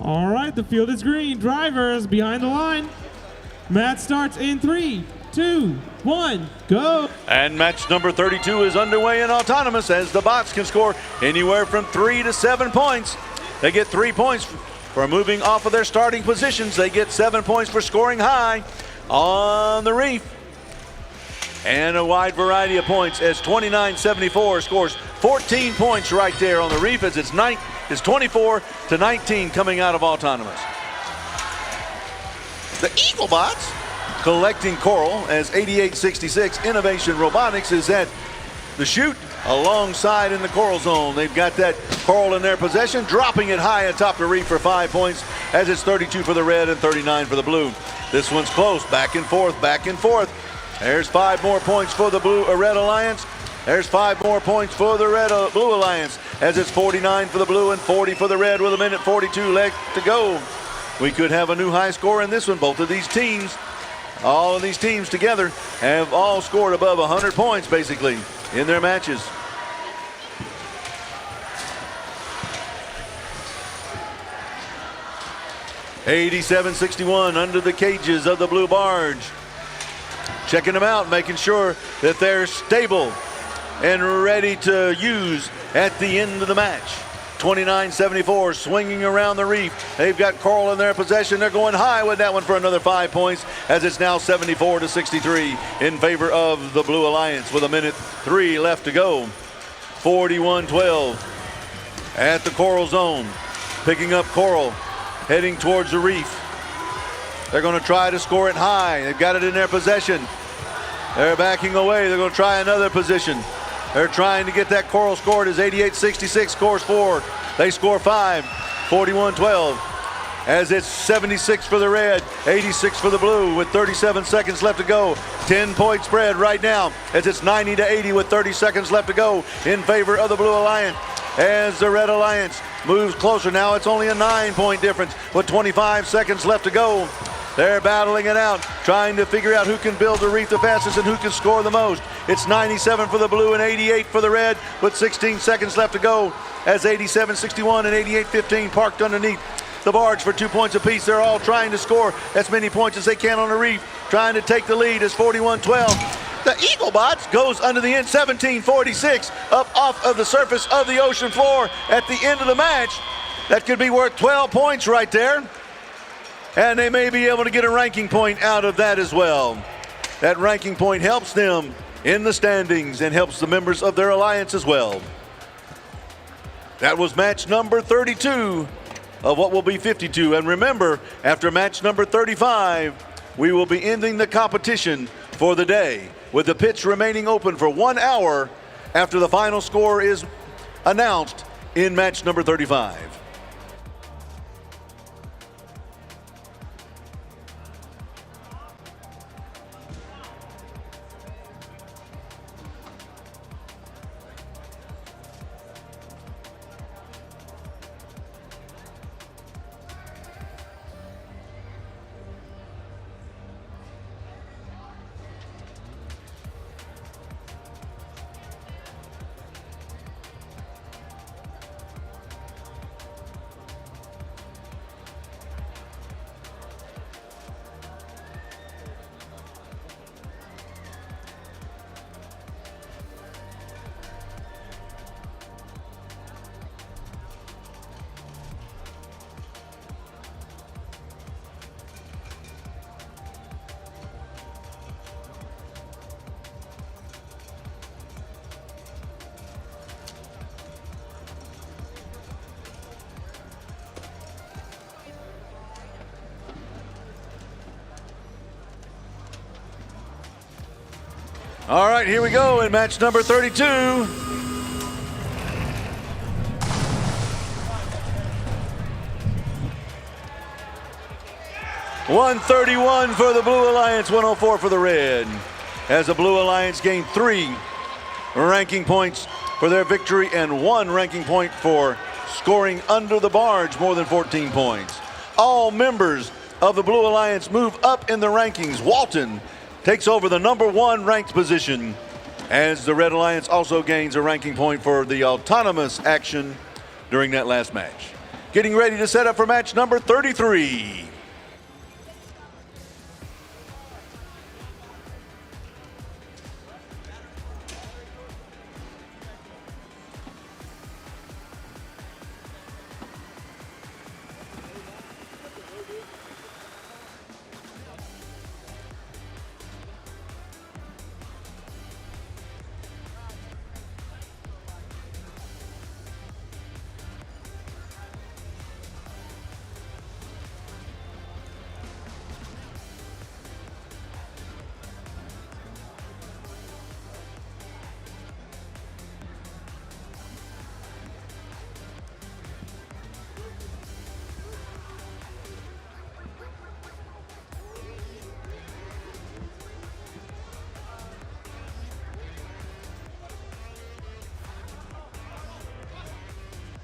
All right, the field is green. Drivers behind the line. Match starts in 3, 2, 1, go.
And match number 32 is underway in autonomous as the bots can score anywhere from 3 to 7 points. They get 3 points for moving off of their starting positions. They get 7 points for scoring high on the reef. And a wide variety of points as 29-74 scores 14 points right there on the reef as it's 24 to 19 coming out of autonomous. The Eaglebots collecting coral as 8866 Innovation Robotics is at the chute alongside in the coral zone. They've got that coral in their possession, dropping it high atop the reef for 5 points as it's 32 for the red and 39 for the blue. This one's close, back and forth, back and forth. There's 5 more points for the Red Alliance. There's 5 more points for the Blue Alliance as it's 49 for the blue and 40 for the red with 1:42 left to go. We could have a new high score in this one. Both of these teams, all of these teams together have all scored above 100 points basically in their matches. $87.61 under the cages of the blue barge. Checking them out, making sure that they're stable and ready to use at the end of the match. 29-74 swinging around the reef. They've got coral in their possession. They're going high with that one for another 5 points as it's now 74 to 63 in favor of the Blue Alliance with 1:03 left to go. 41-12 at the coral zone. Picking up coral, heading towards the reef. They're going to try to score it high. They've got it in their possession. They're backing away. They're going to try another position. They're trying to get that coral scored as 88-66 scores 4. They score 5, 41-12. As it's 76 for the red, 86 for the blue with 37 seconds left to go. 10-point spread right now as it's 90 to 80 with 30 seconds left to go in favor of the Blue Alliance. As the Red Alliance moves closer, now it's only a 9-point difference with 25 seconds left to go. They're battling it out, trying to figure out who can build the reef the fastest and who can score the most. It's 97 for the blue and 88 for the red with 16 seconds left to go as 87-61 and 88-15 parked underneath the barge for 2 points apiece. They're all trying to score as many points as they can on the reef, trying to take the lead as 41-12. The Eaglebots goes under the end, 17-46, up off of the surface of the ocean floor at the end of the match. That could be worth 12 points right there. And they may be able to get a ranking point out of that as well. That ranking point helps them in the standings and helps the members of their alliance as well. That was match number 32 of what will be 52. And remember, after match number 35, we will be ending the competition for the day with the pitch remaining open for 1 hour after the final score is announced in match number 35. All right, here we go in match number 32. 131 for the Blue Alliance, 104 for the red. As the Blue Alliance gained 3 ranking points for their victory and 1 ranking point for scoring under the barge more than 14 points. All members of the Blue Alliance move up in the rankings. Walton takes over the number 1 ranked position as the Red Alliance also gains a ranking point for the autonomous action during that last match. getting ready to set up for match number 33.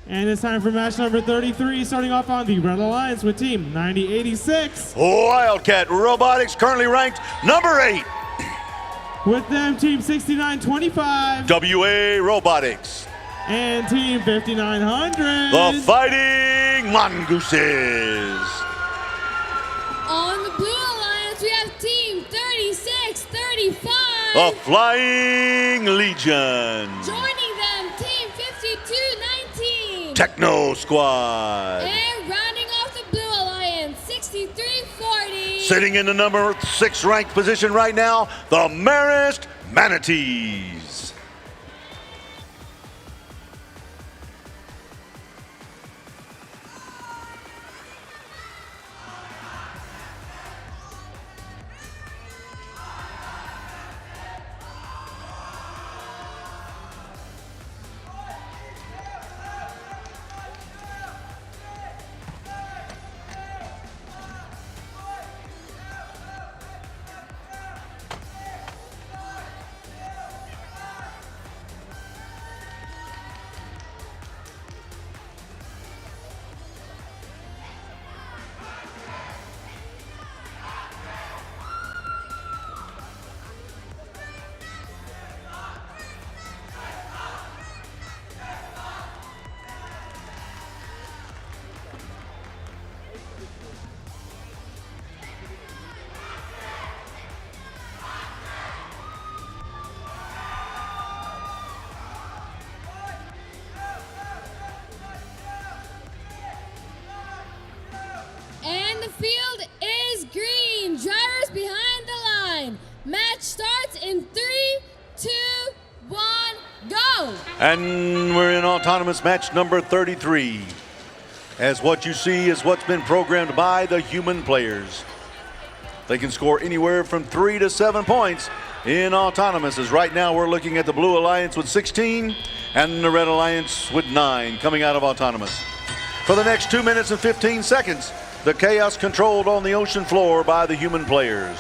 And it's time for match number 33, starting off on the Red Alliance with Team 9086.
Wildcat Robotics, currently ranked number 8.
With them, Team 6925.
WA Robotics.
And Team 5900.
The Fighting Mongooses.
On the Blue Alliance, we have Team 3635.
The Flying Legion.
Joining them, Team 5219.
Techno Squad.
And rounding off the Blue Alliance, 6340.
Sitting in the number 6 ranked position right now, the Marist Manatees.
And the field is green. Drivers behind the line. Match starts in 3, 2, 1, go.
And we're in autonomous match number 33. As what you see is what's been programmed by the human players. They can score anywhere from 3 to 7 points in autonomous. As right now we're looking at the Blue Alliance with 16 and the Red Alliance with 9 coming out of autonomous. For the next 2 minutes and 15 seconds, the chaos controlled on the ocean floor by the human players.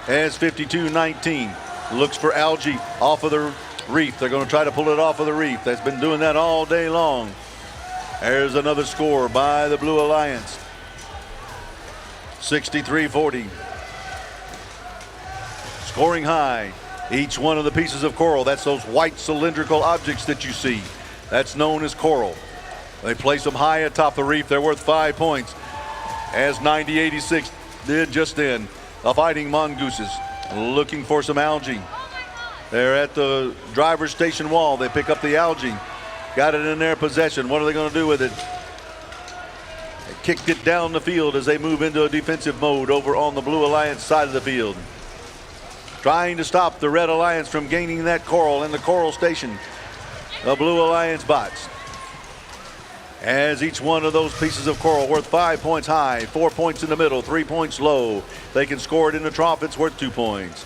As 52-19 looks for algae off of the reef. They're going to try to pull it off of the reef. That's been doing that all day long. There's another score by the Blue Alliance. 63-40. Scoring high. Each one of the pieces of coral, that's those white cylindrical objects that you see. That's known as coral. They place them high atop the reef. They're worth 5 points. As 9086 did just then. The Fighting Mongooses looking for some algae. They're at the driver's station wall. They pick up the algae. Got it in their possession. What are they going to do with it? They kicked it down the field as they move into a defensive mode over on the Blue Alliance side of the field. Trying to stop the Red Alliance from gaining that coral in the coral station. The Blue Alliance bots. As each one of those pieces of coral worth 5 points high, 4 points in the middle, 3 points low. They can score it in the trough, it's worth 2 points.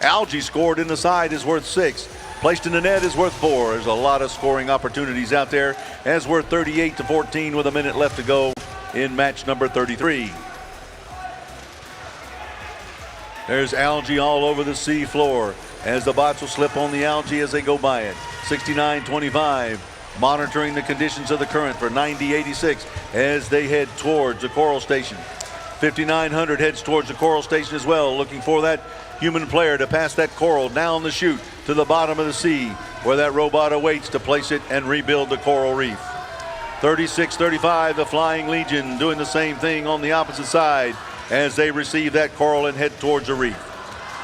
Algae scored in the side is worth 6. Placed in the net is worth 4. There's a lot of scoring opportunities out there. As worth 38-14 with a minute left to go in match number 33. There's algae all over the sea floor as the bots will slip on the algae as they go by it. 69-25. Monitoring the conditions of the current for 9086 as they head towards the coral station. 5900 heads towards the coral station as well, looking for that human player to pass that coral down the chute to the bottom of the sea where that robot awaits to place it and rebuild the coral reef. 36-35, the Flying Legion doing the same thing on the opposite side as they receive that coral and head towards the reef.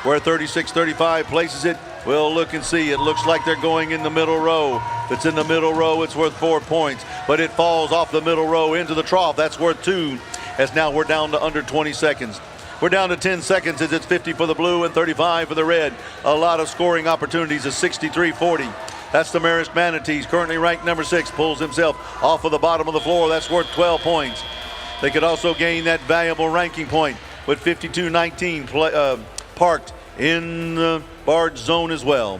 Where 36-35 places it, we'll look and see. It looks like they're going in the middle row. If it's in the middle row, it's worth 4 points, but it falls off the middle row into the trough. That's worth 2, as now we're down to under 20 seconds. We're down to 10 seconds as it's 50 for the blue and 35 for the red. A lot of scoring opportunities at 63-40. That's the Marist Manatees, currently ranked number 6, pulls himself off of the bottom of the floor. That's worth 12 points. They could also gain that valuable ranking point with 52-19 parked in the barge zone as well.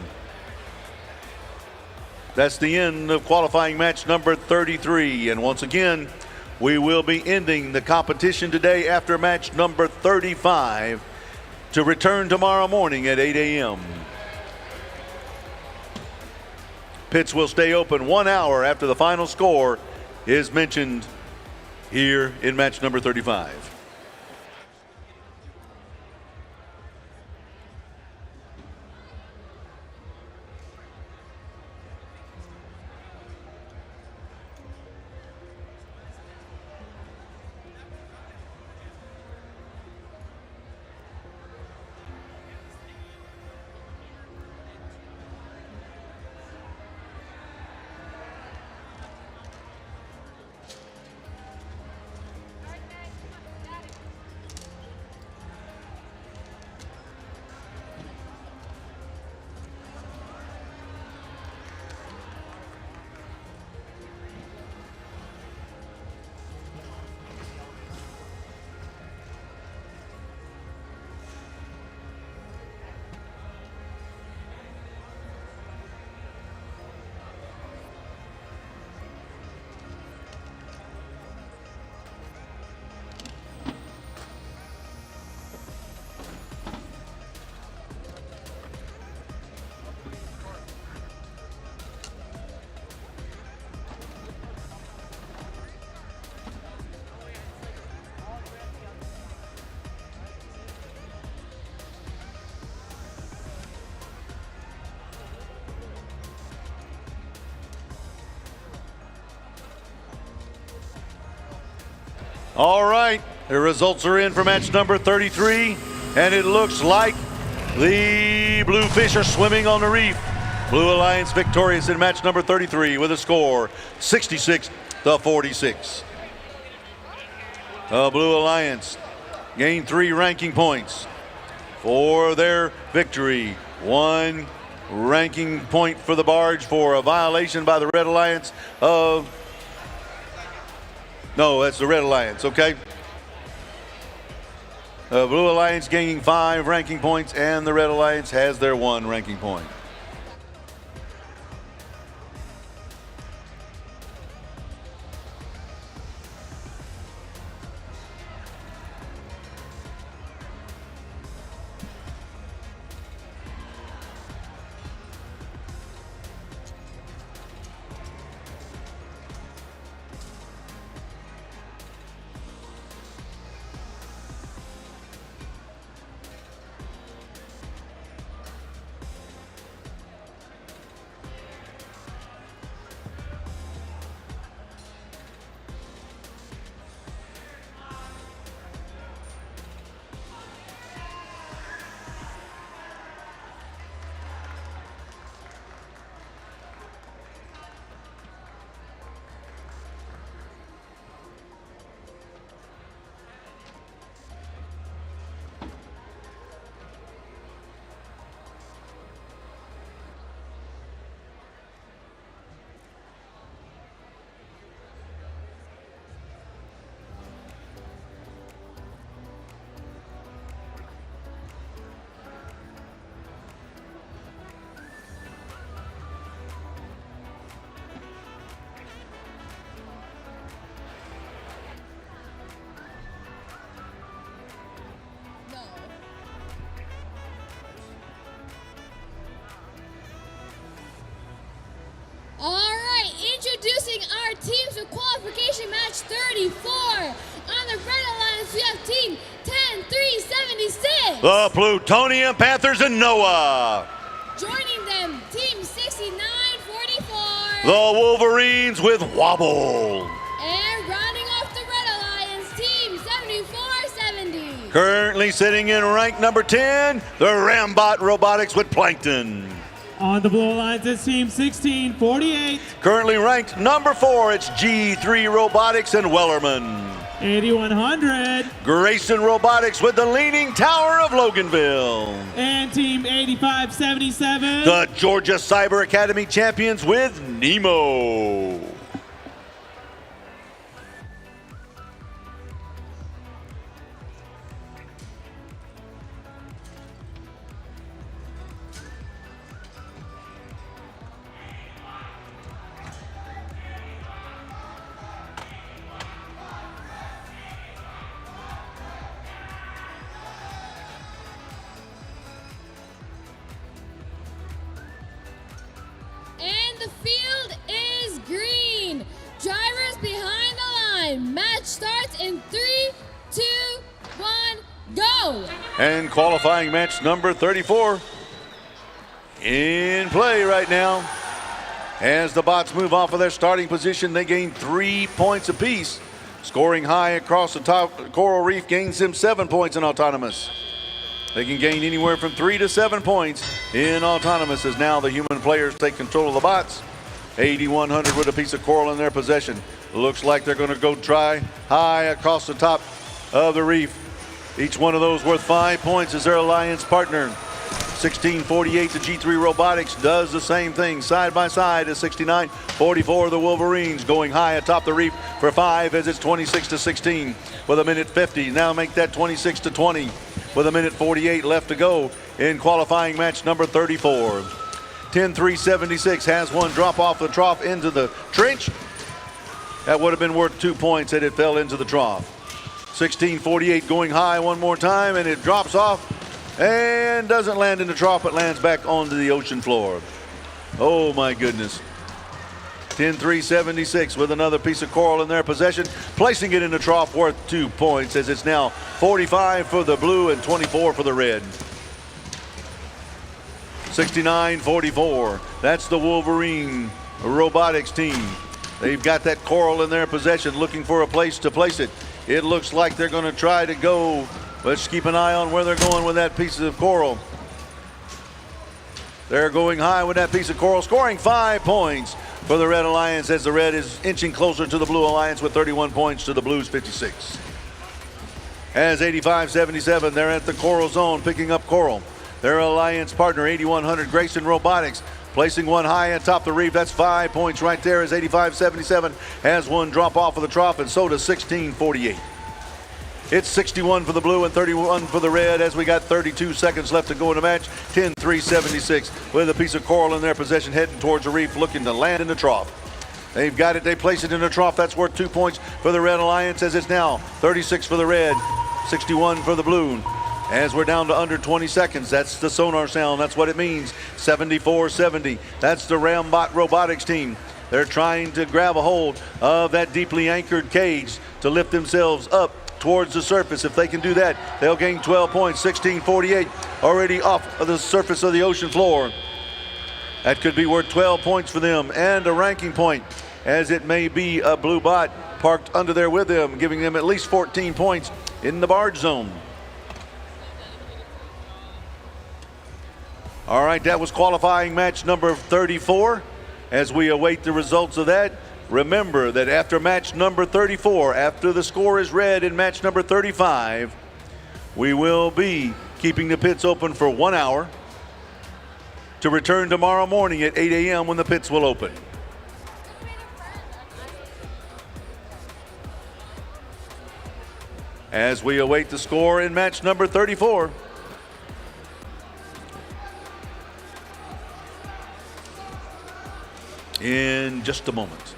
That's the end of qualifying match number 33. And once again, we will be ending the competition today after match number 35 to return tomorrow morning at 8 a.m. Pits will stay open 1 hour after the final score is mentioned here in match number 35. All right, the results are in for match number 33, and it looks like the Bluefish are swimming on the reef. Blue Alliance victorious in match number 33 with a score 66-46. The Blue Alliance gained 3 ranking points for their victory. 1 ranking point for the barge for a violation by the Red Alliance of... No, that's the Red Alliance, okay? Blue Alliance gaining 5 ranking points, and the Red Alliance has their 1 ranking point.
Introducing our teams for qualification match 34. On the Red Alliance, we have team 10-3-76.
The Plutonium Panthers and NOAA.
Joining them, team 69-44.
the Wolverines with Wobble.
And rounding off the Red Alliance team, 74-70.
Currently sitting in rank number 10, the Rambot Robotics with Plankton.
On the Blue Alliance, it's team 1648.
Currently ranked number 4, it's G3 Robotics and Wellerman.
8100.
Grayson Robotics with the Leaning Tower of Loganville.
And team 8577.
The Georgia Cyber Academy champions with Nemo.
And the field is green. Drivers behind the line. Match starts in 3, 2, 1, go.
And qualifying match number 34 in play right now. As the bots move off of their starting position, they gain 3 points apiece. Scoring high across the top, Coral Reef gains them 7 points in autonomous. They can gain anywhere from 3 to 7 points in autonomous as now the human players take control of the bots. 8100 with a piece of coral in their possession. Looks like they're going to go try high across the top of the reef. Each one of those worth 5 points as their alliance partner. 1648, the G3 Robotics does the same thing. Side by side is 6944, the Wolverines going high atop the reef for 5 as it's 26-16 with a minute 50. Now make that 26-20 with a minute 48 left to go in qualifying match number 34. 10-3-76 has one drop off the trough into the trench. That would have been worth 2 points had it fell into the trough. 1648 going high one more time and it drops off and doesn't land in the trough, but lands back onto the ocean floor. Oh my goodness. 10-3-76 with another piece of coral in their possession, placing it in the trough worth 2 points as it's now 45 for the blue and 24 for the red. 69-44, that's the Wolverine Robotics team. They've got that coral in their possession, looking for a place to place it. It looks like they're going to try to go. Let's keep an eye on where they're going with that piece of coral. They're going high with that piece of coral, scoring 5 points for the Red Alliance as the Red is inching closer to the Blue Alliance with 31 points to the Blues 56. As 85-77, they're at the coral zone picking up coral. Their alliance partner, 8100 Grayson Robotics, placing one high atop the reef. That's 5 points right there as 85-77 has one drop off of the trough, and so does 1648. It's 61 for the blue and 31 for the red as we got 32 seconds left to go in the match. 10-3-76 with a piece of coral in their possession heading towards the reef, looking to land in the trough. They've got it. They place it in the trough. That's worth 2 points for the Red Alliance as it's now 36 for the red, 61 for the blue. As we're down to under 20 seconds, that's the sonar sound. That's what it means. 74-70. That's the Rambot Robotics team. They're trying to grab a hold of that deeply anchored cage to lift themselves up towards the surface. If they can do that, they'll gain 12 points. 1648 already off of the surface of the ocean floor. That could be worth 12 points for them and a ranking point, as it may be a blue bot parked under there with them, giving them at least 14 points in the barge zone. All right, that was qualifying match number 34. As we await the results of that, remember that after match number 34, after the score is read in match number 35, we will be keeping the pits open for 1 hour to return tomorrow morning at 8 a.m. when the pits will open. As we await the score in match number 34. In just a moment.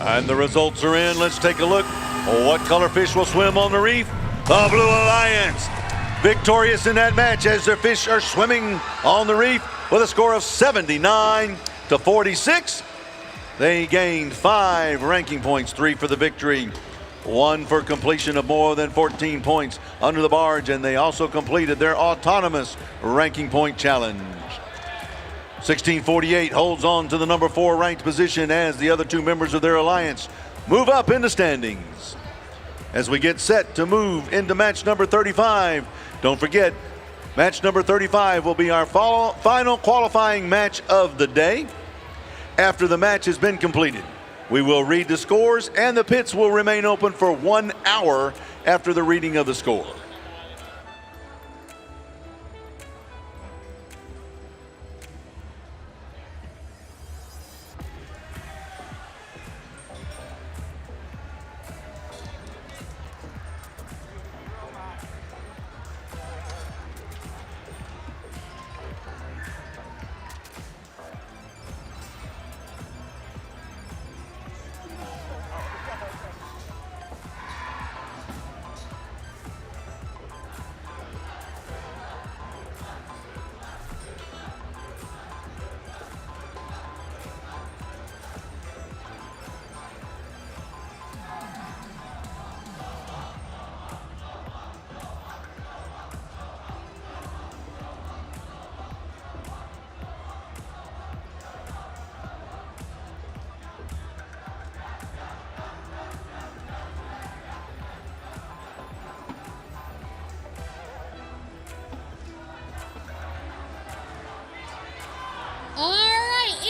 And the results are in. Let's take a look. What color fish will swim on the reef? The Blue Alliance, victorious in that match as their fish are swimming on the reef with a score of 79-46. They gained 5 ranking points, 3 for the victory, 1 for completion of more than 14 points under the barge, and they also completed their autonomous ranking point challenge. 1648 holds on to the number 4 ranked position as the other 2 members of their alliance move up in the standings. As we get set to move into match number 35, don't forget, match number 35 will be our final qualifying match of the day. After the match has been completed, we will read the scores, and the pits will remain open for 1 hour after the reading of the score.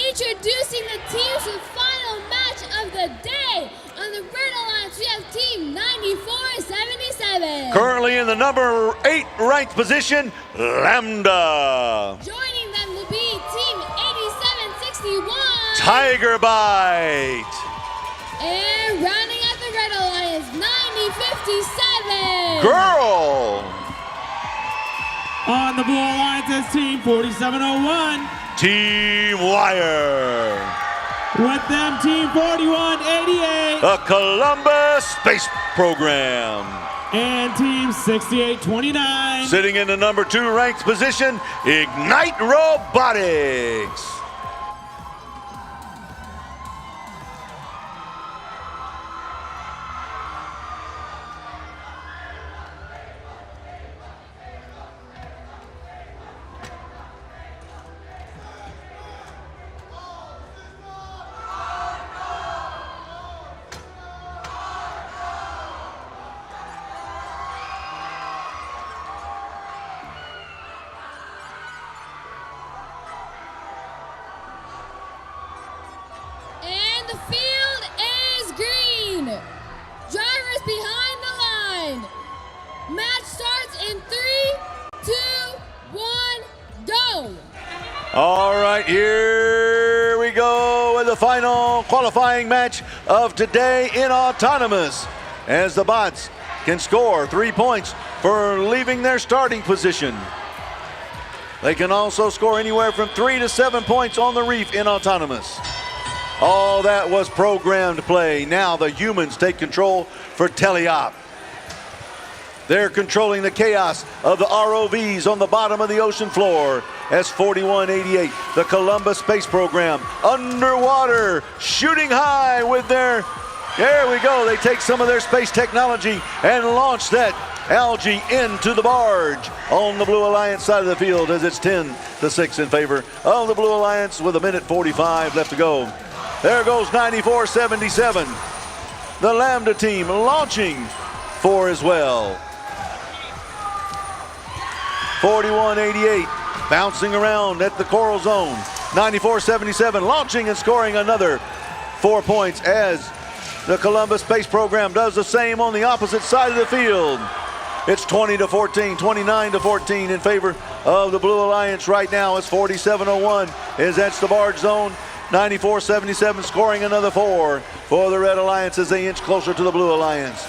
Introducing the teams to the final match of the day. On the Red Alliance, we have Team 9477.
Currently in the number 8 ranked position, Lambda.
Joining them will be Team 8761.
Tiger Bite.
And rounding out the Red Alliance, 9057.
Girl.
On the Blue Alliance is Team 4701.
Team Wire.
With them, Team 4188.
The Columbus Space Program.
And Team 6829.
Sitting in the number 2 ranked position, Ignite Robotics.
The field is green. Drivers behind the line. Match starts in 3, 2, 1, go.
All right, here we go with the final qualifying match of today in autonomous, as the bots can score 3 points for leaving their starting position. They can also score anywhere from 3 to 7 points on the reef in autonomous. All that was programmed play. Now the humans take control for teleop. They're controlling the chaos of the ROVs on the bottom of the ocean floor. As 4188, the Columbus Space Program, underwater, shooting high with their, there we go, they take some of their space technology and launch that algae into the barge on the Blue Alliance side of the field, as it's 10-6 in favor of the Blue Alliance with 1:45 left to go. There goes 9477. The Lambda team launching 4 as well. 4188 bouncing around at the coral zone. 9477 launching and scoring another 4 points as the Columbus Space Program does the same on the opposite side of the field. It's 20-14, 29-14 in favor of the Blue Alliance right now as 4701 is that's the barge zone. 9477 scoring another 4 for the Red Alliance as they inch closer to the Blue Alliance.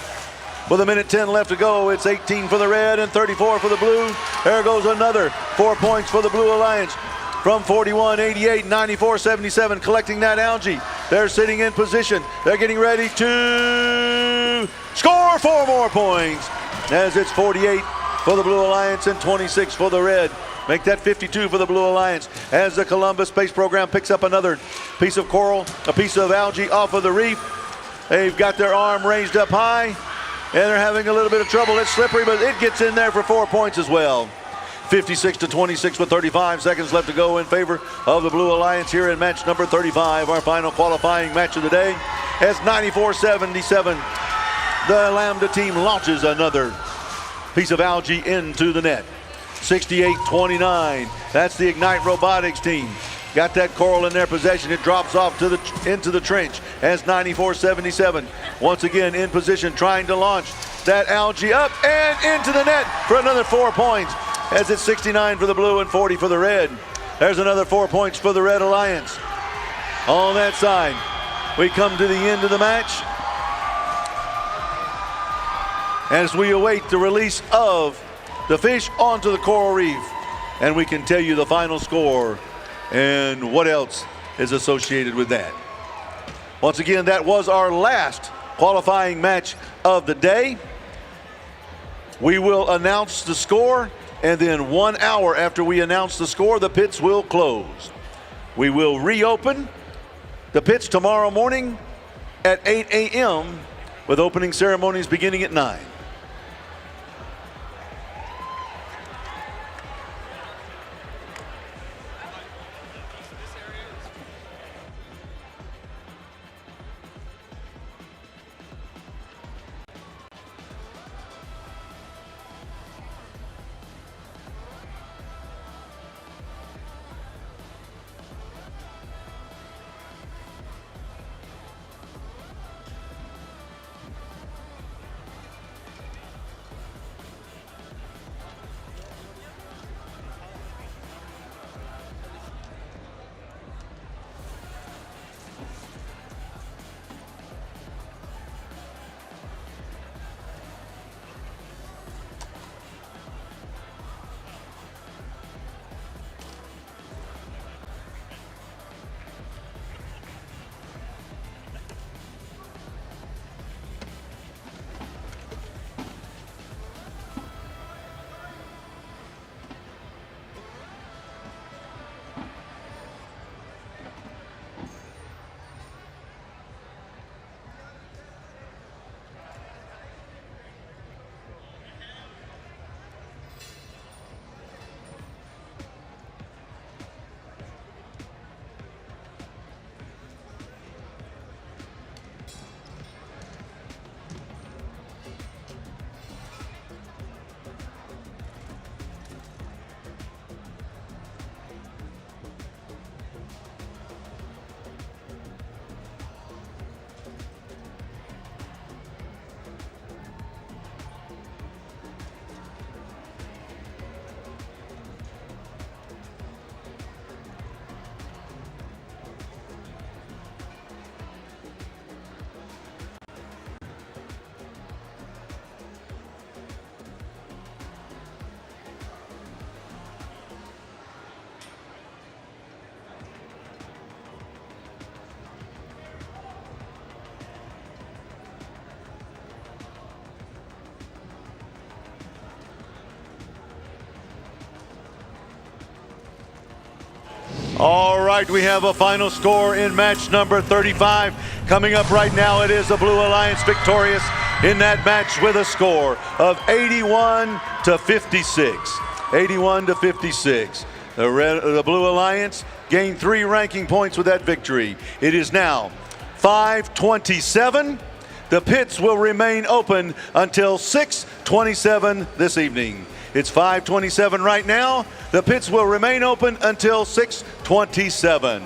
With 1:10 left to go, it's 18 for the red and 34 for the blue. There goes another 4 points for the Blue Alliance from 4188, 9477 collecting that algae. They're sitting in position. They're getting ready to score 4 more points as it's 48 for the Blue Alliance and 26 for the Red. Make that 52 for the Blue Alliance as the Columbus Space Program picks up another piece of coral, a piece of algae off of the reef. They've got their arm raised up high, and they're having a little bit of trouble. It's slippery, but it gets in there for 4 points as well. 56-26 with 35 seconds left to go in favor of the Blue Alliance here in match number 35, our final qualifying match of the day. As 94-77, the Lambda team launches another piece of algae into the net. 68-29, that's the Ignite Robotics team. Got that coral in their possession. It drops off into the trench as 94-77. Once again in position, trying to launch that algae up and into the net for another 4 points. As it's 69 for the Blue and 40 for the Red. There's another 4 points for the Red Alliance. On that side, we come to the end of the match as we await the release of the fish onto the coral reef, and we can tell you the final score and what else is associated with that. Once again, that was our last qualifying match of the day. We will announce the score, and then 1 hour after we announce the score, the pits will close. We will reopen the pits tomorrow morning at 8 a.m. with opening ceremonies beginning at 9. All right, we have a final score in match number 35. Coming up right now, it is the Blue Alliance victorious in that match with a score of 81-56. 81-56. The Blue Alliance gained 3 ranking points with that victory. It is now 5:27. The pits will remain open until 6:27 this evening. It's 5:27 right now. The pits will remain open until 6:27.